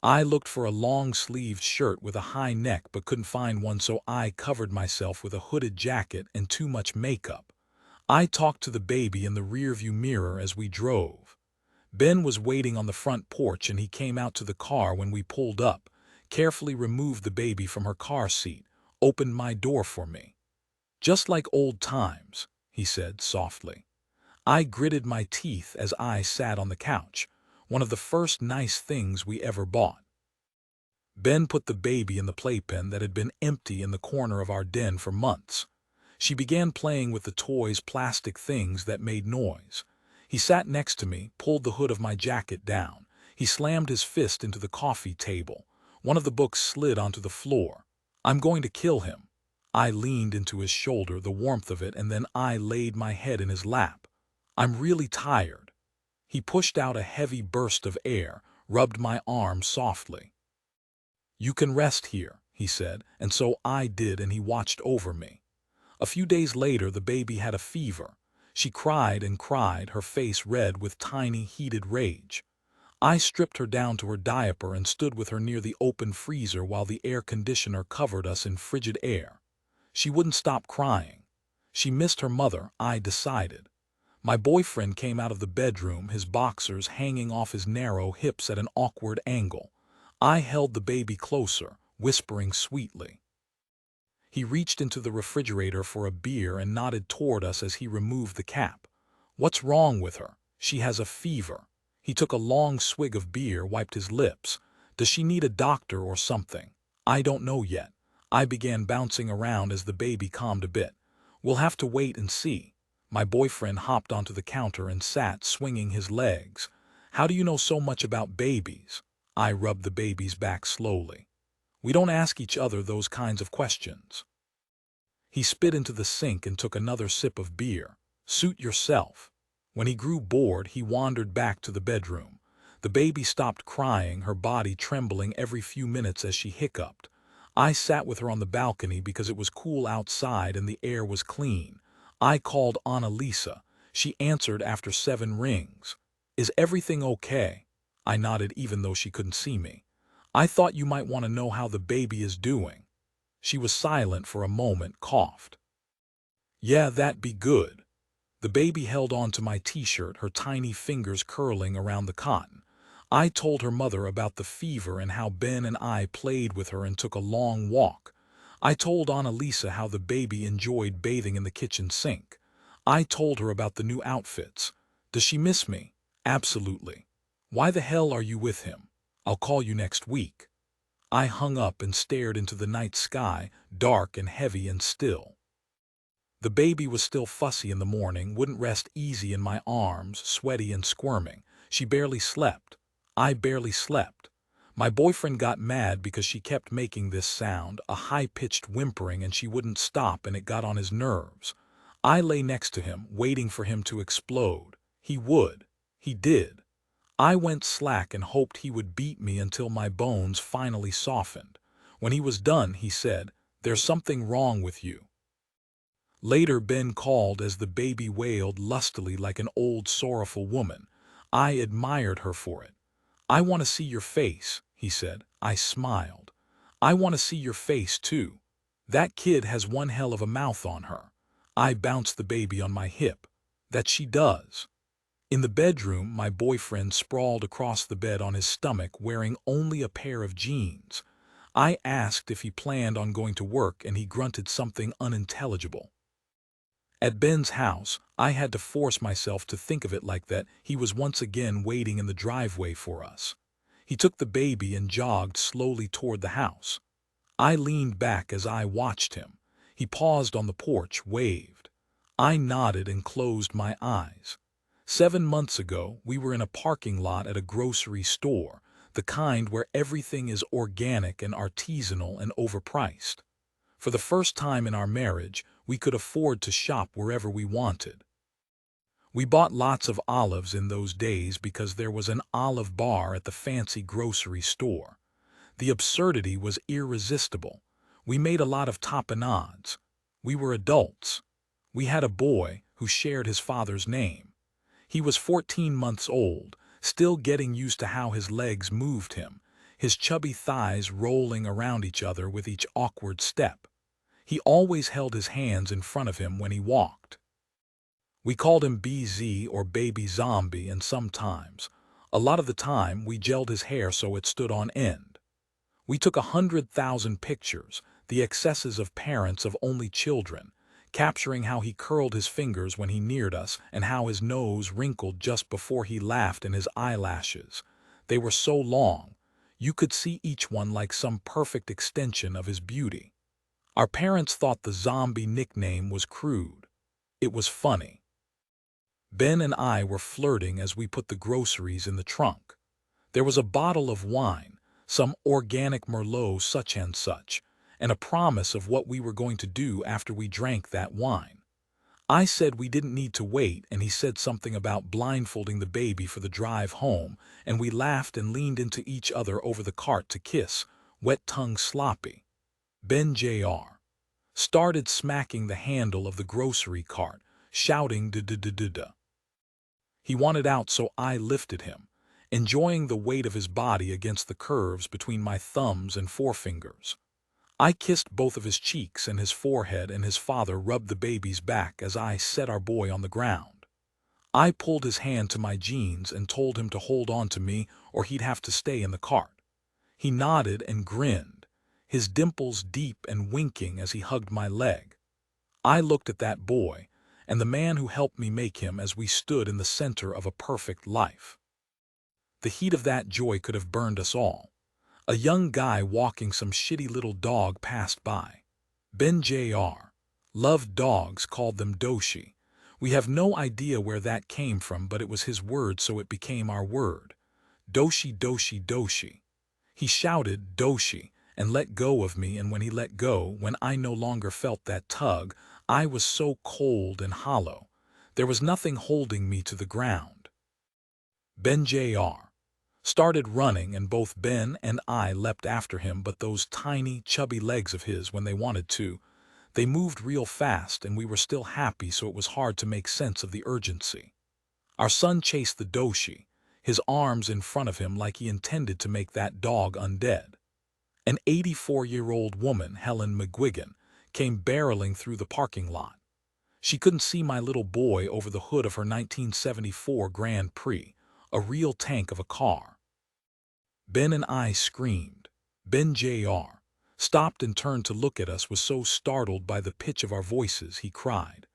[SPEAKER 1] I looked for a long-sleeved shirt with a high neck but couldn't find one, so I covered myself with a hooded jacket and too much makeup. I talked to the baby in the rearview mirror as we drove. Ben was waiting on the front porch and he came out to the car when we pulled up, carefully removed the baby from her car seat, opened my door for me. "Just like old times," he said softly. I gritted my teeth as I sat on the couch, one of the first nice things we ever bought. Ben put the baby in the playpen that had been empty in the corner of our den for months. She began playing with the toys, plastic things that made noise. He sat next to me, pulled the hood of my jacket down. He slammed his fist into the coffee table. One of the books slid onto the floor. "I'm going to kill him." I leaned into his shoulder, the warmth of it, and then I laid my head in his lap. "I'm really tired." He pushed out a heavy burst of air, rubbed my arm softly. "You can rest here," he said, and so I did, and he watched over me. A few days later, the baby had a fever. She cried and cried, her face red with tiny, heated rage. I stripped her down to her diaper and stood with her near the open freezer while the air conditioner covered us in frigid air. She wouldn't stop crying. She missed her mother, I decided. My boyfriend came out of the bedroom, his boxers hanging off his narrow hips at an awkward angle. I held the baby closer, whispering sweetly. He reached into the refrigerator for a beer and nodded toward us as he removed the cap. "What's wrong with her? She has a fever." He took a long swig of beer, wiped his lips. "Does she need a doctor or something?" "I don't know yet." I began bouncing around as the baby calmed a bit. "We'll have to wait and see." My boyfriend hopped onto the counter and sat, swinging his legs. "How do you know so much about babies?" I rubbed the baby's back slowly. "We don't ask each other those kinds of questions." He spit into the sink and took another sip of beer. "Suit yourself." When he grew bored, he wandered back to the bedroom. The baby stopped crying, her body trembling every few minutes as she hiccuped. I sat with her on the balcony because it was cool outside and the air was clean. I called Annalisa. She answered after 7 rings. "Is everything okay?" I nodded even though she couldn't see me. "I thought you might want to know how the baby is doing." She was silent for a moment, coughed. "Yeah, that'd be good." The baby held on to my t-shirt, her tiny fingers curling around the cotton. I told her mother about the fever and how Ben and I played with her and took a long walk. I told Annalisa how the baby enjoyed bathing in the kitchen sink. I told her about the new outfits. "Does she miss me?" "Absolutely." "Why the hell are you with him?" "I'll call you next week." I hung up and stared into the night sky, dark and heavy and still. The baby was still fussy in the morning, wouldn't rest easy in my arms, sweaty and squirming. She barely slept. I barely slept. My boyfriend got mad because she kept making this sound, a high-pitched whimpering, and she wouldn't stop, and it got on his nerves. I lay next to him, waiting for him to explode. He would. He did. I went slack and hoped he would beat me until my bones finally softened. When he was done, he said, "There's something wrong with you." Later, Ben called as the baby wailed lustily like an old sorrowful woman. I admired her for it. "I want to see your face," he said. I smiled. "I want to see your face, too. That kid has one hell of a mouth on her." I bounced the baby on my hip. "That she does." In the bedroom, my boyfriend sprawled across the bed on his stomach, wearing only a pair of jeans. I asked if he planned on going to work, and he grunted something unintelligible. At Ben's house, I had to force myself to think of it like that. He was once again waiting in the driveway for us. He took the baby and jogged slowly toward the house. I leaned back as I watched him. He paused on the porch, waved. I nodded and closed my eyes. 7 months ago, we were in a parking lot at a grocery store, the kind where everything is organic and artisanal and overpriced. For the first time in our marriage, we could afford to shop wherever we wanted. We bought lots of olives in those days because there was an olive bar at the fancy grocery store. The absurdity was irresistible. We made a lot of tapenades. We were adults. We had a boy who shared his father's name. He was 14 months old, still getting used to how his legs moved him, his chubby thighs rolling around each other with each awkward step. He always held his hands in front of him when he walked. We called him BZ or Baby Zombie, and sometimes, a lot of the time, we gelled his hair so it stood on end. We took 100,000 pictures, the excesses of parents of only children, capturing how he curled his fingers when he neared us and how his nose wrinkled just before he laughed and his eyelashes. They were so long, you could see each one like some perfect extension of his beauty. Our parents thought the zombie nickname was crude. It was funny. Ben and I were flirting as we put the groceries in the trunk. There was a bottle of wine, some organic Merlot such and such, and a promise of what we were going to do after we drank that wine. I said we didn't need to wait, and he said something about blindfolding the baby for the drive home, and we laughed and leaned into each other over the cart to kiss, wet tongue sloppy. Ben Jr. started smacking the handle of the grocery cart, shouting "da-da-da-da-da." He wanted out, so I lifted him, enjoying the weight of his body against the curves between my thumbs and forefingers. I kissed both of his cheeks and his forehead, and his father rubbed the baby's back as I set our boy on the ground. I pulled his hand to my jeans and told him to hold on to me or he'd have to stay in the cart. He nodded and grinned, his dimples deep and winking as he hugged my leg. I looked at that boy and the man who helped me make him as we stood in the center of a perfect life. The heat of that joy could have burned us all. A young guy walking some shitty little dog passed by. Ben Jr. loved dogs, called them doshi. We have no idea where that came from, but it was his word, so it became our word. Doshi, doshi, doshi. He shouted doshi and let go of me, and when he let go, when I no longer felt that tug, I was so cold and hollow. There was nothing holding me to the ground. Ben Jr. started running, and both Ben and I leapt after him, but those tiny, chubby legs of his, when they wanted to, they moved real fast, and we were still happy, so it was hard to make sense of the urgency. Our son chased the doshi, his arms in front of him like he intended to make that dog undead. An 84-year-old woman, Helen McGuigan, came barreling through the parking lot. She couldn't see my little boy over the hood of her 1974 Grand Prix, a real tank of a car. Ben and I screamed. Ben Jr. stopped and turned to look at us, was so startled by the pitch of our voices he cried.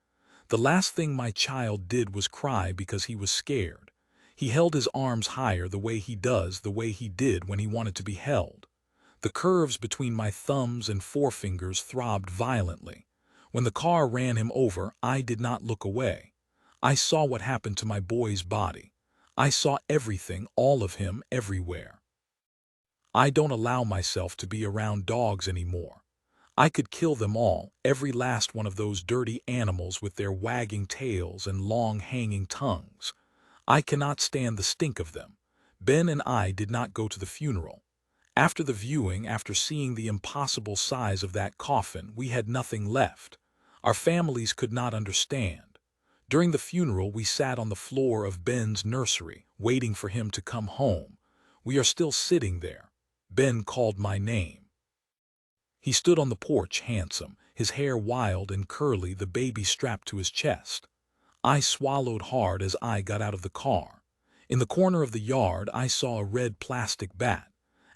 [SPEAKER 1] The last thing my child did was cry because he was scared. He held his arms higher the way he did when he wanted to be held. The curves between my thumbs and forefingers throbbed violently. When the car ran him over, I did not look away. I saw what happened to my boy's body. I saw everything, all of him, everywhere. I don't allow myself to be around dogs anymore. I could kill them all, every last one of those dirty animals with their wagging tails and long hanging tongues. I cannot stand the stink of them. Ben and I did not go to the funeral. After the viewing, after seeing the impossible size of that coffin, we had nothing left. Our families could not understand. During the funeral, we sat on the floor of Ben's nursery, waiting for him to come home. We are still sitting there. Ben called my name. He stood on the porch, handsome, his hair wild and curly, the baby strapped to his chest. I swallowed hard as I got out of the car. In the corner of the yard, I saw a red plastic bat.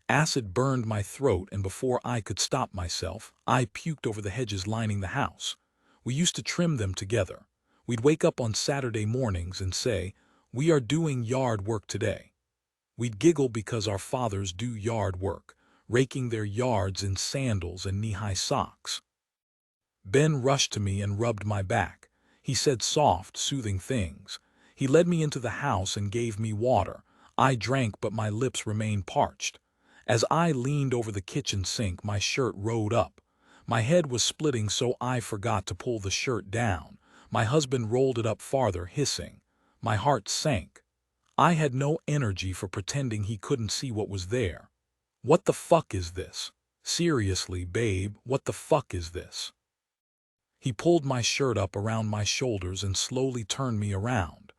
[SPEAKER 1] Acid burned my throat, and before I could stop myself, I puked over the hedges lining the house. We used to trim them together. We'd wake up on Saturday mornings and say, "We are doing yard work today." We'd giggle because our fathers do yard work, raking their yards in sandals and knee-high socks. Ben rushed to me and rubbed my back. He said soft, soothing things. He led me into the house and gave me water. I drank, but my lips remained parched. As I leaned over the kitchen sink, my shirt rode up. My head was splitting, so I forgot to pull the shirt down. My husband rolled it up farther, hissing. My heart sank. I had no energy for pretending he couldn't see what was there. "What the fuck is this? Seriously, babe, what the fuck is this?" He pulled my shirt up around my shoulders and slowly turned me around.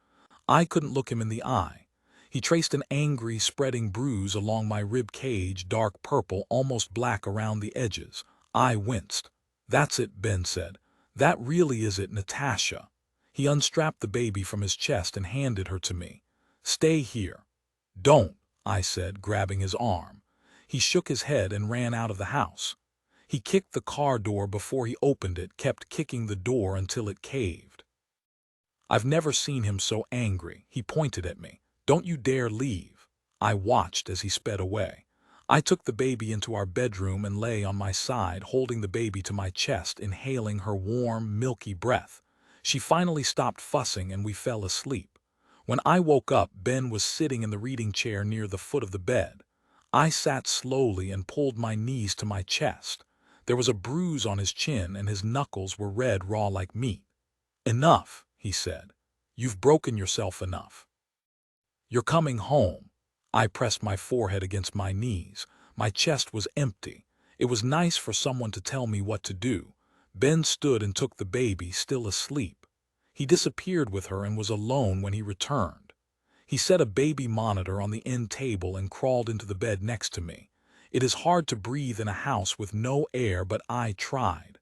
[SPEAKER 1] I couldn't look him in the eye. He traced an angry, spreading bruise along my rib cage, dark purple, almost black around the edges. I winced. "That's it," Ben said. "That really is it, Natasha." He unstrapped the baby from his chest and handed her to me. "Stay here." "Don't," I said, grabbing his arm. He shook his head and ran out of the house. He kicked the car door before he opened it, kept kicking the door until it caved. I've never seen him so angry. He pointed at me. "Don't you dare leave." I watched as he sped away. I took the baby into our bedroom and lay on my side, holding the baby to my chest, inhaling her warm, milky breath. She finally stopped fussing and we fell asleep. When I woke up, Ben was sitting in the reading chair near the foot of the bed. I sat slowly and pulled my knees to my chest. There was a bruise on his chin and his knuckles were red, raw like meat. "Enough," he said. "You've broken yourself enough. You're coming home." I pressed my forehead against my knees. My chest was empty. It was nice for someone to tell me what to do. Ben stood and took the baby, still asleep. He disappeared with her and was alone when he returned. He set a baby monitor on the end table and crawled into the bed next to me. It is hard to breathe in a house with no air, but I tried.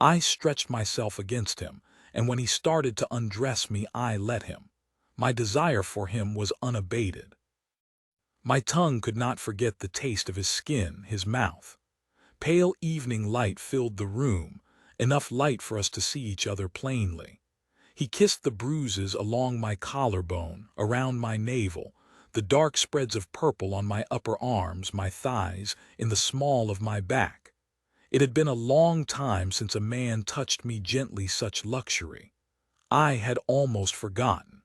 [SPEAKER 1] I stretched myself against him, and when he started to undress me, I let him. My desire for him was unabated. My tongue could not forget the taste of his skin, his mouth. Pale evening light filled the room, enough light for us to see each other plainly. He kissed the bruises along my collarbone, around my navel, the dark spreads of purple on my upper arms, my thighs, in the small of my back. It had been a long time since a man touched me gently, such luxury. I had almost forgotten.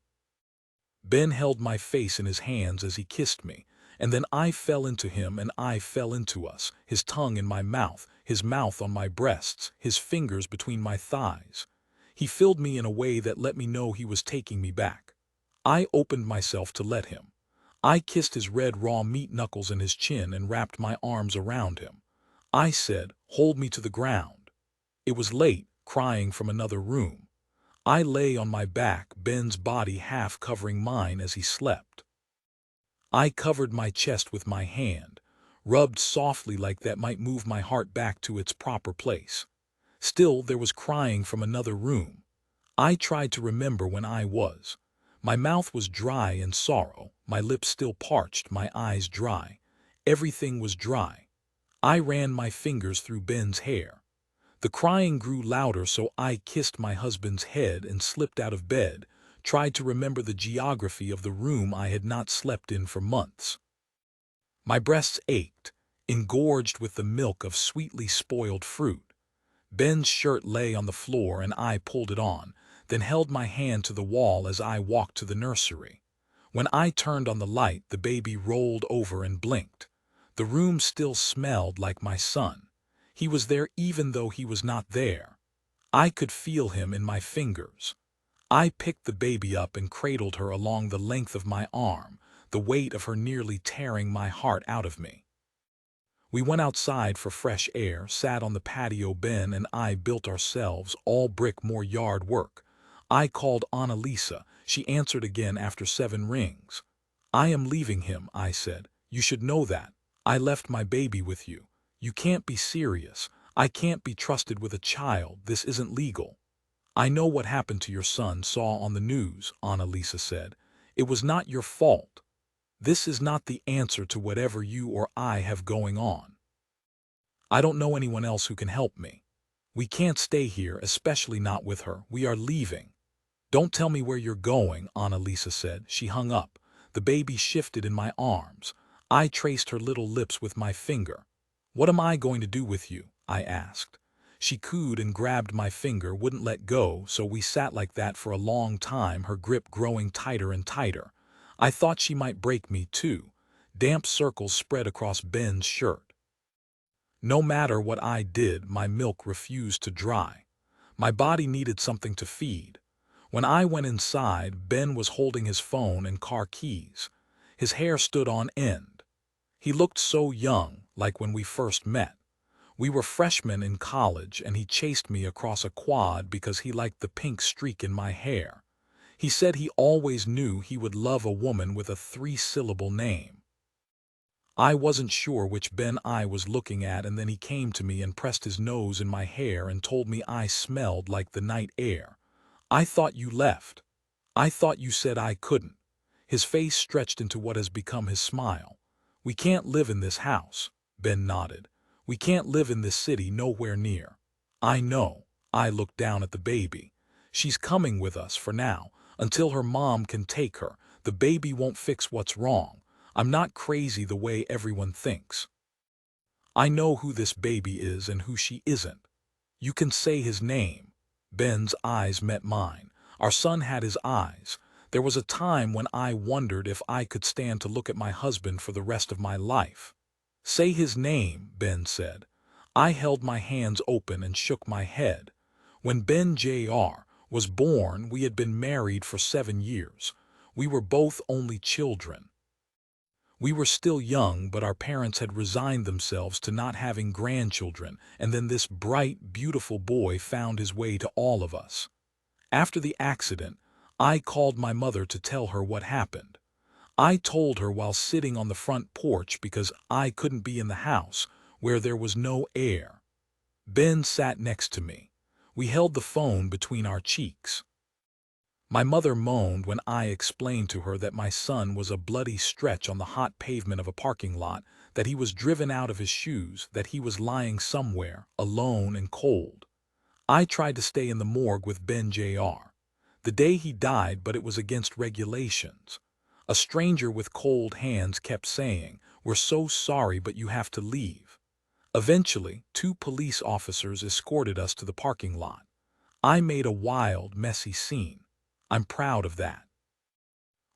[SPEAKER 1] Ben held my face in his hands as he kissed me, and then I fell into him and I fell into us, his tongue in my mouth, his mouth on my breasts, his fingers between my thighs. He filled me in a way that let me know he was taking me back. I opened myself to let him. I kissed his red raw meat knuckles in his chin and wrapped my arms around him. I said, "Hold me to the ground." It was late, crying from another room. I lay on my back, Ben's body half covering mine as he slept. I covered my chest with my hand, rubbed softly like that might move my heart back to its proper place. Still, there was crying from another room. I tried to remember when I was. My mouth was dry in sorrow, my lips still parched, my eyes dry. Everything was dry. I ran my fingers through Ben's hair. The crying grew louder, so I kissed my husband's head and slipped out of bed, tried to remember the geography of the room I had not slept in for months. My breasts ached, engorged with the milk of sweetly spoiled fruit. Ben's shirt lay on the floor and I pulled it on, then held my hand to the wall as I walked to the nursery. When I turned on the light, the baby rolled over and blinked. The room still smelled like my son. He was there even though he was not there. I could feel him in my fingers. I picked the baby up and cradled her along the length of my arm, the weight of her nearly tearing my heart out of me. We went outside for fresh air, sat on the patio. Ben and I built ourselves, all brick, more yard work. I called Annalisa. She answered again after 7 rings. I am leaving him, I said. You should know that. I left my baby with you. You can't be serious. I can't be trusted with a child. This isn't legal. I know what happened to your son, saw on the news, Annalisa said. It was not your fault. This is not the answer to whatever you or I have going on. I don't know anyone else who can help me. We can't stay here, especially not with her. We are leaving. Don't tell me where you're going, Annalisa said. She hung up. The baby shifted in my arms. I traced her little lips with my finger. What am I going to do with you? I asked. She cooed and grabbed my finger, wouldn't let go, so we sat like that for a long time, her grip growing tighter and tighter. I thought she might break me too. Damp circles spread across Ben's shirt. No matter what I did, my milk refused to dry. My body needed something to feed. When I went inside, Ben was holding his phone and car keys. His hair stood on end. He looked so young, like when we first met. We were freshmen in college, and he chased me across a quad because he liked the pink streak in my hair. He said he always knew he would love a woman with a 3-syllable name. I wasn't sure which Ben I was looking at, and then he came to me and pressed his nose in my hair and told me I smelled like the night air. I thought you left. I thought you said I couldn't. His face stretched into what has become his smile. We can't live in this house, Ben nodded. We can't live in this city, nowhere near. I know. I looked down at the baby. She's coming with us for now, until her mom can take her. The baby won't fix what's wrong. I'm not crazy the way everyone thinks. I know who this baby is and who she isn't. You can say his name. Ben's eyes met mine. Our son had his eyes. There was a time when I wondered if I could stand to look at my husband for the rest of my life. Say his name, Ben said. I held my hands open and shook my head. When Ben Jr. was born, we had been married for 7 years. We were both only children. We were still young, but our parents had resigned themselves to not having grandchildren, and then this bright, beautiful boy found his way to all of us. After the accident, I called my mother to tell her what happened. I told her while sitting on the front porch because I couldn't be in the house, where there was no air. Ben sat next to me. We held the phone between our cheeks. My mother moaned when I explained to her that my son was a bloody stretch on the hot pavement of a parking lot, that he was driven out of his shoes, that he was lying somewhere, alone and cold. I tried to stay in the morgue with Ben Jr. the day he died, but it was against regulations. A stranger with cold hands kept saying, "We're so sorry, but you have to leave." Eventually, 2 police officers escorted us to the parking lot. I made a wild, messy scene. I'm proud of that.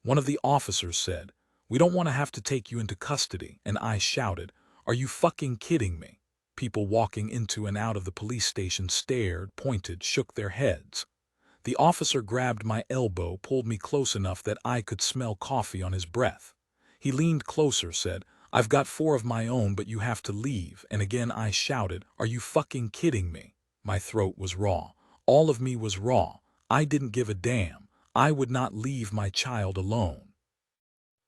[SPEAKER 1] One of the officers said, "We don't want to have to take you into custody," and I shouted, "Are you fucking kidding me?" People walking into and out of the police station stared, pointed, shook their heads. The officer grabbed my elbow, pulled me close enough that I could smell coffee on his breath. He leaned closer, said, "I've got 4 of my own, but you have to leave," and again I shouted, "Are you fucking kidding me?" My throat was raw. All of me was raw. I didn't give a damn. I would not leave my child alone.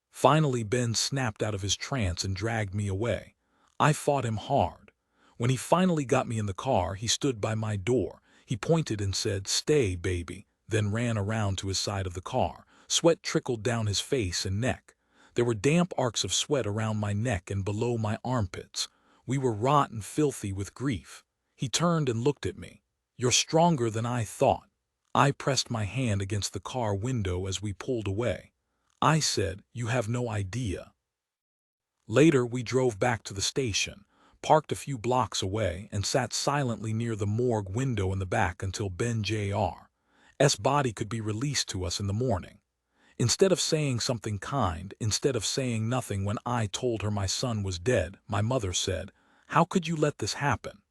[SPEAKER 1] Finally, Ben snapped out of his trance and dragged me away. I fought him hard. When he finally got me in the car, he stood by my door. He pointed and said, "Stay, baby," then ran around to his side of the car. Sweat trickled down his face and neck. There were damp arcs of sweat around my neck and below my armpits. We were rotten, filthy with grief. He turned and looked at me. "You're stronger than I thought." I pressed my hand against the car window as we pulled away. I said, "You have no idea." Later, we drove back to the station, parked a few blocks away, and sat silently near the morgue window in the back until Ben Jr.'s body could be released to us in the morning. Instead of saying something kind, instead of saying nothing when I told her my son was dead, my mother said, "How could you let this happen?"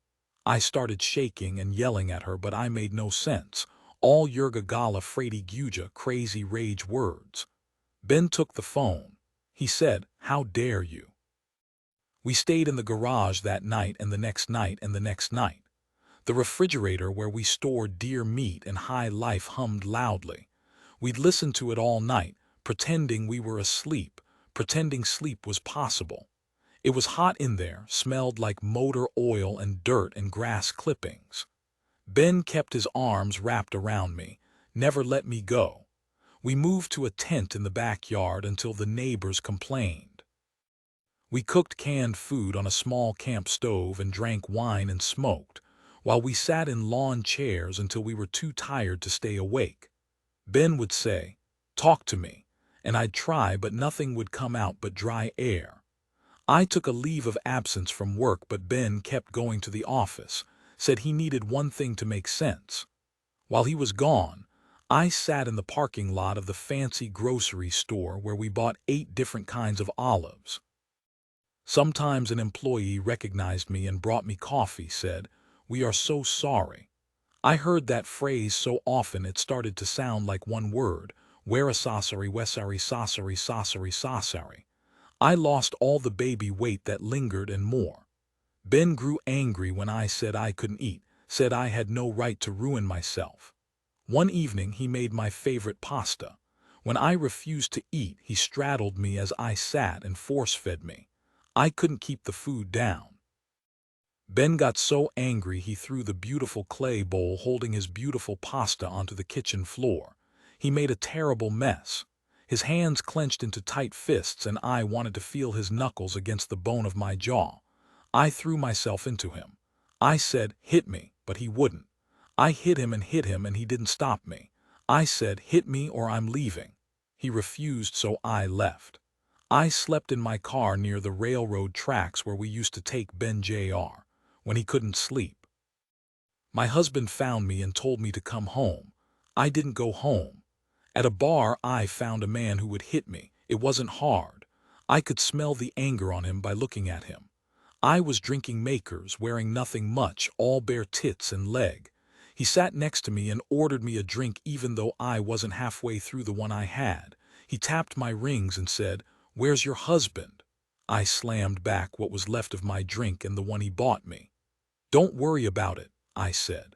[SPEAKER 1] I started shaking and yelling at her, but I made no sense. All Yurga Gala Frady Guja crazy rage words. Ben took the phone. He said, "How dare you?" We stayed in the garage that night and the next night and the next night. The refrigerator where we stored deer meat and high life hummed loudly. We'd listen to it all night, pretending we were asleep, pretending sleep was possible. It was hot in there, smelled like motor oil and dirt and grass clippings. Ben kept his arms wrapped around me, never let me go. We moved to a tent in the backyard until the neighbors complained. We cooked canned food on a small camp stove and drank wine and smoked, while we sat in lawn chairs until we were too tired to stay awake. Ben would say, "Talk to me," and I'd try, but nothing would come out but dry air. I took a leave of absence from work, but Ben kept going to the office, said he needed one thing to make sense. While he was gone, I sat in the parking lot of the fancy grocery store where we bought 8 different kinds of olives. Sometimes an employee recognized me and brought me coffee, said, "We are so sorry." I heard that phrase so often it started to sound like one word, "Werasasari wesari sasari sasari sasari." I lost all the baby weight that lingered and more. Ben grew angry when I said I couldn't eat, said I had no right to ruin myself. One evening he made my favorite pasta. When I refused to eat, he straddled me as I sat and force-fed me. I couldn't keep the food down. Ben got so angry he threw the beautiful clay bowl holding his beautiful pasta onto the kitchen floor. He made a terrible mess. His hands clenched into tight fists and I wanted to feel his knuckles against the bone of my jaw. I threw myself into him. I said, "Hit me," but he wouldn't. I hit him and he didn't stop me. I said, "Hit me or I'm leaving." He refused, so I left. I slept in my car near the railroad tracks where we used to take Ben Jr. when he couldn't sleep. My husband found me and told me to come home. I didn't go home. At a bar, I found a man who would hit me. It wasn't hard. I could smell the anger on him by looking at him. I was drinking Makers, wearing nothing much, all bare tits and leg. He sat next to me and ordered me a drink even though I wasn't halfway through the one I had. He tapped my rings and said, "Where's your husband?" I slammed back what was left of my drink and the one he bought me. "Don't worry about it," I said.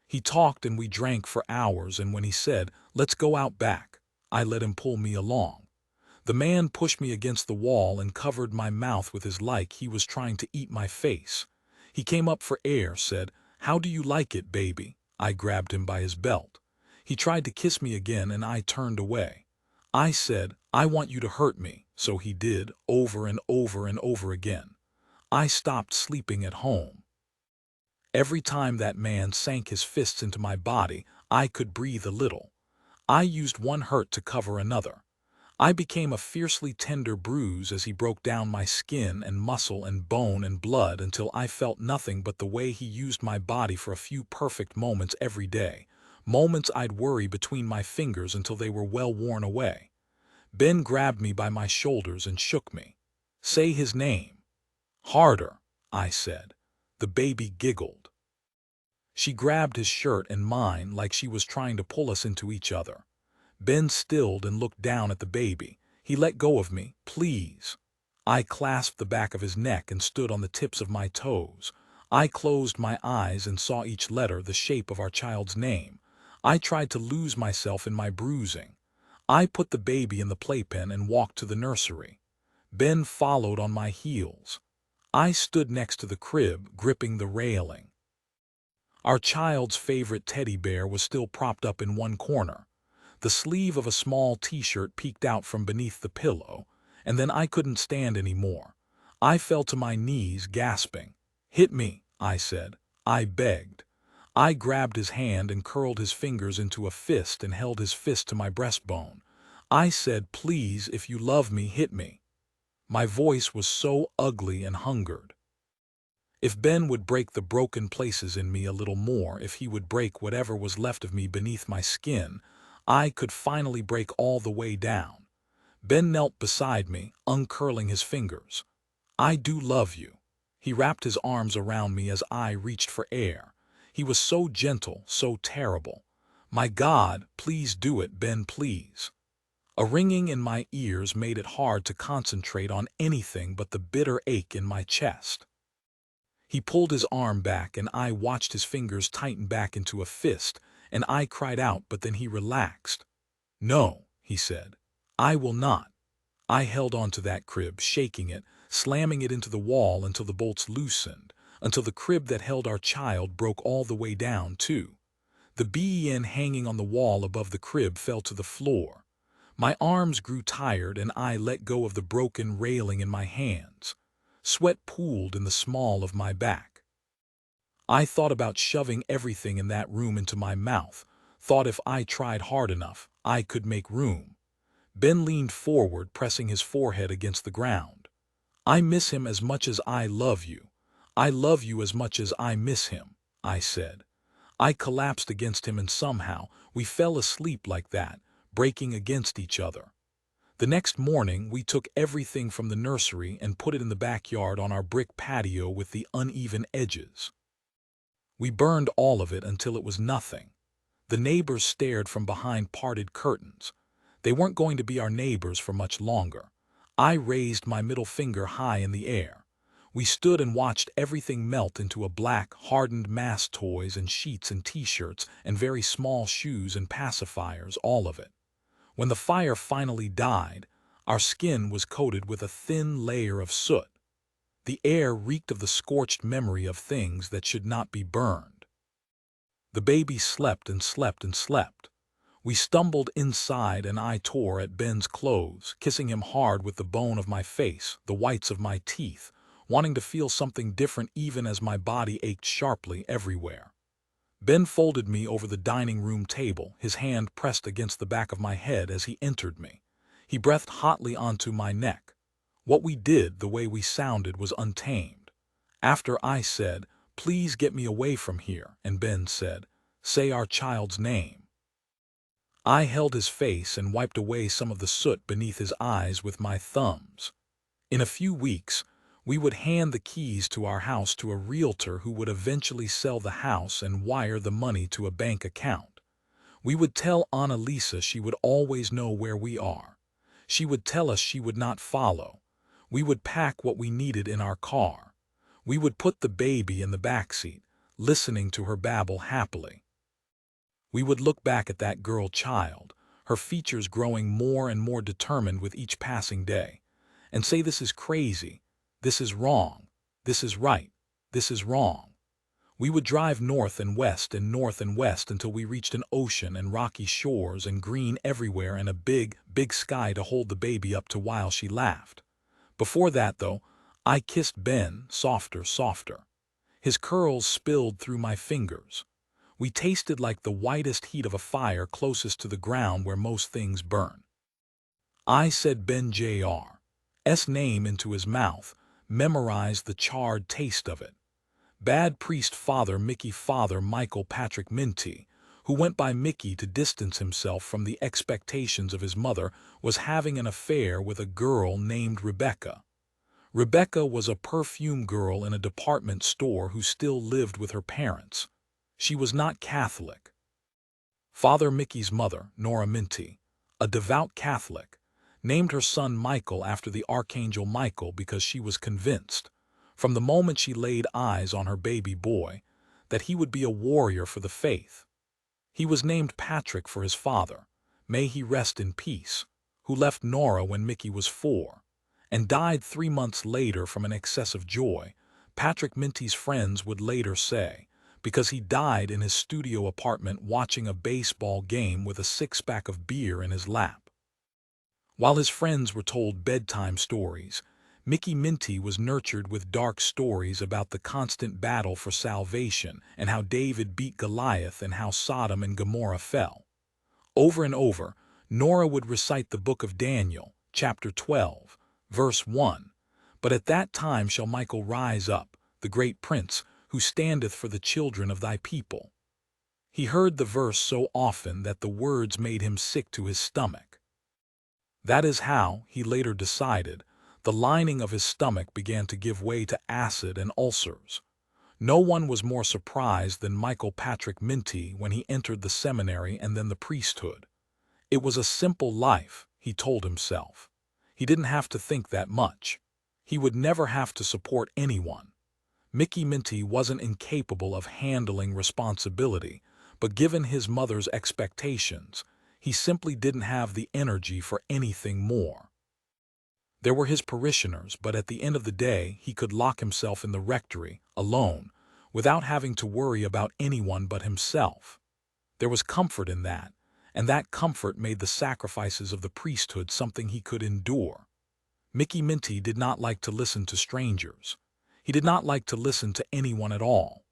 [SPEAKER 1] He talked and we drank for hours, and when he said, "Let's go out back," I let him pull me along. The man pushed me against the wall and covered my mouth with his like he was trying to eat my face. He came up for air, said, "How do you like it, baby?" I grabbed him by his belt. He tried to kiss me again and I turned away. I said, "I want you to hurt me," so he did, over and over and over again. I stopped sleeping at home. Every time that man sank his fists into my body, I could breathe a little. I used one hurt to cover another. I became a fiercely tender bruise as he broke down my skin and muscle and bone and blood until I felt nothing but the way he used my body for a few perfect moments every day. Moments I'd worry between my fingers until they were well worn away. Ben grabbed me by my shoulders and shook me. "Say his name." "Harder," I said. The baby giggled. She grabbed his shirt and mine like she was trying to pull us into each other. Ben stilled and looked down at the baby. He let go of me. "Please." I clasped the back of his neck and stood on the tips of my toes. I closed my eyes and saw each letter the shape of our child's name. I tried to lose myself in my bruising. I put the baby in the playpen and walked to the nursery. Ben followed on my heels. I stood next to the crib, gripping the railing. Our child's favorite teddy bear was still propped up in one corner. The sleeve of a small t-shirt peeked out from beneath the pillow, and then I couldn't stand anymore. I fell to my knees, gasping. "Hit me," I said. I begged. I grabbed his hand and curled his fingers into a fist and held his fist to my breastbone. I said, "Please, if you love me, hit me." My voice was so ugly and hungered. If Ben would break the broken places in me a little more, if he would break whatever was left of me beneath my skin, I could finally break all the way down. Ben knelt beside me, uncurling his fingers. "I do love you." He wrapped his arms around me as I reached for air. He was so gentle, so terrible. My God, please do it, Ben, please. A ringing in my ears made it hard to concentrate on anything but the bitter ache in my chest. He pulled his arm back and I watched his fingers tighten back into a fist, and I cried out, but then he relaxed. No, he said. I will not. I held onto that crib, shaking it, slamming it into the wall until the bolts loosened, until the crib that held our child broke all the way down, too. The BEN hanging on the wall above the crib fell to the floor. My arms grew tired and I let go of the broken railing in my hands. Sweat pooled in the small of my back. I thought about shoving everything in that room into my mouth, thought if I tried hard enough, I could make room. Ben leaned forward, pressing his forehead against the ground. I miss him as much as I love you. I love you as much as I miss him, I said. I collapsed against him and somehow we fell asleep like that, breaking against each other. The next morning, we took everything from the nursery and put it in the backyard on our brick patio with the uneven edges. We burned all of it until it was nothing. The neighbors stared from behind parted curtains. They weren't going to be our neighbors for much longer. I raised my middle finger high in the air. We stood and watched everything melt into a black, hardened mass, toys and sheets and t-shirts and very small shoes and pacifiers, all of it. When the fire finally died, our skin was coated with a thin layer of soot. The air reeked of the scorched memory of things that should not be burned. The baby slept and slept and slept. We stumbled inside and I tore at Ben's clothes, kissing him hard with the bone of my face, the whites of my teeth, wanting to feel something different even as my body ached sharply everywhere. Ben folded me over the dining room table, his hand pressed against the back of my head as he entered me. He breathed hotly onto my neck. What we did, the way we sounded, was untamed. After I said, "Please get me away from here," and Ben said, "Say our child's name." I held his face and wiped away some of the soot beneath his eyes with my thumbs. In a few weeks, we would hand the keys to our house to a realtor who would eventually sell the house and wire the money to a bank account. We would tell Annalisa she would always know where we are. She would tell us she would not follow. We would pack what we needed in our car. We would put the baby in the backseat, listening to her babble happily. We would look back at that girl child, her features growing more and more determined with each passing day, and say, "This is crazy. This is wrong. This is right. This is wrong." We would drive north and west until we reached an ocean and rocky shores and green everywhere and a big, big sky to hold the baby up to while she laughed. Before that, though, I kissed Ben softer, softer. His curls spilled through my fingers. We tasted like the whitest heat of a fire closest to the ground where most things burn. I said Ben Jr.'s name into his mouth, memorized the charred taste of it. Bad priest Father Mickey, Father Michael Patrick Minty, who went by Mickey to distance himself from the expectations of his mother, was having an affair with a girl named Rebecca. Rebecca was a perfume girl in a department store who still lived with her parents. She was not Catholic. Father Mickey's mother, Nora Minty, a devout Catholic, named her son Michael after the Archangel Michael because she was convinced, from the moment she laid eyes on her baby boy, that he would be a warrior for the faith. He was named Patrick for his father, may he rest in peace, who left Nora when Mickey was 4, and died 3 months later from an excess of joy, Patrick Minty's friends would later say, because he died in his studio apartment watching a baseball game with a six-pack of beer in his lap. While his friends were told bedtime stories, Mickey Minty was nurtured with dark stories about the constant battle for salvation and how David beat Goliath and how Sodom and Gomorrah fell. Over and over, Nora would recite the book of Daniel, chapter 12, verse 1. "But at that time shall Michael rise up, the great prince, who standeth for the children of thy people." He heard the verse so often that the words made him sick to his stomach. That is how, he later decided, The lining of his stomach began to give way to acid and ulcers. No one was more surprised than Michael Patrick Minty when he entered the seminary and then the priesthood. It was a simple life, he told himself. He didn't have to think that much. He would never have to support anyone. Mickey Minty wasn't incapable of handling responsibility, but given his mother's expectations, he simply didn't have the energy for anything more. There were his parishioners, but at the end of the day, he could lock himself in the rectory, alone, without having to worry about anyone but himself. There was comfort in that, and that comfort made the sacrifices of the priesthood something he could endure. Mickey Minty did not like to listen to strangers. He did not like to listen to anyone at all.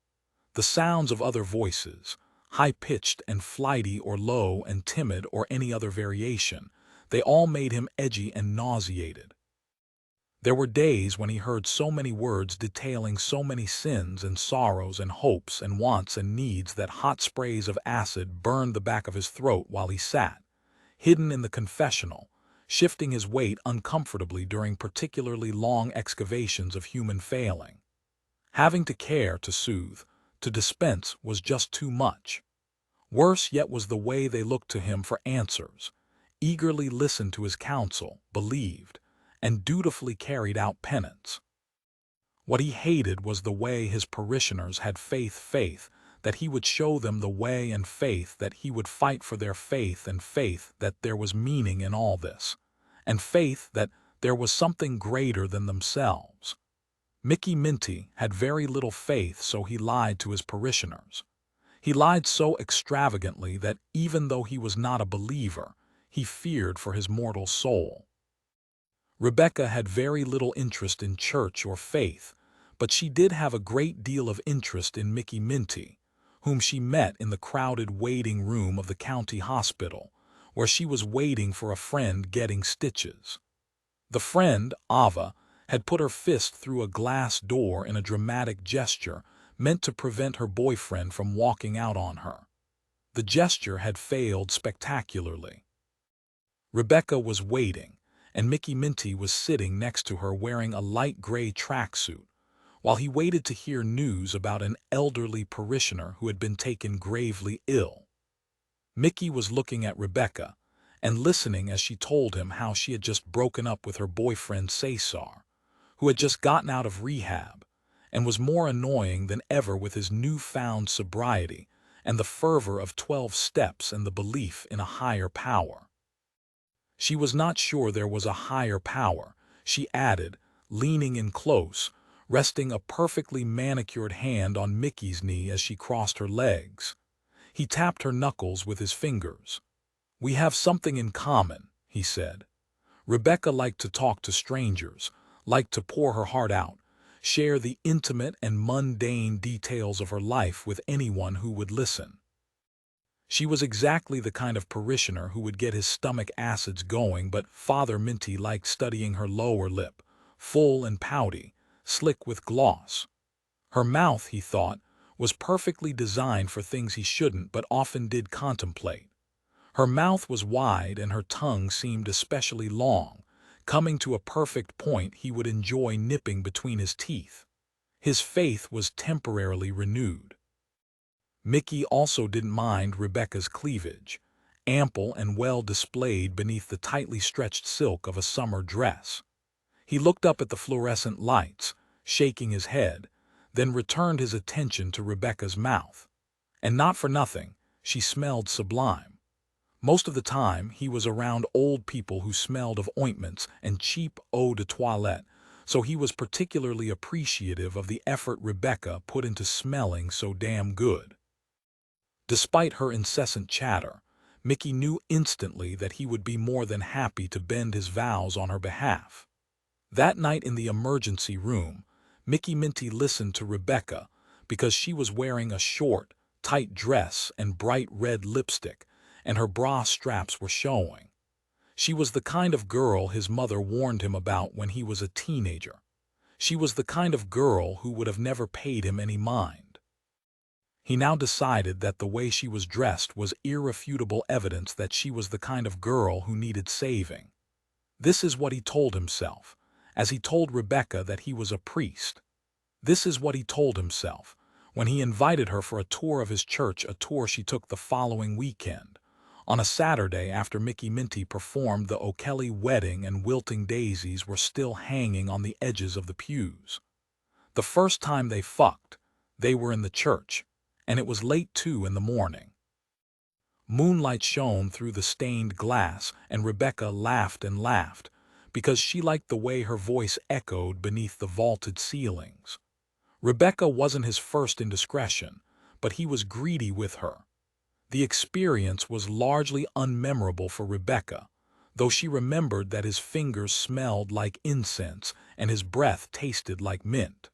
[SPEAKER 1] The sounds of other voices, high-pitched and flighty or low and timid or any other variation, they all made him edgy and nauseated. There were days when he heard so many words detailing so many sins and sorrows and hopes and wants and needs that hot sprays of acid burned the back of his throat while he sat, hidden in the confessional, shifting his weight uncomfortably during particularly long excavations of human failing. Having to care to soothe, to dispense was just too much. Worse yet was the way they looked to him for answers, eagerly listened to his counsel, believed, and dutifully carried out penance. What he hated was the way his parishioners had faith that he would show them the way, and faith that he would fight for their faith, and faith that there was meaning in all this, and faith that there was something greater than themselves. Mickey Minty had very little faith, so he lied to his parishioners. He lied so extravagantly that even though he was not a believer, he feared for his mortal soul. Rebecca had very little interest in church or faith, but she did have a great deal of interest in Mickey Minty, whom she met in the crowded waiting room of the county hospital, where she was waiting for a friend getting stitches. The friend, Ava, had put her fist through a glass door in a dramatic gesture meant to prevent her boyfriend from walking out on her. The gesture had failed spectacularly. Rebecca was waiting, and Mickey Minty was sitting next to her wearing a light gray tracksuit, while he waited to hear news about an elderly parishioner who had been taken gravely ill. Mickey was looking at Rebecca and listening as she told him how she had just broken up with her boyfriend Cesar, who had just gotten out of rehab and was more annoying than ever with his newfound sobriety and the fervor of 12 steps and the belief in a higher power. She was not sure there was a higher power, she added, leaning in close, resting a perfectly manicured hand on Mickey's knee as she crossed her legs. He tapped her knuckles with his fingers. "We have something in common," he said. Rebecca liked to talk to strangers, liked to pour her heart out, share the intimate and mundane details of her life with anyone who would listen. She was exactly the kind of parishioner who would get his stomach acids going, but Father Minty liked studying her lower lip, full and pouty, slick with gloss. Her mouth, he thought, was perfectly designed for things he shouldn't but often did contemplate. Her mouth was wide and her tongue seemed especially long, coming to a perfect point he would enjoy nipping between his teeth. His faith was temporarily renewed. Mickey also didn't mind Rebecca's cleavage, ample and well displayed beneath the tightly stretched silk of a summer dress. He looked up at the fluorescent lights, shaking his head, then returned his attention to Rebecca's mouth. And not for nothing, she smelled sublime. Most of the time, he was around old people who smelled of ointments and cheap eau de toilette, so he was particularly appreciative of the effort Rebecca put into smelling so damn good. Despite her incessant chatter, Mickey knew instantly that he would be more than happy to bend his vows on her behalf. That night in the emergency room, Mickey Minty listened to Rebecca because she was wearing a short, tight dress and bright red lipstick, and her bra straps were showing. She was the kind of girl his mother warned him about when he was a teenager. She was the kind of girl who would have never paid him any mind. He now decided that the way she was dressed was irrefutable evidence that she was the kind of girl who needed saving. This is what he told himself, as he told Rebecca that he was a priest. This is what he told himself when he invited her for a tour of his church, a tour she took the following weekend, on a Saturday after Mickey Minty performed the O'Kelly wedding and wilting daisies were still hanging on the edges of the pews. The first time they fucked, they were in the church, and it was late 2 in the morning. Moonlight shone through the stained glass, and Rebecca laughed and laughed, because she liked the way her voice echoed beneath the vaulted ceilings. Rebecca wasn't his first indiscretion, but he was greedy with her. The experience was largely unmemorable for Rebecca, though she remembered that his fingers smelled like incense and his breath tasted like mint.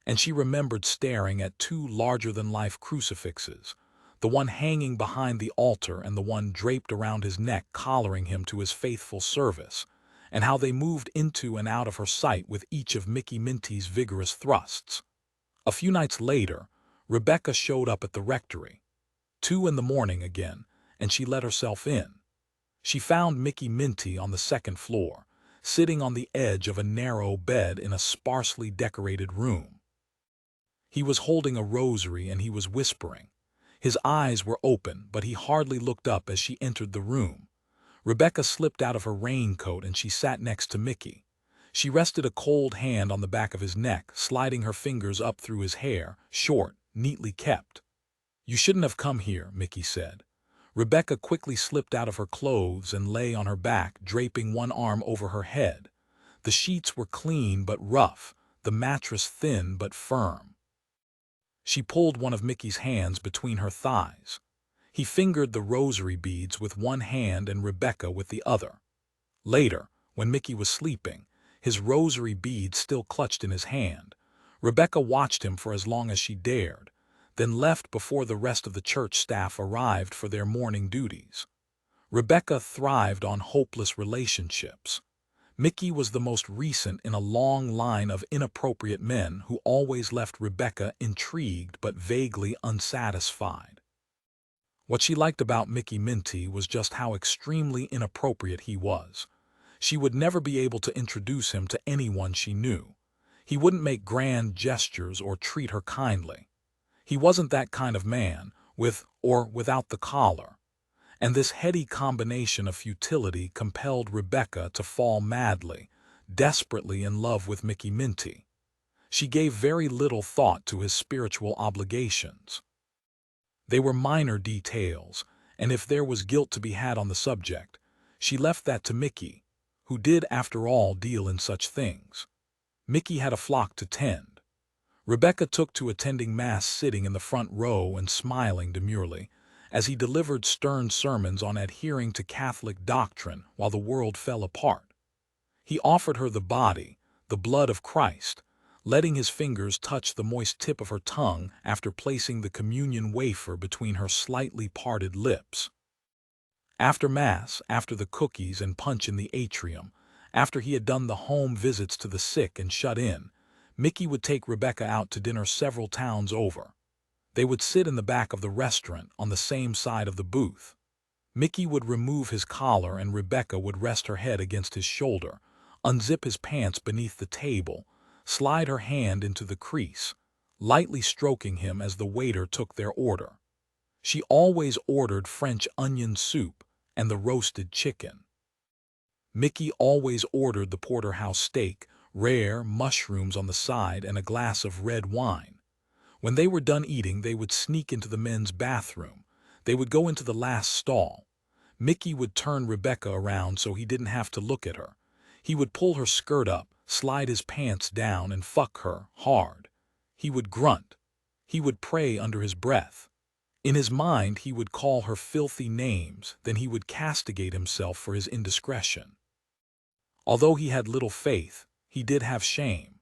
[SPEAKER 1] And she remembered staring at 2 larger-than-life crucifixes, the one hanging behind the altar and the one draped around his neck collaring him to his faithful service, and how they moved into and out of her sight with each of Mickey Minty's vigorous thrusts. A few nights later, Rebecca showed up at the rectory. 2 in the morning again, and she let herself in. She found Mickey Minty on the 2nd floor, sitting on the edge of a narrow bed in a sparsely decorated room. He was holding a rosary and he was whispering. His eyes were open, but he hardly looked up as she entered the room. Rebecca slipped out of her raincoat and she sat next to Mickey. She rested a cold hand on the back of his neck, sliding her fingers up through his hair, short, neatly kept. "You shouldn't have come here," Mickey said. Rebecca quickly slipped out of her clothes and lay on her back, draping one arm over her head. The sheets were clean but rough, the mattress thin but firm. She pulled one of Mickey's hands between her thighs. He fingered the rosary beads with one hand and Rebecca with the other. Later, when Mickey was sleeping, his rosary beads still clutched in his hand, Rebecca watched him for as long as she dared, then left before the rest of the church staff arrived for their morning duties. Rebecca thrived on hopeless relationships. Mickey was the most recent in a long line of inappropriate men who always left Rebecca intrigued but vaguely unsatisfied. What she liked about Mickey Minty was just how extremely inappropriate he was. She would never be able to introduce him to anyone she knew. He wouldn't make grand gestures or treat her kindly. He wasn't that kind of man, with or without the collar. And this heady combination of futility compelled Rebecca to fall madly, desperately in love with Mickey Minty. She gave very little thought to his spiritual obligations. They were minor details, and if there was guilt to be had on the subject, she left that to Mickey, who did after all deal in such things. Mickey had a flock to tend. Rebecca took to attending Mass sitting in the front row and smiling demurely, as he delivered stern sermons on adhering to Catholic doctrine while the world fell apart. He offered her the body, the blood of Christ, letting his fingers touch the moist tip of her tongue after placing the communion wafer between her slightly parted lips. After Mass, after the cookies and punch in the atrium, after he had done the home visits to the sick and shut in, Mickey would take Rebecca out to dinner several towns over. They would sit in the back of the restaurant on the same side of the booth. Mickey would remove his collar and Rebecca would rest her head against his shoulder, unzip his pants beneath the table, slide her hand into the crease, lightly stroking him as the waiter took their order. She always ordered French onion soup and the roasted chicken. Mickey always ordered the porterhouse steak, rare, mushrooms on the side, and a glass of red wine. When they were done eating, they would sneak into the men's bathroom. They would go into the last stall. Mickey would turn Rebecca around so he didn't have to look at her. He would pull her skirt up, slide his pants down, and fuck her hard. He would grunt. He would pray under his breath. In his mind, he would call her filthy names, then he would castigate himself for his indiscretion. Although he had little faith, he did have shame.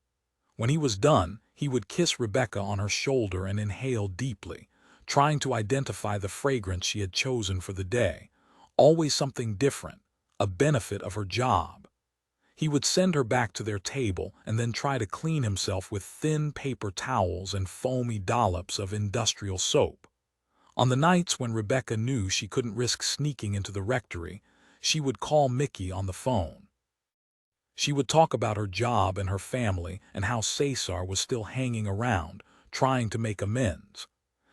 [SPEAKER 1] When he was done, he would kiss Rebecca on her shoulder and inhale deeply, trying to identify the fragrance she had chosen for the day, always something different, a benefit of her job. He would send her back to their table and then try to clean himself with thin paper towels and foamy dollops of industrial soap. On the nights when Rebecca knew she couldn't risk sneaking into the rectory, she would call Mickey on the phone. She would talk about her job and her family and how Cesar was still hanging around, trying to make amends.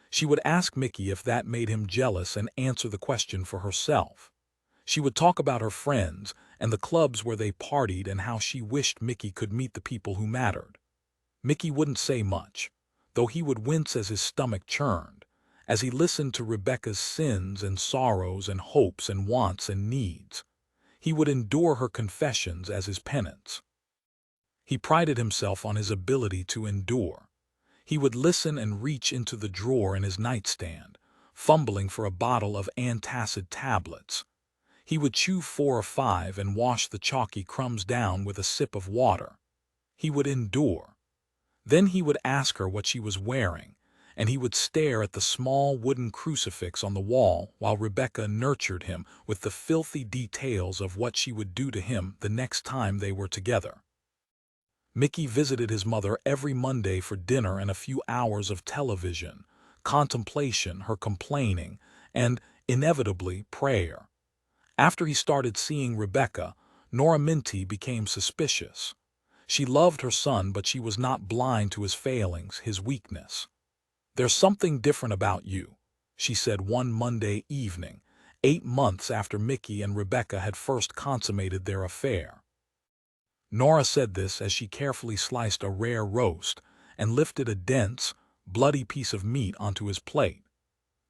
[SPEAKER 1] She would ask Mickey if that made him jealous and answer the question for herself. She would talk about her friends and the clubs where they partied and how she wished Mickey could meet the people who mattered. Mickey wouldn't say much, though he would wince as his stomach churned, as he listened to Rebecca's sins and sorrows and hopes and wants and needs. He would endure her confessions as his penance. He prided himself on his ability to endure. He would listen and reach into the drawer in his nightstand, fumbling for a bottle of antacid tablets. He would chew 4 or 5 and wash the chalky crumbs down with a sip of water. He would endure. Then he would ask her what she was wearing, and he would stare at the small wooden crucifix on the wall while Rebecca nurtured him with the filthy details of what she would do to him the next time they were together. Mickey visited his mother every Monday for dinner and a few hours of television, contemplation, her complaining, and, inevitably, prayer. After he started seeing Rebecca, Nora Minty became suspicious. She loved her son, but she was not blind to his failings, his weakness. "There's something different about you," she said one Monday evening, 8 months after Mickey and Rebecca had first consummated their affair. Nora said this as she carefully sliced a rare roast and lifted a dense, bloody piece of meat onto his plate.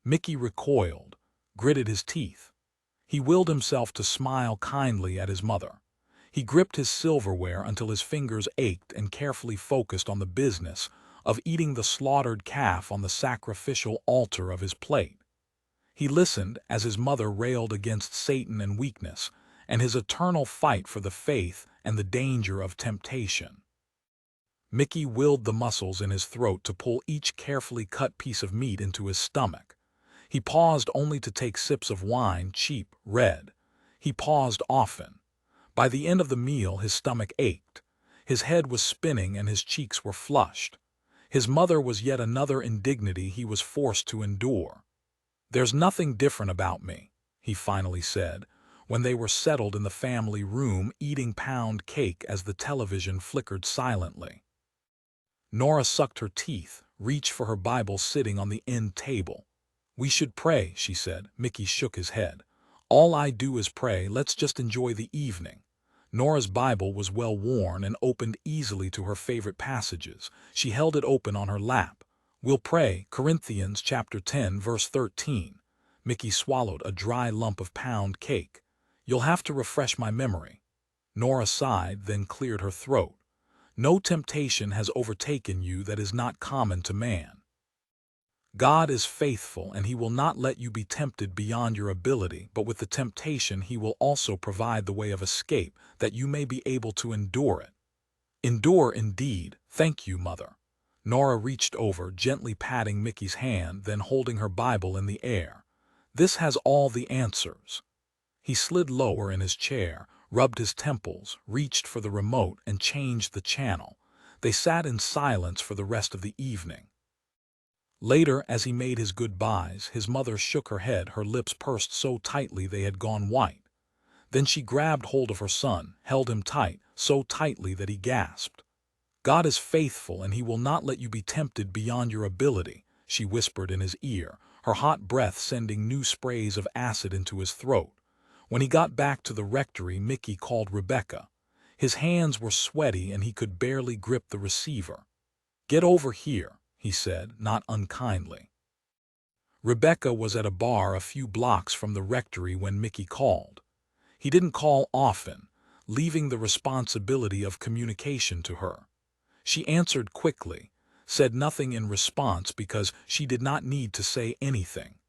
[SPEAKER 1] Mickey recoiled, gritted his teeth. He willed himself to smile kindly at his mother. He gripped his silverware until his fingers ached and carefully focused on the business of eating the slaughtered calf on the sacrificial altar of his plate. He listened as his mother railed against Satan and weakness, and his eternal fight for the faith and the danger of temptation. Mickey willed the muscles in his throat to pull each carefully cut piece of meat into his stomach. He paused only to take sips of wine, cheap, red. He paused often. By the end of the meal, his stomach ached. His head was spinning and his cheeks were flushed. His mother was yet another indignity he was forced to endure. "There's nothing different about me," he finally said, when they were settled in the family room eating pound cake as the television flickered silently. Nora sucked her teeth, reached for her Bible sitting on the end table. "We should pray," she said. Mickey shook his head. "All I do is pray. Let's just enjoy the evening." Nora's Bible was well worn and opened easily to her favorite passages. She held it open on her lap. "We'll pray, Corinthians chapter 10, verse 13. Mickey swallowed a dry lump of pound cake. "You'll have to refresh my memory." Nora sighed, then cleared her throat. "No temptation has overtaken you that is not common to man. God is faithful, and he will not let you be tempted beyond your ability, but with the temptation he will also provide the way of escape, that you may be able to endure it." "Endure indeed. Thank you, Mother." Nora reached over, gently patting Mickey's hand, then holding her Bible in the air. "This has all the answers." He slid lower in his chair, rubbed his temples, reached for the remote, and changed the channel. They sat in silence for the rest of the evening. Later, as he made his goodbyes, his mother shook her head, her lips pursed so tightly they had gone white. Then she grabbed hold of her son, held him tight, so tightly that he gasped. "God is faithful, and he will not let you be tempted beyond your ability," she whispered in his ear, her hot breath sending new sprays of acid into his throat. When he got back to the rectory, Mickey called Rebecca. His hands were sweaty and he could barely grip the receiver. "Get over here," he said, not unkindly. Rebecca was at a bar a few blocks from the rectory when Mickey called. He didn't call often, leaving the responsibility of communication to her. She answered quickly, said nothing in response because she did not need to say anything.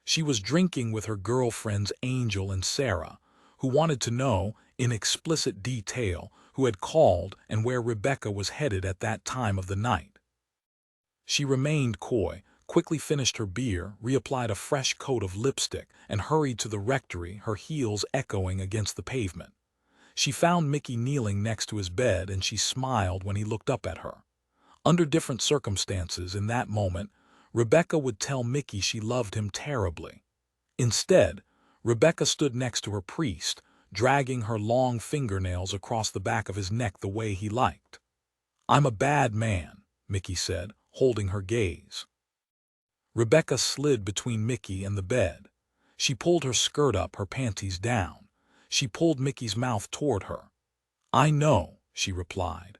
[SPEAKER 1] She was drinking with her girlfriends Angel and Sarah, who wanted to know, in explicit detail, who had called and where Rebecca was headed at that time of the night. She remained coy, quickly finished her beer, reapplied a fresh coat of lipstick, and hurried to the rectory, her heels echoing against the pavement. She found Mickey kneeling next to his bed, and she smiled when he looked up at her. Under different circumstances, in that moment, Rebecca would tell Mickey she loved him terribly. Instead, Rebecca stood next to her priest, dragging her long fingernails across the back of his neck the way he liked. "I'm a bad man," Mickey said, holding her gaze. Rebecca slid between Mickey and the bed. She pulled her skirt up, her panties down. She pulled Mickey's mouth toward her. "I know," she replied.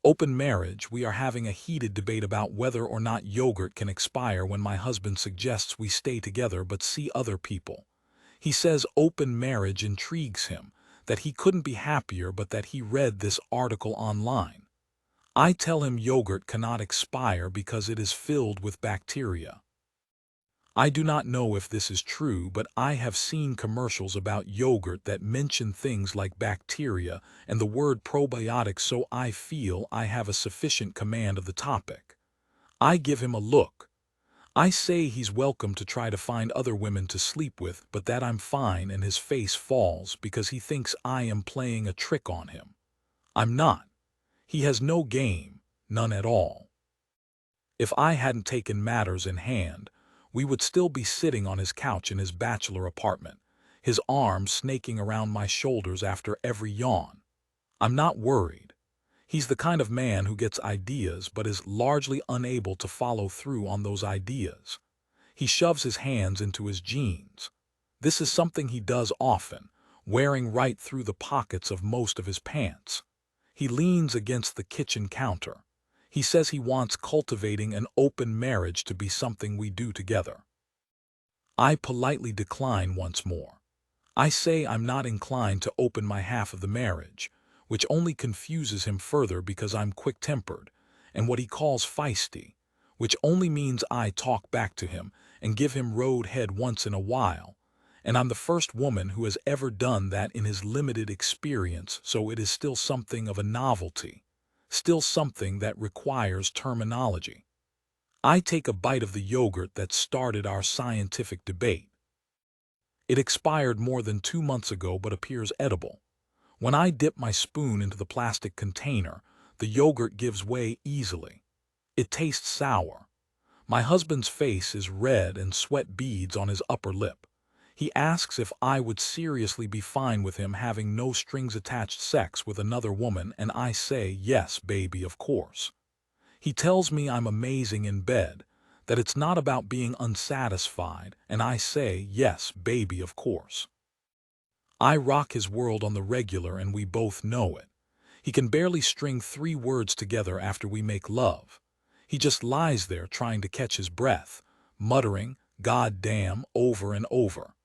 [SPEAKER 1] "Open marriage, we are having a heated debate about whether or not yogurt can expire when my husband suggests we stay together but see other people. He says open marriage intrigues him, that he couldn't be happier but that he read this article online. I tell him yogurt cannot expire because it is filled with bacteria. I do not know if this is true, but I have seen commercials about yogurt that mention things like bacteria and the word probiotic, so I feel I have a sufficient command of the topic. I give him a look. I say he's welcome to try to find other women to sleep with, but that I'm fine, and his face falls because he thinks I am playing a trick on him. I'm not. He has no game, none at all. If I hadn't taken matters in hand, we would still be sitting on his couch in his bachelor apartment, his arms snaking around my shoulders after every yawn. I'm not worried. He's the kind of man who gets ideas but is largely unable to follow through on those ideas. He shoves his hands into his jeans. This is something he does often, wearing right through the pockets of most of his pants. He leans against the kitchen counter. He says he wants cultivating an open marriage to be something we do together. I politely decline once more. I say I'm not inclined to open my half of the marriage, which only confuses him further because I'm quick-tempered, and what he calls feisty, which only means I talk back to him and give him road head once in a while, and I'm the first woman who has ever done that in his limited experience, so it is still something of a novelty. Still something that requires terminology. I take a bite of the yogurt that started our scientific debate. It expired more than 2 months ago but appears edible. When I dip my spoon into the plastic container, the yogurt gives way easily. It tastes sour. My husband's face is red and sweat beads on his upper lip. He asks if I would seriously be fine with him having no strings attached sex with another woman, and I say, yes, baby, of course. He tells me I'm amazing in bed, that it's not about being unsatisfied, and I say, yes, baby, of course. I rock his world on the regular, and we both know it. He can barely string 3 words together after we make love. He just lies there trying to catch his breath, muttering, "God damn," over and over.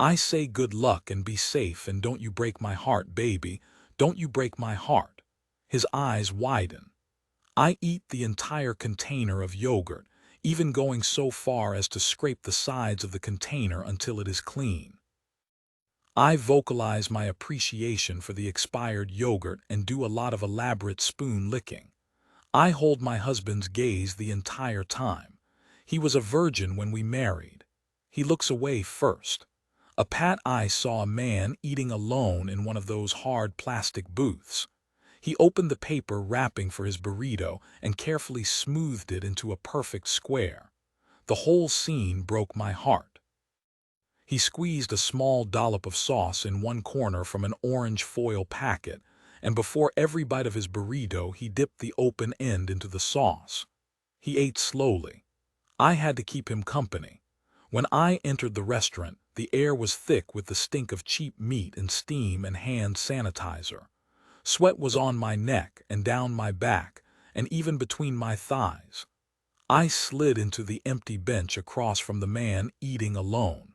[SPEAKER 1] I say good luck and be safe, and don't you break my heart, baby, don't you break my heart. His eyes widen. I eat the entire container of yogurt, even going so far as to scrape the sides of the container until it is clean. I vocalize my appreciation for the expired yogurt and do a lot of elaborate spoon licking. I hold my husband's gaze the entire time. He was a virgin when we married. He looks away first. A pat eye saw a man eating alone in one of those hard plastic booths. He opened the paper wrapping for his burrito and carefully smoothed it into a perfect square. The whole scene broke my heart. He squeezed a small dollop of sauce in one corner from an orange foil packet, and before every bite of his burrito he dipped the open end into the sauce. He ate slowly. I had to keep him company. When I entered the restaurant, the air was thick with the stink of cheap meat and steam and hand sanitizer. Sweat was on my neck and down my back and even between my thighs. I slid into the empty bench across from the man eating alone.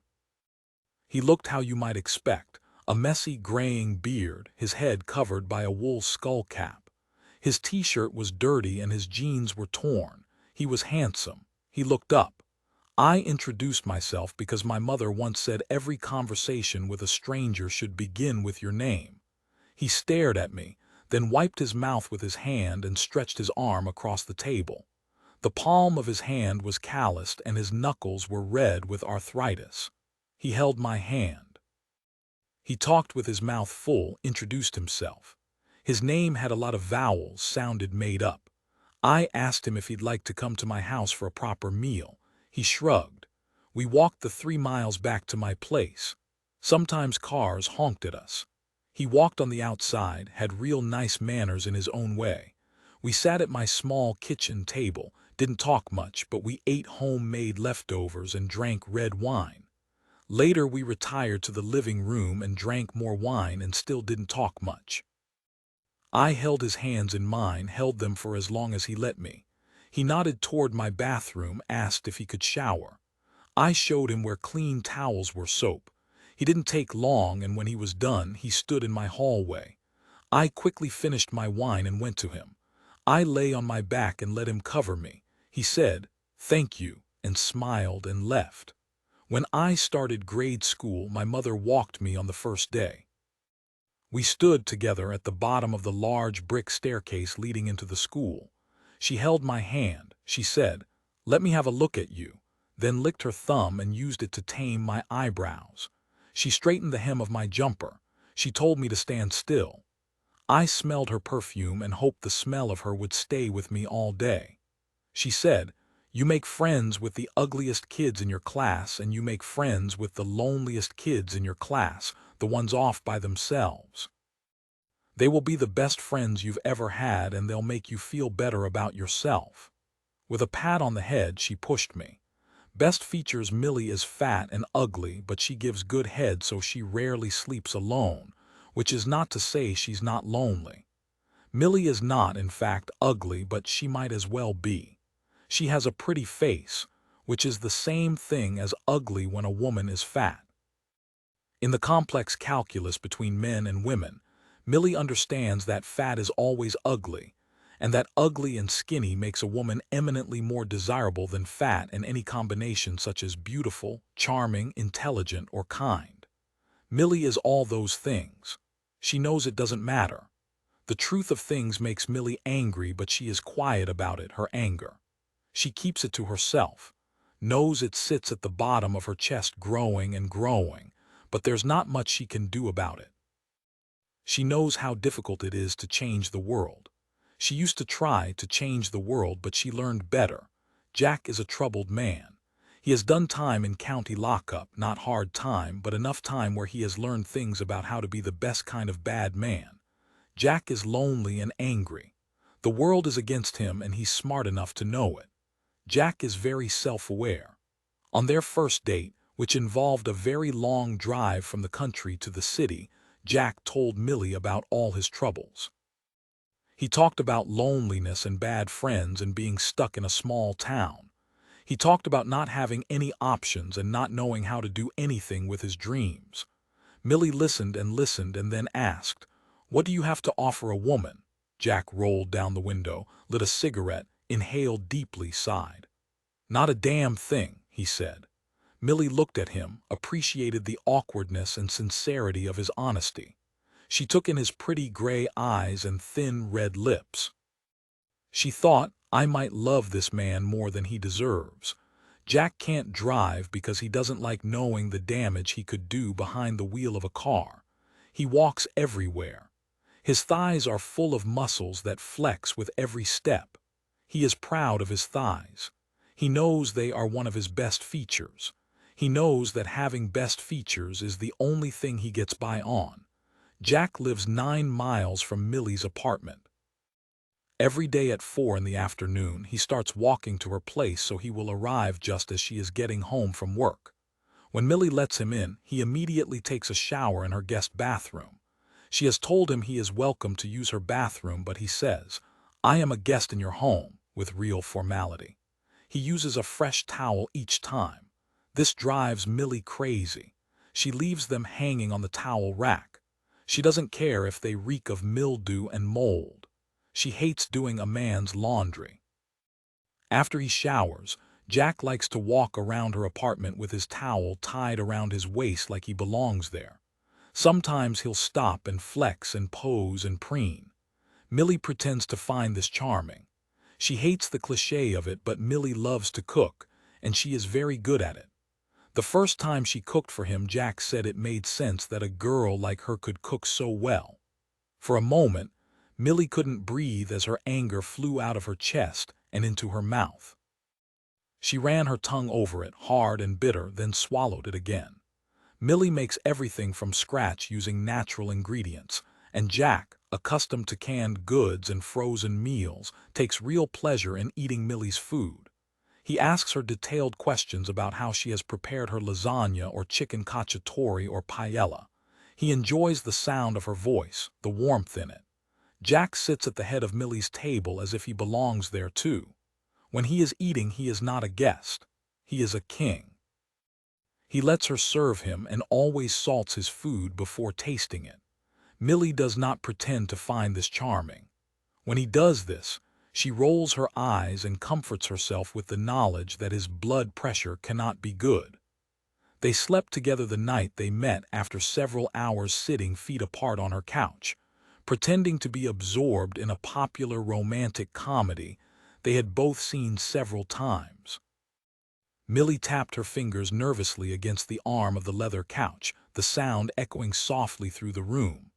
[SPEAKER 1] He looked how you might expect, a messy graying beard, his head covered by a wool skull cap. His t-shirt was dirty and his jeans were torn. He was handsome. He looked up. I introduced myself because my mother once said every conversation with a stranger should begin with your name. He stared at me, then wiped his mouth with his hand and stretched his arm across the table. The palm of his hand was calloused and his knuckles were red with arthritis. He held my hand. He talked with his mouth full, introduced himself. His name had a lot of vowels, sounded made up. I asked him if he'd like to come to my house for a proper meal. He shrugged. We walked the 3 miles back to my place. Sometimes cars honked at us. He walked on the outside, had real nice manners in his own way. We sat at my small kitchen table, didn't talk much, but we ate homemade leftovers and drank red wine. Later we retired to the living room and drank more wine and still didn't talk much. I held his hands in mine, held them for as long as he let me. He nodded toward my bathroom, asked if he could shower. I showed him where clean towels were soap. He didn't take long, and when he was done, he stood in my hallway. I quickly finished my wine and went to him. I lay on my back and let him cover me. He said, "Thank you," and smiled and left. When I started grade school, my mother walked me on the first day. We stood together at the bottom of the large brick staircase leading into the school. She held my hand. She said, "Let me have a look at you," then licked her thumb and used it to tame my eyebrows. She straightened the hem of my jumper. She told me to stand still. I smelled her perfume and hoped the smell of her would stay with me all day. She said, "You make friends with the ugliest kids in your class, and you make friends with the loneliest kids in your class, the ones off by themselves. They will be the best friends you've ever had, and they'll make you feel better about yourself." With a pat on the head, she pushed me. Best features: Millie is fat and ugly, but she gives good head, so she rarely sleeps alone, which is not to say she's not lonely. Millie is not, in fact, ugly, but she might as well be. She has a pretty face, which is the same thing as ugly when a woman is fat. In the complex calculus between men and women, Millie understands that fat is always ugly, and that ugly and skinny makes a woman eminently more desirable than fat in any combination, such as beautiful, charming, intelligent, or kind. Millie is all those things. She knows it doesn't matter. The truth of things makes Millie angry, but she is quiet about it, her anger. She keeps it to herself, knows it sits at the bottom of her chest growing and growing, but there's not much she can do about it. She knows how difficult it is to change the world. She used to try to change the world, but she learned better. Jack is a troubled man. He has done time in county lockup, not hard time, but enough time where he has learned things about how to be the best kind of bad man. Jack is lonely and angry. The world is against him, and he's smart enough to know it. Jack is very self-aware. On their first date, which involved a very long drive from the country to the city, Jack told Millie about all his troubles. He talked about loneliness and bad friends and being stuck in a small town. He talked about not having any options and not knowing how to do anything with his dreams. Millie listened and then asked, "What do you have to offer a woman?" Jack rolled down the window, lit a cigarette, inhaled deeply, sighed. "Not a damn thing," he said. Millie looked at him, appreciated the awkwardness and sincerity of his honesty. She took in his pretty gray eyes and thin red lips. She thought, "I might love this man more than he deserves." Jack can't drive because he doesn't like knowing the damage he could do behind the wheel of a car. He walks everywhere. His thighs are full of muscles that flex with every step. He is proud of his thighs. He knows they are one of his best features. He knows that having best features is the only thing he gets by on. Jack lives 9 miles from Millie's apartment. Every day at 4 in the afternoon, he starts walking to her place so he will arrive just as she is getting home from work. When Millie lets him in, he immediately takes a shower in her guest bathroom. She has told him he is welcome to use her bathroom, but he says, "I am a guest in your home," with real formality. He uses a fresh towel each time. This drives Millie crazy. She leaves them hanging on the towel rack. She doesn't care if they reek of mildew and mold. She hates doing a man's laundry. After he showers, Jack likes to walk around her apartment with his towel tied around his waist like he belongs there. Sometimes he'll stop and flex and pose and preen. Millie pretends to find this charming. She hates the cliché of it, but Millie loves to cook, and she is very good at it. The first time she cooked for him, Jack said it made sense that a girl like her could cook so well. For a moment, Millie couldn't breathe as her anger flew out of her chest and into her mouth. She ran her tongue over it, hard and bitter, then swallowed it again. Millie makes everything from scratch using natural ingredients, and Jack, accustomed to canned goods and frozen meals, takes real pleasure in eating Millie's food. He asks her detailed questions about how she has prepared her lasagna or chicken cacciatore or paella. He enjoys the sound of her voice, the warmth in it. Jack sits at the head of Millie's table as if he belongs there too. When he is eating, he is not a guest. He is a king. He lets her serve him and always salts his food before tasting it. Millie does not pretend to find this charming. When he does this, she rolls her eyes and comforts herself with the knowledge that his blood pressure cannot be good. They slept together the night they met after several hours sitting feet apart on her couch, pretending to be absorbed in a popular romantic comedy they had both seen several times. Millie tapped her fingers nervously against the arm of the leather couch, the sound echoing softly through the room.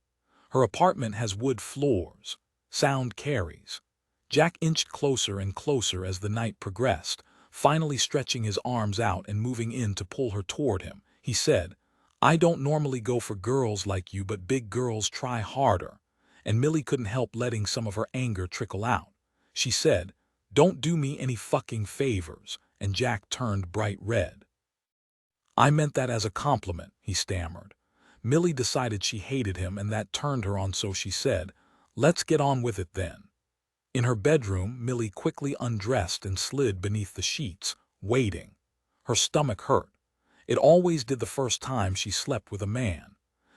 [SPEAKER 1] Her apartment has wood floors. Sound carries. Jack inched closer and closer as the night progressed, finally stretching his arms out and moving in to pull her toward him. He said, "I don't normally go for girls like you, but big girls try harder." And Millie couldn't help letting some of her anger trickle out. She said, "Don't do me any fucking favors," and Jack turned bright red. "I meant that as a compliment," he stammered. Millie decided she hated him and that turned her on, so she said, "Let's get on with it then." In her bedroom, Millie quickly undressed and slid beneath the sheets, waiting. Her stomach hurt. It always did the first time she slept with a man.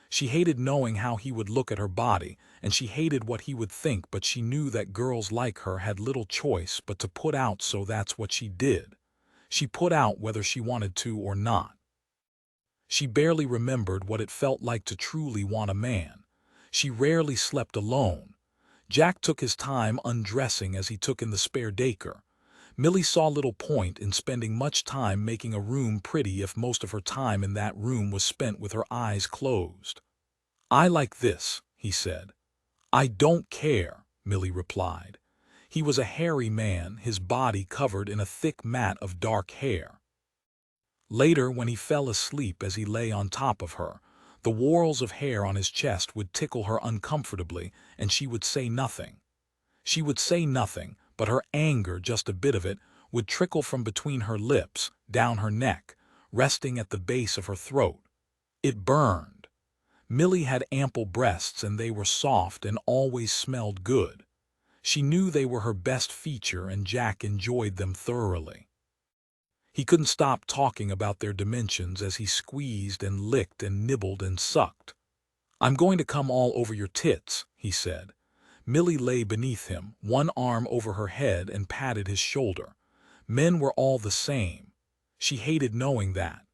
[SPEAKER 1] She hated knowing how he would look at her body, and she hated what he would think, but she knew that girls like her had little choice but to put out, so that's what she did. She put out whether she wanted to or not. She barely remembered what it felt like to truly want a man. She rarely slept alone. Jack took his time undressing as he took in the spare daycare. Millie saw little point in spending much time making a room pretty if most of her time in that room was spent with her eyes closed. "I like this," he said. "I don't care," Millie replied. He was a hairy man, his body covered in a thick mat of dark hair. Later, when he fell asleep as he lay on top of her, the whorls of hair on his chest would tickle her uncomfortably, and she would say nothing. She would say nothing, but her anger, just a bit of it, would trickle from between her lips, down her neck, resting at the base of her throat. It burned. Millie had ample breasts and they were soft and always smelled good. She knew they were her best feature and Jack enjoyed them thoroughly. He couldn't stop talking about their dimensions as he squeezed and licked and nibbled and sucked. "I'm going to come all over your tits," he said. Millie lay beneath him, one arm over her head, and patted his shoulder. Men were all the same. She hated knowing that.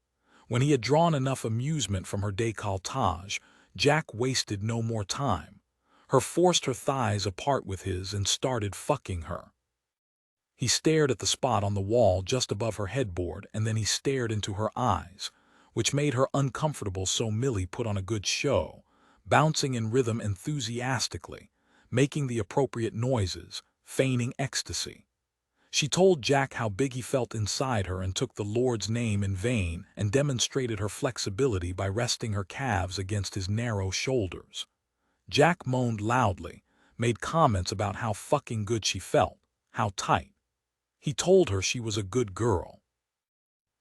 [SPEAKER 1] When he had drawn enough amusement from her décolletage, Jack wasted no more time. Her forced her thighs apart with his and started fucking her. He stared at the spot on the wall just above her headboard, and then he stared into her eyes, which made her uncomfortable, so Millie put on a good show, bouncing in rhythm enthusiastically, making the appropriate noises, feigning ecstasy. She told Jack how big he felt inside her and took the Lord's name in vain and demonstrated her flexibility by resting her calves against his narrow shoulders. Jack moaned loudly, made comments about how fucking good she felt, how tight. He told her she was a good girl.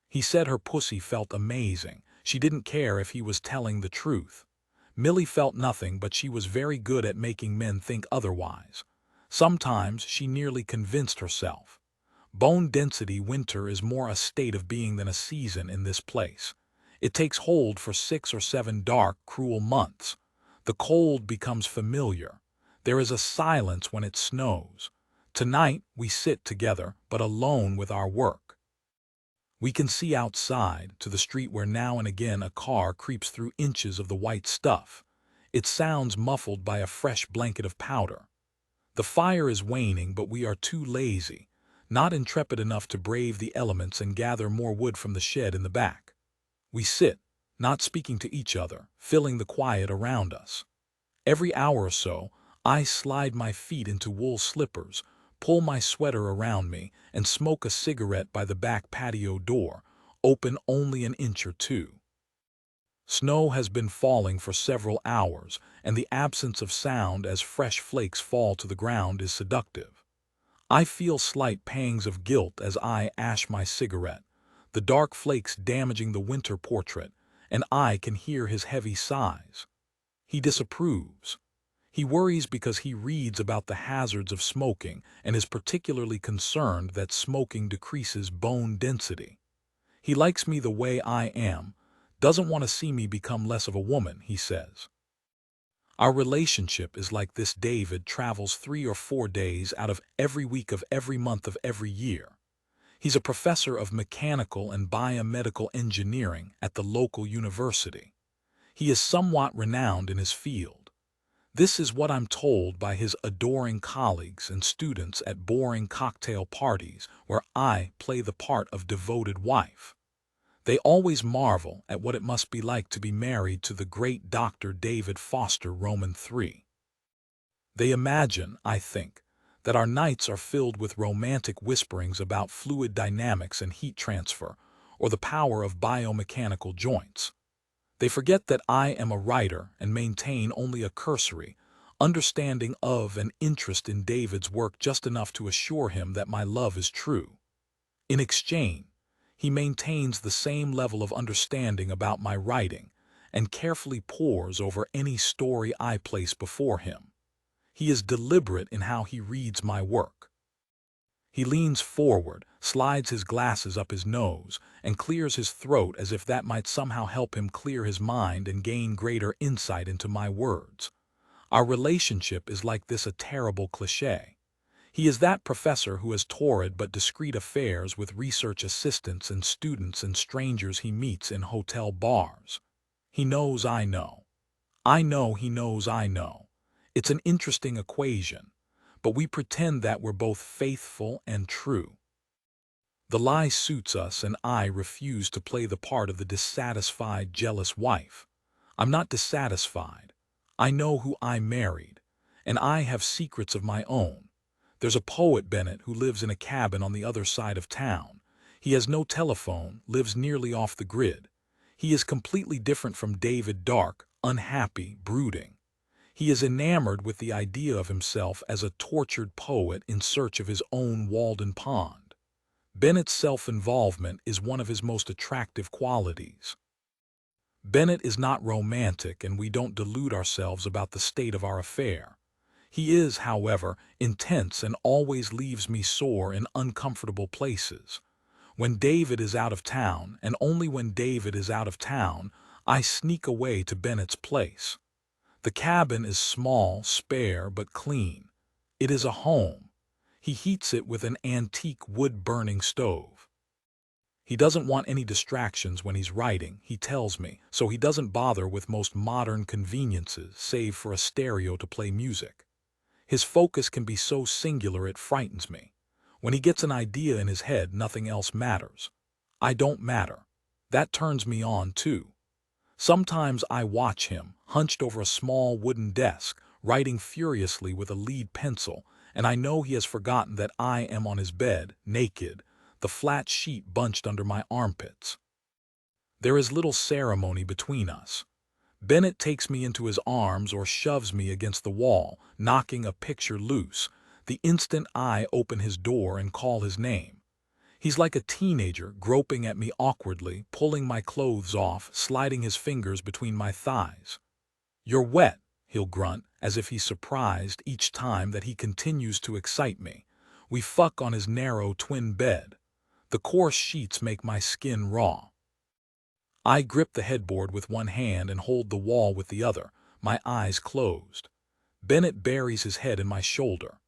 [SPEAKER 1] He said her pussy felt amazing. She didn't care if he was telling the truth. Millie felt nothing, but she was very good at making men think otherwise. Sometimes she nearly convinced herself. Bone density winter is more a state of being than a season in this place. It takes hold for 6 or 7 dark, cruel months. The cold becomes familiar. There is a silence when it snows. Tonight we sit together, but alone with our work. We can see outside, to the street where now and again a car creeps through inches of the white stuff. It sounds muffled by a fresh blanket of powder. The fire is waning, but we are too lazy, not intrepid enough to brave the elements and gather more wood from the shed in the back. We sit, not speaking to each other, filling the quiet around us. Every hour or so, I slide my feet into wool slippers, pull my sweater around me, and smoke a cigarette by the back patio door, open only an inch or two. Snow has been falling for several hours, and the absence of sound as fresh flakes fall to the ground is seductive. I feel slight pangs of guilt as I ash my cigarette, the dark flakes damaging the winter portrait, and I can hear his heavy sighs. He disapproves. He worries because he reads about the hazards of smoking and is particularly concerned that smoking decreases bone density. He likes me the way I am, doesn't want to see me become less of a woman, he says. Our relationship is like this: David travels 3 or 4 days out of every week of every month of every year. He's a professor of mechanical and biomedical engineering at the local university. He is somewhat renowned in his field. This is what I'm told by his adoring colleagues and students at boring cocktail parties where I play the part of devoted wife. They always marvel at what it must be like to be married to the great Dr. David Foster Roman III. They imagine, I think, that our nights are filled with romantic whisperings about fluid dynamics and heat transfer, or the power of biomechanical joints. They forget that I am a writer and maintain only a cursory understanding of and interest in David's work, just enough to assure him that my love is true. In exchange, he maintains the same level of understanding about my writing and carefully pores over any story I place before him. He is deliberate in how he reads my work. He leans forward, slides his glasses up his nose, and clears his throat as if that might somehow help him clear his mind and gain greater insight into my words. Our relationship is like this: a terrible cliché. He is that professor who has torrid but discreet affairs with research assistants and students and strangers he meets in hotel bars. He knows I know. I know he knows I know. It's an interesting equation, but we pretend that we're both faithful and true. The lie suits us, and I refuse to play the part of the dissatisfied, jealous wife. I'm not dissatisfied. I know who I married, and I have secrets of my own. There's a poet, Bennett, who lives in a cabin on the other side of town. He has no telephone, lives nearly off the grid. He is completely different from David: dark, unhappy, brooding. He is enamored with the idea of himself as a tortured poet in search of his own Walden Pond. Bennett's self-involvement is one of his most attractive qualities. Bennett is not romantic, and we don't delude ourselves about the state of our affair. He is, however, intense and always leaves me sore in uncomfortable places. When David is out of town, and only when David is out of town, I sneak away to Bennett's place. The cabin is small, spare, but clean. It is a home. He heats it with an antique wood-burning stove. He doesn't want any distractions when he's writing, he tells me, so he doesn't bother with most modern conveniences save for a stereo to play music. His focus can be so singular it frightens me. When he gets an idea in his head, nothing else matters. I don't matter. That turns me on, too. Sometimes I watch him, hunched over a small wooden desk, writing furiously with a lead pencil, and I know he has forgotten that I am on his bed, naked, the flat sheet bunched under my armpits. There is little ceremony between us. Bennett takes me into his arms or shoves me against the wall, knocking a picture loose, the instant I open his door and call his name. He's like a teenager, groping at me awkwardly, pulling my clothes off, sliding his fingers between my thighs. "You're wet," he'll grunt, as if he's surprised each time that he continues to excite me. We fuck on his narrow twin bed. The coarse sheets make my skin raw. I grip the headboard with one hand and hold the wall with the other, my eyes closed. Bennett buries his head in my shoulder.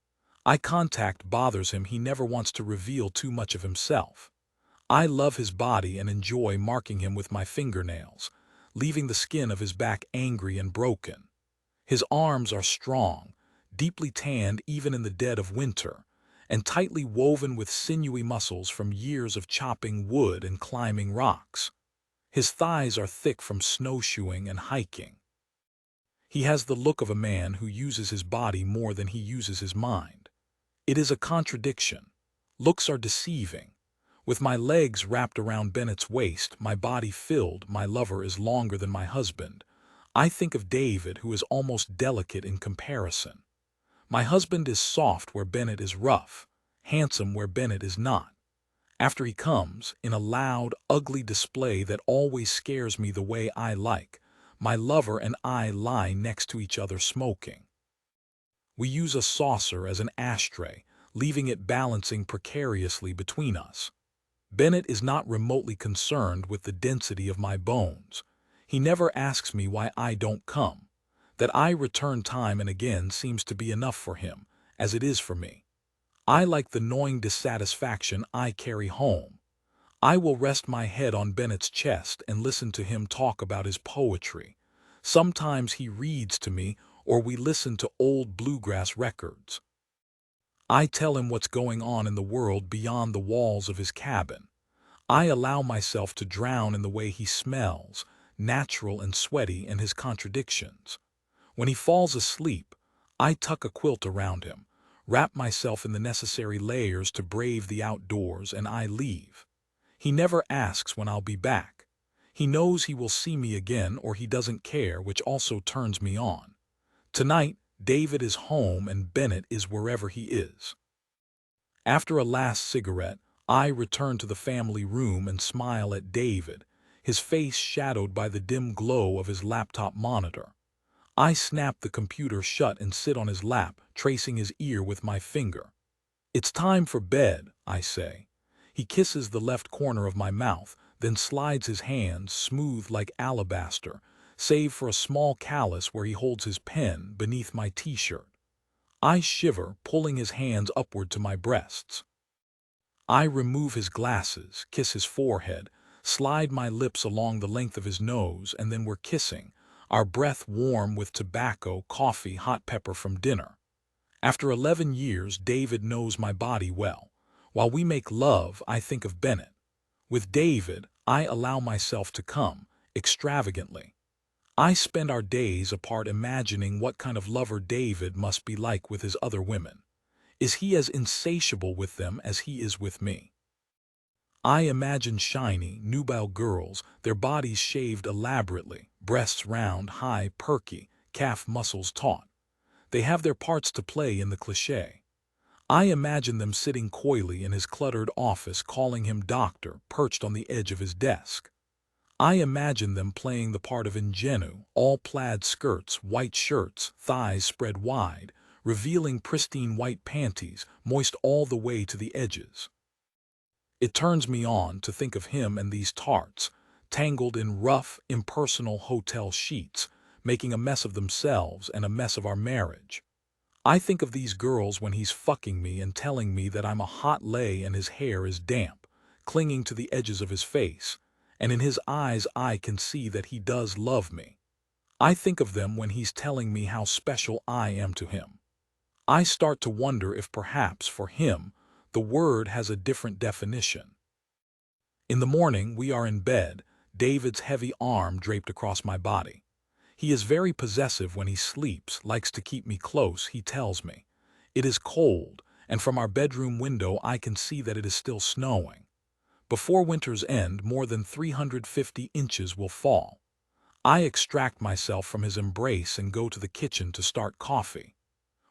[SPEAKER 1] Eye contact bothers him. He never wants to reveal too much of himself. I love his body and enjoy marking him with my fingernails, leaving the skin of his back angry and broken. His arms are strong, deeply tanned even in the dead of winter, and tightly woven with sinewy muscles from years of chopping wood and climbing rocks. His thighs are thick from snowshoeing and hiking. He has the look of a man who uses his body more than he uses his mind. It is a contradiction. Looks are deceiving. With my legs wrapped around Bennett's waist, my body filled, my lover is longer than my husband. I think of David, who is almost delicate in comparison. My husband is soft where Bennett is rough, handsome where Bennett is not. After he comes, in a loud, ugly display that always scares me the way I like, my lover and I lie next to each other smoking. We use a saucer as an ashtray, leaving it balancing precariously between us. Bennett is not remotely concerned with the density of my bones. He never asks me why I don't come. That I return time and again seems to be enough for him, as it is for me. I like the gnawing dissatisfaction I carry home. I will rest my head on Bennett's chest and listen to him talk about his poetry. Sometimes he reads to me, or we listen to old bluegrass records. I tell him what's going on in the world beyond the walls of his cabin. I allow myself to drown in the way he smells, natural and sweaty, and his contradictions. When he falls asleep, I tuck a quilt around him, wrap myself in the necessary layers to brave the outdoors, and I leave. He never asks when I'll be back. He knows he will see me again, or he doesn't care, which also turns me on. Tonight, David is home and Bennett is wherever he is. After a last cigarette, I return to the family room and smile at David, his face shadowed by the dim glow of his laptop monitor. I snap the computer shut and sit on his lap, tracing his ear with my finger. "It's time for bed," I say. He kisses the left corner of my mouth, then slides his hands, smooth like alabaster, save for a small callus where he holds his pen, beneath my t-shirt. I shiver, pulling his hands upward to my breasts. I remove his glasses, kiss his forehead, slide my lips along the length of his nose, and then we're kissing, our breath warm with tobacco, coffee, hot pepper from dinner. After 11 years, David knows my body well. While we make love, I think of Bennett. With David, I allow myself to come, extravagantly. I spend our days apart imagining what kind of lover David must be like with his other women. Is he as insatiable with them as he is with me? I imagine shiny, nubile girls, their bodies shaved elaborately, breasts round, high, perky, calf muscles taut. They have their parts to play in the cliché. I imagine them sitting coyly in his cluttered office, calling him doctor, perched on the edge of his desk. I imagine them playing the part of ingenue, all plaid skirts, white shirts, thighs spread wide, revealing pristine white panties, moist all the way to the edges. It turns me on to think of him and these tarts, tangled in rough, impersonal hotel sheets, making a mess of themselves and a mess of our marriage. I think of these girls when he's fucking me and telling me that I'm a hot lay and his hair is damp, clinging to the edges of his face, and in his eyes I can see that he does love me. I think of them when he's telling me how special I am to him. I start to wonder if perhaps, for him, the word has a different definition. In the morning, we are in bed, David's heavy arm draped across my body. He is very possessive when he sleeps, likes to keep me close, he tells me. It is cold, and from our bedroom window I can see that it is still snowing. Before winter's end, more than 350 inches will fall. I extract myself from his embrace and go to the kitchen to start coffee.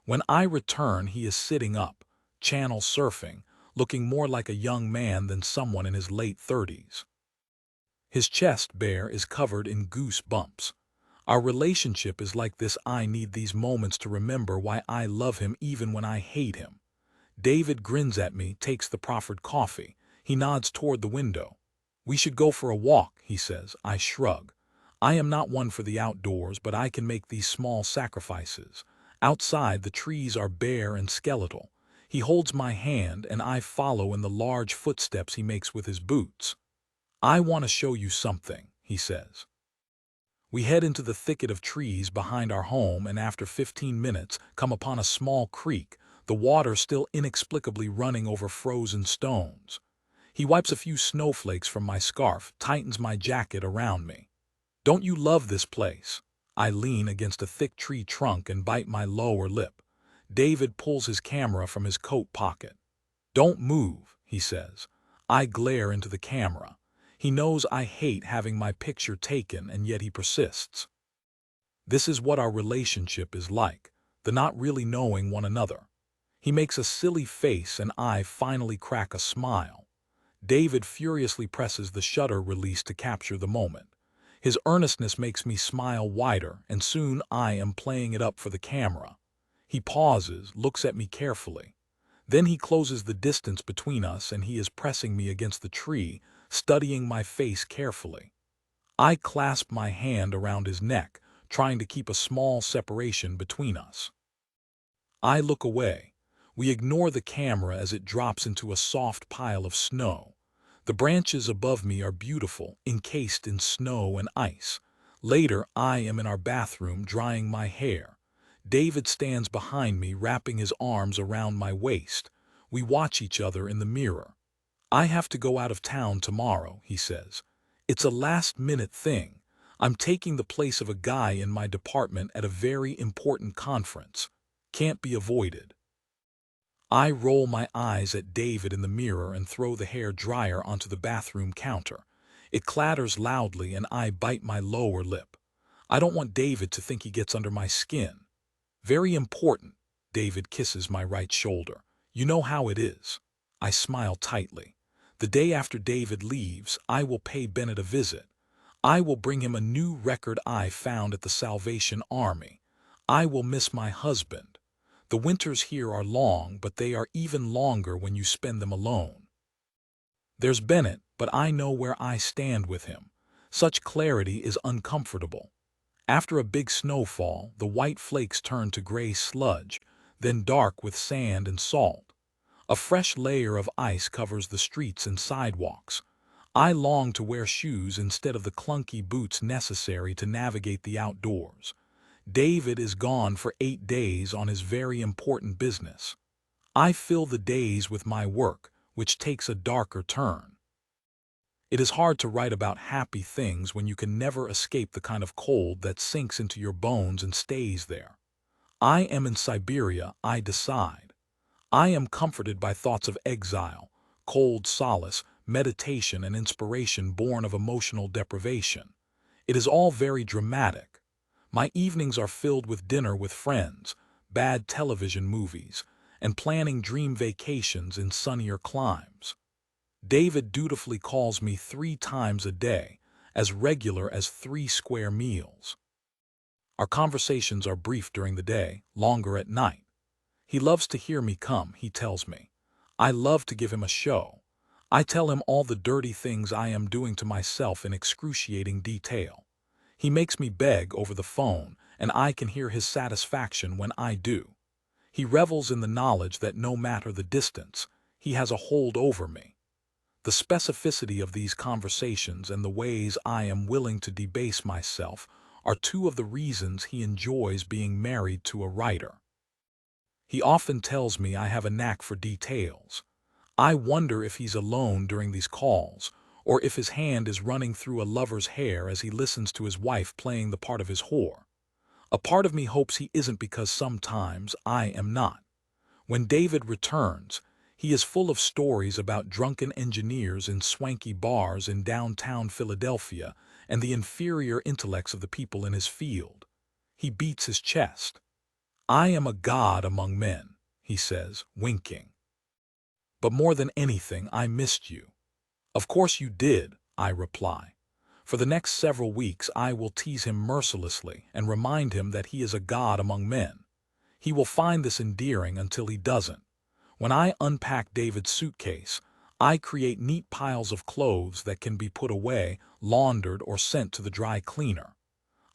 [SPEAKER 1] When I return, he is sitting up, channel surfing, looking more like a young man than someone in his late 30s. His chest bare is covered in goose bumps. Our relationship is like this. I need these moments to remember why I love him even when I hate him. David grins at me, takes the proffered coffee. He nods toward the window. "We should go for a walk," he says. I shrug. I am not one for the outdoors, but I can make these small sacrifices. Outside, the trees are bare and skeletal. He holds my hand, and I follow in the large footsteps he makes with his boots. "I want to show you something," he says. We head into the thicket of trees behind our home, and after 15 minutes come upon a small creek, the water still inexplicably running over frozen stones. He wipes a few snowflakes from my scarf, tightens my jacket around me. "Don't you love this place?" I lean against a thick tree trunk and bite my lower lip. David pulls his camera from his coat pocket. "Don't move," he says. I glare into the camera. He knows I hate having my picture taken, and yet he persists. This is what our relationship is like, the not really knowing one another. He makes a silly face and I finally crack a smile. David furiously presses the shutter release to capture the moment. His earnestness makes me smile wider, and soon I am playing it up for the camera. He pauses, looks at me carefully. Then he closes the distance between us and he is pressing me against the tree, studying my face carefully. I clasp my hand around his neck, trying to keep a small separation between us. I look away. We ignore the camera as it drops into a soft pile of snow. The branches above me are beautiful, encased in snow and ice. Later, I am in our bathroom drying my hair. David stands behind me, wrapping his arms around my waist. We watch each other in the mirror. "I have to go out of town tomorrow," he says. "It's a last-minute thing. I'm taking the place of a guy in my department at a very important conference. Can't be avoided." I roll my eyes at David in the mirror and throw the hair dryer onto the bathroom counter. It clatters loudly and I bite my lower lip. I don't want David to think he gets under my skin. "Very important." David kisses my right shoulder. "You know how it is." I smile tightly. The day after David leaves, I will pay Bennett a visit. I will bring him a new record I found at the Salvation Army. I will miss my husband. The winters here are long, but they are even longer when you spend them alone. There's Bennett, but I know where I stand with him. Such clarity is uncomfortable. After a big snowfall, the white flakes turn to gray sludge, then dark with sand and salt. A fresh layer of ice covers the streets and sidewalks. I long to wear shoes instead of the clunky boots necessary to navigate the outdoors. David is gone for 8 days on his very important business. I fill the days with my work, which takes a darker turn. It is hard to write about happy things when you can never escape the kind of cold that sinks into your bones and stays there. I am in Siberia, I decide. I am comforted by thoughts of exile, cold solace, meditation, and inspiration born of emotional deprivation. It is all very dramatic. My evenings are filled with dinner with friends, bad television movies, and planning dream vacations in sunnier climes. David dutifully calls me 3 times a day, as regular as 3 square meals. Our conversations are brief during the day, longer at night. He loves to hear me come, he tells me. I love to give him a show. I tell him all the dirty things I am doing to myself in excruciating detail. He makes me beg over the phone, and I can hear his satisfaction when I do. He revels in the knowledge that no matter the distance, he has a hold over me. The specificity of these conversations and the ways I am willing to debase myself are 2 of the reasons he enjoys being married to a writer. He often tells me I have a knack for details. I wonder if he's alone during these calls, or if his hand is running through a lover's hair as he listens to his wife playing the part of his whore. A part of me hopes he isn't, because sometimes I am not. When David returns, he is full of stories about drunken engineers in swanky bars in downtown Philadelphia and the inferior intellects of the people in his field. He beats his chest. "I am a god among men," he says, winking. "But more than anything, I missed you." "Of course you did," I reply. For the next several weeks I will tease him mercilessly and remind him that he is a god among men. He will find this endearing until he doesn't. When I unpack David's suitcase, I create neat piles of clothes that can be put away, laundered, or sent to the dry cleaner.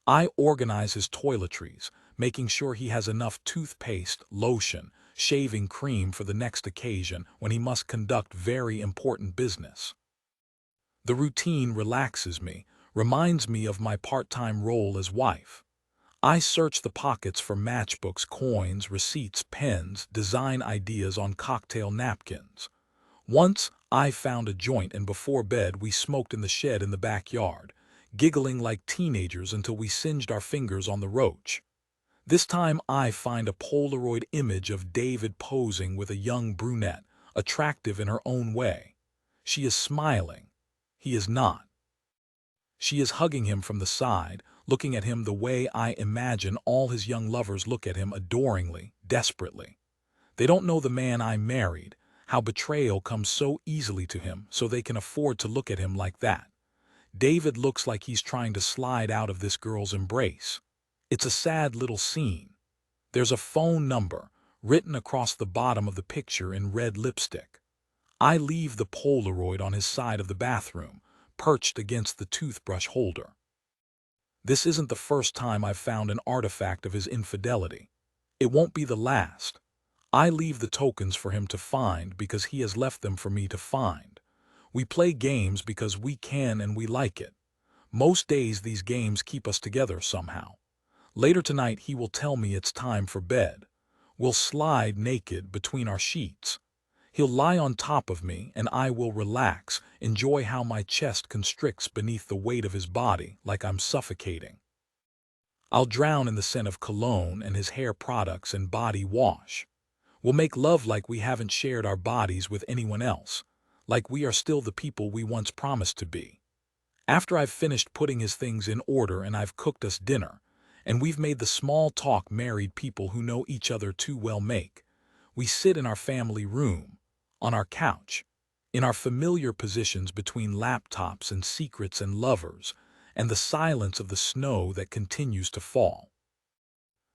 [SPEAKER 1] I organize his toiletries, making sure he has enough toothpaste, lotion, shaving cream for the next occasion when he must conduct very important business. The routine relaxes me, reminds me of my part-time role as wife. I search the pockets for matchbooks, coins, receipts, pens, design ideas on cocktail napkins. Once I found a joint, and before bed we smoked in the shed in the backyard, giggling like teenagers until we singed our fingers on the roach. This time I find a Polaroid image of David posing with a young brunette, attractive in her own way. She is smiling. He is not. She is hugging him from the side, looking at him the way I imagine all his young lovers look at him, adoringly, desperately. They don't know the man I married, how betrayal comes so easily to him, so they can afford to look at him like that. David looks like he's trying to slide out of this girl's embrace. It's a sad little scene. There's a phone number written across the bottom of the picture in red lipstick. I leave the Polaroid on his side of the bathroom, perched against the toothbrush holder. This isn't the first time I've found an artifact of his infidelity. It won't be the last. I leave the tokens for him to find because he has left them for me to find. We play games because we can and we like it. Most days these games keep us together somehow. Later tonight he will tell me it's time for bed. We'll slide naked between our sheets. He'll lie on top of me and I will relax, enjoy how my chest constricts beneath the weight of his body like I'm suffocating. I'll drown in the scent of cologne and his hair products and body wash. We'll make love like we haven't shared our bodies with anyone else, like we are still the people we once promised to be. After I've finished putting his things in order and I've cooked us dinner, and we've made the small talk married people who know each other too well make, we sit in our family room, on our couch, in our familiar positions between laptops and secrets and lovers, and the silence of the snow that continues to fall.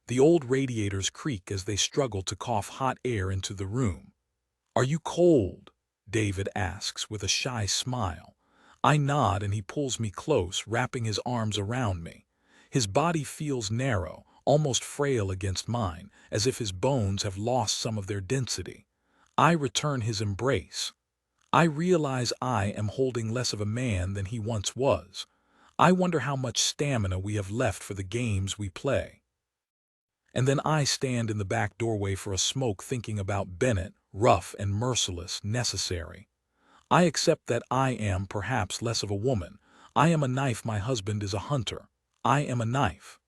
[SPEAKER 1] The old radiators creak as they struggle to cough hot air into the room. "Are you cold?" David asks with a shy smile. I nod and he pulls me close, wrapping his arms around me. His body feels narrow, almost frail against mine, as if his bones have lost some of their density. I return his embrace. I realize I am holding less of a man than he once was. I wonder how much stamina we have left for the games we play. And then I stand in the back doorway for a smoke, thinking about Bennett, rough and merciless, necessary. I accept that I am perhaps less of a woman. I am a knife, my husband is a hunter. I am a knife.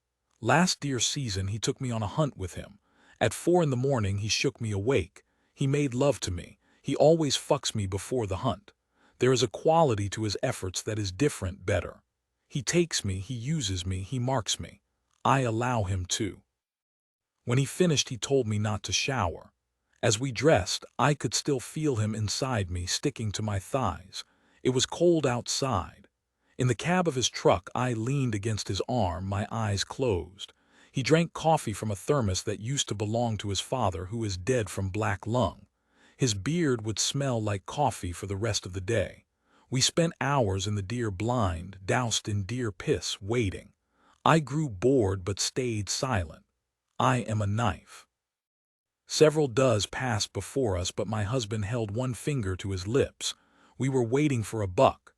[SPEAKER 1] Last deer season he took me on a hunt with him. At 4 in the morning he shook me awake. He made love to me. He always fucks me before the hunt. There is a quality to his efforts that is different, better. He takes me, he uses me, he marks me. I allow him to. When he finished he told me not to shower. As we dressed, I could still feel him inside me, sticking to my thighs. It was cold outside. In the cab of his truck I leaned against his arm, my eyes closed. He drank coffee from a thermos that used to belong to his father, who is dead from black lung. His beard would smell like coffee for the rest of the day. We spent hours in the deer blind, doused in deer piss, waiting. I grew bored but stayed silent. I am a knife. Several does passed before us, but my husband held one finger to his lips. We were waiting for a buck.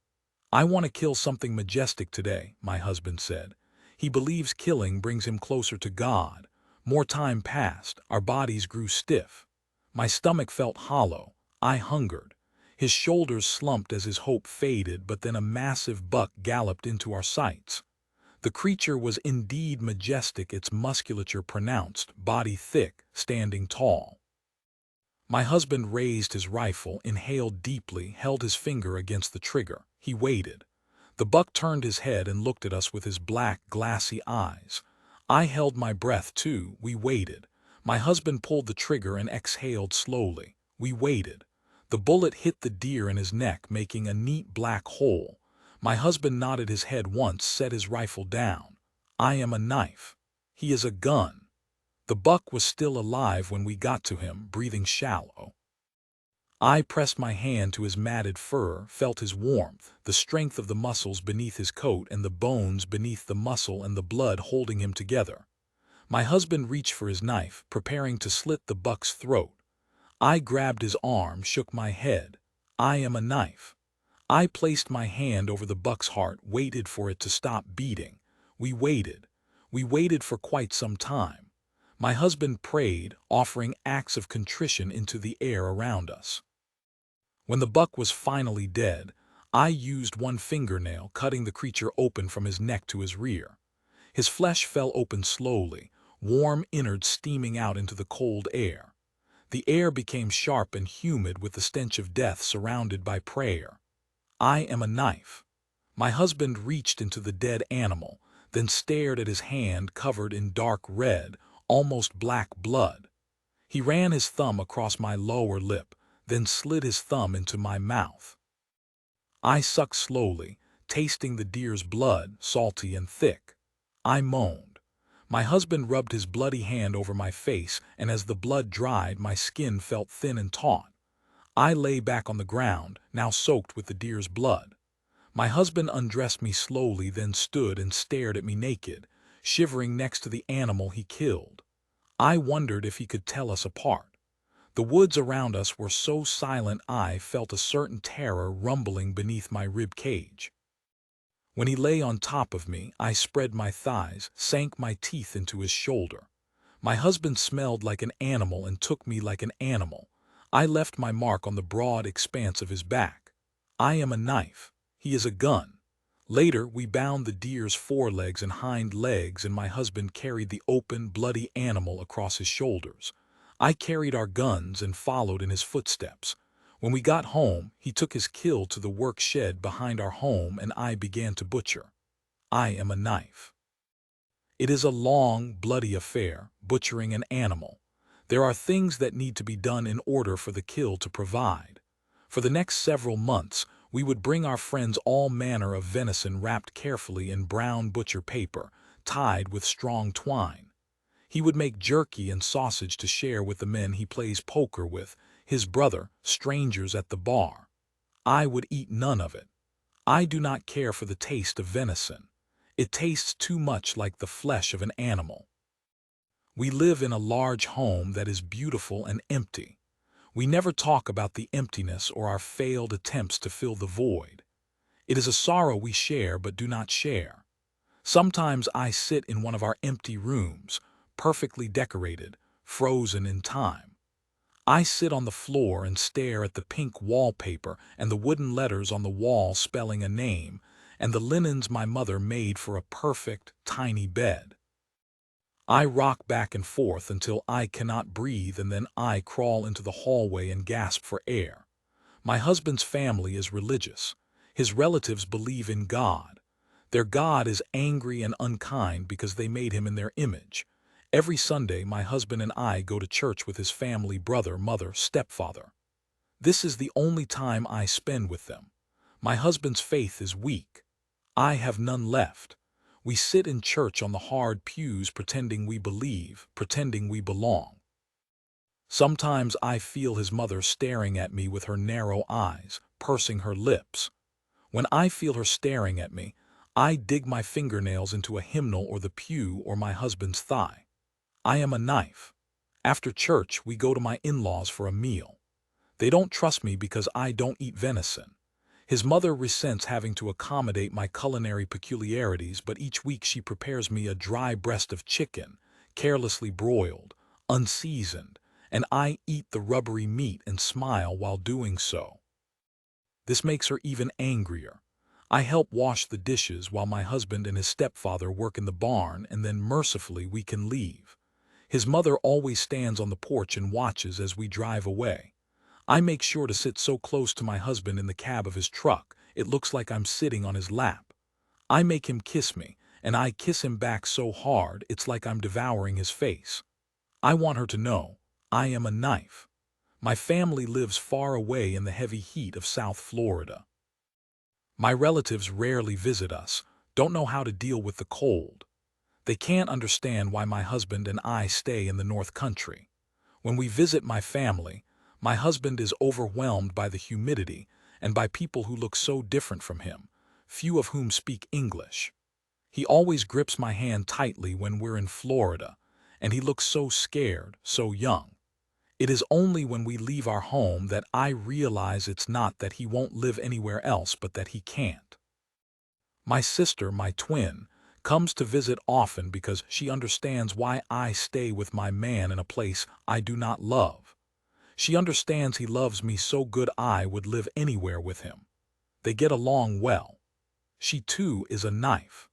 [SPEAKER 1] "I want to kill something majestic today," my husband said. He believes killing brings him closer to God. More time passed, our bodies grew stiff. My stomach felt hollow. I hungered. His shoulders slumped as his hope faded, but then a massive buck galloped into our sights. The creature was indeed majestic, its musculature pronounced, body thick, standing tall. My husband raised his rifle, inhaled deeply, held his finger against the trigger. He waited. The buck turned his head and looked at us with his black, glassy eyes. I held my breath too. We waited. My husband pulled the trigger and exhaled slowly. We waited. The bullet hit the deer in his neck, making a neat black hole. My husband nodded his head once, set his rifle down. I am a knife. He is a gun. The buck was still alive when we got to him, breathing shallow. I pressed my hand to his matted fur, felt his warmth, the strength of the muscles beneath his coat and the bones beneath the muscle and the blood holding him together. My husband reached for his knife, preparing to slit the buck's throat. I grabbed his arm, shook my head. I am a knife. I placed my hand over the buck's heart, waited for it to stop beating. We waited. We waited for quite some time. My husband prayed, offering acts of contrition into the air around us. When the buck was finally dead, I used one fingernail, cutting the creature open from his neck to his rear. His flesh fell open slowly, warm innards steaming out into the cold air. The air became sharp and humid with the stench of death surrounded by prayer. I am a knife. My husband reached into the dead animal, then stared at his hand covered in dark red, almost black blood. He ran his thumb across my lower lip, then slid his thumb into my mouth. I sucked slowly, tasting the deer's blood, salty and thick. I moaned. My husband rubbed his bloody hand over my face, and as the blood dried, my skin felt thin and taut. I lay back on the ground, now soaked with the deer's blood. My husband undressed me slowly, then stood and stared at me naked, shivering next to the animal he killed. I wondered if he could tell us apart. The woods around us were so silent I felt a certain terror rumbling beneath my rib cage. When he lay on top of me, I spread my thighs, sank my teeth into his shoulder. My husband smelled like an animal and took me like an animal. I left my mark on the broad expanse of his back. I am a knife. He is a gun. Later, we bound the deer's forelegs and hind legs, and my husband carried the open, bloody animal across his shoulders. I carried our guns and followed in his footsteps. When we got home, he took his kill to the work shed behind our home, and I began to butcher. I am a knife. It is a long, bloody affair, butchering an animal. There are things that need to be done in order for the kill to provide. For the next several months, we would bring our friends all manner of venison wrapped carefully in brown butcher paper, tied with strong twine. He would make jerky and sausage to share with the men he plays poker with, his brother, strangers at the bar. I would eat none of it. I do not care for the taste of venison. It tastes too much like the flesh of an animal. We live in a large home that is beautiful and empty. We never talk about the emptiness or our failed attempts to fill the void. It is a sorrow we share but do not share. Sometimes I sit in one of our empty rooms, perfectly decorated, frozen in time. I sit on the floor and stare at the pink wallpaper and the wooden letters on the wall spelling a name, and the linens my mother made for a perfect, tiny bed. I rock back and forth until I cannot breathe, and then I crawl into the hallway and gasp for air. My husband's family is religious. His relatives believe in God. Their God is angry and unkind because they made him in their image. Every Sunday, my husband and I go to church with his family, brother, mother, stepfather. This is the only time I spend with them. My husband's faith is weak. I have none left. We sit in church on the hard pews pretending we believe, pretending we belong. Sometimes I feel his mother staring at me with her narrow eyes, pursing her lips. When I feel her staring at me, I dig my fingernails into a hymnal or the pew or my husband's thigh. I am a knife. After church, we go to my in-laws for a meal. They don't trust me because I don't eat venison. His mother resents having to accommodate my culinary peculiarities, but each week she prepares me a dry breast of chicken, carelessly broiled, unseasoned, and I eat the rubbery meat and smile while doing so. This makes her even angrier. I help wash the dishes while my husband and his stepfather work in the barn, and then mercifully we can leave. His mother always stands on the porch and watches as we drive away. I make sure to sit so close to my husband in the cab of his truck, it looks like I'm sitting on his lap. I make him kiss me, and I kiss him back so hard it's like I'm devouring his face. I want her to know, I am a knife. My family lives far away in the heavy heat of South Florida. My relatives rarely visit us, don't know how to deal with the cold. They can't understand why my husband and I stay in the North Country. When we visit my family, my husband is overwhelmed by the humidity and by people who look so different from him, few of whom speak English. He always grips my hand tightly when we're in Florida, and he looks so scared, so young. It is only when we leave our home that I realize it's not that he won't live anywhere else, but that he can't. My sister, my twin, comes to visit often because she understands why I stay with my man in a place I do not love. She understands he loves me so good I would live anywhere with him. They get along well. She too is a knife.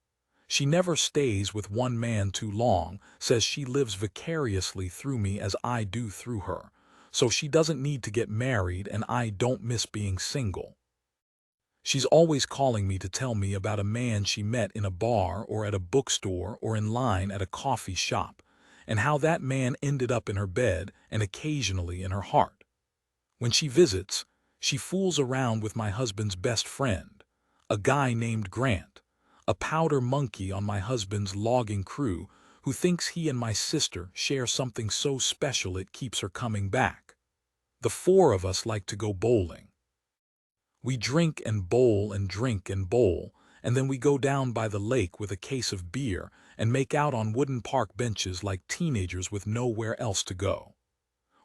[SPEAKER 1] She never stays with one man too long, says she lives vicariously through me as I do through her, so she doesn't need to get married and I don't miss being single. She's always calling me to tell me about a man she met in a bar or at a bookstore or in line at a coffee shop, and how that man ended up in her bed and occasionally in her heart. When she visits, she fools around with my husband's best friend, a guy named Grant, a powder monkey on my husband's logging crew who thinks he and my sister share something so special it keeps her coming back. The four of us like to go bowling. We drink and bowl and drink and bowl, and then we go down by the lake with a case of beer and make out on wooden park benches like teenagers with nowhere else to go.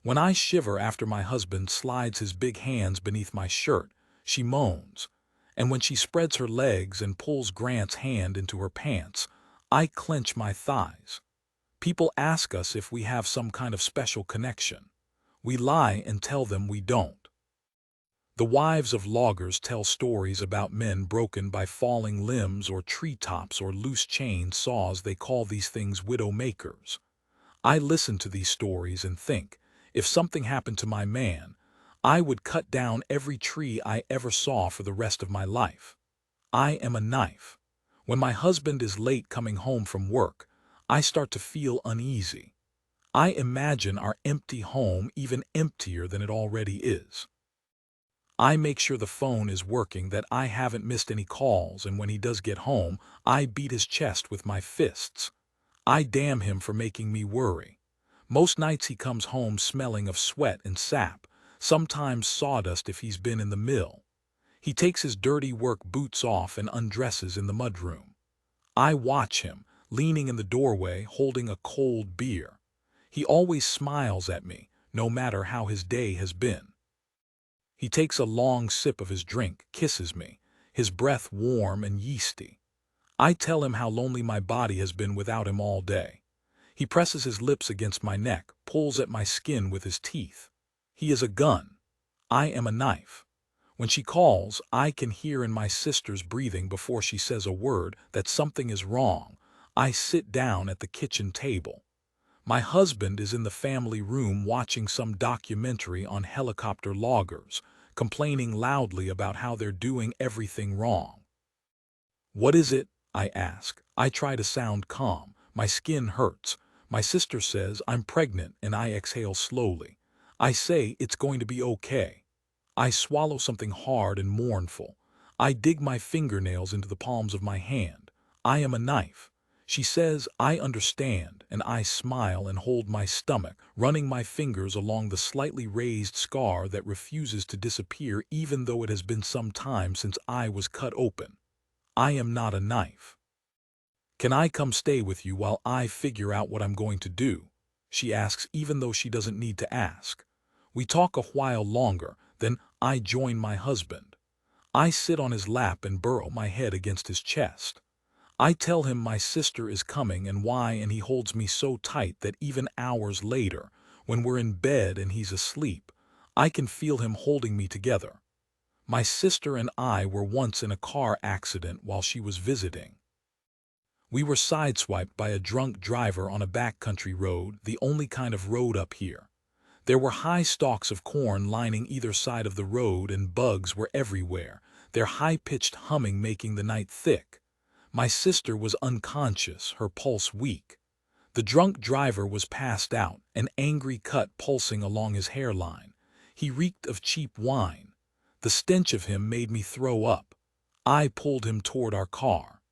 [SPEAKER 1] When I shiver after my husband slides his big hands beneath my shirt, she moans, and when she spreads her legs and pulls Grant's hand into her pants, I clench my thighs. People ask us if we have some kind of special connection. We lie and tell them we don't. The wives of loggers tell stories about men broken by falling limbs or treetops or loose chain saws. They call these things widow makers. I listen to these stories and think, if something happened to my man, I would cut down every tree I ever saw for the rest of my life. I am a knife. When my husband is late coming home from work, I start to feel uneasy. I imagine our empty home even emptier than it already is. I make sure the phone is working, that I haven't missed any calls, and when he does get home, I beat his chest with my fists. I damn him for making me worry. Most nights he comes home smelling of sweat and sap, sometimes sawdust if he's been in the mill. He takes his dirty work boots off and undresses in the mudroom. I watch him, leaning in the doorway holding a cold beer. He always smiles at me, no matter how his day has been. He takes a long sip of his drink, kisses me, his breath warm and yeasty. I tell him how lonely my body has been without him all day. He presses his lips against my neck, pulls at my skin with his teeth. He is a gun. I am a knife. When she calls, I can hear in my sister's breathing before she says a word that something is wrong. I sit down at the kitchen table. My husband is in the family room watching some documentary on helicopter loggers, complaining loudly about how they're doing everything wrong. "What is it?" I ask. I try to sound calm. My skin hurts. My sister says I'm pregnant, and I exhale slowly. I say it's going to be okay. I swallow something hard and mournful. I dig my fingernails into the palms of my hand. I am a knife. She says, "I understand," and I smile and hold my stomach, running my fingers along the slightly raised scar that refuses to disappear even though it has been some time since I was cut open. I am not a knife. "Can I come stay with you while I figure out what I'm going to do?" she asks, even though she doesn't need to ask. We talk a while longer, then I join my husband. I sit on his lap and burrow my head against his chest. I tell him my sister is coming and why, and he holds me so tight that even hours later, when we're in bed and he's asleep, I can feel him holding me together. My sister and I were once in a car accident while she was visiting. We were sideswiped by a drunk driver on a backcountry road, the only kind of road up here. There were high stalks of corn lining either side of the road and bugs were everywhere, their high-pitched humming making the night thick. My sister was unconscious, her pulse weak. The drunk driver was passed out, an angry cut pulsing along his hairline. He reeked of cheap wine. The stench of him made me throw up. I pulled him toward our car.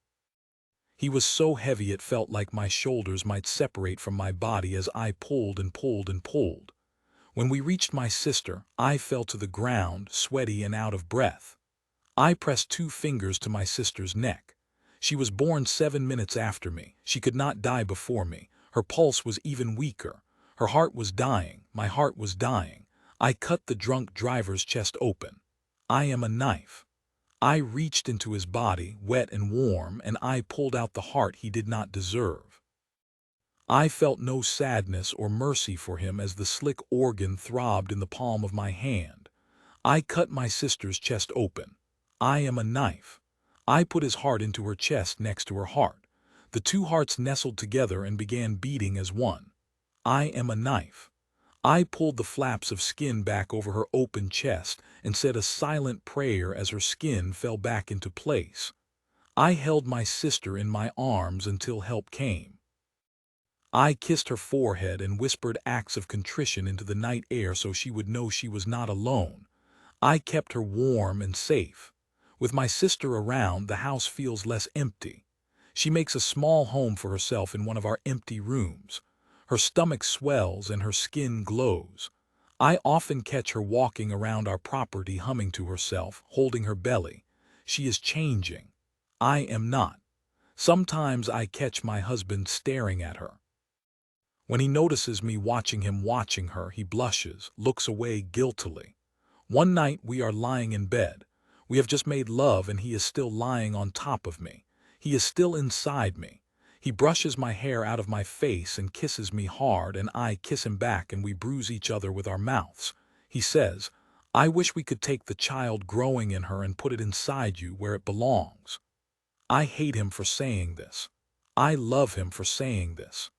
[SPEAKER 1] He was so heavy it felt like my shoulders might separate from my body as I pulled and pulled and pulled. When we reached my sister, I fell to the ground, sweaty and out of breath. I pressed 2 fingers to my sister's neck. She was born 7 minutes after me. She could not die before me. Her pulse was even weaker. Her heart was dying. My heart was dying. I cut the drunk driver's chest open. I am a knife. I reached into his body, wet and warm, and I pulled out the heart he did not deserve. I felt no sadness or mercy for him as the slick organ throbbed in the palm of my hand. I cut my sister's chest open. I am a knife. I put his heart into her chest next to her heart. The 2 hearts nestled together and began beating as one. I am a knife. I pulled the flaps of skin back over her open chest and said a silent prayer as her skin fell back into place. I held my sister in my arms until help came. I kissed her forehead and whispered acts of contrition into the night air so she would know she was not alone. I kept her warm and safe. With my sister around, the house feels less empty. She makes a small home for herself in one of our empty rooms. Her stomach swells and her skin glows. I often catch her walking around our property humming to herself, holding her belly. She is changing. I am not. Sometimes I catch my husband staring at her. When he notices me watching him watching her, he blushes, looks away guiltily. One night we are lying in bed. We have just made love and he is still lying on top of me. He is still inside me. He brushes my hair out of my face and kisses me hard, and I kiss him back, and we bruise each other with our mouths. He says, "I wish we could take the child growing in her and put it inside you where it belongs." I hate him for saying this. I love him for saying this.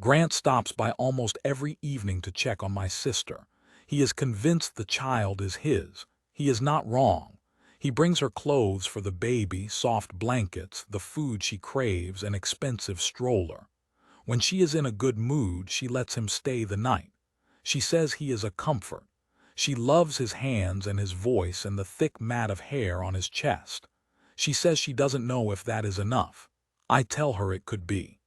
[SPEAKER 1] Grant stops by almost every evening to check on my sister. He is convinced the child is his. He is not wrong. He brings her clothes for the baby, soft blankets, the food she craves, an expensive stroller. When she is in a good mood, she lets him stay the night. She says he is a comfort. She loves his hands and his voice and the thick mat of hair on his chest. She says she doesn't know if that is enough. I tell her it could be.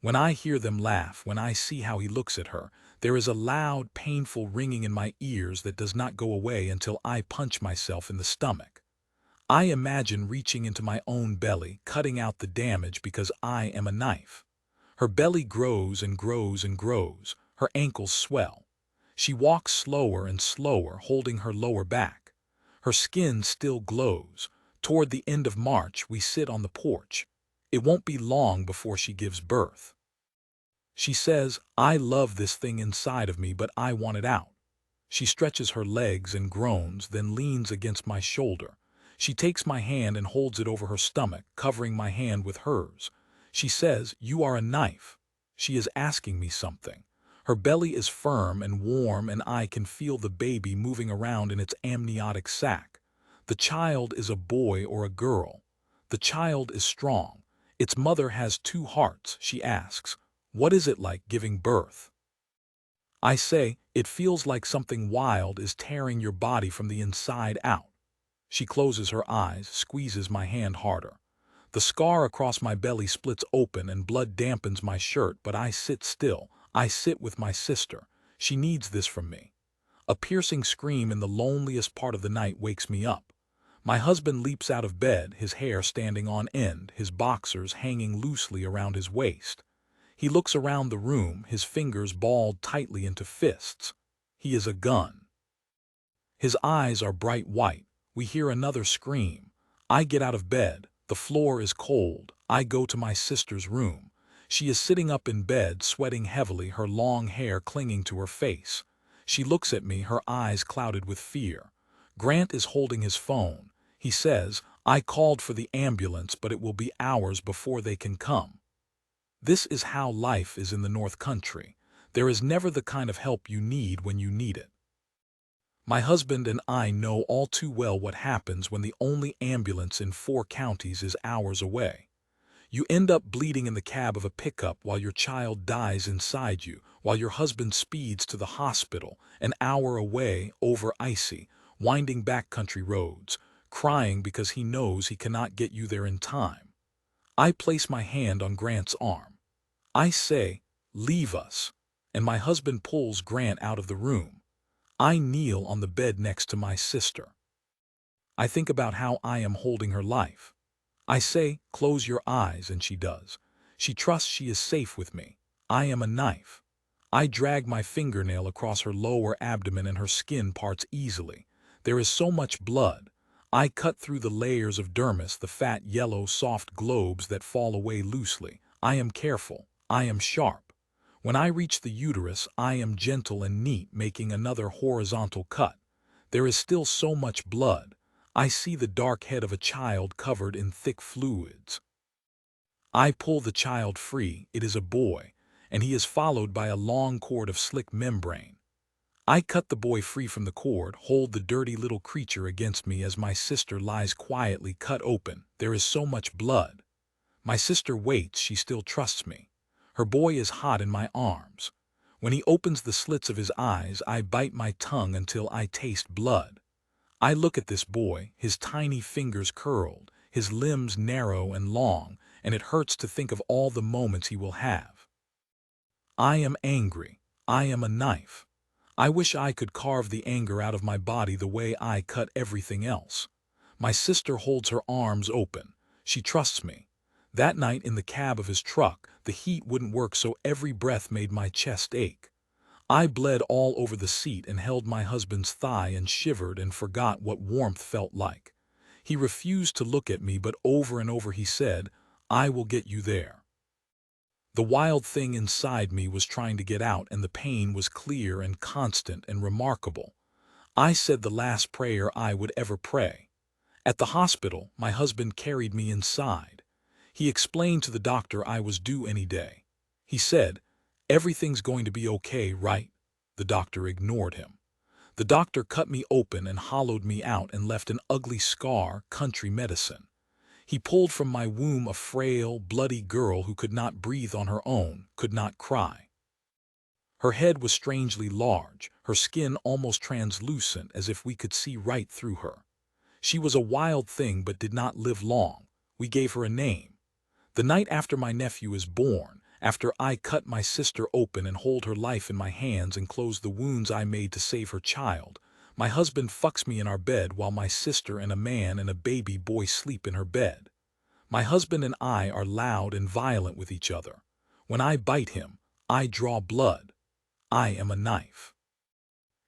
[SPEAKER 1] When I hear them laugh, when I see how he looks at her, there is a loud, painful ringing in my ears that does not go away until I punch myself in the stomach. I imagine reaching into my own belly, cutting out the damage because I am a knife. Her belly grows and grows and grows. Her ankles swell. She walks slower and slower, holding her lower back. Her skin still glows. Toward the end of March, we sit on the porch. It won't be long before she gives birth. She says, "I love this thing inside of me, but I want it out." She stretches her legs and groans, then leans against my shoulder. She takes my hand and holds it over her stomach, covering my hand with hers. She says, "You are a knife." She is asking me something. Her belly is firm and warm, and I can feel the baby moving around in its amniotic sac. The child is a boy or a girl. The child is strong. Its mother has 2 hearts, she asks. What is it like giving birth? I say, it feels like something wild is tearing your body from the inside out. She closes her eyes, squeezes my hand harder. The scar across my belly splits open and blood dampens my shirt, but I sit still. I sit with my sister. She needs this from me. A piercing scream in the loneliest part of the night wakes me up. My husband leaps out of bed, his hair standing on end, his boxers hanging loosely around his waist. He looks around the room, his fingers balled tightly into fists. He is a gun. His eyes are bright white. We hear another scream. I get out of bed. The floor is cold. I go to my sister's room. She is sitting up in bed, sweating heavily, her long hair clinging to her face. She looks at me, her eyes clouded with fear. Grant is holding his phone. He says, "I called for the ambulance, but it will be hours before they can come." This is how life is in the North Country. There is never the kind of help you need when you need it. My husband and I know all too well what happens when the only ambulance in 4 counties is hours away. You end up bleeding in the cab of a pickup while your child dies inside you, while your husband speeds to the hospital an hour away over icy, winding backcountry roads, crying because he knows he cannot get you there in time. I place my hand on Grant's arm. I say, "Leave us," and my husband pulls Grant out of the room. I kneel on the bed next to my sister. I think about how I am holding her life. I say, "Close your eyes," and she does. She trusts she is safe with me. I am a knife. I drag my fingernail across her lower abdomen and her skin parts easily. There is so much blood. I cut through the layers of dermis, the fat yellow soft globes that fall away loosely. I am careful. I am sharp. When I reach the uterus, I am gentle and neat, making another horizontal cut. There is still so much blood. I see the dark head of a child covered in thick fluids. I pull the child free. It is a boy, and he is followed by a long cord of slick membrane. I cut the boy free from the cord, hold the dirty little creature against me as my sister lies quietly cut open. There is so much blood. My sister waits, she still trusts me. Her boy is hot in my arms. When he opens the slits of his eyes, I bite my tongue until I taste blood. I look at this boy, his tiny fingers curled, his limbs narrow and long, and it hurts to think of all the moments he will have. I am angry. I am a knife. I wish I could carve the anger out of my body the way I cut everything else. My sister holds her arms open. She trusts me. That night in the cab of his truck, the heat wouldn't work, so every breath made my chest ache. I bled all over the seat and held my husband's thigh and shivered and forgot what warmth felt like. He refused to look at me, but over and over he said, "I will get you there." The wild thing inside me was trying to get out, and the pain was clear and constant and remarkable. I said the last prayer I would ever pray. At the hospital, my husband carried me inside. He explained to the doctor I was due any day. He said, "Everything's going to be okay, right?" The doctor ignored him. The doctor cut me open and hollowed me out and left an ugly scar, country medicine. He pulled from my womb a frail, bloody girl who could not breathe on her own, could not cry. Her head was strangely large, her skin almost translucent, as if we could see right through her. She was a wild thing but did not live long. We gave her a name. The night after my nephew is born, after I cut my sister open and hold her life in my hands and close the wounds I made to save her child, my husband fucks me in our bed while my sister and a man and a baby boy sleep in her bed. My husband and I are loud and violent with each other. When I bite him, I draw blood. I am a knife.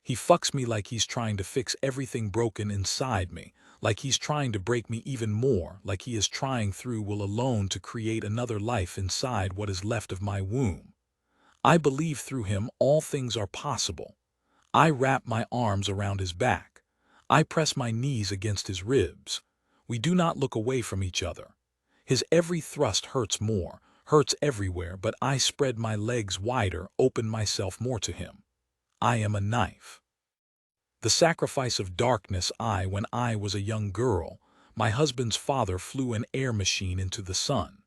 [SPEAKER 1] He fucks me like he's trying to fix everything broken inside me, like he's trying to break me even more, like he is trying through will alone to create another life inside what is left of my womb. I believe through him all things are possible. I wrap my arms around his back. I press my knees against his ribs. We do not look away from each other. His every thrust hurts more, hurts everywhere, but I spread my legs wider, open myself more to him. I am a knife. The sacrifice of darkness. When I was a young girl, my husband's father flew an air machine into the sun.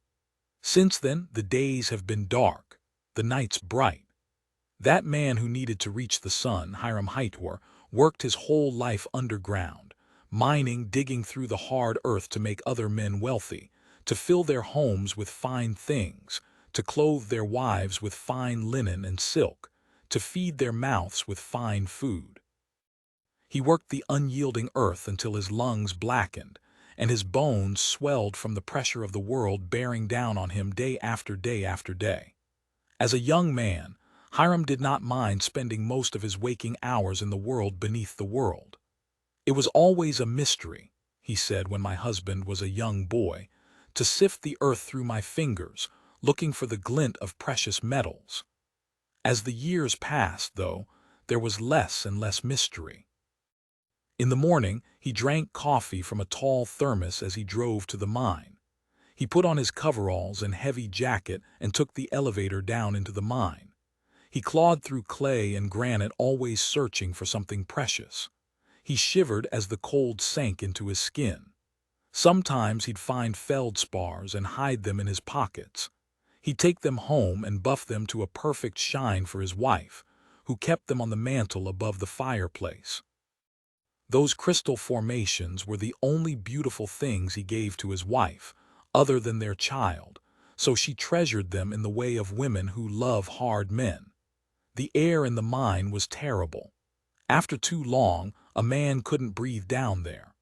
[SPEAKER 1] Since then, the days have been dark, the nights bright. That man who needed to reach the sun, Hiram Hightower, worked his whole life underground, mining, digging through the hard earth to make other men wealthy, to fill their homes with fine things, to clothe their wives with fine linen and silk, to feed their mouths with fine food. He worked the unyielding earth until his lungs blackened, and his bones swelled from the pressure of the world bearing down on him day after day after day. As a young man, Hiram did not mind spending most of his waking hours in the world beneath the world. "It was always a mystery," he said when my husband was a young boy, "to sift the earth through my fingers, looking for the glint of precious metals." As the years passed, though, there was less and less mystery. In the morning, he drank coffee from a tall thermos as he drove to the mine. He put on his coveralls and heavy jacket and took the elevator down into the mine. He clawed through clay and granite, always searching for something precious. He shivered as the cold sank into his skin. Sometimes he'd find feldspars and hide them in his pockets. He'd take them home and buff them to a perfect shine for his wife, who kept them on the mantel above the fireplace. Those crystal formations were the only beautiful things he gave to his wife, other than their child, so she treasured them in the way of women who love hard men. The air in the mine was terrible. After too long, a man couldn't breathe down there.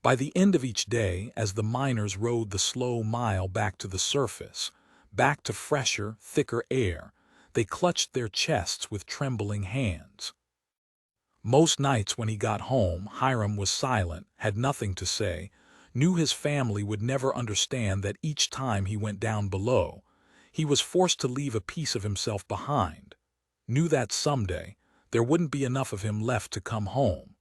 [SPEAKER 1] By the end of each day, as the miners rode the slow mile back to the surface, back to fresher, thicker air, they clutched their chests with trembling hands. Most nights when he got home, Hiram was silent, had nothing to say, knew his family would never understand that each time he went down below, he was forced to leave a piece of himself behind, knew that someday there wouldn't be enough of him left to come home.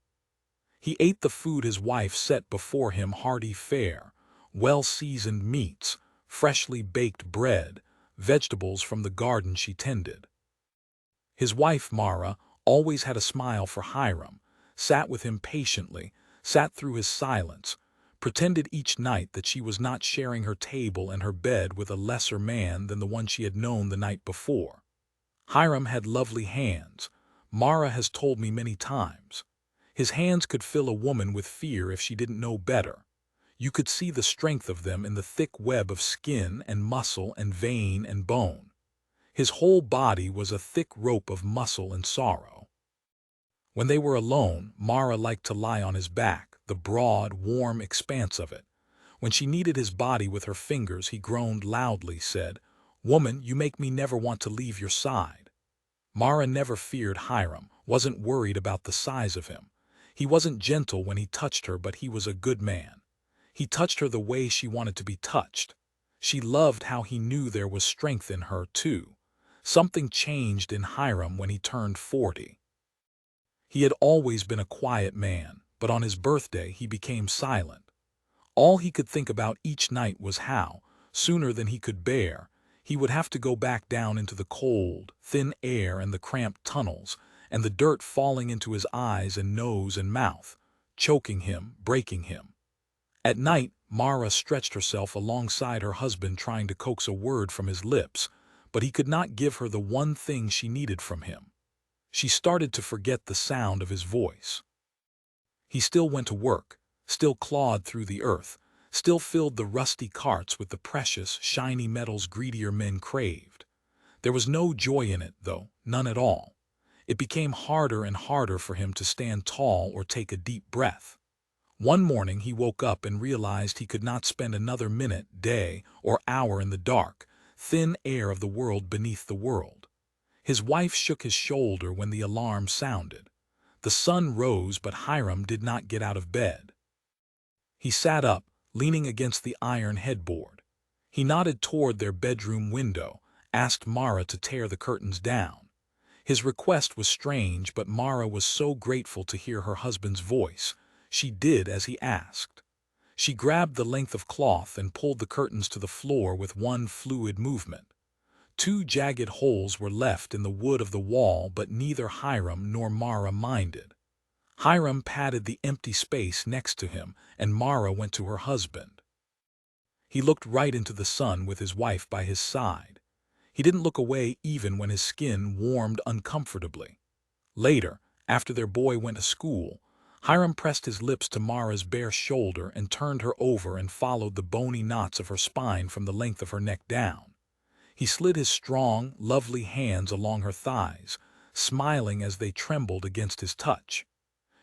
[SPEAKER 1] He ate the food his wife set before him, hearty fare, well-seasoned meats, freshly baked bread, vegetables from the garden she tended. His wife, Mara, always had a smile for Hiram, sat with him patiently, sat through his silence, pretended each night that she was not sharing her table and her bed with a lesser man than the one she had known the night before. Hiram had lovely hands, Mara has told me many times. His hands could fill a woman with fear if she didn't know better. You could see the strength of them in the thick web of skin and muscle and vein and bone. His whole body was a thick rope of muscle and sorrow. When they were alone, Mara liked to lie on his back, the broad, warm expanse of it. When she kneaded his body with her fingers, he groaned loudly, said, "Woman, you make me never want to leave your side." Mara never feared Hiram, wasn't worried about the size of him. He wasn't gentle when he touched her, but he was a good man. He touched her the way she wanted to be touched. She loved how he knew there was strength in her, too. Something changed in Hiram when he turned 40. He had always been a quiet man, but on his birthday he became silent. All he could think about each night was how, sooner than he could bear, he would have to go back down into the cold, thin air and the cramped tunnels, and the dirt falling into his eyes and nose and mouth, choking him, breaking him. At night, Mara stretched herself alongside her husband trying to coax a word from his lips, but he could not give her the one thing she needed from him. She started to forget the sound of his voice. He still went to work, still clawed through the earth, still filled the rusty carts with the precious, shiny metals greedier men craved. There was no joy in it, though, none at all. It became harder and harder for him to stand tall or take a deep breath. One morning he woke up and realized he could not spend another minute, day, or hour in the dark, thin air of the world beneath the world. His wife shook his shoulder when the alarm sounded. The sun rose, but Hiram did not get out of bed. He sat up, leaning against the iron headboard. He nodded toward their bedroom window, asked Mara to tear the curtains down. His request was strange, but Mara was so grateful to hear her husband's voice. She did as he asked. She grabbed the length of cloth and pulled the curtains to the floor with one fluid movement. 2 jagged holes were left in the wood of the wall, but neither Hiram nor Mara minded. Hiram patted the empty space next to him, and Mara went to her husband. He looked right into the sun with his wife by his side. He didn't look away even when his skin warmed uncomfortably. Later, after their boy went to school, Hiram pressed his lips to Mara's bare shoulder and turned her over and followed the bony knots of her spine from the length of her neck down. He slid his strong, lovely hands along her thighs, smiling as they trembled against his touch.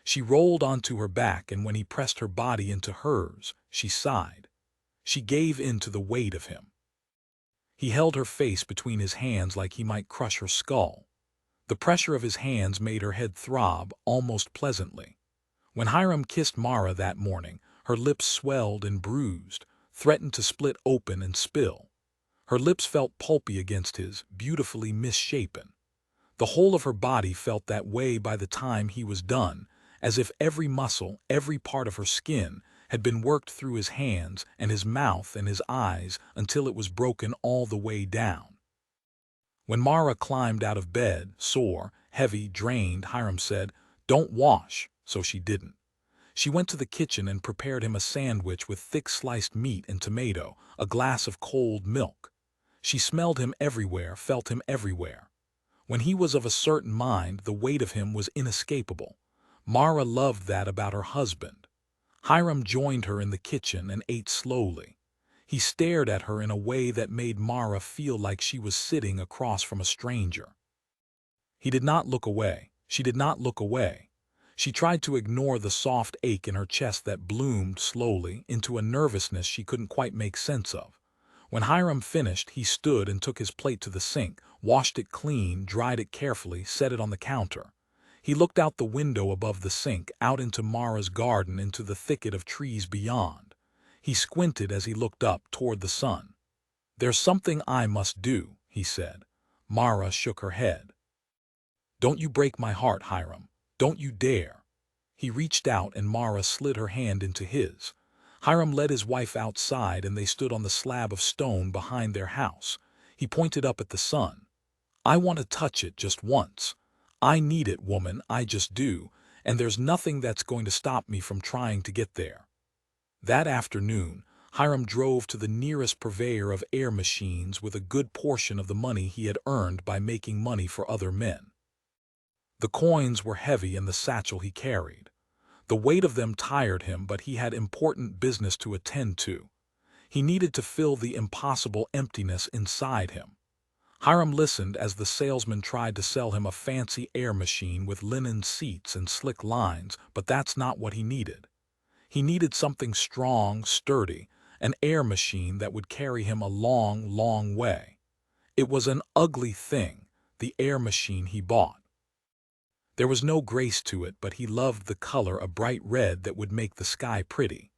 [SPEAKER 1] She rolled onto her back, and when he pressed her body into hers, she sighed. She gave in to the weight of him. He held her face between his hands like he might crush her skull. The pressure of his hands made her head throb almost pleasantly. When Hiram kissed Mara that morning, her lips swelled and bruised, threatened to split open and spill. Her lips felt pulpy against his, beautifully misshapen. The whole of her body felt that way by the time he was done, as if every muscle, every part of her skin, had been worked through his hands and his mouth and his eyes until it was broken all the way down. When Mara climbed out of bed, sore, heavy, drained, Hiram said, "Don't wash," so she didn't. She went to the kitchen and prepared him a sandwich with thick sliced meat and tomato, a glass of cold milk. She smelled him everywhere, felt him everywhere. When he was of a certain mind, the weight of him was inescapable. Mara loved that about her husband. Hiram joined her in the kitchen and ate slowly. He stared at her in a way that made Mara feel like she was sitting across from a stranger. He did not look away. She did not look away. She tried to ignore the soft ache in her chest that bloomed slowly into a nervousness she couldn't quite make sense of. When Hiram finished, he stood and took his plate to the sink, washed it clean, dried it carefully, set it on the counter. He looked out the window above the sink, out into Mara's garden, into the thicket of trees beyond. He squinted as he looked up toward the sun. "There's something I must do," he said. Mara shook her head. "Don't you break my heart, Hiram. Don't you dare." He reached out and Mara slid her hand into his. Hiram led his wife outside and they stood on the slab of stone behind their house. He pointed up at the sun. "I want to touch it just once. I need it, woman, I just do, and there's nothing that's going to stop me from trying to get there." That afternoon, Hiram drove to the nearest purveyor of air machines with a good portion of the money he had earned by making money for other men. The coins were heavy in the satchel he carried. The weight of them tired him, but he had important business to attend to. He needed to fill the impossible emptiness inside him. Hiram listened as the salesman tried to sell him a fancy air machine with linen seats and slick lines, but that's not what he needed. He needed something strong, sturdy, an air machine that would carry him a long, long way. It was an ugly thing, the air machine he bought. There was no grace to it, but he loved the color, a bright red that would make the sky pretty.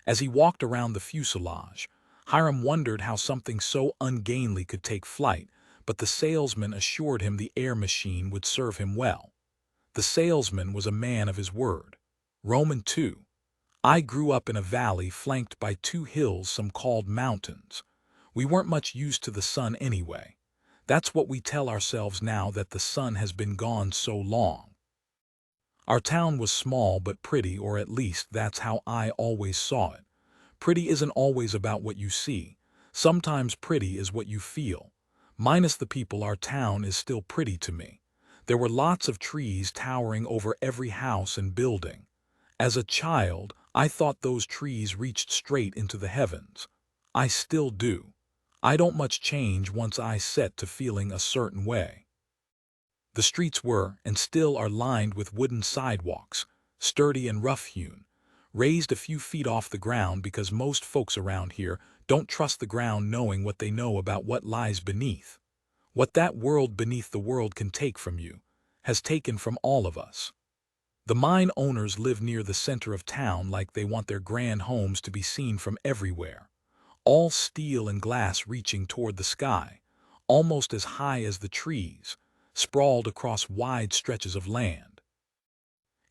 [SPEAKER 1] As he walked around the fuselage, Hiram wondered how something so ungainly could take flight, but the salesman assured him the air machine would serve him well. The salesman was a man of his word. Roman 2. I grew up in a valley flanked by 2 hills some called mountains. We weren't much used to the sun anyway. That's what we tell ourselves now that the sun has been gone so long. Our town was small but pretty, or at least that's how I always saw it. Pretty isn't always about what you see. Sometimes pretty is what you feel. Minus the people, our town is still pretty to me. There were lots of trees towering over every house and building. As a child, I thought those trees reached straight into the heavens. I still do. I don't much change once I set to feeling a certain way. The streets were, and still are, lined with wooden sidewalks, sturdy and rough-hewn, raised a few feet off the ground because most folks around here don't trust the ground, knowing what they know about what lies beneath. What that world beneath the world can take from you, has taken from all of us. The mine owners live near the center of town like they want their grand homes to be seen from everywhere. All steel and glass reaching toward the sky, almost as high as the trees, sprawled across wide stretches of land.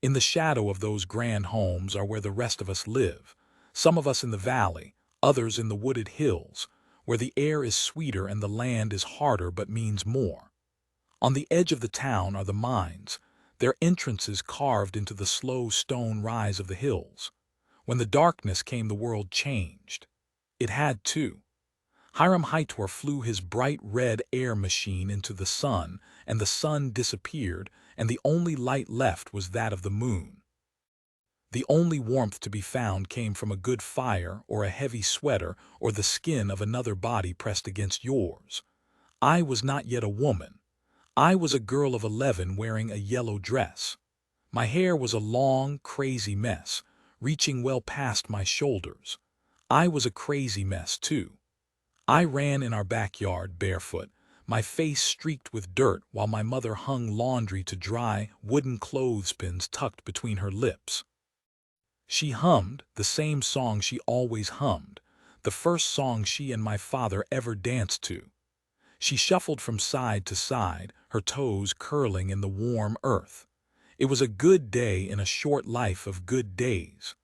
[SPEAKER 1] In the shadow of those grand homes are where the rest of us live, some of us in the valley, others in the wooded hills, where the air is sweeter and the land is harder but means more. On the edge of the town are the mines, their entrances carved into the slow stone rise of the hills. When the darkness came, the world changed. It had to. Hiram Hightower flew his bright red air machine into the sun, and the sun disappeared, and the only light left was that of the moon. The only warmth to be found came from a good fire, or a heavy sweater, or the skin of another body pressed against yours. I was not yet a woman. I was a girl of 11 wearing a yellow dress. My hair was a long, crazy mess, reaching well past my shoulders. I was a crazy mess, too. I ran in our backyard barefoot, my face streaked with dirt, while my mother hung laundry to dry, wooden clothespins tucked between her lips. She hummed the same song she always hummed, the first song she and my father ever danced to. She shuffled from side to side, her toes curling in the warm earth. It was a good day in a short life of good days.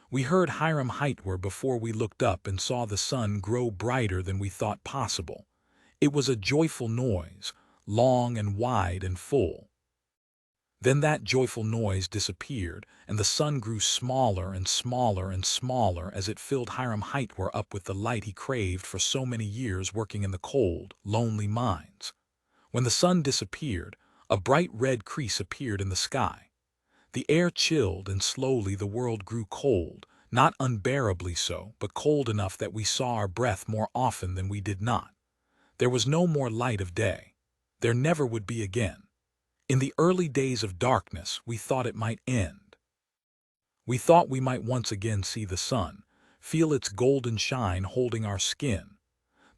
[SPEAKER 1] We heard Hiram Hightower before we looked up and saw the sun grow brighter than we thought possible. It was a joyful noise, long and wide and full. Then that joyful noise disappeared, and the sun grew smaller and smaller and smaller as it filled Hiram Hightower up with the light he craved for so many years working in the cold, lonely mines. When the sun disappeared, a bright red crease appeared in the sky. The air chilled, and slowly the world grew cold, not unbearably so, but cold enough that we saw our breath more often than we did not. There was no more light of day. There never would be again. In the early days of darkness, we thought it might end. We thought we might once again see the sun, feel its golden shine holding our skin.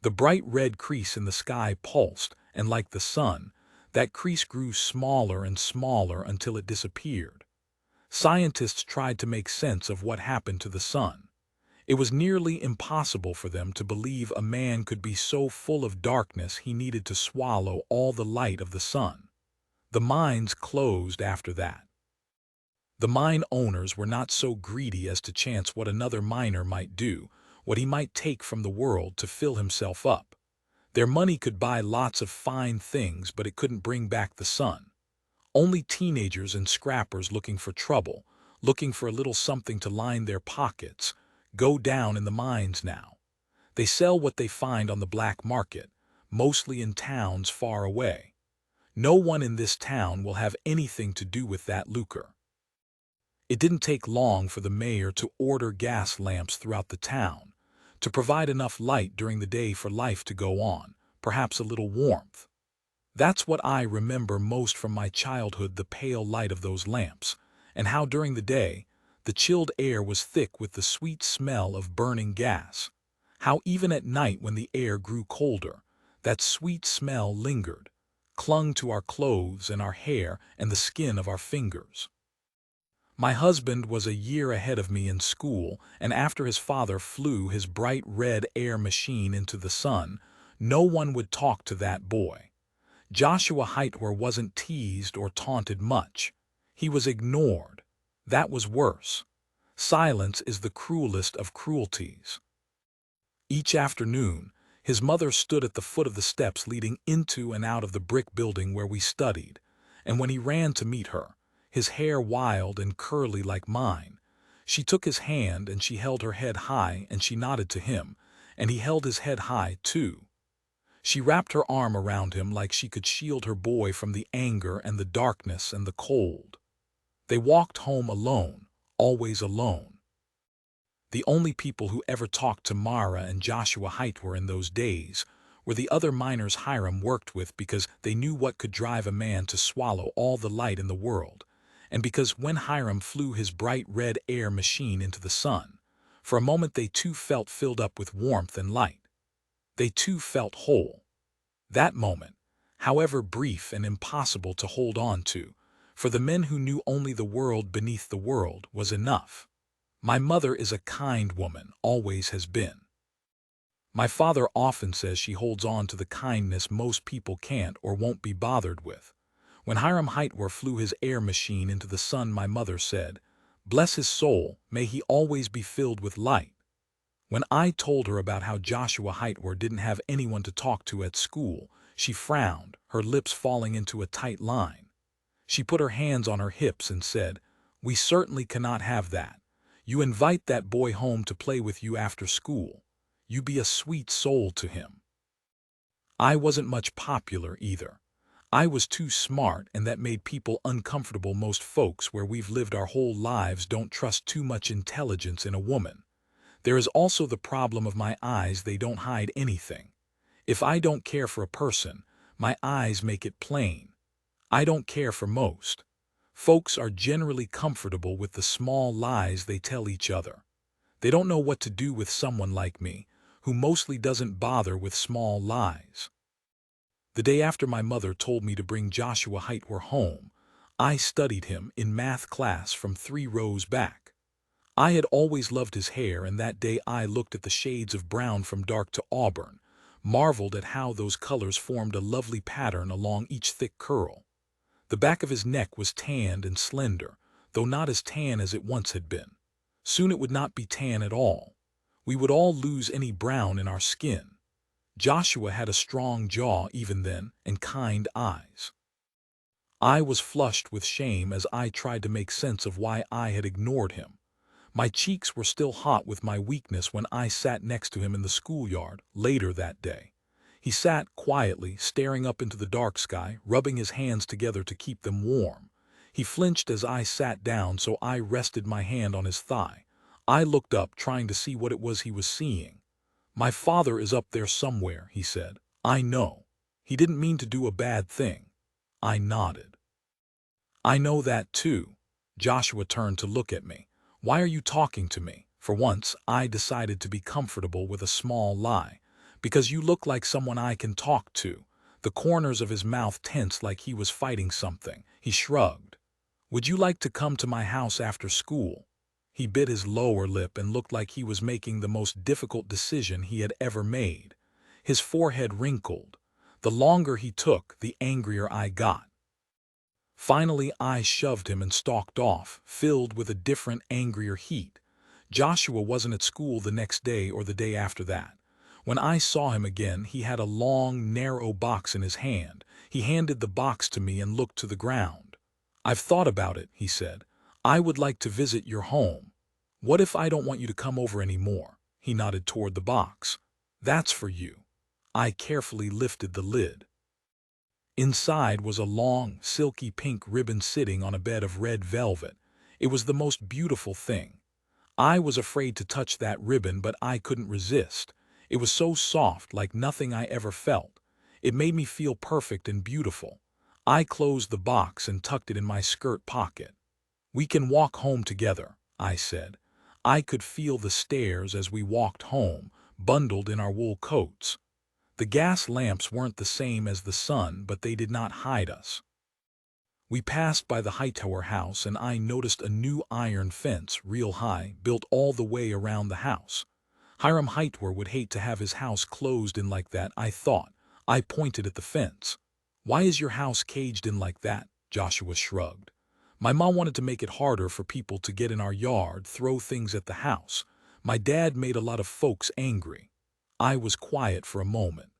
[SPEAKER 1] The bright red crease in the sky pulsed, and like the sun, that crease grew smaller and smaller until it disappeared. Scientists tried to make sense of what happened to the sun. It was nearly impossible for them to believe a man could be so full of darkness he needed to swallow all the light of the sun. The mines closed after that. The mine owners were not so greedy as to chance what another miner might do, what he might take from the world to fill himself up. Their money could buy lots of fine things, but it couldn't bring back the sun. Only teenagers and scrappers looking for trouble, looking for a little something to line their pockets, go down in the mines now. They sell what they find on the black market, mostly in towns far away. No one in this town will have anything to do with that lucre. It didn't take long for the mayor to order gas lamps throughout the town, to provide enough light during the day for life to go on, perhaps a little warmth. That's what I remember most from my childhood, the pale light of those lamps, and how during the day, the chilled air was thick with the sweet smell of burning gas. How even at night when the air grew colder, that sweet smell lingered, clung to our clothes and our hair and the skin of our fingers. My husband was a year ahead of me in school, and after his father flew his bright red air machine into the sun, no one would talk to that boy. Joshua Heitwer wasn't teased or taunted much. He was ignored. That was worse. Silence is the cruelest of cruelties. Each afternoon, his mother stood at the foot of the steps leading into and out of the brick building where we studied, and when he ran to meet her, his hair wild and curly like mine, she took his hand and she held her head high and she nodded to him, and he held his head high too. She wrapped her arm around him like she could shield her boy from the anger and the darkness and the cold. They walked home alone, always alone. The only people who ever talked to Mara and Joshua Heitwer in those days were the other miners Hiram worked with, because they knew what could drive a man to swallow all the light in the world, and because when Hiram flew his bright red air machine into the sun, for a moment they too felt filled up with warmth and light. They too felt whole. That moment, however brief and impossible to hold on to, for the men who knew only the world beneath the world, was enough. My mother is a kind woman, always has been. My father often says she holds on to the kindness most people can't or won't be bothered with. When Hiram Heitwer flew his air machine into the sun, my mother said, "Bless his soul, may he always be filled with light." When I told her about how Joshua Heitwer didn't have anyone to talk to at school, she frowned, her lips falling into a tight line. She put her hands on her hips and said, "We certainly cannot have that. You invite that boy home to play with you after school. You be a sweet soul to him." I wasn't much popular either. I was too smart, and that made people uncomfortable. Most folks where we've lived our whole lives don't trust too much intelligence in a woman. There is also the problem of my eyes. They don't hide anything. If I don't care for a person, my eyes make it plain. I don't care for most. Folks are generally comfortable with the small lies they tell each other. They don't know what to do with someone like me, who mostly doesn't bother with small lies. The day after my mother told me to bring Joshua Heitwer home, I studied him in math class from 3 rows back. I had always loved his hair, and that day I looked at the shades of brown from dark to auburn, marveled at how those colors formed a lovely pattern along each thick curl. The back of his neck was tanned and slender, though not as tan as it once had been. Soon it would not be tan at all. We would all lose any brown in our skin. Joshua had a strong jaw even then, and kind eyes. I was flushed with shame as I tried to make sense of why I had ignored him. My cheeks were still hot with my weakness when I sat next to him in the schoolyard later that day. He sat quietly, staring up into the dark sky, rubbing his hands together to keep them warm. He flinched as I sat down, so I rested my hand on his thigh. I looked up, trying to see what it was he was seeing. "My father is up there somewhere," he said. "I know. He didn't mean to do a bad thing." I nodded. "I know that too." Joshua turned to look at me. "Why are you talking to me?" For once, I decided to be comfortable with a small lie. "Because you look like someone I can talk to." The corners of his mouth tensed like he was fighting something. He shrugged. "Would you like to come to my house after school?" He bit his lower lip and looked like he was making the most difficult decision he had ever made. His forehead wrinkled. The longer he took, the angrier I got. Finally, I shoved him and stalked off, filled with a different, angrier heat. Joshua wasn't at school the next day or the day after that. When I saw him again, he had a long, narrow box in his hand. He handed the box to me and looked to the ground. "I've thought about it," he said. "I would like to visit your home. What if I don't want you to come over anymore?" He nodded toward the box. "That's for you." I carefully lifted the lid. Inside was a long, silky pink ribbon sitting on a bed of red velvet. It was the most beautiful thing. I was afraid to touch that ribbon, but I couldn't resist. It was so soft, like nothing I ever felt. It made me feel perfect and beautiful. I closed the box and tucked it in my skirt pocket. "We can walk home together," I said. I could feel the stairs as we walked home, bundled in our wool coats. The gas lamps weren't the same as the sun, but they did not hide us. We passed by the Hightower house, and I noticed a new iron fence, real high, built all the way around the house. Hiram Hightower would hate to have his house closed in like that, I thought. I pointed at the fence. "Why is your house caged in like that?" Joshua shrugged. "My mom wanted to make it harder for people to get in our yard, throw things at the house. My dad made a lot of folks angry." I was quiet for a moment.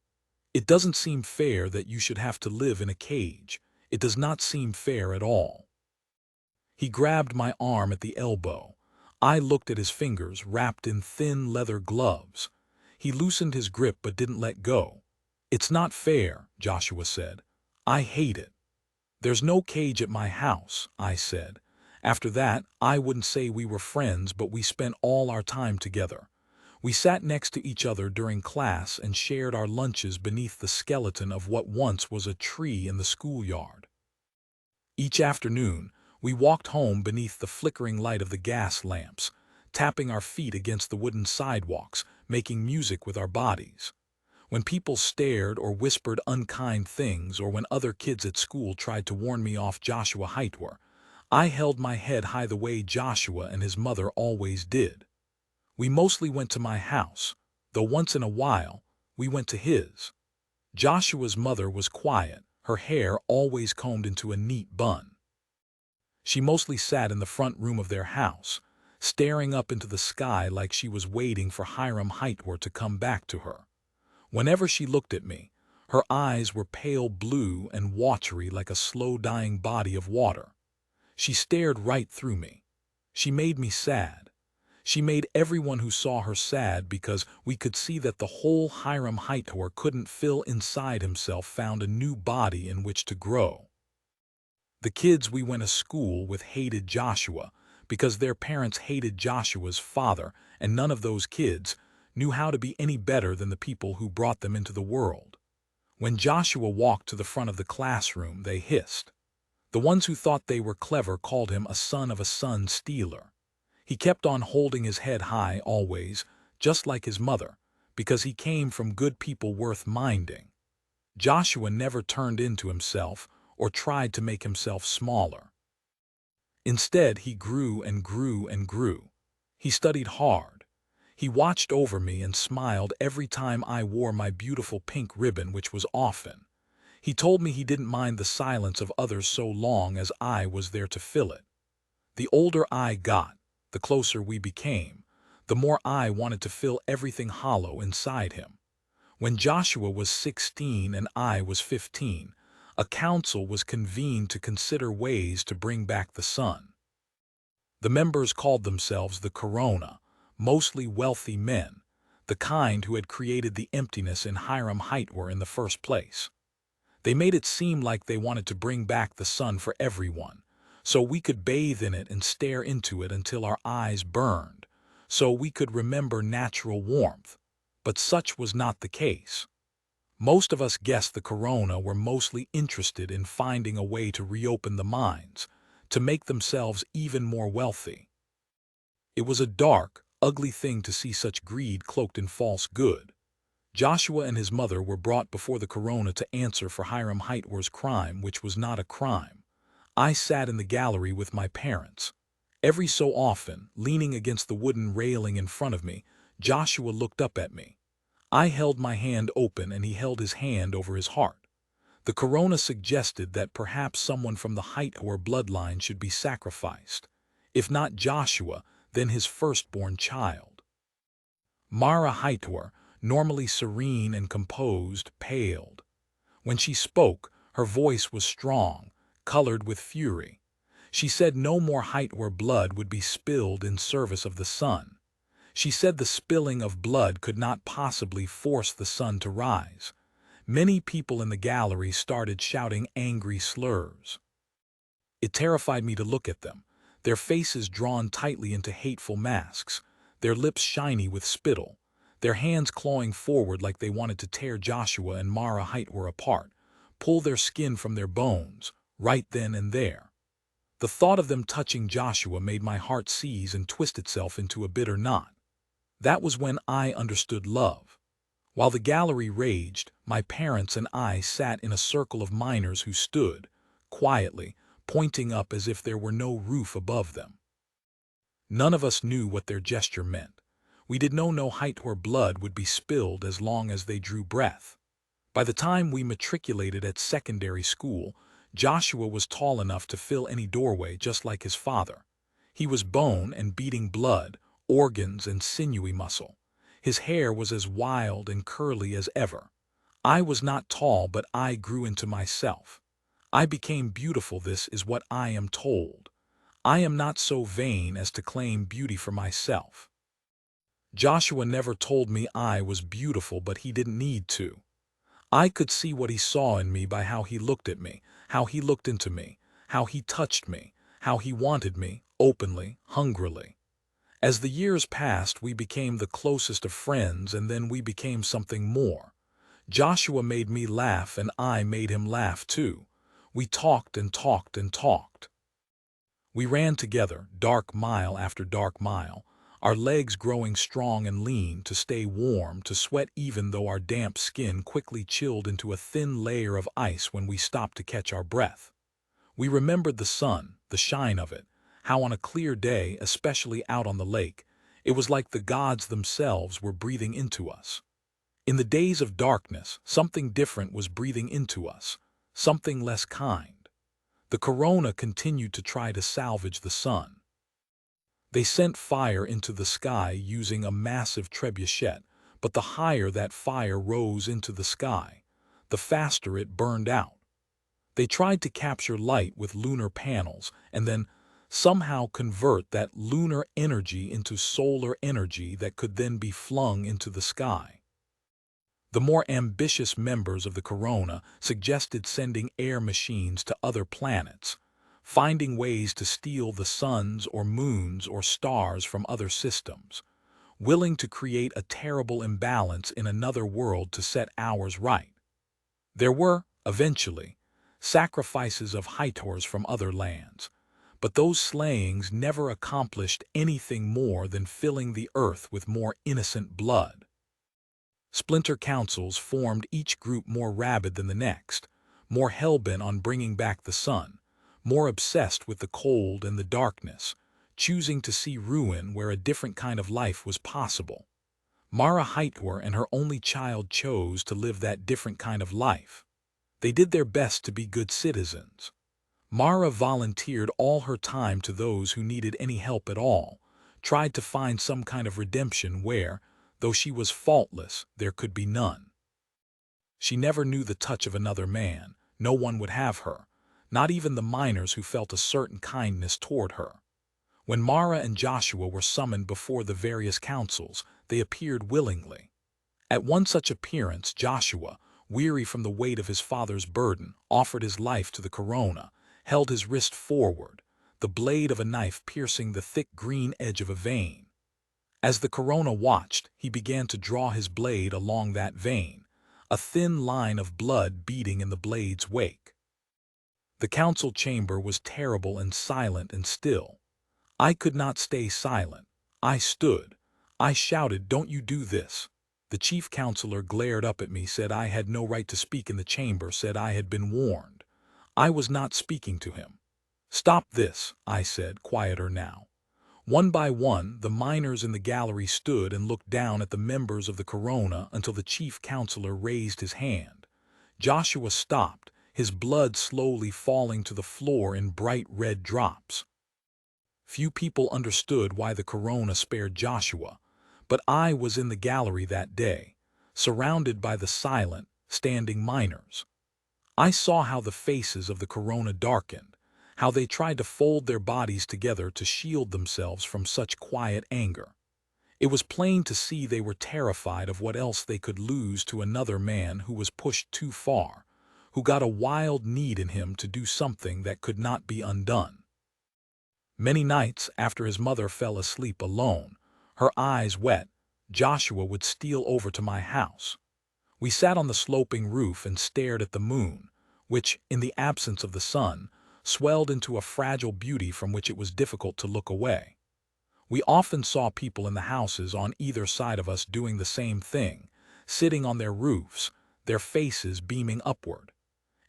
[SPEAKER 1] "It doesn't seem fair that you should have to live in a cage. It does not seem fair at all." He grabbed my arm at the elbow. I looked at his fingers wrapped in thin leather gloves. He loosened his grip but didn't let go. "It's not fair," Joshua said. "I hate it." "There's no cage at my house," I said. After that, I wouldn't say we were friends, but we spent all our time together. We sat next to each other during class and shared our lunches beneath the skeleton of what once was a tree in the schoolyard. Each afternoon, we walked home beneath the flickering light of the gas lamps, tapping our feet against the wooden sidewalks, making music with our bodies. When people stared or whispered unkind things, or when other kids at school tried to warn me off Joshua Hightower, I held my head high the way Joshua and his mother always did. We mostly went to my house, though once in a while, we went to his. Joshua's mother was quiet, her hair always combed into a neat bun. She mostly sat in the front room of their house, staring up into the sky like she was waiting for Hiram Hightower to come back to her. Whenever she looked at me, her eyes were pale blue and watery like a slow-dying body of water. She stared right through me. She made me sad. She made everyone who saw her sad, because we could see that the whole Hiram Hightower couldn't fill inside himself found a new body in which to grow. The kids we went to school with hated Joshua because their parents hated Joshua's father, and none of those kids knew how to be any better than the people who brought them into the world. When Joshua walked to the front of the classroom, they hissed. The ones who thought they were clever called him a son of a son stealer. He kept on holding his head high always, just like his mother, because he came from good people worth minding. Joshua never turned into himself or tried to make himself smaller. Instead, he grew and grew and grew. He studied hard. He watched over me and smiled every time I wore my beautiful pink ribbon, which was often. He told me he didn't mind the silence of others so long as I was there to fill it. The older I got, the closer we became, the more I wanted to fill everything hollow inside him. When Joshua was 16 and I was 15, a council was convened to consider ways to bring back the sun. The members called themselves the Corona, mostly wealthy men, the kind who had created the emptiness in Hiram Hightower in the first place. They made it seem like they wanted to bring back the sun for everyone, so we could bathe in it and stare into it until our eyes burned, so we could remember natural warmth. But such was not the case. Most of us guessed the Corona were mostly interested in finding a way to reopen the mines, to make themselves even more wealthy. It was a dark, ugly thing to see such greed cloaked in false good. Joshua and his mother were brought before the Corona to answer for Hiram Hightower's crime, which was not a crime. I sat in the gallery with my parents. Every so often, leaning against the wooden railing in front of me, Joshua looked up at me. I held my hand open and he held his hand over his heart. The Corona suggested that perhaps someone from the Hightower bloodline should be sacrificed. If not Joshua, then his firstborn child. Mara Hightower, normally serene and composed, paled. When she spoke, her voice was strong, colored with fury. She said no more height where blood would be spilled in service of the sun. She said the spilling of blood could not possibly force the sun to rise. Many people in the gallery started shouting angry slurs. It terrified me to look at them, their faces drawn tightly into hateful masks, their lips shiny with spittle, their hands clawing forward like they wanted to tear Joshua and Mara Heitwer apart, pull their skin from their bones, right then and there. The thought of them touching Joshua made my heart seize and twist itself into a bitter knot. That was when I understood love. While the gallery raged, my parents and I sat in a circle of miners who stood, quietly, pointing up as if there were no roof above them. None of us knew what their gesture meant. We did not know height where blood would be spilled as long as they drew breath. By the time we matriculated at secondary school, Joshua was tall enough to fill any doorway just like his father. He was bone and beating blood, organs and sinewy muscle. His hair was as wild and curly as ever. I was not tall, but I grew into myself. I became beautiful, this is what I am told. I am not so vain as to claim beauty for myself. Joshua never told me I was beautiful, but he didn't need to. I could see what he saw in me by how he looked at me, how he looked into me, how he touched me, how he wanted me, openly, hungrily. As the years passed, we became the closest of friends, and then we became something more. Joshua made me laugh, and I made him laugh too. We talked and talked and talked. We ran together, dark mile after dark mile, our legs growing strong and lean to stay warm, to sweat even though our damp skin quickly chilled into a thin layer of ice when we stopped to catch our breath. We remembered the sun, the shine of it, how on a clear day, especially out on the lake, it was like the gods themselves were breathing into us. In the days of darkness, something different was breathing into us, something less kind. The corona continued to try to salvage the sun. They sent fire into the sky using a massive trebuchet, but the higher that fire rose into the sky, the faster it burned out. They tried to capture light with lunar panels and then somehow convert that lunar energy into solar energy that could then be flung into the sky. The more ambitious members of the corona suggested sending air machines to other planets, finding ways to steal the suns or moons or stars from other systems, willing to create a terrible imbalance in another world to set ours right. There were, eventually, sacrifices of Hathors from other lands, but those slayings never accomplished anything more than filling the earth with more innocent blood. Splinter councils formed, each group more rabid than the next, more hell-bent on bringing back the sun, more obsessed with the cold and the darkness, choosing to see ruin where a different kind of life was possible. Mara Heitwer and her only child chose to live that different kind of life. They did their best to be good citizens. Mara volunteered all her time to those who needed any help at all, tried to find some kind of redemption where, though she was faultless, there could be none. She never knew the touch of another man. No one would have her, not even the miners who felt a certain kindness toward her. When Mara and Joshua were summoned before the various councils, they appeared willingly. At one such appearance, Joshua, weary from the weight of his father's burden, offered his life to the corona, held his wrist forward, the blade of a knife piercing the thick green edge of a vein. As the corona watched, he began to draw his blade along that vein, a thin line of blood beating in the blade's wake. The council chamber was terrible and silent and still. I could not stay silent. I stood. I shouted, "Don't you do this." The chief counselor glared up at me, said I had no right to speak in the chamber, said I had been warned. I was not speaking to him. "Stop this," I said, quieter now. One by one, the miners in the gallery stood and looked down at the members of the corona until the chief counselor raised his hand. Joshua stopped, his blood slowly falling to the floor in bright red drops. Few people understood why the corona spared Joshua, but I was in the gallery that day. surrounded by the silent, standing miners. I saw how the faces of the corona darkened, how they tried to fold their bodies together to shield themselves from such quiet anger. It was plain to see they were terrified of what else they could lose to another man who was pushed too far, who got a wild need in him to do something that could not be undone. Many nights after his mother fell asleep alone, her eyes wet, Joshua would steal over to my house. We sat on the sloping roof and stared at the moon, which, in the absence of the sun, swelled into a fragile beauty from which it was difficult to look away. We often saw people in the houses on either side of us doing the same thing, sitting on their roofs, their faces beaming upward.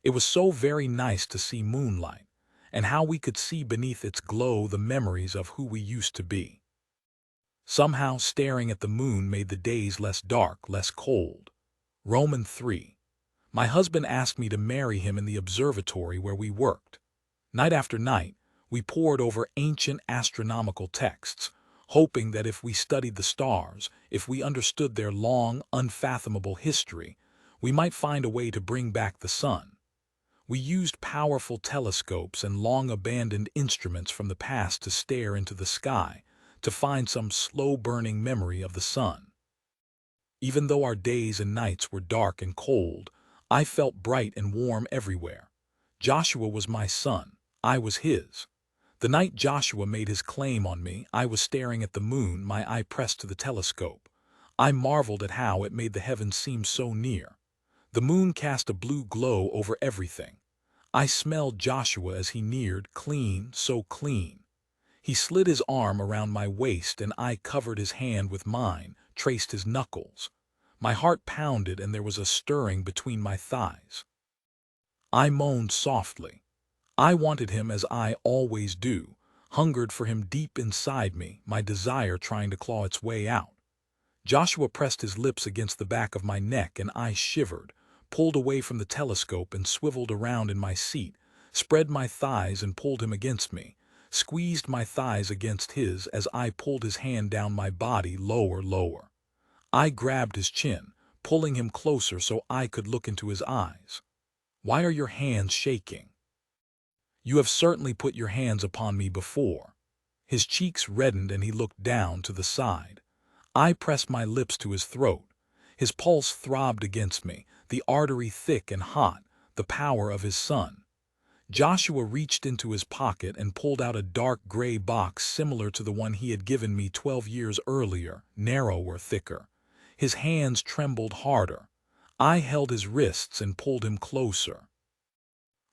[SPEAKER 1] It was so very nice to see moonlight, and how we could see beneath its glow the memories of who we used to be. Somehow staring at the moon made the days less dark, less cold. Roman 3. My husband asked me to marry him in the observatory where we worked. Night after night, we pored over ancient astronomical texts, hoping that if we studied the stars, if we understood their long, unfathomable history, we might find a way to bring back the sun. We used powerful telescopes and long-abandoned instruments from the past to stare into the sky, to find some slow-burning memory of the sun. Even though our days and nights were dark and cold, I felt bright and warm everywhere. Joshua was my son. I was his. The night Joshua made his claim on me, I was staring at the moon, my eye pressed to the telescope. I marveled at how it made the heavens seem so near. The moon cast a blue glow over everything. I smelled Joshua as he neared, clean, so clean. He slid his arm around my waist and I covered his hand with mine, traced his knuckles. My heart pounded and there was a stirring between my thighs. I moaned softly. I wanted him as I always do, hungered for him deep inside me, my desire trying to claw its way out. Joshua pressed his lips against the back of my neck and I shivered, pulled away from the telescope and swiveled around in my seat, spread my thighs and pulled him against me, squeezed my thighs against his as I pulled his hand down my body lower. I grabbed his chin, pulling him closer so I could look into his eyes. "Why are your hands shaking?" "You have certainly put your hands upon me before." His cheeks reddened and he looked down to the side. I pressed my lips to his throat. His pulse throbbed against me, the artery thick and hot, the power of his son. Joshua reached into his pocket and pulled out a dark gray box similar to the one he had given me 12 years earlier, narrower, thicker. His hands trembled harder. I held his wrists and pulled him closer.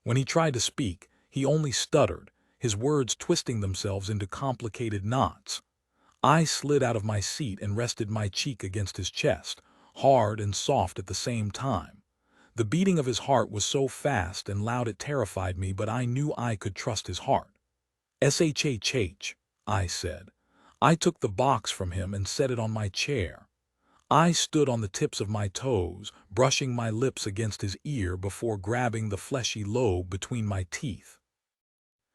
[SPEAKER 1] When he tried to speak, he only stuttered, his words twisting themselves into complicated knots. I slid out of my seat and rested my cheek against his chest, hard and soft at the same time. The beating of his heart was so fast and loud it terrified me, but I knew I could trust his heart. "SHHH," I said. I took the box from him and set it on my chair. I stood on the tips of my toes, brushing my lips against his ear before grabbing the fleshy lobe between my teeth.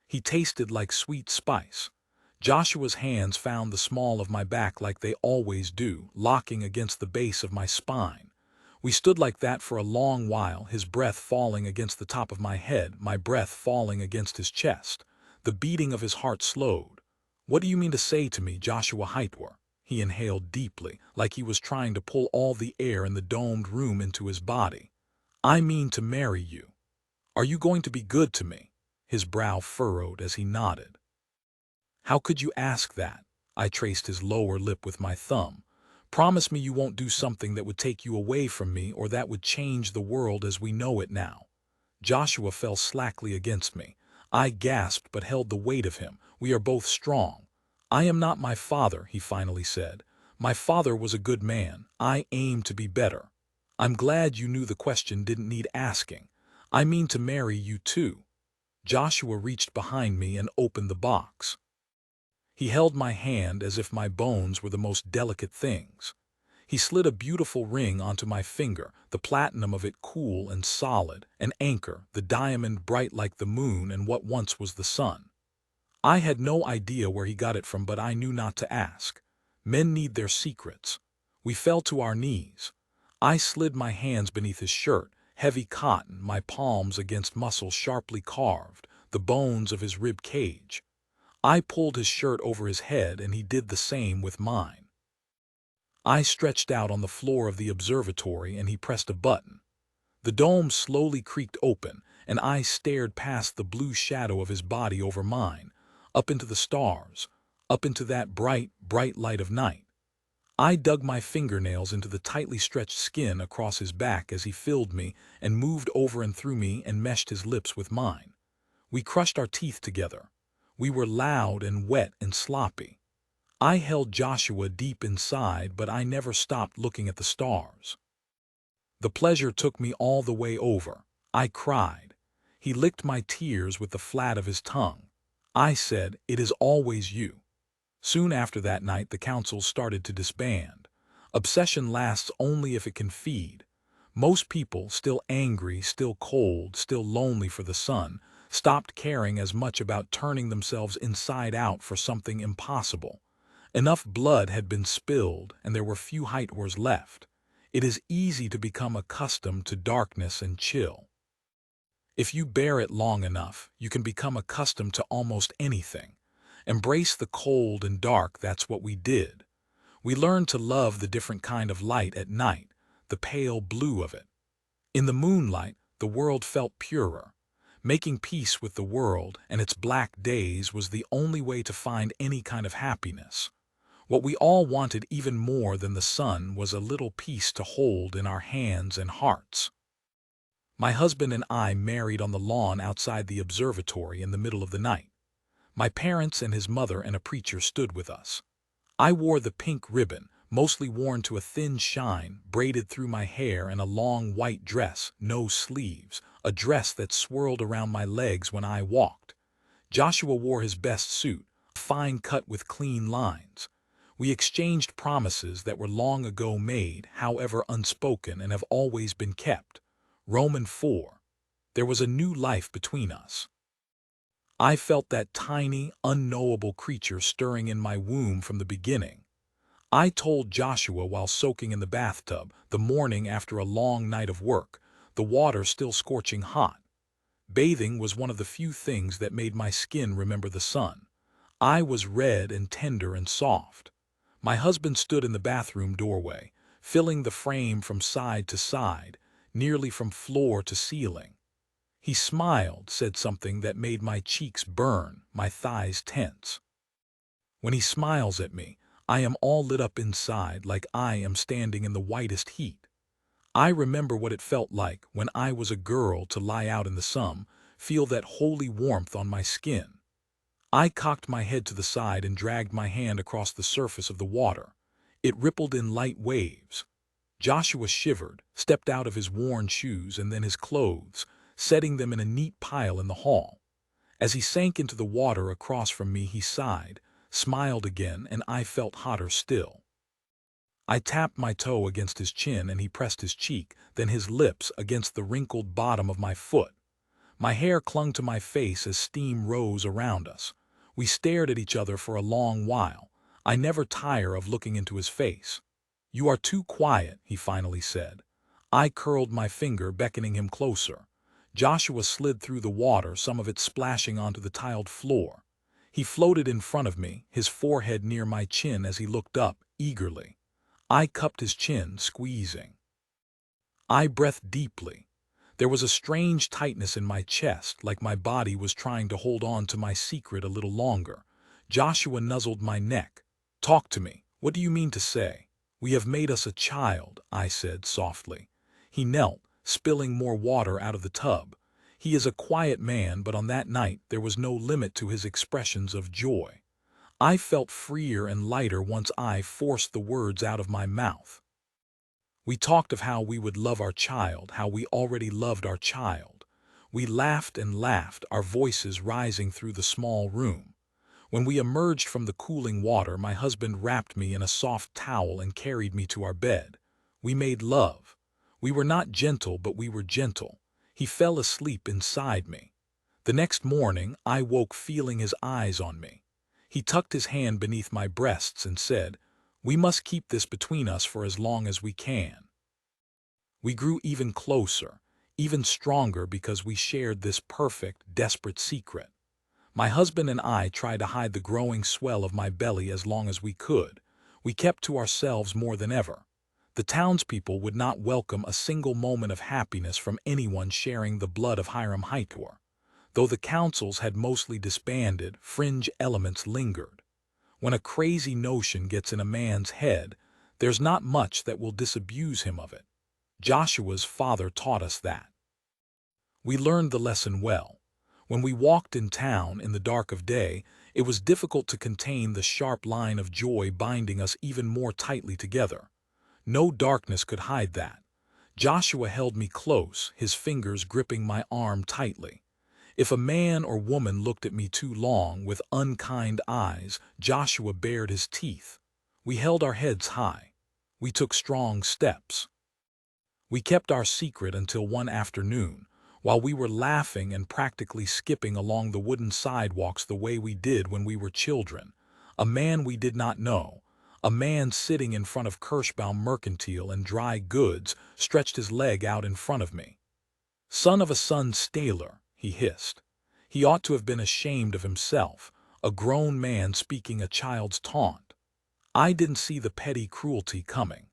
[SPEAKER 1] He tasted like sweet spice. Joshua's hands found the small of my back like they always do, locking against the base of my spine. We stood like that for a long while, his breath falling against the top of my head, my breath falling against his chest. The beating of his heart slowed. "What do you mean to say to me, Joshua Heitwer?" He inhaled deeply, like he was trying to pull all the air in the domed room into his body. "I mean to marry you. Are you going to be good to me?" His brow furrowed as he nodded. "How could you ask that?" I traced his lower lip with my thumb. "Promise me you won't do something that would take you away from me or that would change the world as we know it now." Joshua fell slackly against me. I gasped but held the weight of him. "We are both strong." "I am not my father," he finally said. "My father was a good man. I aim to be better." "I'm glad you knew the question didn't need asking. I mean to marry you too." Joshua reached behind me and opened the box. He held my hand as if my bones were the most delicate things. He slid a beautiful ring onto my finger, the platinum of it cool and solid, an anchor, the diamond bright like the moon and what once was the sun. I had no idea where he got it from, but I knew not to ask. Men need their secrets. We fell to our knees. I slid my hands beneath his shirt, heavy cotton, my palms against muscles sharply carved, the bones of his rib cage. I pulled his shirt over his head and he did the same with mine. I stretched out on the floor of the observatory and he pressed a button. The dome slowly creaked open, and I stared past the blue shadow of his body over mine, up into the stars, up into that bright, bright light of night. I dug my fingernails into the tightly stretched skin across his back as he filled me and moved over and through me and meshed his lips with mine. We crushed our teeth together. We were loud and wet and sloppy. I held Joshua deep inside, but I never stopped looking at the stars. The pleasure took me all the way over. I cried. He licked my tears with the flat of his tongue. I said, "It is always you." Soon after that night, the councils started to disband. Obsession lasts only if it can feed. Most people, still angry, still cold, still lonely for the sun, stopped caring as much about turning themselves inside out for something impossible. Enough blood had been spilled, and there were few heights left. It is easy to become accustomed to darkness and chill. If you bear it long enough, you can become accustomed to almost anything. Embrace the cold and dark, that's what we did. We learned to love the different kind of light at night, the pale blue of it. In the moonlight, the world felt purer. Making peace with the world and its black days was the only way to find any kind of happiness. What we all wanted even more than the sun was a little peace to hold in our hands and hearts. My husband and I married on the lawn outside the observatory in the middle of the night. My parents and his mother and a preacher stood with us. I wore the pink ribbon, mostly worn to a thin shine, braided through my hair, and a long white dress, no sleeves, a dress that swirled around my legs when I walked. Joshua wore his best suit, a fine cut with clean lines. We exchanged promises that were long ago made, however unspoken, and have always been kept. Romans 4. There was a new life between us. I felt that tiny, unknowable creature stirring in my womb from the beginning. I told Joshua while soaking in the bathtub, the morning after a long night of work, the water still scorching hot. Bathing was one of the few things that made my skin remember the sun. I was red and tender and soft. My husband stood in the bathroom doorway, filling the frame from side to side, nearly from floor to ceiling. He smiled, said something that made my cheeks burn, my thighs tense. When he smiles at me, I am all lit up inside like I am standing in the whitest heat. I remember what it felt like when I was a girl to lie out in the sun, feel that holy warmth on my skin. I cocked my head to the side and dragged my hand across the surface of the water. It rippled in light waves. Joshua shivered, stepped out of his worn shoes and then his clothes, setting them in a neat pile in the hall. As he sank into the water across from me, he sighed, smiled again, and I felt hotter still. I tapped my toe against his chin and he pressed his cheek, then his lips against the wrinkled bottom of my foot. My hair clung to my face as steam rose around us. We stared at each other for a long while. I never tire of looking into his face. "You are too quiet," he finally said. I curled my finger, beckoning him closer. Joshua slid through the water, some of it splashing onto the tiled floor. He floated in front of me, his forehead near my chin as he looked up, eagerly. I cupped his chin, squeezing. I breathed deeply. There was a strange tightness in my chest, like my body was trying to hold on to my secret a little longer. Joshua nuzzled my neck. "Talk to me. What do you mean to say?" "We have made us a child," I said softly. He knelt, spilling more water out of the tub. He is a quiet man, but on that night there was no limit to his expressions of joy. I felt freer and lighter once I forced the words out of my mouth. We talked of how we would love our child, how we already loved our child. We laughed and laughed, our voices rising through the small room. When we emerged from the cooling water, my husband wrapped me in a soft towel and carried me to our bed. We made love. We were not gentle, but we were gentle. He fell asleep inside me. The next morning, I woke feeling his eyes on me. He tucked his hand beneath my breasts and said, "We must keep this between us for as long as we can." We grew even closer, even stronger because we shared this perfect, desperate secret. My husband and I tried to hide the growing swell of my belly as long as we could. We kept to ourselves more than ever. The townspeople would not welcome a single moment of happiness from anyone sharing the blood of Hiram Hightower. Though the councils had mostly disbanded, fringe elements lingered. When a crazy notion gets in a man's head, there's not much that will disabuse him of it. Joshua's father taught us that. We learned the lesson well. When we walked in town in the dark of day, it was difficult to contain the sharp line of joy binding us even more tightly together. No darkness could hide that. Joshua held me close, his fingers gripping my arm tightly. If a man or woman looked at me too long with unkind eyes, Joshua bared his teeth. We held our heads high. We took strong steps. We kept our secret until one afternoon, while we were laughing and practically skipping along the wooden sidewalks the way we did when we were children. A man we did not know, a man sitting in front of Kirschbaum Mercantile and Dry Goods, stretched his leg out in front of me. "Son of a son Staler," he hissed. He ought to have been ashamed of himself, a grown man speaking a child's taunt. I didn't see the petty cruelty coming.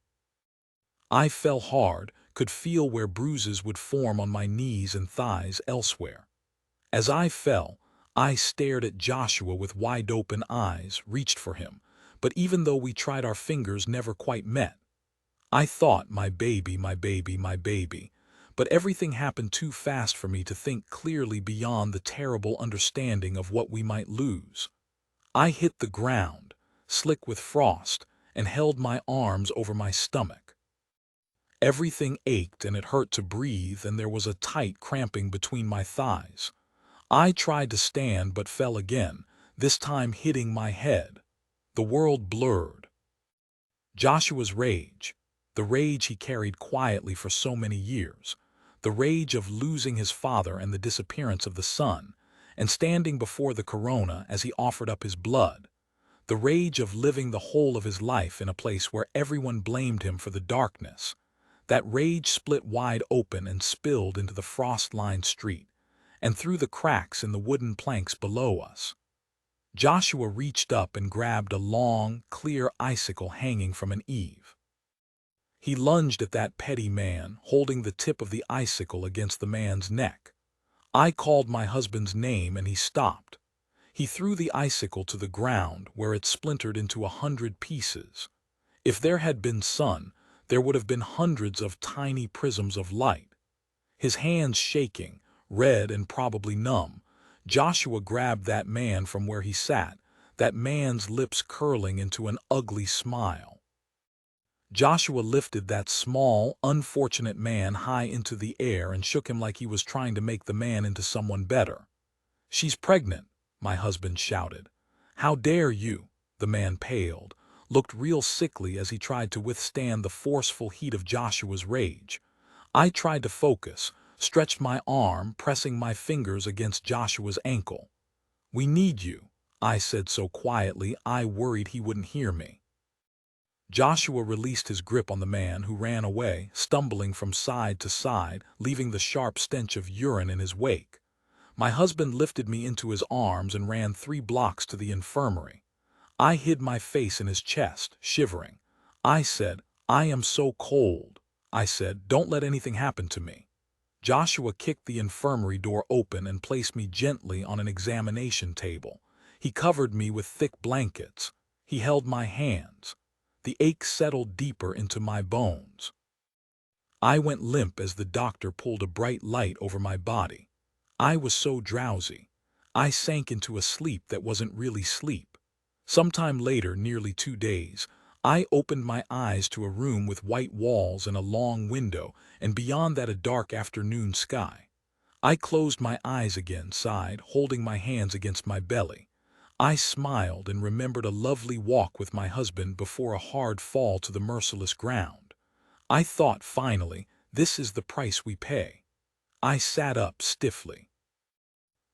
[SPEAKER 1] I fell hard, could feel where bruises would form on my knees and thighs elsewhere. As I fell, I stared at Joshua with wide-open eyes, reached for him, but even though we tried, our fingers never quite met. I thought, my baby, my baby, my baby, but everything happened too fast for me to think clearly beyond the terrible understanding of what we might lose. I hit the ground, slick with frost, and held my arms over my stomach. Everything ached and it hurt to breathe, and there was a tight cramping between my thighs. I tried to stand but fell again, this time hitting my head. The world blurred. Joshua's rage, the rage he carried quietly for so many years, the rage of losing his father and the disappearance of the son, and standing before the corona as he offered up his blood, the rage of living the whole of his life in a place where everyone blamed him for the darkness. That rage split wide open and spilled into the frost-lined street, and through the cracks in the wooden planks below us. Joshua reached up and grabbed a long, clear icicle hanging from an eave. He lunged at that petty man, holding the tip of the icicle against the man's neck. I called my husband's name and he stopped. He threw the icicle to the ground, where it splintered into 100 pieces. If there had been sun, there would have been hundreds of tiny prisms of light. His hands shaking, red and probably numb, Joshua grabbed that man from where he sat, that man's lips curling into an ugly smile. Joshua lifted that small, unfortunate man high into the air and shook him like he was trying to make the man into someone better. "She's pregnant," my husband shouted. "How dare you?" The man paled, looked real sickly as he tried to withstand the forceful heat of Joshua's rage. I tried to focus, stretched my arm, pressing my fingers against Joshua's ankle. "We need you," I said so quietly I worried he wouldn't hear me. Joshua released his grip on the man, who ran away, stumbling from side to side, leaving the sharp stench of urine in his wake. My husband lifted me into his arms and ran 3 blocks to the infirmary. I hid my face in his chest, shivering. I said, "I am so cold." I said, "Don't let anything happen to me." Joshua kicked the infirmary door open and placed me gently on an examination table. He covered me with thick blankets. He held my hands. The ache settled deeper into my bones. I went limp as the doctor pulled a bright light over my body. I was so drowsy. I sank into a sleep that wasn't really sleep. Sometime later, nearly 2 days, I opened my eyes to a room with white walls and a long window, and beyond that a dark afternoon sky. I closed my eyes again, sighed, holding my hands against my belly. I smiled and remembered a lovely walk with my husband before a hard fall to the merciless ground. I thought, finally, this is the price we pay. I sat up stiffly.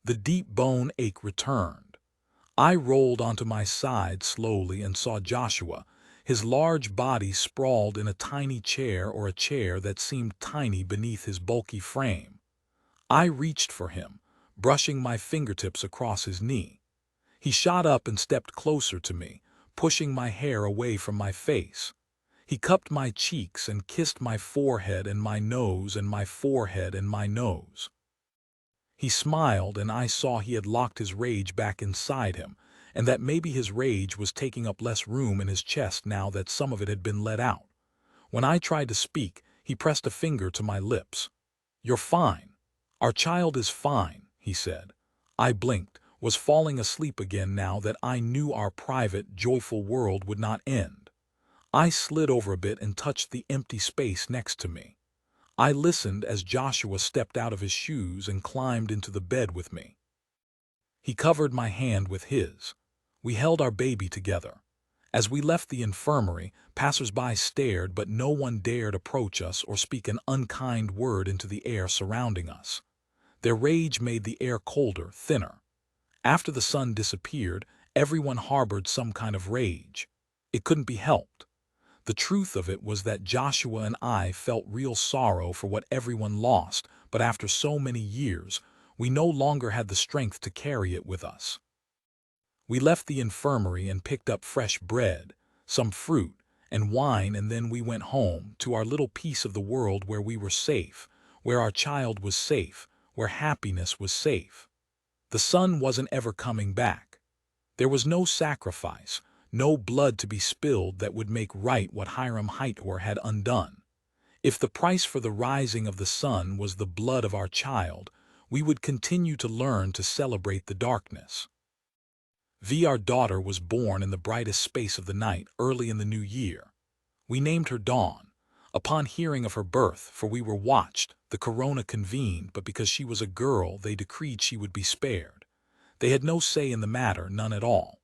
[SPEAKER 1] The deep bone ache returned. I rolled onto my side slowly and saw Joshua, His large body sprawled in a tiny chair or a chair that seemed tiny beneath his bulky frame. I reached for him, brushing my fingertips across his knee. He shot up and stepped closer to me, pushing my hair away from my face. He cupped my cheeks and kissed my forehead and my nose and my forehead and my nose. He smiled, and I saw he had locked his rage back inside him, and that maybe his rage was taking up less room in his chest now that some of it had been let out. When I tried to speak, he pressed a finger to my lips. "You're fine. Our child is fine," he said. I blinked, was falling asleep again now that I knew our private, joyful world would not end. I slid over a bit and touched the empty space next to me. I listened as Joshua stepped out of his shoes and climbed into the bed with me. He covered my hand with his. We held our baby together. As we left the infirmary, passers-by stared, but no one dared approach us or speak an unkind word into the air surrounding us. Their rage made the air colder, thinner. After the sun disappeared, everyone harbored some kind of rage. It couldn't be helped. The truth of it was that Joshua and I felt real sorrow for what everyone lost, but after so many years, we no longer had the strength to carry it with us. We left the infirmary and picked up fresh bread, some fruit, and wine, and then we went home to our little piece of the world where we were safe, where our child was safe, where happiness was safe. The sun wasn't ever coming back. There was no sacrifice, no blood to be spilled that would make right what Hiram Heitor had undone. If the price for the rising of the sun was the blood of our child, we would continue to learn to celebrate the darkness. Our daughter was born in the brightest space of the night, early in the new year. We named her Dawn. Upon hearing of her birth, for we were watched, the corona convened, but because she was a girl, they decreed she would be spared. They had no say in the matter, none at all.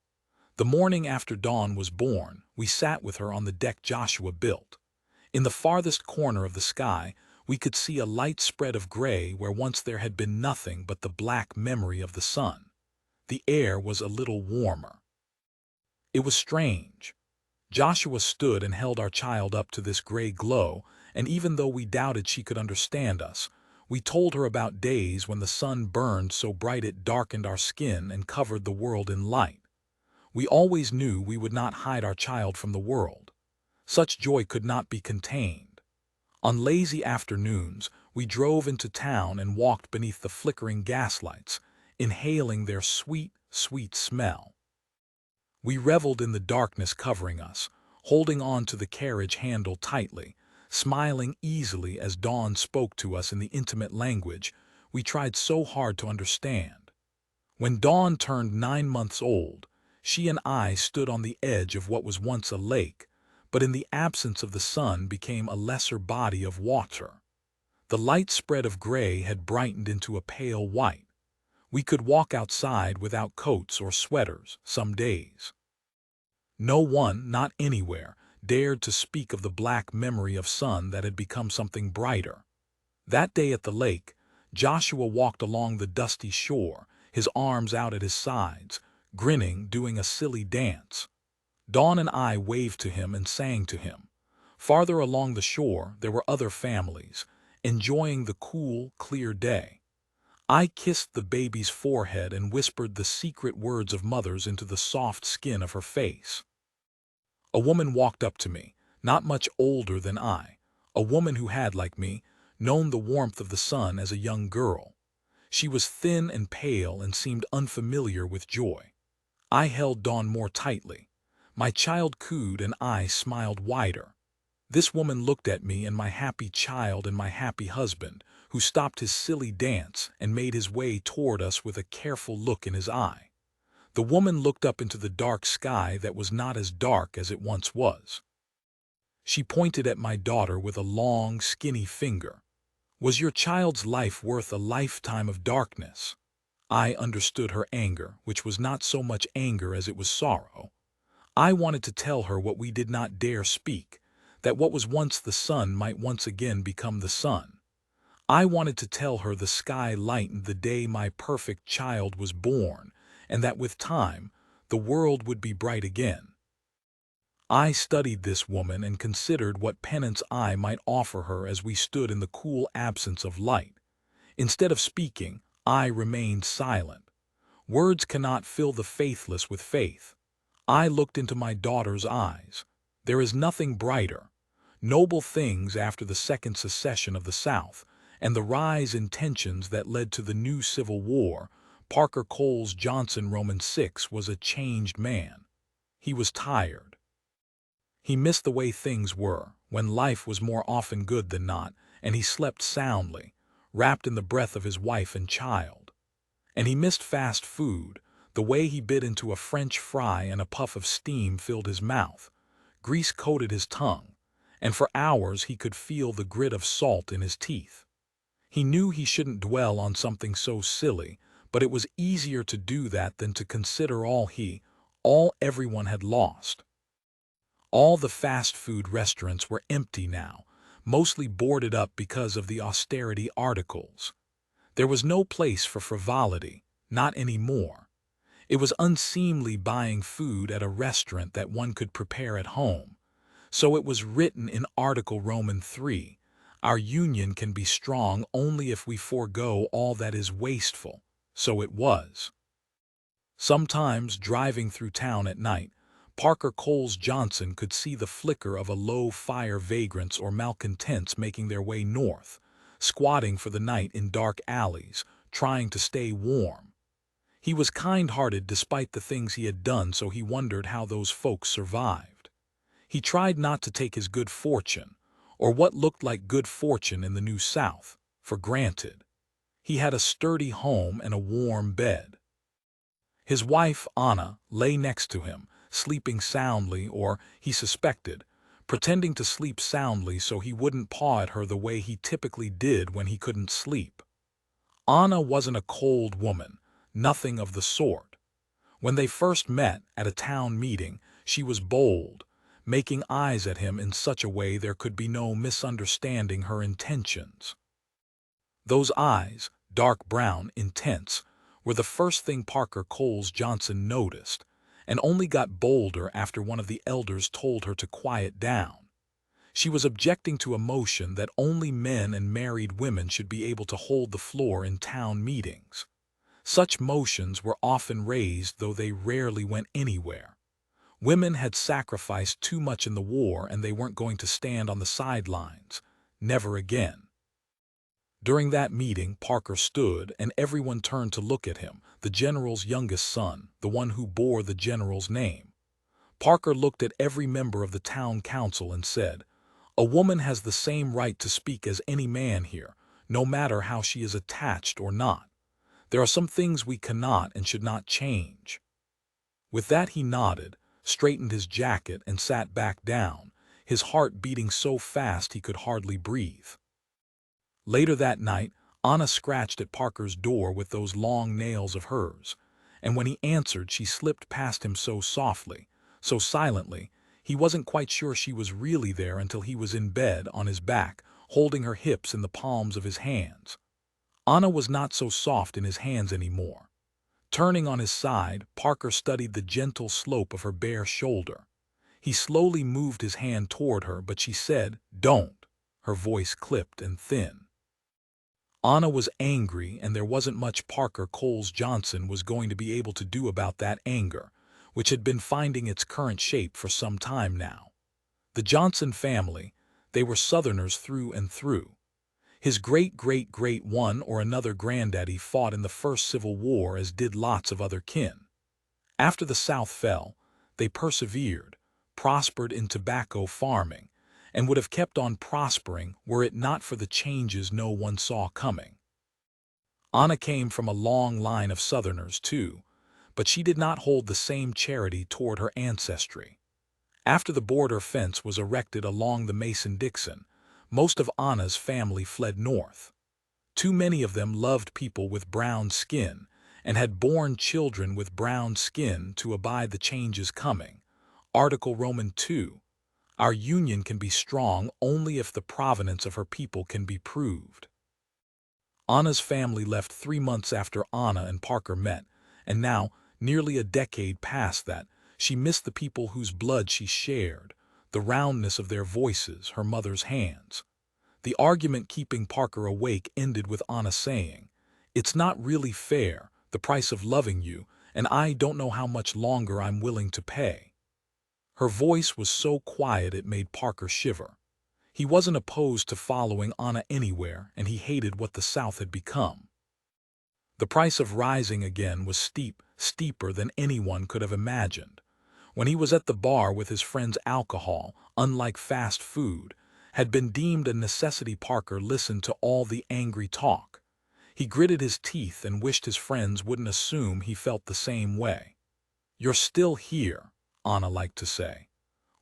[SPEAKER 1] The morning after Dawn was born, we sat with her on the deck Joshua built. In the farthest corner of the sky, we could see a light spread of gray where once there had been nothing but the black memory of the sun. The air was a little warmer. It was strange. Joshua stood and held our child up to this gray glow, and even though we doubted she could understand us, we told her about days when the sun burned so bright it darkened our skin and covered the world in light. We always knew we would not hide our child from the world. Such joy could not be contained. On lazy afternoons, we drove into town and walked beneath the flickering gaslights, inhaling their sweet, sweet smell. We reveled in the darkness covering us, holding on to the carriage handle tightly, smiling easily as Dawn spoke to us in the intimate language we tried so hard to understand. When Dawn turned 9 months old, she and I stood on the edge of what was once a lake, but in the absence of the sun became a lesser body of water. The light spread of gray had brightened into a pale white. We could walk outside without coats or sweaters some days. No one, not anywhere, dared to speak of the black memory of sun that had become something brighter. That day at the lake, Joshua walked along the dusty shore, his arms out at his sides, grinning, doing a silly dance. Dawn and I waved to him and sang to him. Farther along the shore, there were other families, enjoying the cool, clear day. I kissed the baby's forehead and whispered the secret words of mothers into the soft skin of her face. A woman walked up to me, not much older than I, a woman who had, like me, known the warmth of the sun as a young girl. She was thin and pale and seemed unfamiliar with joy. I held Dawn more tightly. My child cooed and I smiled wider. This woman looked at me and my happy child and my happy husband, who stopped his silly dance and made his way toward us with a careful look in his eye. The woman looked up into the dark sky that was not as dark as it once was. She pointed at my daughter with a long, skinny finger. "Was your child's life worth a lifetime of darkness?" I understood her anger, which was not so much anger as it was sorrow. I wanted to tell her what we did not dare speak, that what was once the sun might once again become the sun. I wanted to tell her the sky lightened the day my perfect child was born, and that with time, the world would be bright again. I studied this woman and considered what penance I might offer her as we stood in the cool absence of light. Instead of speaking, I remained silent. Words cannot fill the faithless with faith. I looked into my daughter's eyes. There is nothing brighter. Noble things after the second secession of the South, and the rise in tensions that led to the new Civil War. Parker Coles Johnson Roman 6 was a changed man. He was tired. He missed the way things were, when life was more often good than not, and he slept soundly, wrapped in the breath of his wife and child. And he missed fast food, the way he bit into a French fry and a puff of steam filled his mouth, grease coated his tongue, and for hours he could feel the grit of salt in his teeth. He knew he shouldn't dwell on something so silly, but it was easier to do that than to consider all everyone had lost. All the fast food restaurants were empty now, mostly boarded up because of the austerity articles. There was no place for frivolity, not anymore. It was unseemly buying food at a restaurant that one could prepare at home. So it was written in Article Roman 3, our union can be strong only if we forego all that is wasteful. So it was. Sometimes, driving through town at night, Parker Coles Johnson could see the flicker of a low-fire vagrants or malcontents making their way north, squatting for the night in dark alleys, trying to stay warm. He was kind-hearted despite the things he had done, so he wondered how those folks survived. He tried not to take his good fortune, or what looked like good fortune in the New South, for granted. He had a sturdy home and a warm bed. His wife, Anna, lay next to him, sleeping soundly, or, he suspected, pretending to sleep soundly so he wouldn't paw at her the way he typically did when he couldn't sleep. Anna wasn't a cold woman, nothing of the sort. When they first met at a town meeting, she was bold, making eyes at him in such a way there could be no misunderstanding her intentions. Those eyes, dark brown, intense, were the first thing Parker Coles Johnson noticed, and only got bolder after one of the elders told her to quiet down. She was objecting to a motion that only men and married women should be able to hold the floor in town meetings. Such motions were often raised, though they rarely went anywhere. Women had sacrificed too much in the war, and they weren't going to stand on the sidelines. Never again. During that meeting, Parker stood, and everyone turned to look at him, the general's youngest son, the one who bore the general's name. Parker looked at every member of the town council and said, "A woman has the same right to speak as any man here, no matter how she is attached or not. There are some things we cannot and should not change." With that he nodded, straightened his jacket, and sat back down, his heart beating so fast he could hardly breathe. Later that night, Anna scratched at Parker's door with those long nails of hers, and when he answered she slipped past him so softly, so silently, he wasn't quite sure she was really there until he was in bed on his back, holding her hips in the palms of his hands. Anna was not so soft in his hands anymore. Turning on his side, Parker studied the gentle slope of her bare shoulder. He slowly moved his hand toward her, but she said, "Don't," her voice clipped and thin. Anna was angry, and there wasn't much Parker Coles Johnson was going to be able to do about that anger, which had been finding its current shape for some time now. The Johnson family, they were Southerners through and through. His great-great-great one or another granddaddy fought in the first Civil War, as did lots of other kin. After the South fell, they persevered, prospered in tobacco farming, and would have kept on prospering were it not for the changes no one saw coming. Anna came from a long line of Southerners, too, but she did not hold the same charity toward her ancestry. After the border fence was erected along the Mason-Dixon, most of Anna's family fled north. Too many of them loved people with brown skin and had borne children with brown skin to abide the changes coming. Article Roman 2. Our union can be strong only if the provenance of her people can be proved. Anna's family left 3 months after Anna and Parker met, and now, nearly a decade past that, She missed the people whose blood she shared, the roundness of their voices, her mother's hands. The argument keeping Parker awake ended with Anna saying, "It's not really fair, the price of loving you, and I don't know how much longer I'm willing to pay." Her voice was so quiet it made Parker shiver. He wasn't opposed to following Anna anywhere, and he hated what the South had become. The price of rising again was steep, steeper than anyone could have imagined. When he was at the bar with his friends, alcohol, unlike fast food, had been deemed a necessity. Parker listened to all the angry talk. He gritted his teeth and wished his friends wouldn't assume he felt the same way. "You're still here," Anna liked to say.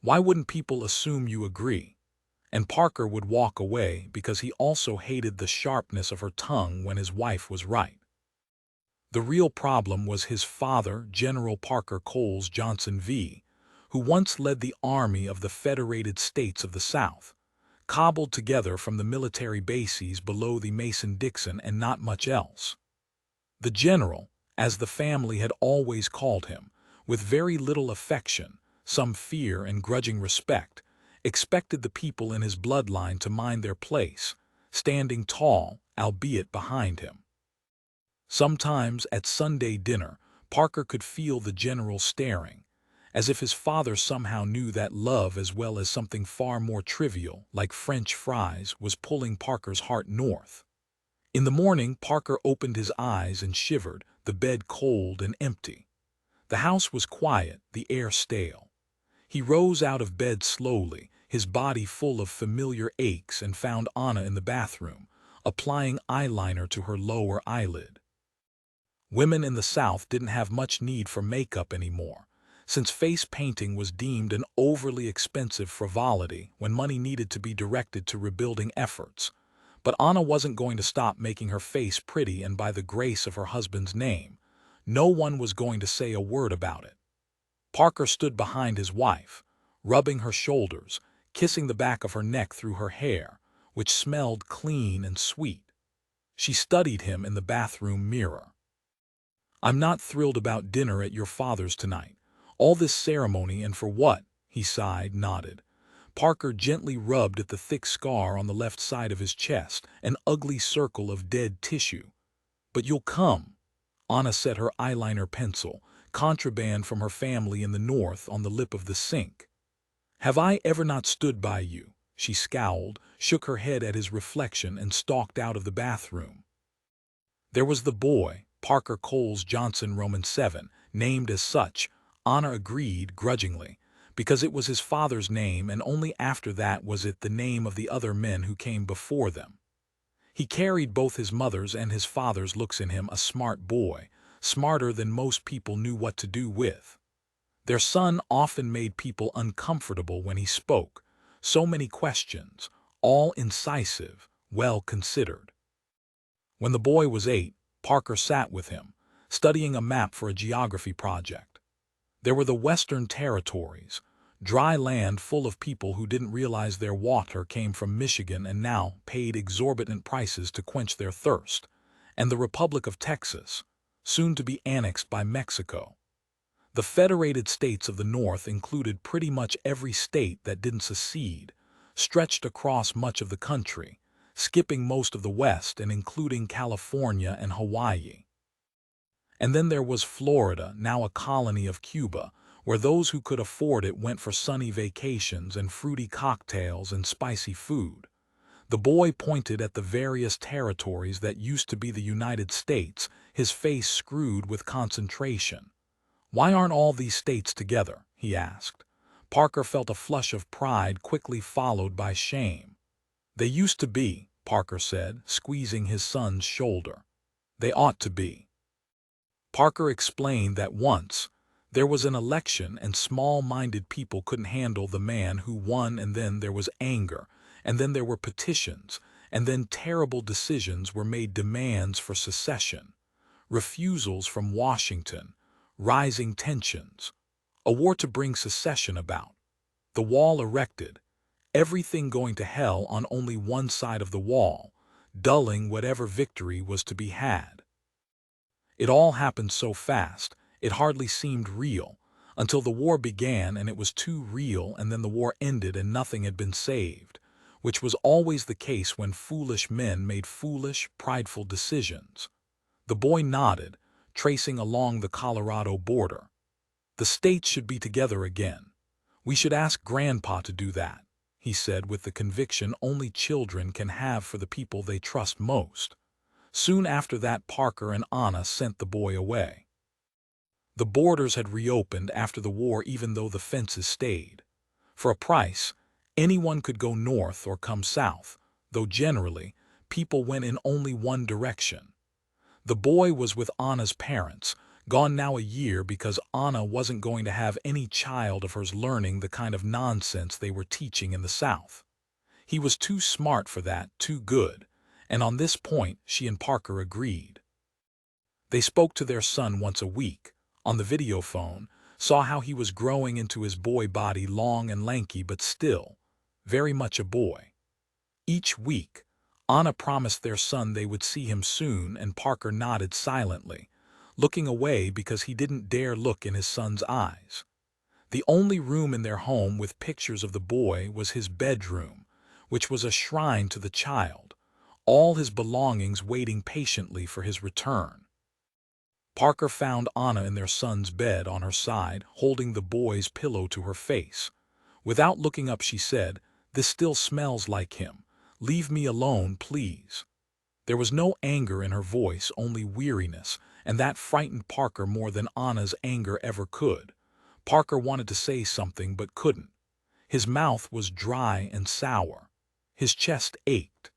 [SPEAKER 1] "Why wouldn't people assume you agree?" And Parker would walk away because he also hated the sharpness of her tongue when his wife was right. The real problem was his father, General Parker Coles Johnson V., who once led the Army of the Federated States of the South, cobbled together from the military bases below the Mason-Dixon and not much else. The general, as the family had always called him, with very little affection, some fear and grudging respect, expected the people in his bloodline to mind their place, standing tall, albeit behind him. Sometimes at Sunday dinner, Parker could feel the general staring, as if his father somehow knew that love as well as something far more trivial, like French fries, was pulling Parker's heart north. In the morning, Parker opened his eyes and shivered, the bed cold and empty. The house was quiet, the air stale. He rose out of bed slowly, his body full of familiar aches, and found Anna in the bathroom, applying eyeliner to her lower eyelid. Women in the South didn't have much need for makeup anymore, since face painting was deemed an overly expensive frivolity when money needed to be directed to rebuilding efforts. But Anna wasn't going to stop making her face pretty, and by the grace of her husband's name, no one was going to say a word about it. Parker stood behind his wife, rubbing her shoulders, kissing the back of her neck through her hair, which smelled clean and sweet. She studied him in the bathroom mirror. "I'm not thrilled about dinner at your father's tonight. All this ceremony, and for what?" He sighed, nodded. Parker gently rubbed at the thick scar on the left side of his chest, an ugly circle of dead tissue. "But you'll come." Anna set her eyeliner pencil, contraband from her family in the north, on the lip of the sink. "Have I ever not stood by you?" She scowled, shook her head at his reflection, and stalked out of the bathroom. There was the boy, Parker Coles Johnson Roman 7, named as such. Anna agreed grudgingly, because it was his father's name, and only after that was it the name of the other men who came before them. He carried both his mother's and his father's looks in him, a smart boy, smarter than most people knew what to do with. Their son often made people uncomfortable when he spoke, so many questions, all incisive, well considered. When the boy was 8, Parker sat with him, studying a map for a geography project. There were the Western Territories, dry land full of people who didn't realize their water came from Michigan and now paid exorbitant prices to quench their thirst, and the Republic of Texas, soon to be annexed by Mexico. The Federated States of the North included pretty much every state that didn't secede, stretched across much of the country, skipping most of the West and including California and Hawaii. And then there was Florida, now a colony of Cuba, where those who could afford it went for sunny vacations and fruity cocktails and spicy food. The boy pointed at the various territories that used to be the United States, his face screwed with concentration. "Why aren't all these states together?" he asked. Parker felt a flush of pride, quickly followed by shame. "They used to be," Parker said, squeezing his son's shoulder. "They ought to be." Parker explained that once there was an election and small-minded people couldn't handle the man who won, and then there was anger, and then there were petitions, and then terrible decisions were made, demands for secession, refusals from Washington, rising tensions, a war to bring secession about, the wall erected, everything going to hell on only one side of the wall, dulling whatever victory was to be had. It all happened so fast, it hardly seemed real, until the war began and it was too real, and then the war ended and nothing had been saved, which was always the case when foolish men made foolish, prideful decisions. The boy nodded, tracing along the Colorado border. The states should be together again. We should ask Grandpa to do that, he said with the conviction only children can have for the people they trust most. Soon after that, Parker and Anna sent the boy away. The borders had reopened after the war, even though the fences stayed. For a price, anyone could go north or come south, though generally, people went in only one direction. The boy was with Anna's parents, gone now a year because Anna wasn't going to have any child of hers learning the kind of nonsense they were teaching in the South. He was too smart for that, too good, and on this point she and Parker agreed. They spoke to their son once a week, on the video phone, saw how he was growing into his boy body, long and lanky but still very much a boy. Each week, Anna promised their son they would see him soon, and Parker nodded silently, looking away because he didn't dare look in his son's eyes. The only room in their home with pictures of the boy was his bedroom, which was a shrine to the child, all his belongings waiting patiently for his return. Parker found Anna in their son's bed on her side, holding the boy's pillow to her face. Without looking up, she said, "This still smells like him. Leave me alone, please." There was no anger in her voice, only weariness, and that frightened Parker more than Anna's anger ever could. Parker wanted to say something but couldn't. His mouth was dry and sour. His chest ached.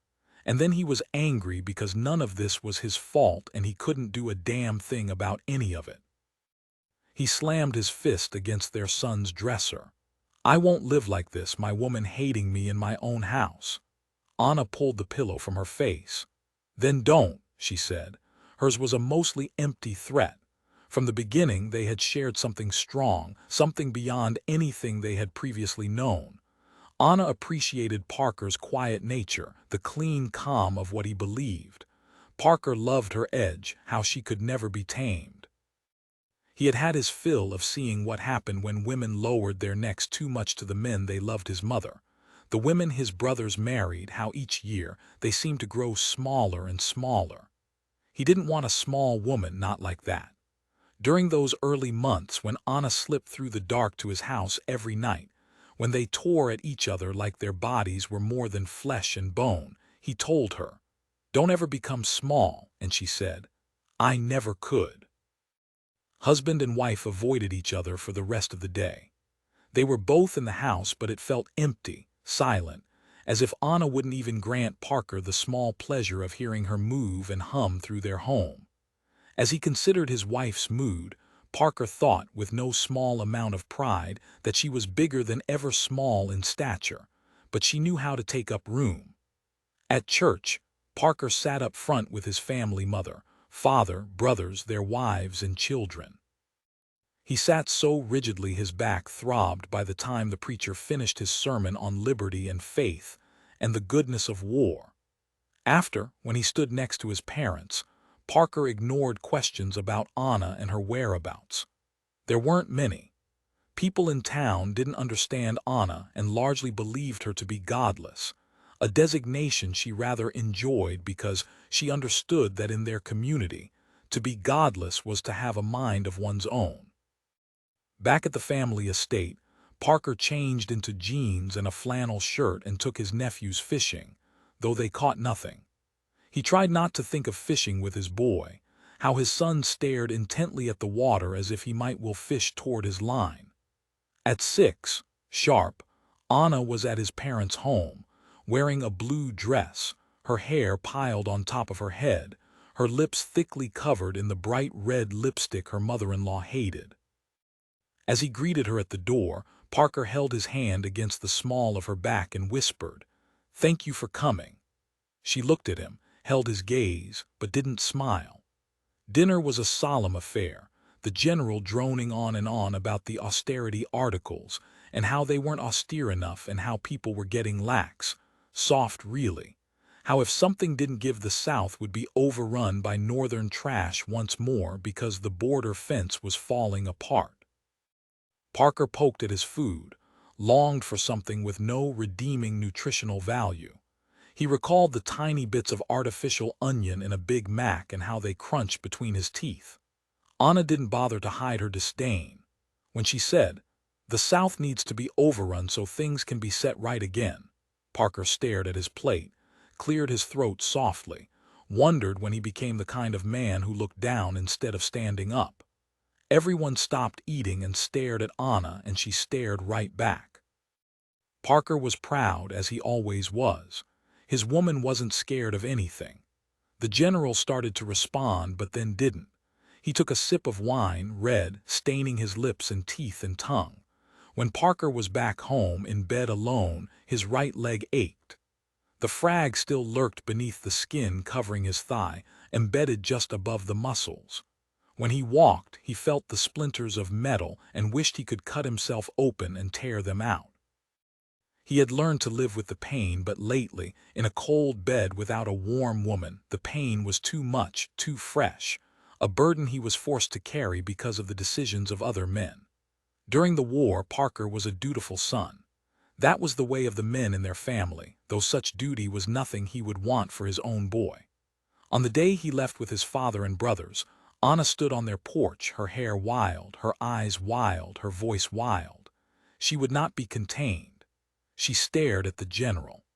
[SPEAKER 1] And then he was angry because none of this was his fault and he couldn't do a damn thing about any of it. He slammed his fist against their son's dresser. "I won't live like this, my woman hating me in my own house." Anna pulled the pillow from her face. "Then don't," she said. Hers was a mostly empty threat. From the beginning they had shared something strong, something beyond anything they had previously known. Anna appreciated Parker's quiet nature, the clean calm of what he believed. Parker loved her edge, how she could never be tamed. He had had his fill of seeing what happened when women lowered their necks too much to the men they loved. His mother, the women his brothers married, how each year they seemed to grow smaller and smaller. He didn't want a small woman, not like that. During those early months when Anna slipped through the dark to his house every night, when they tore at each other like their bodies were more than flesh and bone, he told her, "Don't ever become small," and she said, "I never could." Husband and wife avoided each other for the rest of the day. They were both in the house, but it felt empty, silent, as if Anna wouldn't even grant Parker the small pleasure of hearing her move and hum through their home. As he considered his wife's mood, Parker thought, with no small amount of pride, that she was bigger than ever small in stature, but she knew how to take up room. At church, Parker sat up front with his family, mother, father, brothers, their wives, and children. He sat so rigidly his back throbbed by the time the preacher finished his sermon on liberty and faith and the goodness of war. After, when he stood next to his parents, Parker ignored questions about Anna and her whereabouts. There weren't many. People in town didn't understand Anna and largely believed her to be godless, a designation she rather enjoyed because she understood that in their community, to be godless was to have a mind of one's own. Back at the family estate, Parker changed into jeans and a flannel shirt and took his nephews fishing, though they caught nothing. He tried not to think of fishing with his boy, how his son stared intently at the water as if he might will fish toward his line. At 6, sharp, Anna was at his parents' home, wearing a blue dress, her hair piled on top of her head, her lips thickly covered in the bright red lipstick her mother-in-law hated. As he greeted her at the door, Parker held his hand against the small of her back and whispered, "Thank you for coming." She looked at him, held his gaze, but didn't smile. Dinner was a solemn affair, the general droning on and on about the austerity articles and how they weren't austere enough and how people were getting lax, soft really, how if something didn't give the South would be overrun by northern trash once more because the border fence was falling apart. Parker poked at his food, longed for something with no redeeming nutritional value. He recalled the tiny bits of artificial onion in a Big Mac and how they crunched between his teeth. Anna didn't bother to hide her disdain. When she said, "The South needs to be overrun so things can be set right again," Parker stared at his plate, cleared his throat softly, wondered when he became the kind of man who looked down instead of standing up. Everyone stopped eating and stared at Anna, and she stared right back. Parker was proud, as he always was. His woman wasn't scared of anything. The general started to respond, but then didn't. He took a sip of wine, red, staining his lips and teeth and tongue. When Parker was back home, in bed alone, his right leg ached. The frag still lurked beneath the skin covering his thigh, embedded just above the muscles. When he walked, he felt the splinters of metal and wished he could cut himself open and tear them out. He had learned to live with the pain, but lately, in a cold bed without a warm woman, the pain was too much, too fresh, a burden he was forced to carry because of the decisions of other men. During the war, Parker was a dutiful son. That was the way of the men in their family, though such duty was nothing he would want for his own boy. On the day he left with his father and brothers, Anna stood on their porch, her hair wild, her eyes wild, her voice wild. She would not be contained. She stared at the general.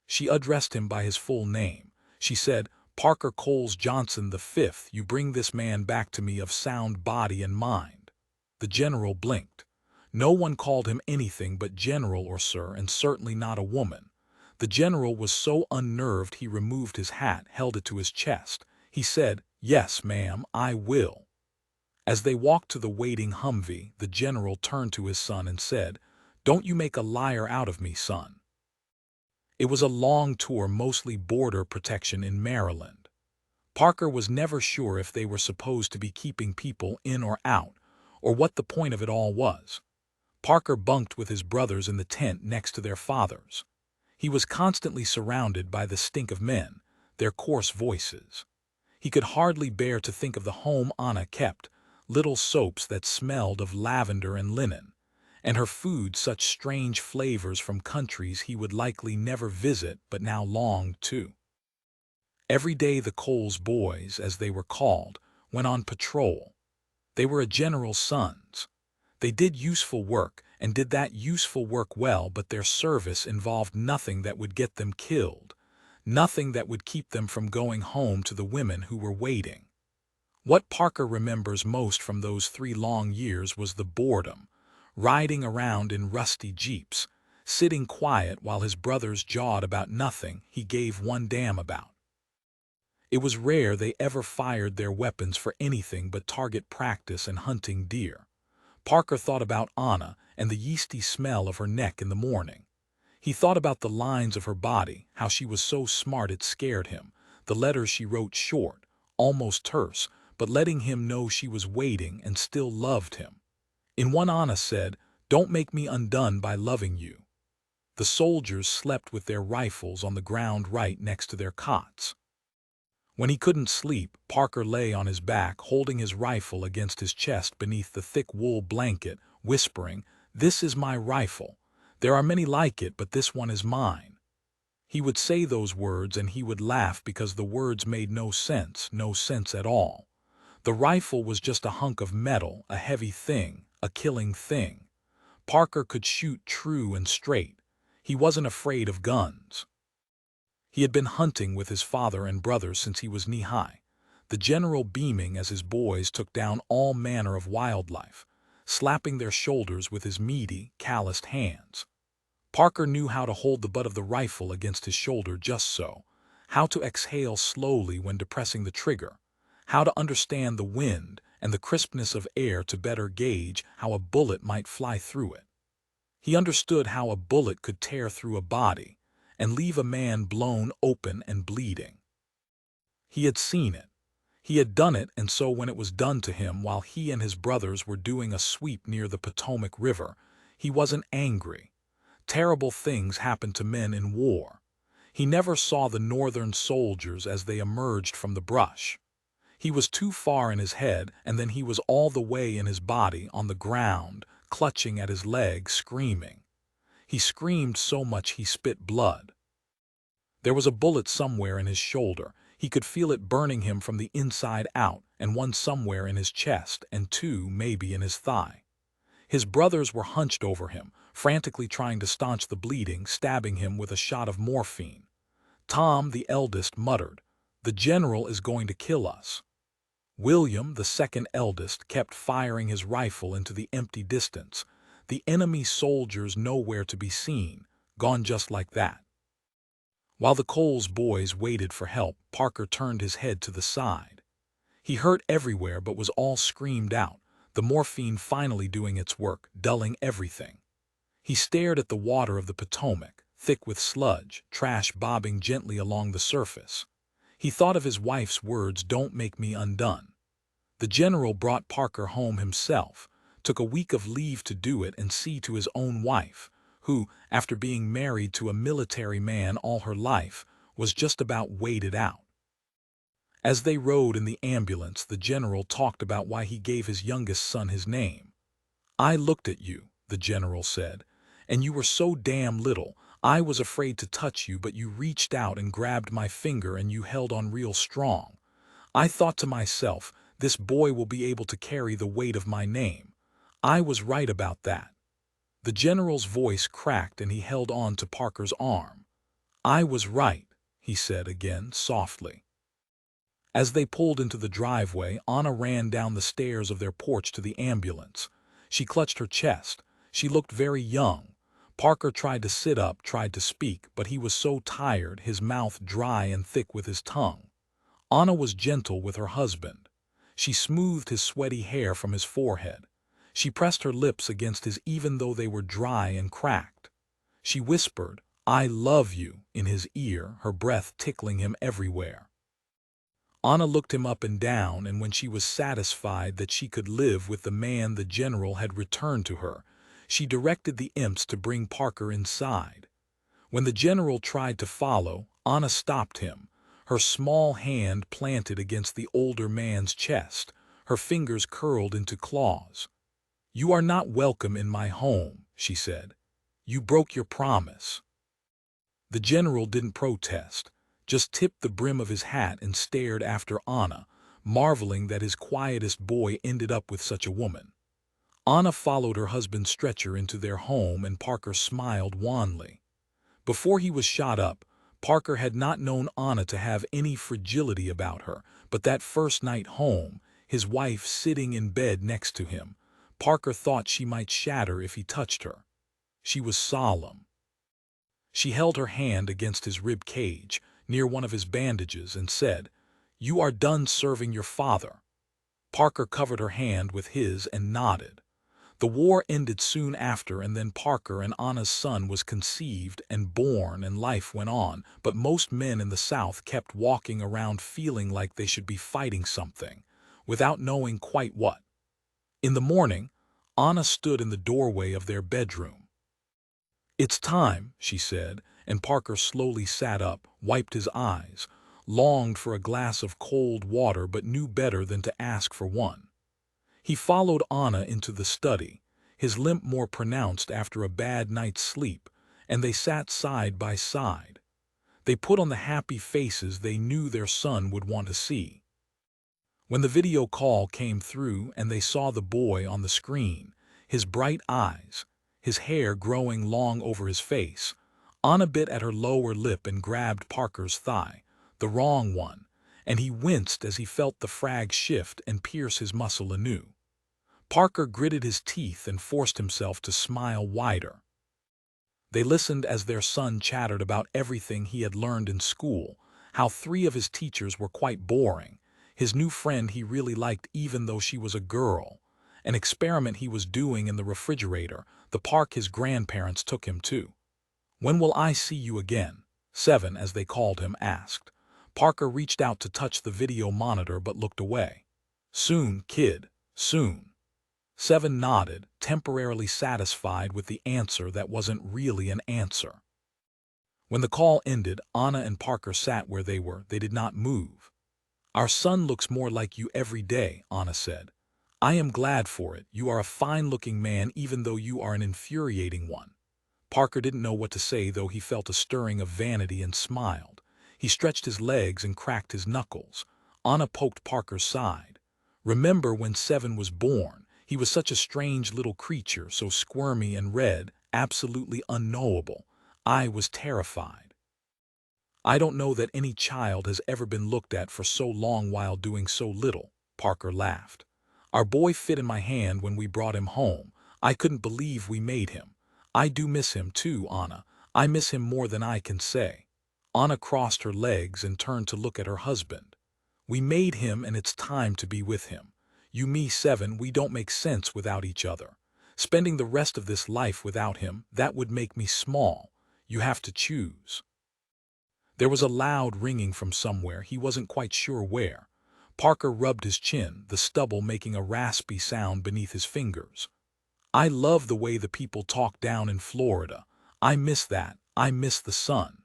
[SPEAKER 1] She addressed him by his full name. She said, "Parker Coles Johnson V, you bring this man back to me of sound body and mind." The general blinked. No one called him anything but general or sir, and certainly not a woman. The general was so unnerved he removed his hat, held it to his chest. He said, "Yes, ma'am, I will." As they walked to the waiting Humvee, the general turned to his son and said, "Don't you make a liar out of me, son." It was a long tour, mostly border protection in Maryland. Parker was never sure if they were supposed to be keeping people in or out, or what the point of it all was. Parker bunked with his brothers in the tent next to their father's. He was constantly surrounded by the stink of men, their coarse voices. He could hardly bear to think of the home Anna kept, little soaps that smelled of lavender and linen, and her food such strange flavors from countries he would likely never visit but now longed to. Every day the Coles boys, as they were called, went on patrol. They were a general's sons. They did useful work, and did that useful work well, but their service involved nothing that would get them killed, nothing that would keep them from going home to the women who were waiting. What Parker remembers most from those 3 long years was the boredom, riding around in rusty jeeps, sitting quiet while his brothers jawed about nothing he gave one damn about. It was rare they ever fired their weapons for anything but target practice and hunting deer. Parker thought about Anna and the yeasty smell of her neck in the morning. He thought about the lines of her body, how she was so smart it scared him, the letters she wrote, short, almost terse, but letting him know she was waiting and still loved him. In one, Anna said, "Don't make me undone by loving you." The soldiers slept with their rifles on the ground right next to their cots. When he couldn't sleep, Parker lay on his back, holding his rifle against his chest beneath the thick wool blanket, whispering, "This is my rifle. There are many like it, but this one is mine." He would say those words and he would laugh because the words made no sense at all. The rifle was just a hunk of metal, a heavy thing, a killing thing. Parker could shoot true and straight. He wasn't afraid of guns. He had been hunting with his father and brothers since he was knee-high, the general beaming as his boys took down all manner of wildlife, slapping their shoulders with his meaty, calloused hands. Parker knew how to hold the butt of the rifle against his shoulder just so, how to exhale slowly when depressing the trigger, how to understand the wind and the crispness of air to better gauge how a bullet might fly through it. He understood how a bullet could tear through a body and leave a man blown open and bleeding. He had seen it. He had done it, and so when it was done to him while he and his brothers were doing a sweep near the Potomac River, he wasn't angry. Terrible things happened to men in war. He never saw the Northern soldiers as they emerged from the brush. He was too far in his head, and then he was all the way in his body, on the ground, clutching at his leg, screaming. He screamed so much he spit blood. There was a bullet somewhere in his shoulder. He could feel it burning him from the inside out, and one somewhere in his chest, and two maybe in his thigh. His brothers were hunched over him, frantically trying to staunch the bleeding, stabbing him with a shot of morphine. Tom, the eldest, muttered, "The general is going to kill us." William, the second eldest, kept firing his rifle into the empty distance. The enemy soldiers nowhere to be seen, gone just like that. While the Coles boys waited for help, Parker turned his head to the side. He hurt everywhere but was all screamed out, the morphine finally doing its work, dulling everything. He stared at the water of the Potomac, thick with sludge, trash bobbing gently along the surface. He thought of his wife's words, "Don't make me undone." The general brought Parker home himself, took a week of leave to do it and see to his own wife, who, after being married to a military man all her life, was just about waited out. As they rode in the ambulance, the general talked about why he gave his youngest son his name. "I looked at you," the general said, "and you were so damn little. I was afraid to touch you, but you reached out and grabbed my finger and you held on real strong. I thought to myself, this boy will be able to carry the weight of my name. I was right about that." The general's voice cracked and he held on to Parker's arm. "I was right," he said again, softly. As they pulled into the driveway, Anna ran down the stairs of their porch to the ambulance. She clutched her chest. She looked very young. Parker tried to sit up, tried to speak, but he was so tired, his mouth dry and thick with his tongue. Anna was gentle with her husband. She smoothed his sweaty hair from his forehead. She pressed her lips against his even though they were dry and cracked. She whispered, "I love you," in his ear, her breath tickling him everywhere. Anna looked him up and down, and when she was satisfied that she could live with the man the general had returned to her, she directed the imps to bring Parker inside. When the general tried to follow, Anna stopped him, her small hand planted against the older man's chest, her fingers curled into claws. "You are not welcome in my home," she said. "You broke your promise." The general didn't protest, just tipped the brim of his hat and stared after Anna, marveling that his quietest boy ended up with such a woman. Anna followed her husband's stretcher into their home, and Parker smiled wanly. Before he was shot up, Parker had not known Anna to have any fragility about her, but that first night home, his wife sitting in bed next to him, Parker thought she might shatter if he touched her. She was solemn. She held her hand against his rib cage, near one of his bandages, and said, "You are done serving your father." Parker covered her hand with his and nodded. The war ended soon after, and then Parker and Anna's son was conceived and born, and life went on, but most men in the South kept walking around feeling like they should be fighting something, without knowing quite what. In the morning, Anna stood in the doorway of their bedroom. "It's time," she said, and Parker slowly sat up, wiped his eyes, longed for a glass of cold water but knew better than to ask for one. He followed Anna into the study, his limp more pronounced after a bad night's sleep, and they sat side by side. They put on the happy faces they knew their son would want to see. When the video call came through and they saw the boy on the screen, his bright eyes, his hair growing long over his face, Anna bit at her lower lip and grabbed Parker's thigh, the wrong one, and he winced as he felt the frag shift and pierce his muscle anew. Parker gritted his teeth and forced himself to smile wider. They listened as their son chattered about everything he had learned in school, how 3 of his teachers were quite boring, his new friend he really liked even though she was a girl, an experiment he was doing in the refrigerator, the park his grandparents took him to. "When will I see you again?" Seven, as they called him, asked. Parker reached out to touch the video monitor but looked away. "Soon, kid, soon." Seven nodded, temporarily satisfied with the answer that wasn't really an answer. When the call ended, Anna and Parker sat where they were. They did not move. "Our son looks more like you every day," Anna said. I am glad for it. You are a fine-looking man even though you are an infuriating one. Parker didn't know what to say, though he felt a stirring of vanity and smiled. He stretched his legs and cracked his knuckles. Anna poked Parker's side. Remember when Seven was born? He was such a strange little creature, so squirmy and red, absolutely unknowable. I was terrified. I don't know that any child has ever been looked at for so long while doing so little, Parker laughed. Our boy fit in my hand when we brought him home. I couldn't believe we made him. I do miss him too, Anna. I miss him more than I can say. Anna crossed her legs and turned to look at her husband. We made him and it's time to be with him. You, me, Seven, we don't make sense without each other. Spending the rest of this life without him, that would make me small. You have to choose. There was a loud ringing from somewhere, he wasn't quite sure where. Parker rubbed his chin, the stubble making a raspy sound beneath his fingers. I love the way the people talk down in Florida. I miss that. I miss the sun.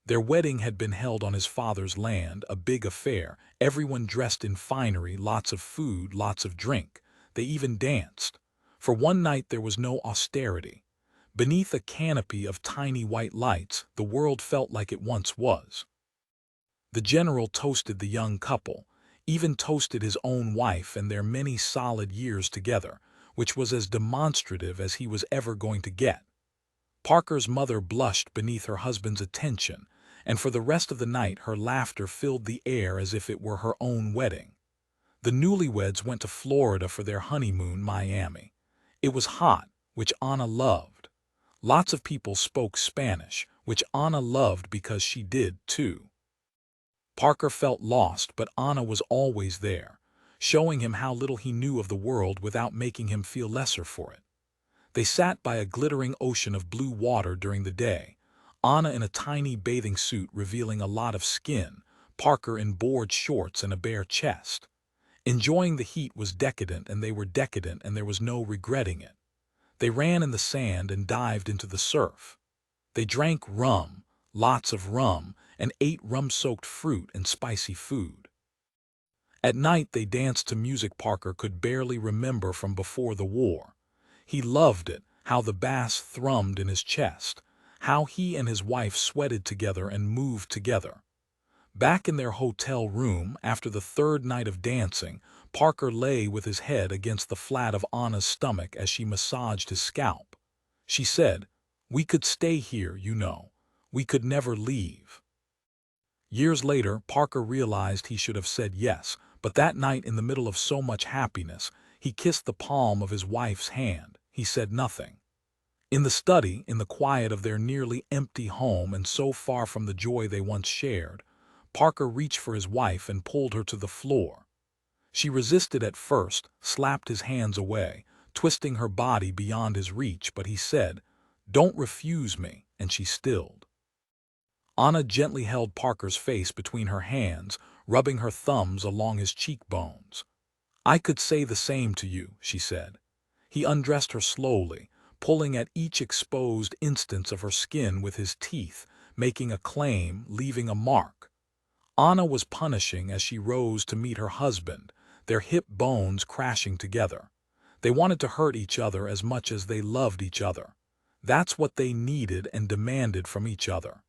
[SPEAKER 1] Their wedding had been held on his father's land, a big affair, everyone dressed in finery, lots of food, lots of drink. They even danced. For one night there was no austerity. Beneath a canopy of tiny white lights, the world felt like it once was. The general toasted the young couple, even toasted his own wife and their many solid years together, which was as demonstrative as he was ever going to get. Parker's mother blushed beneath her husband's attention, and for the rest of the night her laughter filled the air as if it were her own wedding. The newlyweds went to Florida for their honeymoon, Miami. It was hot, which Anna loved. Lots of people spoke Spanish, which Anna loved because she did too. Parker felt lost, but Anna was always there, showing him how little he knew of the world without making him feel lesser for it. They sat by a glittering ocean of blue water during the day, Anna in a tiny bathing suit revealing a lot of skin, Parker in board shorts and a bare chest. Enjoying the heat was decadent, and they were decadent, and there was no regretting it. They ran in the sand and dived into the surf. They drank rum, lots of rum, and ate rum-soaked fruit and spicy food. At night they danced to music Parker could barely remember from before the war. He loved it, how the bass thrummed in his chest, how he and his wife sweated together and moved together. Back in their hotel room, after the third night of dancing, Parker lay with his head against the flat of Anna's stomach as she massaged his scalp. She said, "We could stay here, you know. We could never leave." Years later, Parker realized he should have said yes, but that night in the middle of so much happiness, he kissed the palm of his wife's hand. He said nothing. In the study, in the quiet of their nearly empty home and so far from the joy they once shared, Parker reached for his wife and pulled her to the floor. She resisted at first, slapped his hands away, twisting her body beyond his reach, but he said, "Don't refuse me," and she stilled. Anna gently held Parker's face between her hands, rubbing her thumbs along his cheekbones. "I could say the same to you," she said. He undressed her slowly, pulling at each exposed instance of her skin with his teeth, making a claim, leaving a mark. Anna was punishing as she rose to meet her husband, their hip bones crashing together. They wanted to hurt each other as much as they loved each other. That's what they needed and demanded from each other.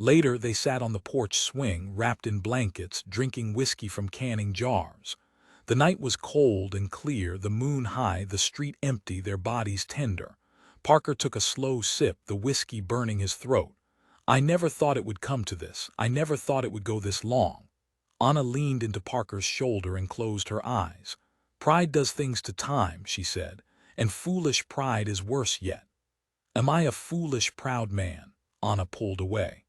[SPEAKER 1] Later they sat on the porch swing, wrapped in blankets, drinking whiskey from canning jars. The night was cold and clear, the moon high, the street empty, their bodies tender. Parker took a slow sip, the whiskey burning his throat. "I never thought it would come to this. I never thought it would go this long." Anna leaned into Parker's shoulder and closed her eyes. "Pride does things to time," she said, "and foolish pride is worse yet." "Am I a foolish, proud man?" Anna pulled away.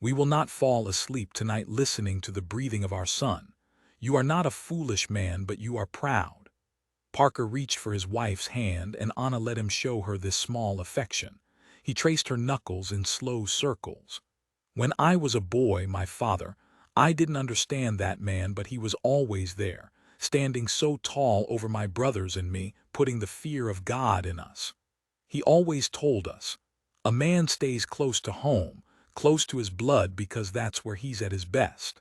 [SPEAKER 1] "We will not fall asleep tonight listening to the breathing of our son. You are not a foolish man, but you are proud." Parker reached for his wife's hand, and Anna let him show her this small affection. He traced her knuckles in slow circles. "When I was a boy, my father, I didn't understand that man, but he was always there, standing so tall over my brothers and me, putting the fear of God in us. He always told us, a man stays close to home, close to his blood, because that's where he's at his best."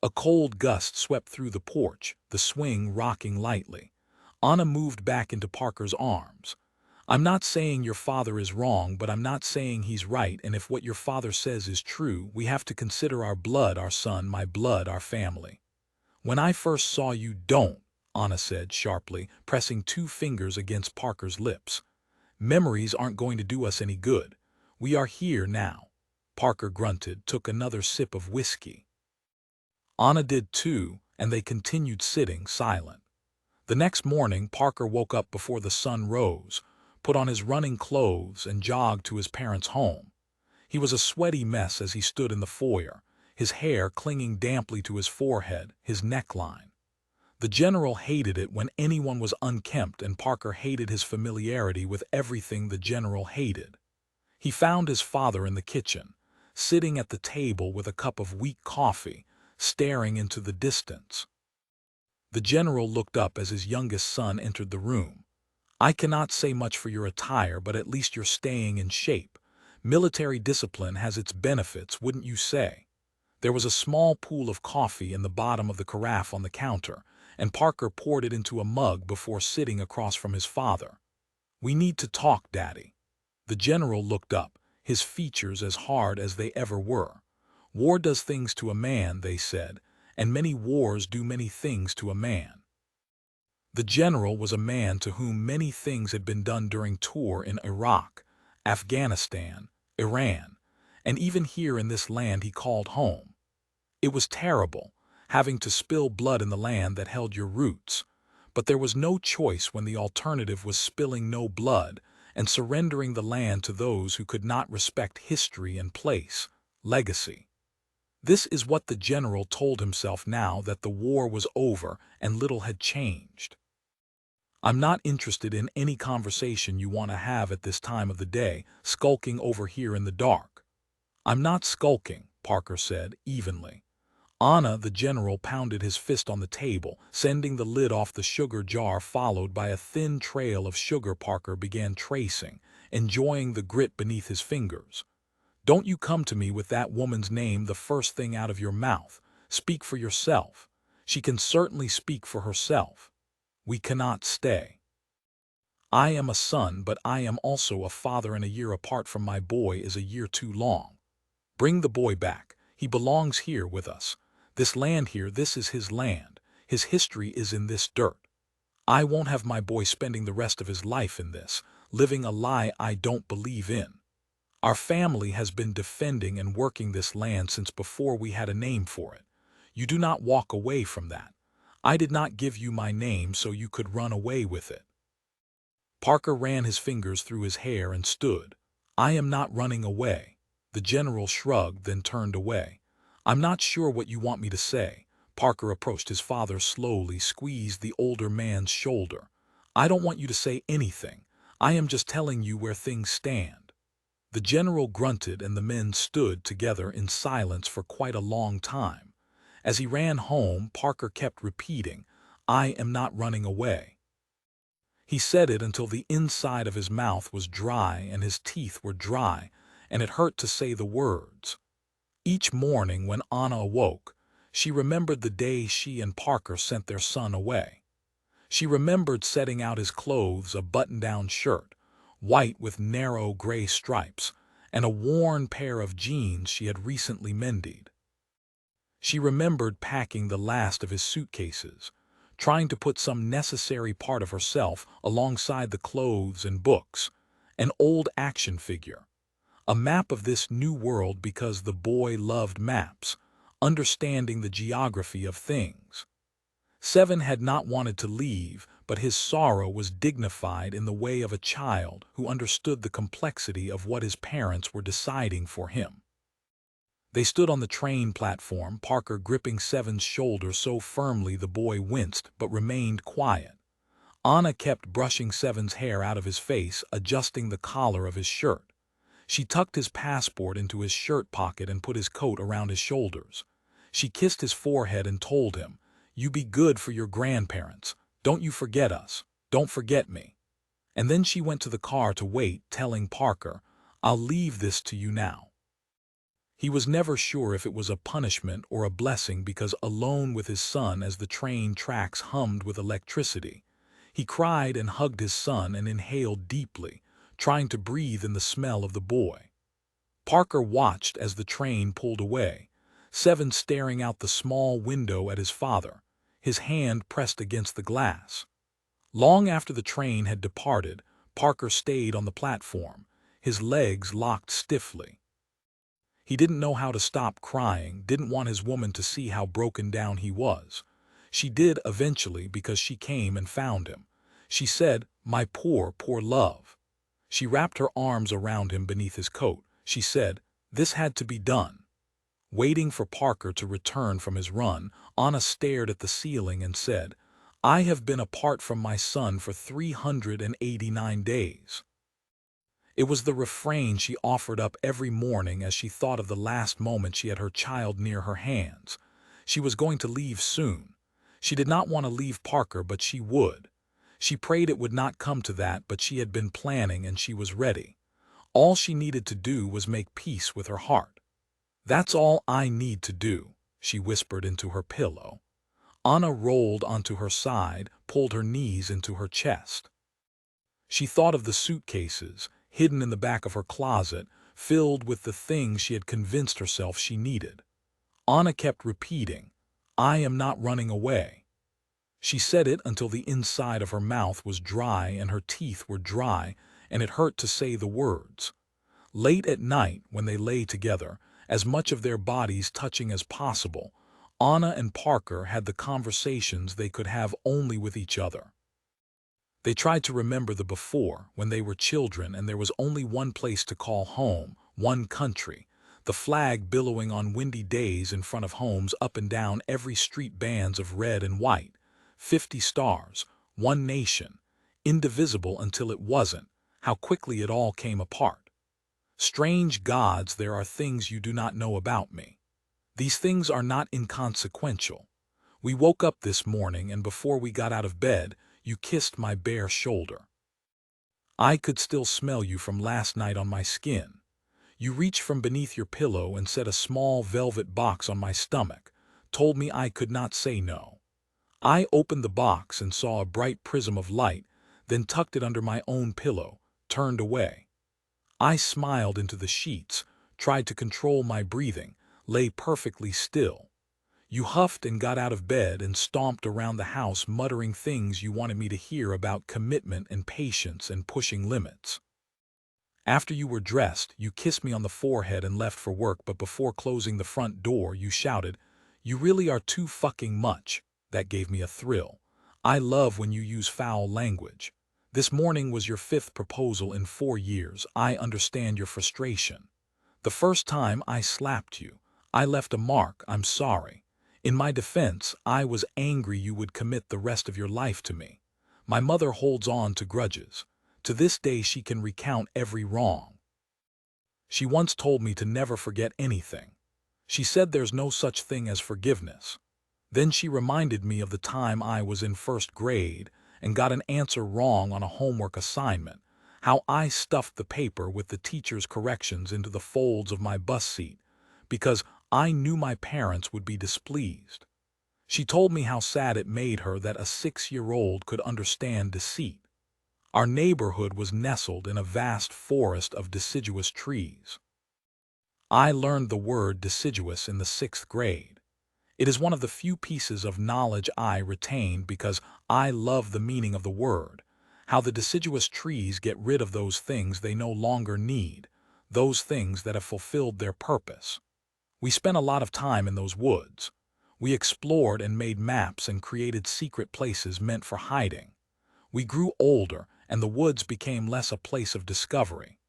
[SPEAKER 1] A cold gust swept through the porch, the swing rocking lightly. Anna moved back into Parker's arms. I'm not saying your father is wrong, but I'm not saying he's right, and if what your father says is true, we have to consider our blood, our son, my blood, our family. When I first saw you, don't, Anna said sharply, pressing 2 fingers against Parker's lips. Memories aren't going to do us any good. We are here now. Parker grunted, took another sip of whiskey. Anna did too, and they continued sitting silent. The next morning, Parker woke up before the sun rose, put on his running clothes, and jogged to his parents' home. He was a sweaty mess as he stood in the foyer, his hair clinging damply to his forehead, his neckline. The general hated it when anyone was unkempt, and Parker hated his familiarity with everything the general hated. He found his father in the kitchen, sitting at the table with a cup of weak coffee, staring into the distance. The general looked up as his youngest son entered the room. I cannot say much for your attire, but at least you're staying in shape. Military discipline has its benefits, wouldn't you say? There was a small pool of coffee in the bottom of the carafe on the counter, and Parker poured it into a mug before sitting across from his father. We need to talk, Daddy. The general looked up, his features as hard as they ever were. War does things to a man, they said, and many wars do many things to a man. The general was a man to whom many things had been done during tour in Iraq, Afghanistan, Iran, and even here in this land he called home. It was terrible, having to spill blood in the land that held your roots, but there was no choice when the alternative was spilling no blood and surrendering the land to those who could not respect history and place, legacy. This is what the general told himself now that the war was over and little had changed. I'm not interested in any conversation you want to have at this time of the day, skulking over here in the dark. I'm not skulking, Parker said evenly. Anna, the general, pounded his fist on the table, sending the lid off the sugar jar, followed by a thin trail of sugar. Parker began tracing, enjoying the grit beneath his fingers. Don't you come to me with that woman's name the first thing out of your mouth. Speak for yourself. She can certainly speak for herself. We cannot stay. I am a son, but I am also a father, and a year apart from my boy is a year too long. Bring the boy back. He belongs here with us. This land here, this is his land. His history is in this dirt. I won't have my boy spending the rest of his life in this, living a lie I don't believe in. Our family has been defending and working this land since before we had a name for it. You do not walk away from that. I did not give you my name so you could run away with it. Parker ran his fingers through his hair and stood. I am not running away. The general shrugged, then turned away. I'm not sure what you want me to say. Parker approached his father slowly, squeezed the older man's shoulder. I don't want you to say anything. I am just telling you where things stand. The general grunted, and the men stood together in silence for quite a long time. As he ran home, Parker kept repeating, I am not running away. He said it until the inside of his mouth was dry and his teeth were dry, and it hurt to say the words. Each morning when Anna awoke, she remembered the day she and Parker sent their son away. She remembered setting out his clothes, a button-down shirt, white with narrow gray stripes, and a worn pair of jeans she had recently mended. She remembered packing the last of his suitcases, trying to put some necessary part of herself alongside the clothes and books, an old action figure, a map of this new world because the boy loved maps, understanding the geography of things. Seven had not wanted to leave, but his sorrow was dignified in the way of a child who understood the complexity of what his parents were deciding for him. They stood on the train platform, Parker gripping Seven's shoulder so firmly the boy winced but remained quiet. Anna kept brushing Seven's hair out of his face, adjusting the collar of his shirt. She tucked his passport into his shirt pocket and put his coat around his shoulders. She kissed his forehead and told him, You be good for your grandparents. Don't you forget us. Don't forget me. And then she went to the car to wait, telling Parker, I'll leave this to you now. He was never sure if it was a punishment or a blessing because alone with his son as the train tracks hummed with electricity, he cried and hugged his son and inhaled deeply, trying to breathe in the smell of the boy. Parker watched as the train pulled away, Seven staring out the small window at his father, his hand pressed against the glass. Long after the train had departed, Parker stayed on the platform, his legs locked stiffly. He didn't know how to stop crying, didn't want his woman to see how broken down he was. She did eventually because she came and found him. She said, "My poor, poor love." She wrapped her arms around him beneath his coat. She said, "This had to be done." Waiting for Parker to return from his run, Anna stared at the ceiling and said, "I have been apart from my son for 389 days." It was the refrain she offered up every morning as she thought of the last moment she had her child near her hands. She was going to leave soon. She did not want to leave Parker, but she would. She prayed it would not come to that, but she had been planning and she was ready. All she needed to do was make peace with her heart. "That's all I need to do," she whispered into her pillow. Anna rolled onto her side, pulled her knees into her chest. She thought of the suitcases, hidden in the back of her closet, filled with the things she had convinced herself she needed. Anna kept repeating, "I am not running away." She said it until the inside of her mouth was dry and her teeth were dry, and it hurt to say the words. Late at night, when they lay together, as much of their bodies touching as possible, Anna and Parker had the conversations they could have only with each other. They tried to remember the before, when they were children and there was only one place to call home, one country, the flag billowing on windy days in front of homes up and down every street, bands of red and white, 50 stars, one nation, indivisible until it wasn't, how quickly it all came apart. Strange gods, there are things you do not know about me. These things are not inconsequential. We woke up this morning and before we got out of bed, you kissed my bare shoulder. I could still smell you from last night on my skin. You reached from beneath your pillow and set a small velvet box on my stomach, told me I could not say no. I opened the box and saw a bright prism of light, then tucked it under my own pillow, turned away. I smiled into the sheets, tried to control my breathing, lay perfectly still. You huffed and got out of bed and stomped around the house muttering things you wanted me to hear about commitment and patience and pushing limits. After you were dressed, you kissed me on the forehead and left for work, but before closing the front door, you shouted, "You really are too fucking much." That gave me a thrill. I love when you use foul language. This morning was your 5th proposal in 4 years. I understand your frustration. The first time I slapped you, I left a mark. I'm sorry. In my defense, I was angry you would commit the rest of your life to me. My mother holds on to grudges. To this day she can recount every wrong. She once told me to never forget anything. She said there's no such thing as forgiveness. Then she reminded me of the time I was in 1st grade and got an answer wrong on a homework assignment, how I stuffed the paper with the teacher's corrections into the folds of my bus seat, because I knew my parents would be displeased. She told me how sad it made her that a 6-year-old could understand deceit. Our neighborhood was nestled in a vast forest of deciduous trees. I learned the word deciduous in the 6th grade. It is one of the few pieces of knowledge I retained because I love the meaning of the word, how the deciduous trees get rid of those things they no longer need, those things that have fulfilled their purpose. We spent a lot of time in those woods. We explored and made maps and created secret places meant for hiding. We grew older and the woods became less a place of discovery.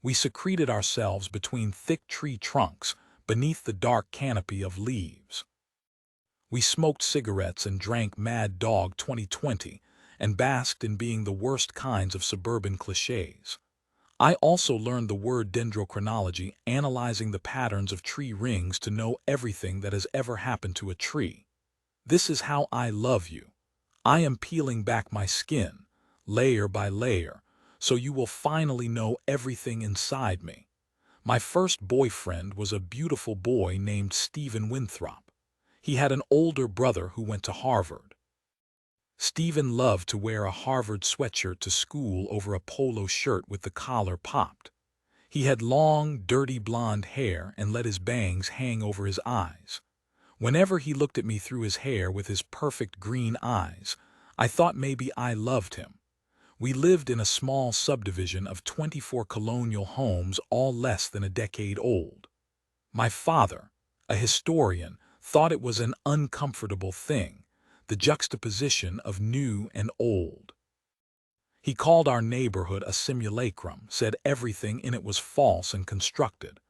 [SPEAKER 1] We secreted ourselves between thick tree trunks, beneath the dark canopy of leaves. We smoked cigarettes and drank Mad Dog 2020 and basked in being the worst kinds of suburban cliches. I also learned the word dendrochronology, analyzing the patterns of tree rings to know everything that has ever happened to a tree. This is how I love you. I am peeling back my skin, layer by layer, so you will finally know everything inside me. My first boyfriend was a beautiful boy named Stephen Winthrop. He had an older brother who went to Harvard. Stephen loved to wear a Harvard sweatshirt to school over a polo shirt with the collar popped. He had long, dirty blonde hair and let his bangs hang over his eyes. Whenever he looked at me through his hair with his perfect green eyes, I thought maybe I loved him. We lived in a small subdivision of 24 colonial homes, all less than a decade old. My father, a historian, thought it was an uncomfortable thing, the juxtaposition of new and old. He called our neighborhood a simulacrum, said everything in it was false and constructed.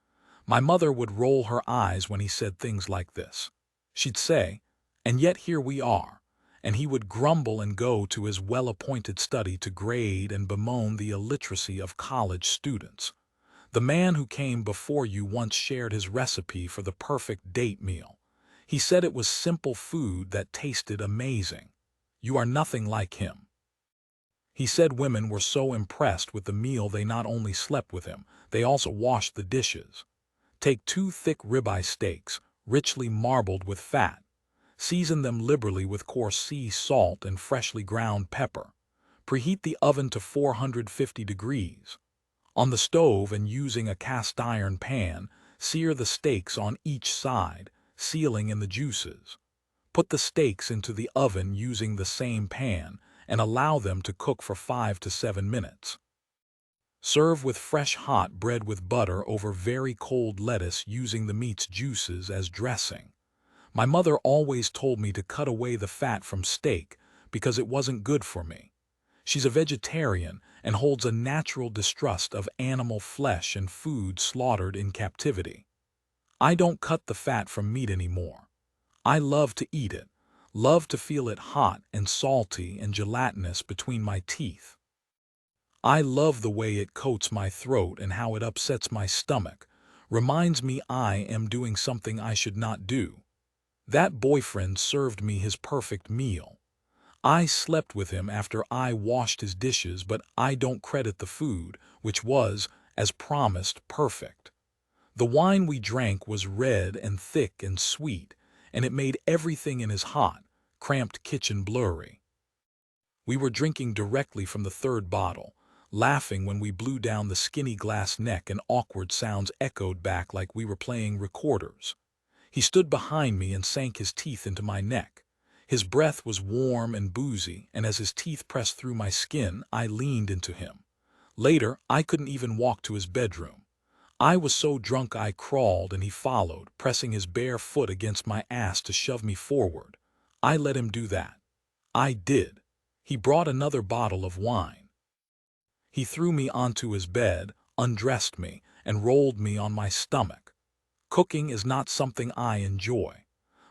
[SPEAKER 1] My mother would roll her eyes when he said things like this. She'd say, "And yet here we are," and he would grumble and go to his well-appointed study to grade and bemoan the illiteracy of college students. The man who came before you once shared his recipe for the perfect date meal. He said it was simple food that tasted amazing. You are nothing like him. He said women were so impressed with the meal they not only slept with him, they also washed the dishes. Take 2 thick ribeye steaks, richly marbled with fat. Season them liberally with coarse sea salt and freshly ground pepper. Preheat the oven to 450 degrees. On the stove and using a cast iron pan, sear the steaks on each side, sealing in the juices. Put the steaks into the oven using the same pan and allow them to cook for 5 to 7 minutes. Serve with fresh hot bread with butter over very cold lettuce using the meat's juices as dressing. My mother always told me to cut away the fat from steak because it wasn't good for me. She's a vegetarian and holds a natural distrust of animal flesh and food slaughtered in captivity. I don't cut the fat from meat anymore. I love to eat it, love to feel it hot and salty and gelatinous between my teeth. I love the way it coats my throat and how it upsets my stomach, reminds me I am doing something I should not do. That boyfriend served me his perfect meal. I slept with him after I washed his dishes, but I don't credit the food, which was, as promised, perfect. The wine we drank was red and thick and sweet, and it made everything in his hot, cramped kitchen blurry. We were drinking directly from the 3rd bottle, laughing when we blew down the skinny glass neck and awkward sounds echoed back like we were playing recorders. He stood behind me and sank his teeth into my neck. His breath was warm and boozy, and as his teeth pressed through my skin, I leaned into him. Later, I couldn't even walk to his bedroom. I was so drunk I crawled and he followed, pressing his bare foot against my ass to shove me forward. I let him do that. I did. He brought another bottle of wine. He threw me onto his bed, undressed me, and rolled me on my stomach. Cooking is not something I enjoy.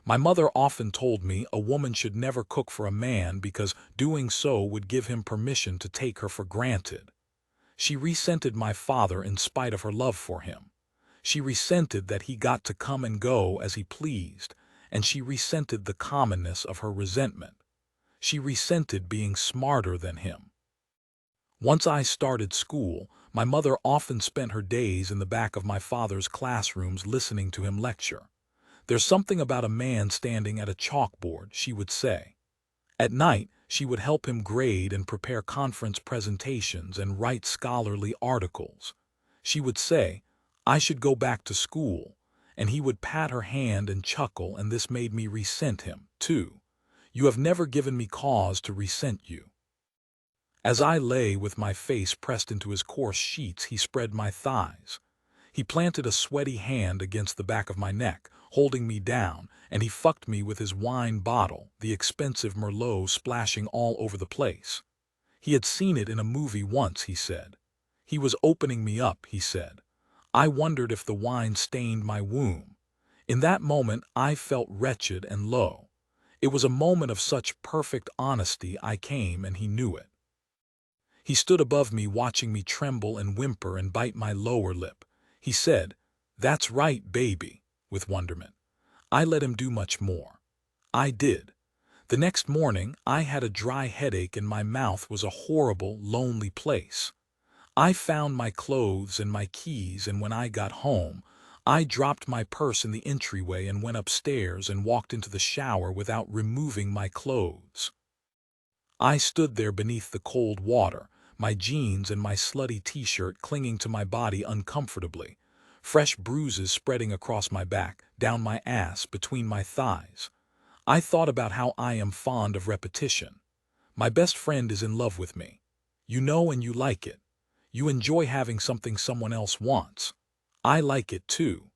[SPEAKER 1] My mother often told me a woman should never cook for a man because doing so would give him permission to take her for granted. She resented my father in spite of her love for him. She resented that he got to come and go as he pleased, and she resented the commonness of her resentment. She resented being smarter than him. Once I started school, my mother often spent her days in the back of my father's classrooms listening to him lecture. "There's something about a man standing at a chalkboard," she would say. At night, she would help him grade and prepare conference presentations and write scholarly articles. She would say, "I should go back to school," and he would pat her hand and chuckle, and this made me resent him, too. "You have never given me cause to resent you." As I lay with my face pressed into his coarse sheets, he spread my thighs. He planted a sweaty hand against the back of my neck, holding me down, and he fucked me with his wine bottle, the expensive Merlot splashing all over the place. He had seen it in a movie once, he said. He was opening me up, he said. I wondered if the wine stained my womb. In that moment, I felt wretched and low. It was a moment of such perfect honesty I came, and he knew it. He stood above me, watching me tremble and whimper and bite my lower lip. He said, "That's right, baby," with wonderment. I let him do much more. I did. The next morning, I had a dry headache and my mouth was a horrible, lonely place. I found my clothes and my keys, and when I got home, I dropped my purse in the entryway and went upstairs and walked into the shower without removing my clothes. I stood there beneath the cold water, my jeans and my slutty t-shirt clinging to my body uncomfortably, fresh bruises spreading across my back, down my ass, between my thighs. I thought about how I am fond of repetition. My best friend is in love with me. You know, and you like it. You enjoy having something someone else wants. I like it too.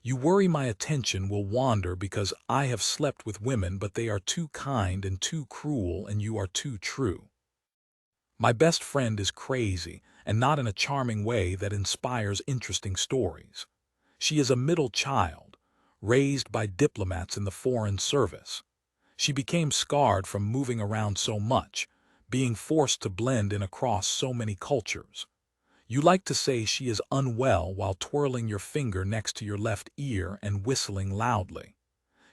[SPEAKER 1] You worry my attention will wander because I have slept with women, but they are too kind and too cruel, and you are too true. My best friend is crazy, and not in a charming way that inspires interesting stories. She is a middle child, raised by diplomats in the foreign service. She became scarred from moving around so much, being forced to blend in across so many cultures. You like to say she is unwell while twirling your finger next to your left ear and whistling loudly.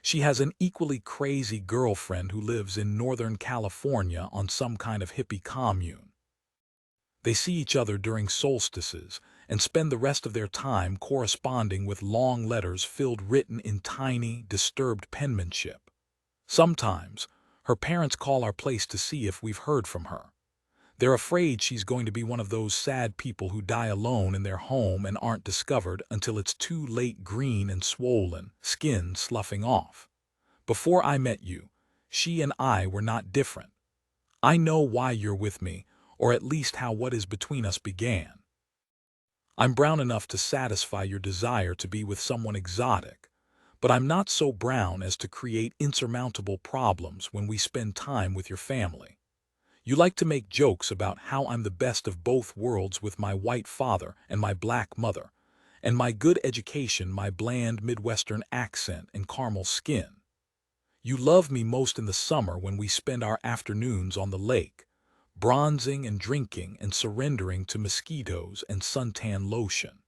[SPEAKER 1] She has an equally crazy girlfriend who lives in Northern California on some kind of hippie commune. They see each other during solstices and spend the rest of their time corresponding with long letters written in tiny, disturbed penmanship. Sometimes, her parents call our place to see if we've heard from her. They're afraid she's going to be one of those sad people who die alone in their home and aren't discovered until it's too late, green and swollen, skin sloughing off. Before I met you, she and I were not different. I know why you're with me, or at least how what is between us began. I'm brown enough to satisfy your desire to be with someone exotic, but I'm not so brown as to create insurmountable problems when we spend time with your family. You like to make jokes about how I'm the best of both worlds with my white father and my black mother, and my good education, my bland Midwestern accent and caramel skin. You love me most in the summer when we spend our afternoons on the lake, bronzing and drinking and surrendering to mosquitoes and suntan lotion.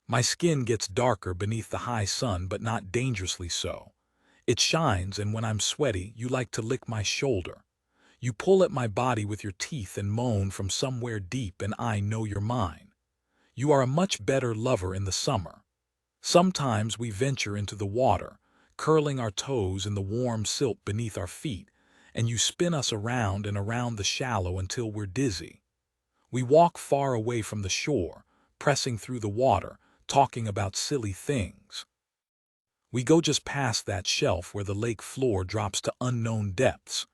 [SPEAKER 1] My skin gets darker beneath the high sun, but not dangerously so. It shines, and when I'm sweaty, you like to lick my shoulder. You pull at my body with your teeth and moan from somewhere deep, and I know you're mine. You are a much better lover in the summer. Sometimes we venture into the water, curling our toes in the warm silt beneath our feet, and you spin us around and around the shallow until we're dizzy. We walk far away from the shore, pressing through the water, talking about silly things. We go just past that shelf where the lake floor drops to unknown depths.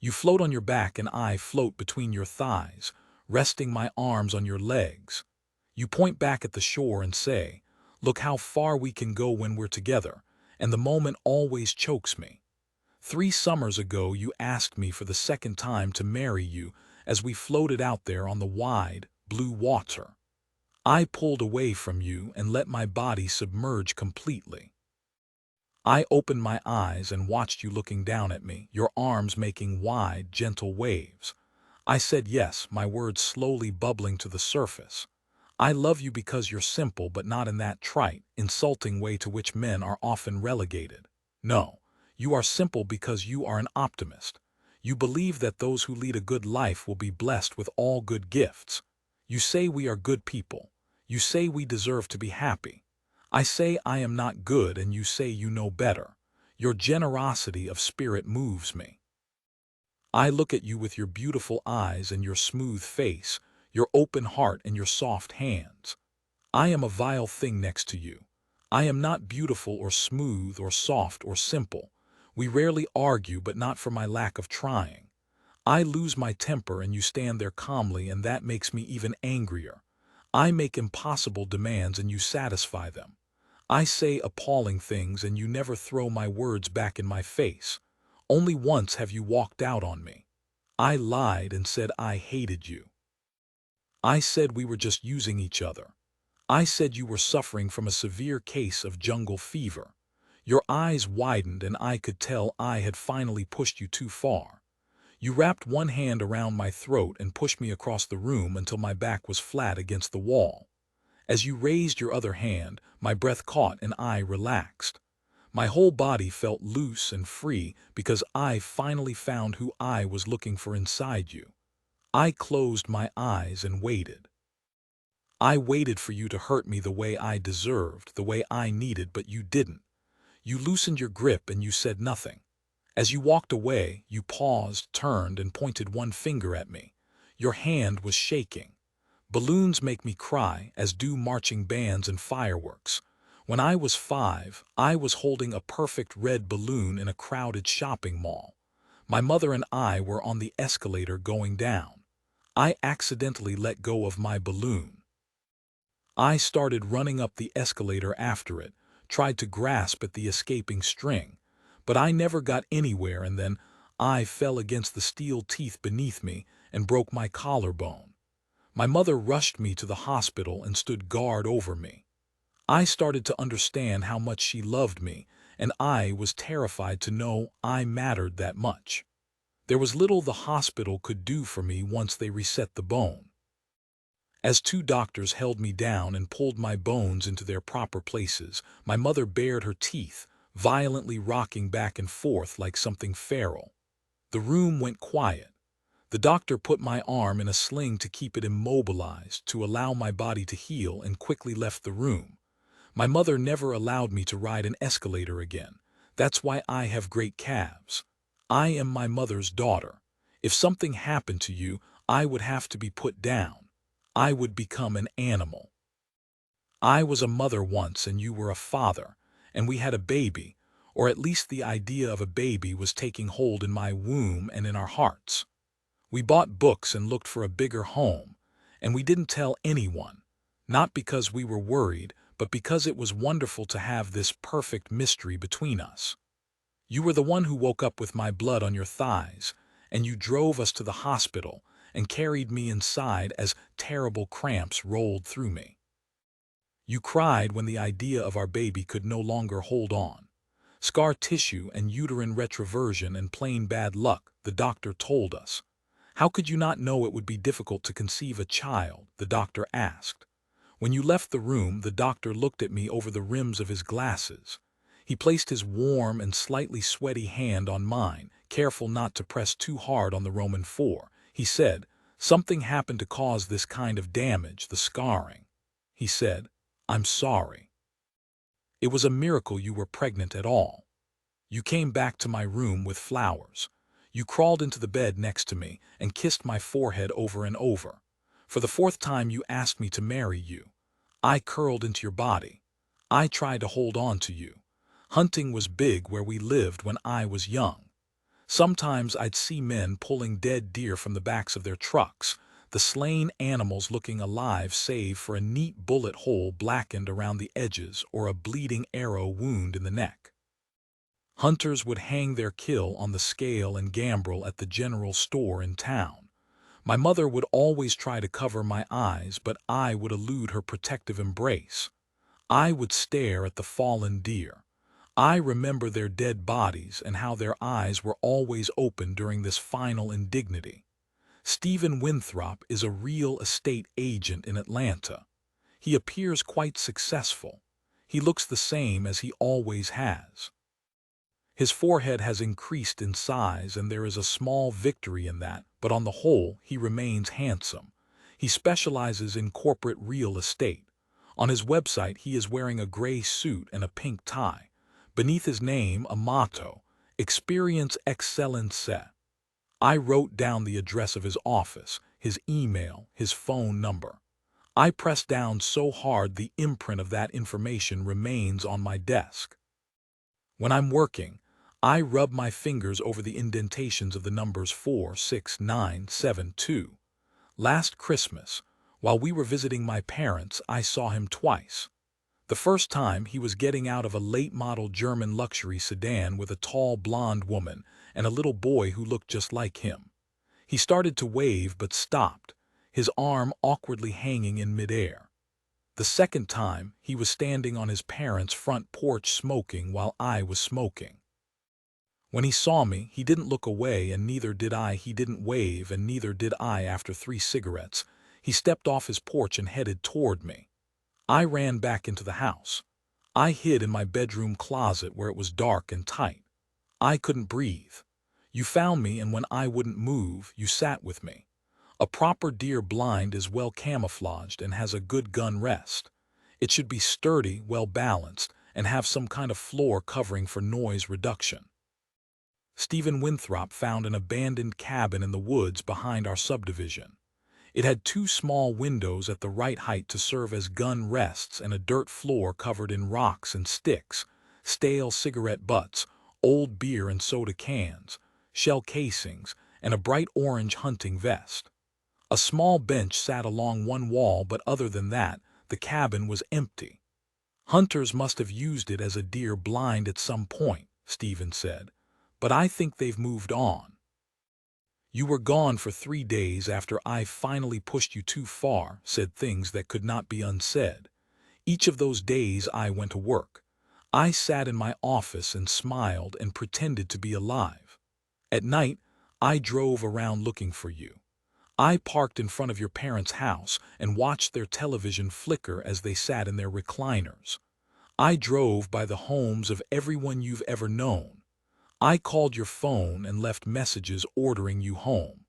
[SPEAKER 1] You float on your back and I float between your thighs, resting my arms on your legs. You point back at the shore and say, "Look how far we can go when we're together," and the moment always chokes me. 3 summers ago you asked me for the second time to marry you as we floated out there on the wide, blue water. I pulled away from you and let my body submerge completely. I opened my eyes and watched you looking down at me, your arms making wide, gentle waves. I said yes, my words slowly bubbling to the surface. I love you because you're simple, but not in that trite, insulting way to which men are often relegated. No, you are simple because you are an optimist. You believe that those who lead a good life will be blessed with all good gifts. You say we are good people. You say we deserve to be happy. I say I am not good, and you say you know better. Your generosity of spirit moves me. I look at you with your beautiful eyes and your smooth face, your open heart and your soft hands. I am a vile thing next to you. I am not beautiful or smooth or soft or simple. We rarely argue, but not for my lack of trying. I lose my temper and you stand there calmly, and that makes me even angrier. I make impossible demands and you satisfy them. I say appalling things and you never throw my words back in my face. Only once have you walked out on me. I lied and said I hated you. I said we were just using each other. I said you were suffering from a severe case of jungle fever. Your eyes widened and I could tell I had finally pushed you too far. You wrapped one hand around my throat and pushed me across the room until my back was flat against the wall. As you raised your other hand, my breath caught and I relaxed. My whole body felt loose and free because I finally found who I was looking for inside you. I closed my eyes and waited. I waited for you to hurt me the way I deserved, the way I needed, but you didn't. You loosened your grip and you said nothing. As you walked away, you paused, turned, and pointed one finger at me. Your hand was shaking. Balloons make me cry, as do marching bands and fireworks. When I was 5, I was holding a perfect red balloon in a crowded shopping mall. My mother and I were on the escalator going down. I accidentally let go of my balloon. I started running up the escalator after it, tried to grasp at the escaping string, but I never got anywhere, and then I fell against the steel teeth beneath me and broke my collarbone. My mother rushed me to the hospital and stood guard over me. I started to understand how much she loved me, and I was terrified to know I mattered that much. There was little the hospital could do for me once they reset the bone. As 2 doctors held me down and pulled my bones into their proper places, my mother bared her teeth, violently rocking back and forth like something feral. The room went quiet. The doctor put my arm in a sling to keep it immobilized, to allow my body to heal, and quickly left the room. My mother never allowed me to ride an escalator again. That's why I have great calves. I am my mother's daughter. If something happened to you, I would have to be put down. I would become an animal. I was a mother once and you were a father, and we had a baby, or at least the idea of a baby was taking hold in my womb and in our hearts. We bought books and looked for a bigger home, and we didn't tell anyone, not because we were worried, but because it was wonderful to have this perfect mystery between us. You were the one who woke up with my blood on your thighs, and you drove us to the hospital and carried me inside as terrible cramps rolled through me. You cried when the idea of our baby could no longer hold on. Scar tissue and uterine retroversion and plain bad luck, the doctor told us. How could you not know it would be difficult to conceive a child? The doctor asked. When you left the room, the doctor looked at me over the rims of his glasses. He placed his warm and slightly sweaty hand on mine, careful not to press too hard on the Roman 4. He said, "Something happened to cause this kind of damage, the scarring." He said, "I'm sorry. It was a miracle you were pregnant at all." You came back to my room with flowers. You crawled into the bed next to me and kissed my forehead over and over. For the 4th time you asked me to marry you. I curled into your body. I tried to hold on to you. Hunting was big where we lived when I was young. Sometimes I'd see men pulling dead deer from the backs of their trucks, the slain animals looking alive save for a neat bullet hole blackened around the edges or a bleeding arrow wound in the neck. Hunters would hang their kill on the scale and gambrel at the general store in town. My mother would always try to cover my eyes, but I would elude her protective embrace. I would stare at the fallen deer. I remember their dead bodies and how their eyes were always open during this final indignity. Stephen Winthrop is a real estate agent in Atlanta. He appears quite successful. He looks the same as he always has. His forehead has increased in size, and there is a small victory in that, but on the whole, he remains handsome. He specializes in corporate real estate. On his website, he is wearing a gray suit and a pink tie. Beneath his name, a motto, Experience Excellence. I wrote down the address of his office, his email, his phone number. I pressed down so hard the imprint of that information remains on my desk. When I'm working, I rub my fingers over the indentations of the numbers 4, 6, 9, 7, 2. Last Christmas, while we were visiting my parents, I saw him twice. The first time, he was getting out of a late-model German luxury sedan with a tall blonde woman and a little boy who looked just like him. He started to wave but stopped, his arm awkwardly hanging in midair. The second time, he was standing on his parents' front porch smoking while I was smoking. When he saw me, he didn't look away, and neither did I. He didn't wave, and neither did I after 3 cigarettes. He stepped off his porch and headed toward me. I ran back into the house. I hid in my bedroom closet where it was dark and tight. I couldn't breathe. You found me, and when I wouldn't move, you sat with me. A proper deer blind is well camouflaged and has a good gun rest. It should be sturdy, well balanced, and have some kind of floor covering for noise reduction. Stephen Winthrop found an abandoned cabin in the woods behind our subdivision. It had 2 small windows at the right height to serve as gun rests and a dirt floor covered in rocks and sticks, stale cigarette butts, old beer and soda cans, shell casings, and a bright orange hunting vest. A small bench sat along one wall, but other than that, the cabin was empty. Hunters must have used it as a deer blind at some point, Stephen said, but I think they've moved on. You were gone for 3 days after I finally pushed you too far, said things that could not be unsaid. Each of those days I went to work. I sat in my office and smiled and pretended to be alive. At night, I drove around looking for you. I parked in front of your parents' house and watched their television flicker as they sat in their recliners. I drove by the homes of everyone you've ever known. I called your phone and left messages ordering you home.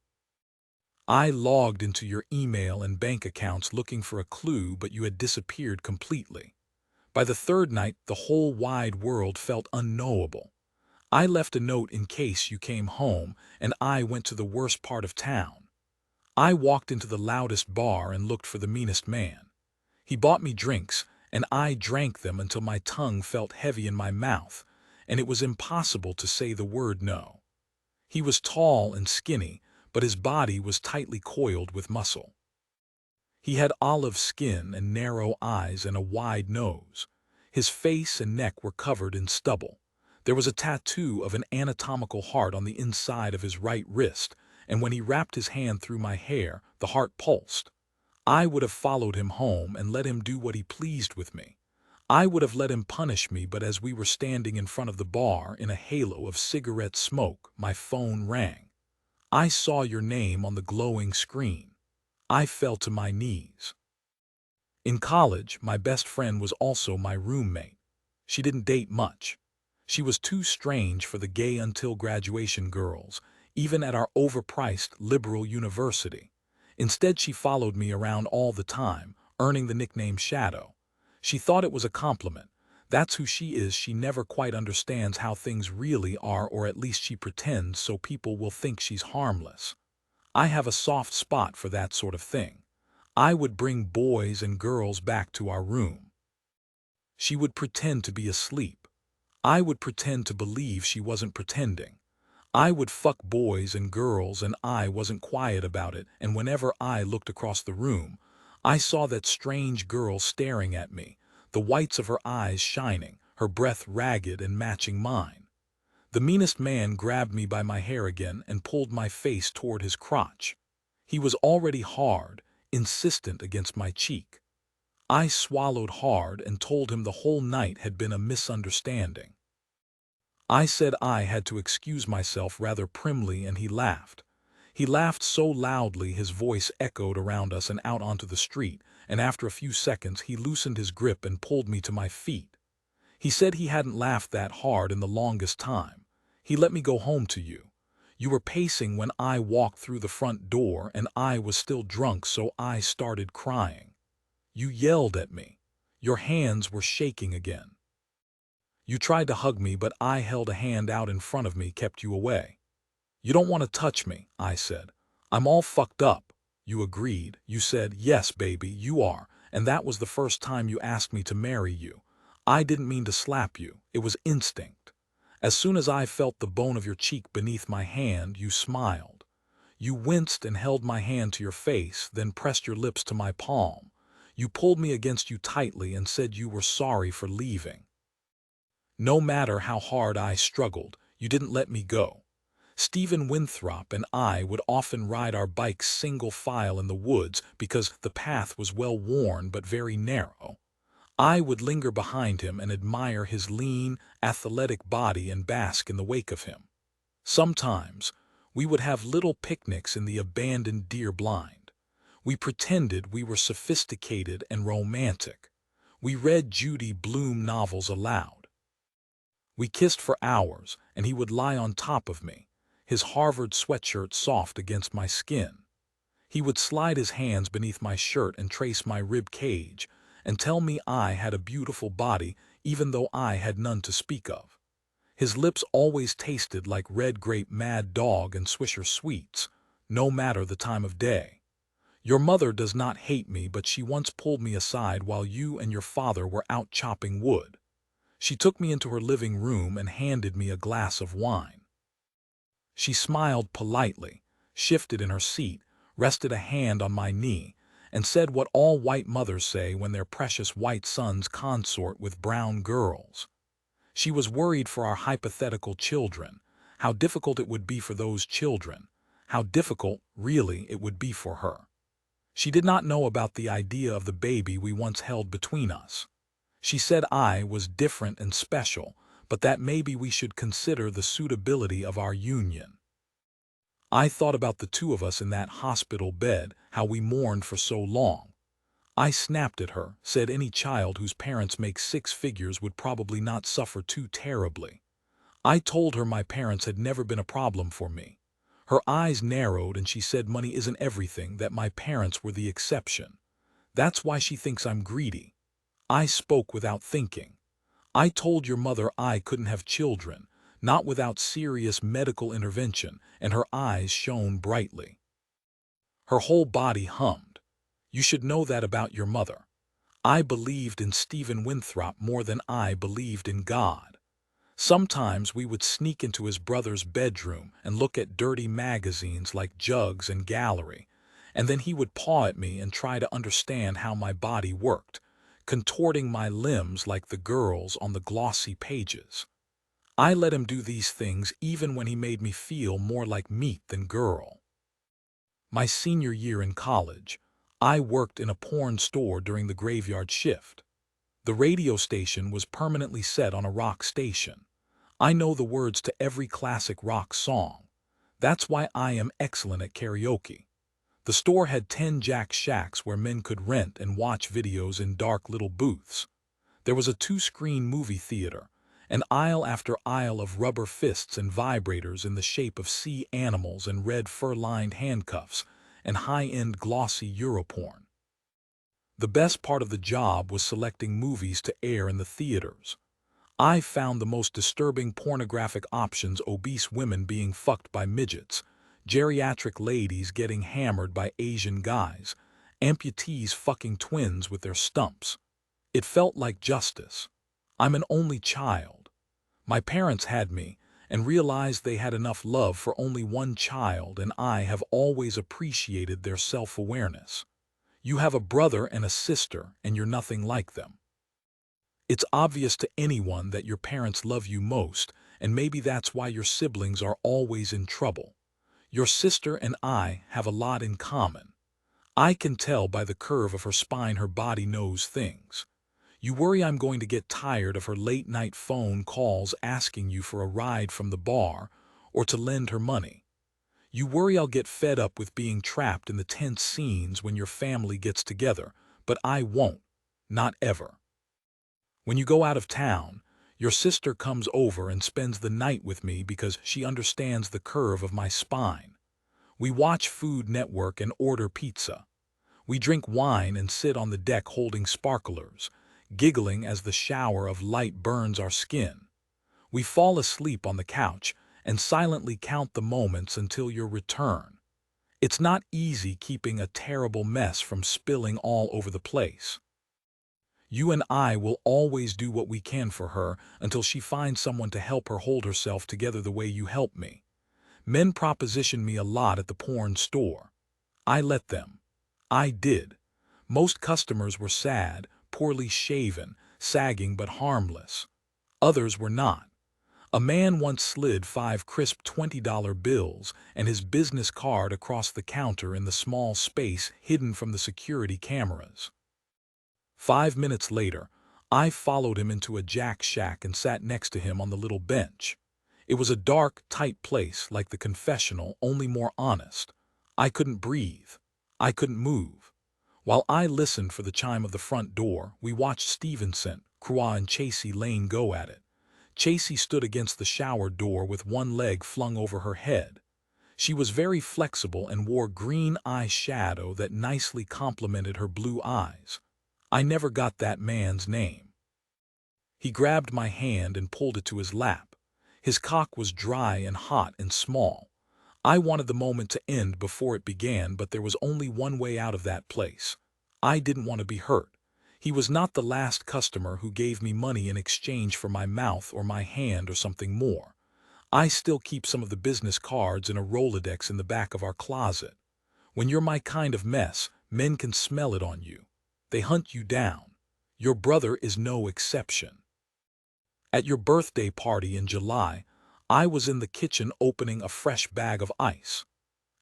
[SPEAKER 1] I logged into your email and bank accounts looking for a clue, but you had disappeared completely. By the 3rd night, the whole wide world felt unknowable. I left a note in case you came home, and I went to the worst part of town. I walked into the loudest bar and looked for the meanest man. He bought me drinks, and I drank them until my tongue felt heavy in my mouth, and it was impossible to say the word no. He was tall and skinny, but his body was tightly coiled with muscle. He had olive skin and narrow eyes and a wide nose. His face and neck were covered in stubble. There was a tattoo of an anatomical heart on the inside of his right wrist, and when he wrapped his hand through my hair, the heart pulsed. I would have followed him home and let him do what he pleased with me. I would have let him punish me, but as we were standing in front of the bar in a halo of cigarette smoke, my phone rang. I saw your name on the glowing screen. I fell to my knees. In college, my best friend was also my roommate. She didn't date much. She was too strange for the gay until graduation girls, even at our overpriced liberal university. Instead, she followed me around all the time, earning the nickname Shadow. She thought it was a compliment. That's who she is. She never quite understands how things really are, or at least she pretends so people will think she's harmless. I have a soft spot for that sort of thing. I would bring boys and girls back to our room. She would pretend to be asleep. I would pretend to believe she wasn't pretending. I would fuck boys and girls and I wasn't quiet about it, and whenever I looked across the room, I saw that strange girl staring at me, the whites of her eyes shining, her breath ragged and matching mine. The meanest man grabbed me by my hair again and pulled my face toward his crotch. He was already hard, insistent against my cheek. I swallowed hard and told him the whole night had been a misunderstanding. I said I had to excuse myself rather primly, and he laughed. He laughed so loudly his voice echoed around us and out onto the street, and after a few seconds he loosened his grip and pulled me to my feet. He said he hadn't laughed that hard in the longest time. He let me go home to you. You were pacing when I walked through the front door, and I was still drunk, so I started crying. You yelled at me. Your hands were shaking again. You tried to hug me, but I held a hand out in front of me, kept you away. You don't want to touch me, I said. I'm all fucked up. You agreed. You said, yes, baby, you are, and that was the first time you asked me to marry you. I didn't mean to slap you. It was instinct. As soon as I felt the bone of your cheek beneath my hand, you smiled. You winced and held my hand to your face, then pressed your lips to my palm. You pulled me against you tightly and said you were sorry for leaving. No matter how hard I struggled, you didn't let me go. Stephen Winthrop and I would often ride our bikes single file in the woods because the path was well worn but very narrow. I would linger behind him and admire his lean, athletic body and bask in the wake of him. Sometimes, we would have little picnics in the abandoned deer blind. We pretended we were sophisticated and romantic. We read Judy Blume novels aloud. We kissed for hours, and he would lie on top of me, his Harvard sweatshirt soft against my skin. He would slide his hands beneath my shirt and trace my rib cage, and tell me I had a beautiful body even though I had none to speak of. His lips always tasted like red grape Mad Dog and Swisher Sweets, no matter the time of day. Your mother does not hate me, but she once pulled me aside while you and your father were out chopping wood. She took me into her living room and handed me a glass of wine. She smiled politely, shifted in her seat, rested a hand on my knee, and said what all white mothers say when their precious white sons consort with brown girls. She was worried for our hypothetical children, how difficult it would be for those children, how difficult, really, it would be for her. She did not know about the idea of the baby we once held between us. She said I was different and special, but that maybe we should consider the suitability of our union. I thought about the two of us in that hospital bed, how we mourned for so long. I snapped at her, said any child whose parents make six figures would probably not suffer too terribly. I told her my parents had never been a problem for me. Her eyes narrowed and she said money isn't everything, that my parents were the exception. That's why she thinks I'm greedy. I spoke without thinking. I told your mother I couldn't have children, not without serious medical intervention, and her eyes shone brightly. Her whole body hummed. You should know that about your mother. I believed in Stephen Winthrop more than I believed in God. Sometimes we would sneak into his brother's bedroom and look at dirty magazines like Jugs and Gallery, and then he would paw at me and try to understand how my body worked, contorting my limbs like the girls on the glossy pages. I let him do these things even when he made me feel more like meat than girl. My senior year in college, I worked in a porn store during the graveyard shift. The radio station was permanently set on a rock station. I know the words to every classic rock song. That's why I am excellent at karaoke. The store had 10 jack shacks where men could rent and watch videos in dark little booths. There was a 2-screen movie theater, an aisle after aisle of rubber fists and vibrators in the shape of sea animals and red fur-lined handcuffs, and high-end glossy Europorn. The best part of the job was selecting movies to air in the theaters. I found the most disturbing pornographic options: obese women being fucked by midgets, geriatric ladies getting hammered by Asian guys, amputees fucking twins with their stumps. It felt like justice. I'm an only child. My parents had me and realized they had enough love for only one child, and I have always appreciated their self-awareness. You have a brother and a sister, and you're nothing like them. It's obvious to anyone that your parents love you most, and maybe that's why your siblings are always in trouble. Your sister and I have a lot in common. I can tell by the curve of her spine her body knows things. You worry I'm going to get tired of her late-night phone calls asking you for a ride from the bar or to lend her money. You worry I'll get fed up with being trapped in the tense scenes when your family gets together, but I won't. Not ever. When you go out of town, your sister comes over and spends the night with me because she understands the curve of my spine. We watch Food Network and order pizza. We drink wine and sit on the deck holding sparklers, giggling as the shower of light burns our skin. We fall asleep on the couch and silently count the moments until your return. It's not easy keeping a terrible mess from spilling all over the place. You and I will always do what we can for her until she finds someone to help her hold herself together the way you help me. Men proposition me a lot at the porn store. I let them. I did. Most customers were sad, poorly shaven, sagging but harmless. Others were not. A man once slid 5 crisp $20 bills and his business card across the counter in the small space hidden from the security cameras. 5 minutes later, I followed him into a jack shack and sat next to him on the little bench. It was a dark, tight place like the confessional, only more honest. I couldn't breathe. I couldn't move. While I listened for the chime of the front door, we watched Stevenson, Croix, and Chasey Lane go at it. Chasey stood against the shower door with one leg flung over her head. She was very flexible and wore green eye shadow that nicely complemented her blue eyes. I never got that man's name. He grabbed my hand and pulled it to his lap. His cock was dry and hot and small. I wanted the moment to end before it began, but there was only one way out of that place. I didn't want to be hurt. He was not the last customer who gave me money in exchange for my mouth or my hand or something more. I still keep some of the business cards in a Rolodex in the back of our closet. When you're my kind of mess, men can smell it on you. They hunt you down. Your brother is no exception. At your birthday party in July, I was in the kitchen opening a fresh bag of ice.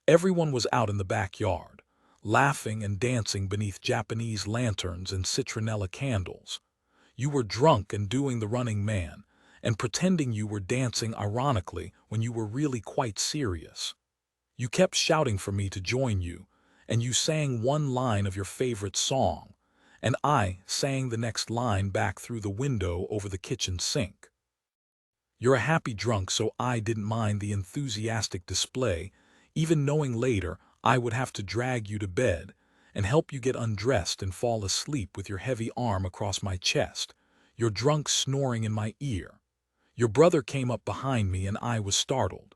[SPEAKER 1] Everyone was out in the backyard, laughing and dancing beneath Japanese lanterns and citronella candles. You were drunk and doing the running man, and pretending you were dancing ironically when you were really quite serious. You kept shouting for me to join you, and you sang one line of your favorite song, and I sang the next line back through the window over the kitchen sink. You're a happy drunk, so I didn't mind the enthusiastic display, even knowing later I would have to drag you to bed and help you get undressed and fall asleep with your heavy arm across my chest, your drunk snoring in my ear. Your brother came up behind me and I was startled.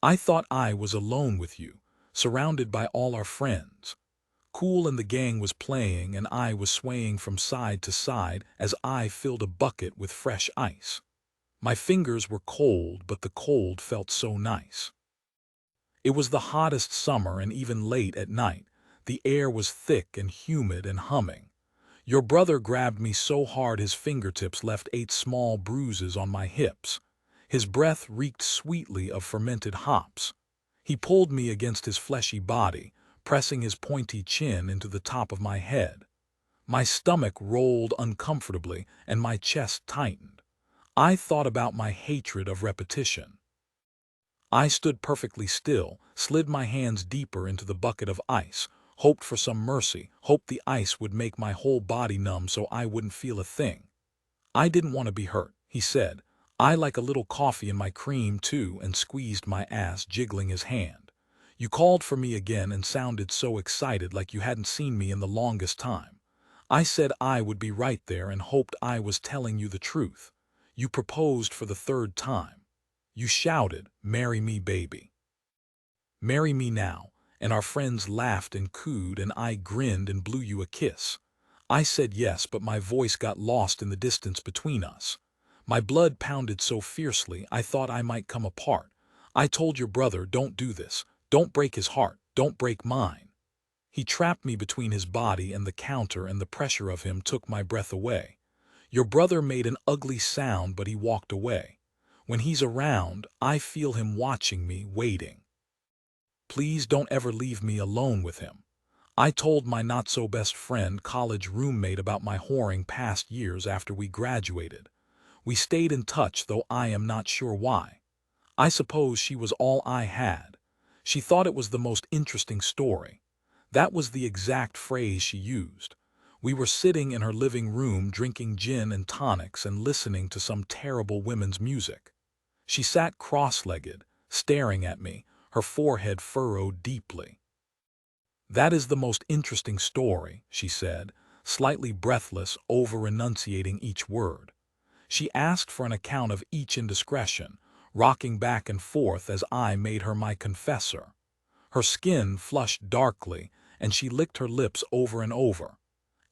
[SPEAKER 1] I thought I was alone with you, surrounded by all our friends. Kool and the Gang was playing and I was swaying from side to side as I filled a bucket with fresh ice. My fingers were cold, but the cold felt so nice. It was the hottest summer, and even late at night, the air was thick and humid and humming. Your brother grabbed me so hard his fingertips left 8 small bruises on my hips. His breath reeked sweetly of fermented hops. He pulled me against his fleshy body, pressing his pointy chin into the top of my head. My stomach rolled uncomfortably and my chest tightened. I thought about my hatred of repetition. I stood perfectly still, slid my hands deeper into the bucket of ice, hoped for some mercy, hoped the ice would make my whole body numb so I wouldn't feel a thing. I didn't want to be hurt, he said. I like a little coffee in my cream too, and squeezed my ass, jiggling his hand. You called for me again and sounded so excited, like you hadn't seen me in the longest time. I said I would be right there and hoped I was telling you the truth. You proposed for the 3rd time. You shouted, "Marry me, baby. Marry me now," and our friends laughed and cooed and I grinned and blew you a kiss. I said yes, but my voice got lost in the distance between us. My blood pounded so fiercely I thought I might come apart. I told your brother, "Don't do this. Don't break his heart. Don't break mine." He trapped me between his body and the counter, and the pressure of him took my breath away. Your brother made an ugly sound, but he walked away. When he's around, I feel him watching me, waiting. Please don't ever leave me alone with him. I told my not-so-best friend, college roommate, about my whoring past years after we graduated. We stayed in touch, though I am not sure why. I suppose she was all I had. She thought it was the most interesting story. That was the exact phrase she used. We were sitting in her living room drinking gin and tonics and listening to some terrible women's music. She sat cross-legged, staring at me, her forehead furrowed deeply. "That is the most interesting story," she said, slightly breathless, over-enunciating each word. She asked for an account of each indiscretion, rocking back and forth as I made her my confessor. Her skin flushed darkly, and she licked her lips over and over.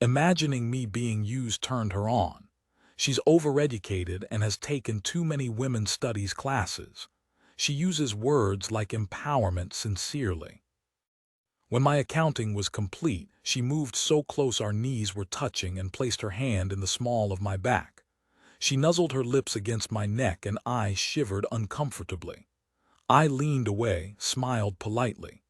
[SPEAKER 1] Imagining me being used turned her on. She's overeducated and has taken too many women's studies classes. She uses words like empowerment sincerely. When my accounting was complete, she moved so close our knees were touching and placed her hand in the small of my back. She nuzzled her lips against my neck and I shivered uncomfortably. I leaned away, smiled politely.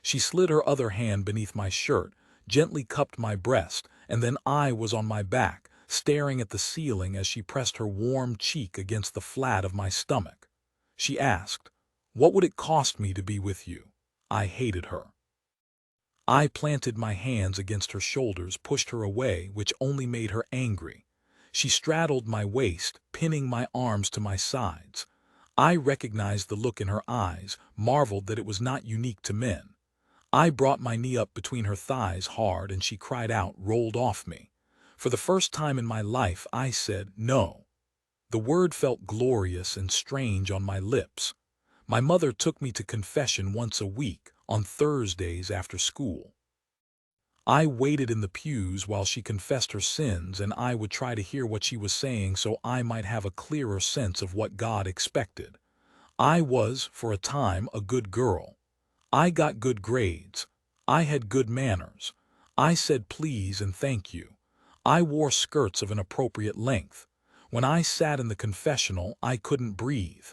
[SPEAKER 1] She slid her other hand beneath my shirt, gently cupped my breast, and then I was on my back, staring at the ceiling as she pressed her warm cheek against the flat of my stomach. She asked, "What would it cost me to be with you?" I hated her. I planted my hands against her shoulders, pushed her away, which only made her angry. She straddled my waist, pinning my arms to my sides. I recognized the look in her eyes, marveled that it was not unique to men. I brought my knee up between her thighs hard, and she cried out, rolled off me. For the first time in my life, I said, no. The word felt glorious and strange on my lips. My mother took me to confession once a week, on Thursdays after school. I waited in the pews while she confessed her sins, and I would try to hear what she was saying so I might have a clearer sense of what God expected. I was, for a time, a good girl. I got good grades. I had good manners. I said please and thank you. I wore skirts of an appropriate length. When I sat in the confessional, I couldn't breathe.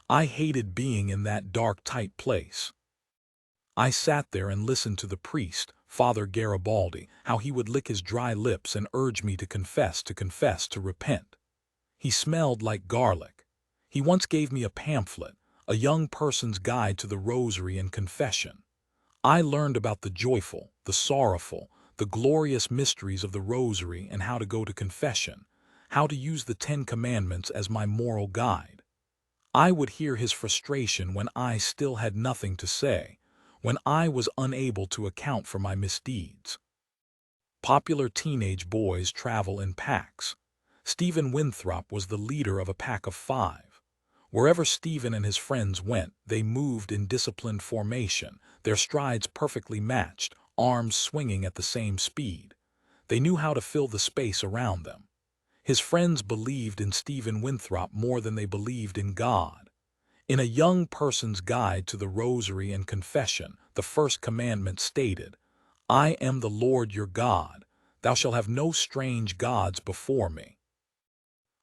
[SPEAKER 1] I hated being in that dark, tight place. I sat there and listened to the priest, Father Garibaldi, how he would lick his dry lips and urge me to confess, to repent. He smelled like garlic. He once gave me a pamphlet, A Young Person's Guide to the Rosary and Confession. I learned about the joyful, the sorrowful, the glorious mysteries of the Rosary and how to go to confession, how to use the 10 Commandments as my moral guide. I would hear his frustration when I still had nothing to say, when I was unable to account for my misdeeds. Popular teenage boys travel in packs. Stephen Winthrop was the leader of a pack of 5. Wherever Stephen and his friends went, they moved in disciplined formation, their strides perfectly matched, arms swinging at the same speed. They knew how to fill the space around them. His friends believed in Stephen Winthrop more than they believed in God. In A Young Person's Guide to the Rosary and Confession, the first commandment stated, I am the Lord your God. Thou shalt have no strange gods before me.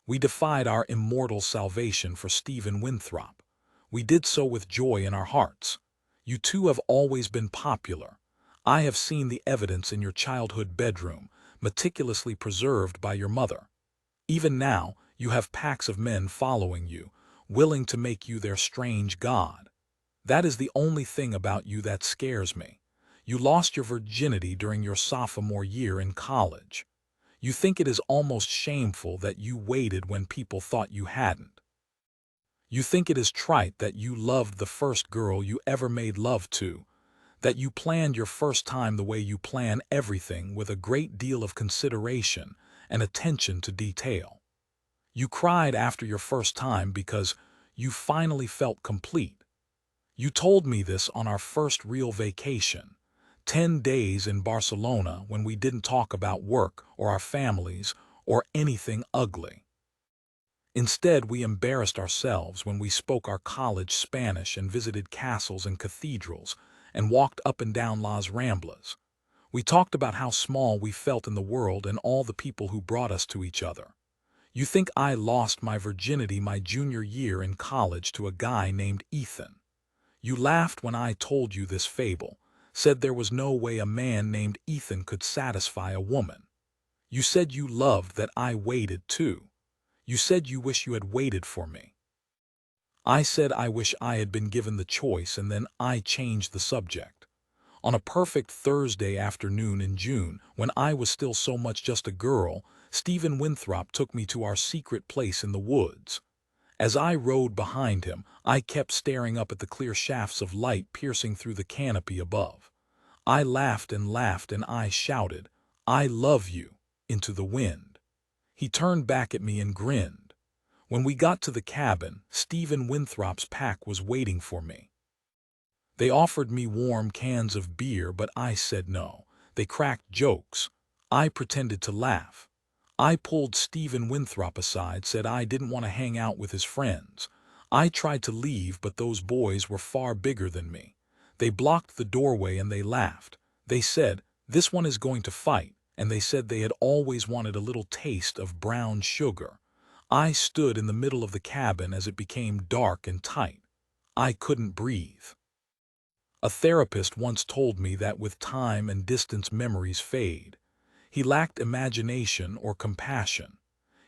[SPEAKER 1] We defied our immortal salvation for Stephen Winthrop. We did so with joy in our hearts. You two have always been popular. I have seen the evidence in your childhood bedroom, meticulously preserved by your mother. Even now, you have packs of men following you, willing to make you their strange god. That is the only thing about you that scares me. You lost your virginity during your sophomore year in college. You think it is almost shameful that you waited when people thought you hadn't. You think it is trite that you loved the first girl you ever made love to, that you planned your first time the way you plan everything, with a great deal of consideration and attention to detail. You cried after your first time because you finally felt complete. You told me this on our first real vacation, 10 days in Barcelona, when we didn't talk about work or our families or anything ugly. Instead, we embarrassed ourselves when we spoke our college Spanish and visited castles and cathedrals and walked up and down Las Ramblas. We talked about how small we felt in the world and all the people who brought us to each other. You think I lost my virginity my junior year in college to a guy named Ethan. You laughed when I told you this fable, said there was no way a man named Ethan could satisfy a woman. You said you loved that I waited too. You said you wish you had waited for me. I said I wish I had been given the choice, and then I changed the subject. On a perfect Thursday afternoon in June, when I was still so much just a girl, Stephen Winthrop took me to our secret place in the woods. As I rode behind him, I kept staring up at the clear shafts of light piercing through the canopy above. I laughed and I shouted, I love you, into the wind. He turned back at me and grinned. When we got to the cabin, Stephen Winthrop's pack was waiting for me. They offered me warm cans of beer, but I said no. They cracked jokes. I pretended to laugh. I pulled Stephen Winthrop aside, said I didn't want to hang out with his friends. I tried to leave, but those boys were far bigger than me. They blocked the doorway and they laughed. They said, this one is going to fight, and they said they had always wanted a little taste of brown sugar. I stood in the middle of the cabin as it became dark and tight. I couldn't breathe. A therapist once told me that with time and distance memories fade. He lacked imagination or compassion.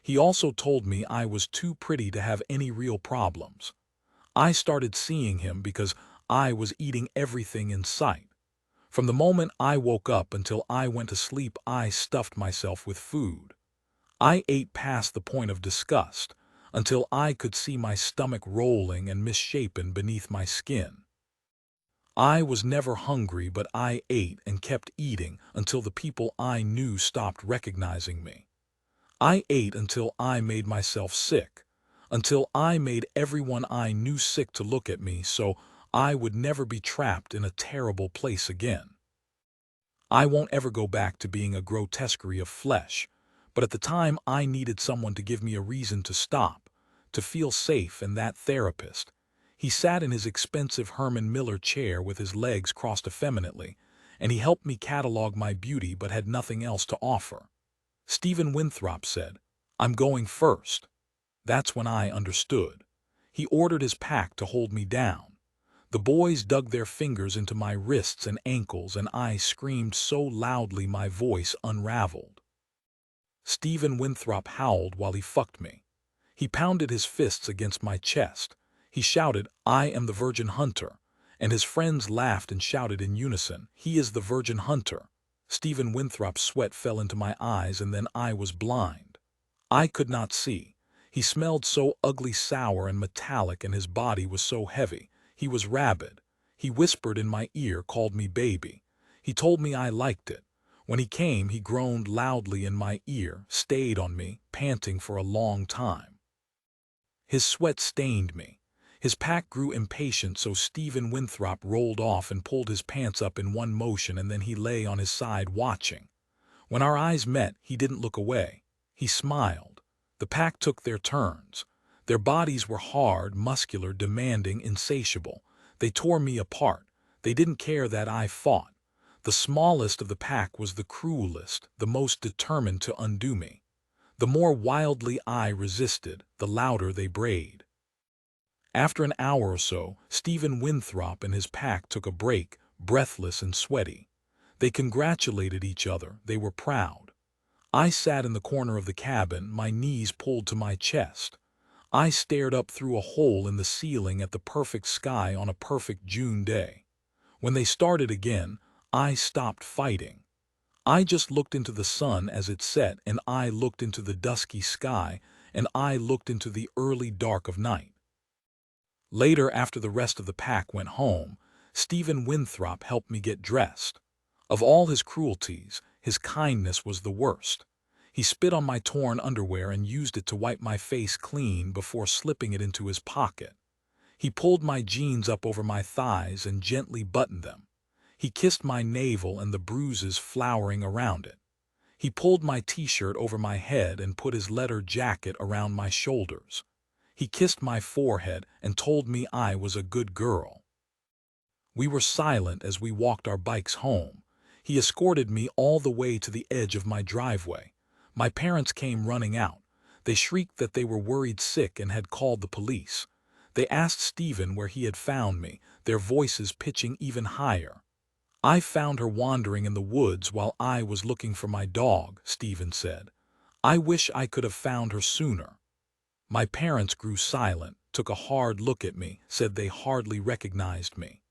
[SPEAKER 1] He also told me I was too pretty to have any real problems. I started seeing him because I was eating everything in sight. From the moment I woke up until I went to sleep, I stuffed myself with food. I ate past the point of disgust. until I could see my stomach rolling and misshapen beneath my skin. I was never hungry, but I ate and kept eating until the people I knew stopped recognizing me. I ate until I made myself sick, until I made everyone I knew sick to look at me, so I would never be trapped in a terrible place again. I won't ever go back to being a grotesquerie of flesh, but at the time I needed someone to give me a reason to stop, to feel safe, and that therapist. He sat in his expensive Herman Miller chair with his legs crossed effeminately, and he helped me catalog my beauty but had nothing else to offer. Stephen Winthrop said, "I'm going first." That's when I understood. He ordered his pack to hold me down. The boys dug their fingers into my wrists and ankles, and I screamed so loudly my voice unraveled. Stephen Winthrop howled while he fucked me. He pounded his fists against my chest. He shouted, "I am the Virgin Hunter," and his friends laughed and shouted in unison, "He is the Virgin Hunter." Stephen Winthrop's sweat fell into my eyes, and then I was blind. I could not see. He smelled so ugly, sour, and metallic, and his body was so heavy. He was rabid. He whispered in my ear, called me baby. He told me I liked it. When he came, he groaned loudly in my ear, stayed on me, panting for a long time. His sweat stained me. His pack grew impatient, so Stephen Winthrop rolled off and pulled his pants up in one motion, and then he lay on his side watching. When our eyes met, he didn't look away. He smiled. The pack took their turns. Their bodies were hard, muscular, demanding, insatiable. They tore me apart. They didn't care that I fought. The smallest of the pack was the cruelest, the most determined to undo me. The more wildly I resisted, the louder they brayed. After an hour or so, Stephen Winthrop and his pack took a break, breathless and sweaty. They congratulated each other. They were proud. I sat in the corner of the cabin, my knees pulled to my chest. I stared up through a hole in the ceiling at the perfect sky on a perfect June day. When they started again, I stopped fighting. I just looked into the sun as it set, and I looked into the dusky sky, and I looked into the early dark of night. Later, after the rest of the pack went home, Stephen Winthrop helped me get dressed. Of all his cruelties, his kindness was the worst. He spit on my torn underwear and used it to wipe my face clean before slipping it into his pocket. He pulled my jeans up over my thighs and gently buttoned them. He kissed my navel and the bruises flowering around it. He pulled my t-shirt over my head and put his leather jacket around my shoulders. He kissed my forehead and told me I was a good girl. We were silent as we walked our bikes home. He escorted me all the way to the edge of my driveway. My parents came running out. They shrieked that they were worried sick and had called the police. They asked Stephen where he had found me, their voices pitching even higher. "I found her wandering in the woods while I was looking for my dog," Stephen said. "I wish I could have found her sooner." My parents grew silent, took a hard look at me, said they hardly recognized me.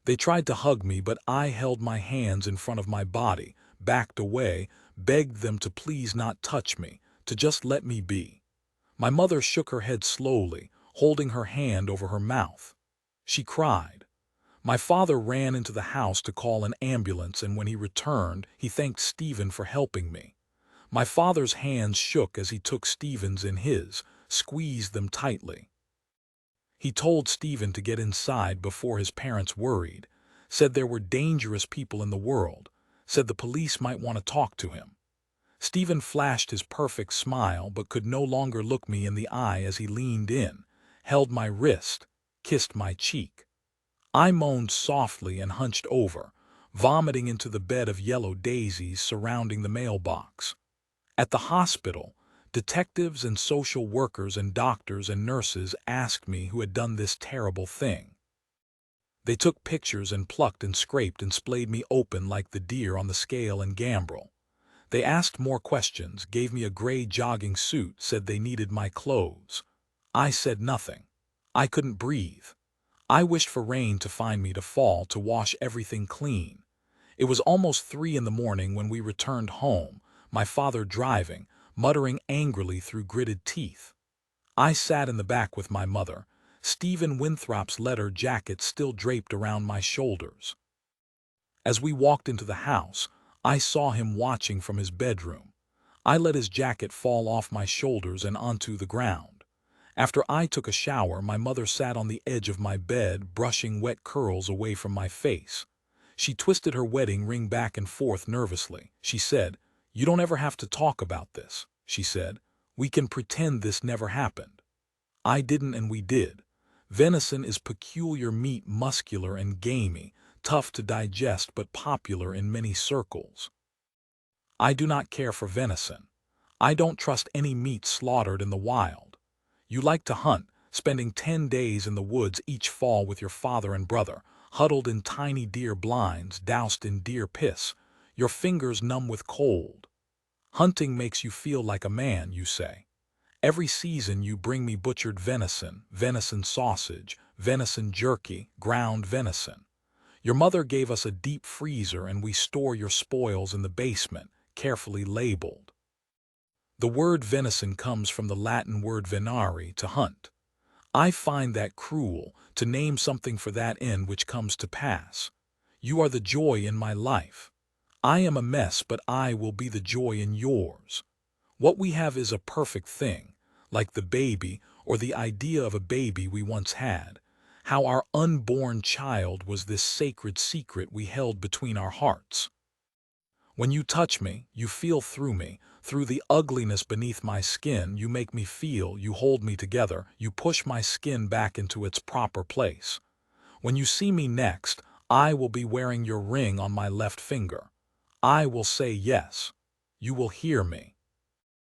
[SPEAKER 1] They tried to hug me, but I held my hands in front of my body, backed away, begged them to please not touch me, to just let me be. My mother shook her head slowly, holding her hand over her mouth. She cried. My father ran into the house to call an ambulance, and when he returned, he thanked Stephen for helping me. My father's hands shook as he took Stephen's in his, squeezed them tightly. He told Stephen to get inside before his parents worried, said there were dangerous people in the world, said the police might want to talk to him. Stephen flashed his perfect smile but could no longer look me in the eye as he leaned in, held my wrist, kissed my cheek. I moaned softly and hunched over, vomiting into the bed of yellow daisies surrounding the mailbox. At the hospital, detectives and social workers and doctors and nurses asked me who had done this terrible thing. They took pictures and plucked and scraped and splayed me open like the deer on the scale and gambrel. They asked more questions, gave me a gray jogging suit, said they needed my clothes. I said nothing. I couldn't breathe. I wished for rain to find me, to fall, to wash everything clean. It was almost 3 in the morning when we returned home, my father driving, muttering angrily through gritted teeth. I sat in the back with my mother, Stephen Winthrop's leather jacket still draped around my shoulders. As we walked into the house, I saw him watching from his bedroom. I let his jacket fall off my shoulders and onto the ground. After I took a shower, my mother sat on the edge of my bed, brushing wet curls away from my face. She twisted her wedding ring back and forth nervously. She said, "You don't ever have to talk about this," she said. "We can pretend this never happened." I didn't and we did. Venison is peculiar meat, muscular and gamey, tough to digest but popular in many circles. I do not care for venison. I don't trust any meat slaughtered in the wild. You like to hunt, spending 10 days in the woods each fall with your father and brother, huddled in tiny deer blinds, doused in deer piss, your fingers numb with cold. Hunting makes you feel like a man, you say. Every season you bring me butchered venison, venison sausage, venison jerky, ground venison. Your mother gave us a deep freezer and we store your spoils in the basement, carefully labeled. The word venison comes from the Latin word venare, to hunt. I find that cruel, to name something for that end which comes to pass. You are the joy in my life. I am a mess, but I will be the joy in yours. What we have is a perfect thing, like the baby or the idea of a baby we once had. How our unborn child was this sacred secret we held between our hearts. When you touch me, you feel through me, through the ugliness beneath my skin. You make me feel, you hold me together, you push my skin back into its proper place. When you see me next, I will be wearing your ring on my left finger. I will say yes. You will hear me.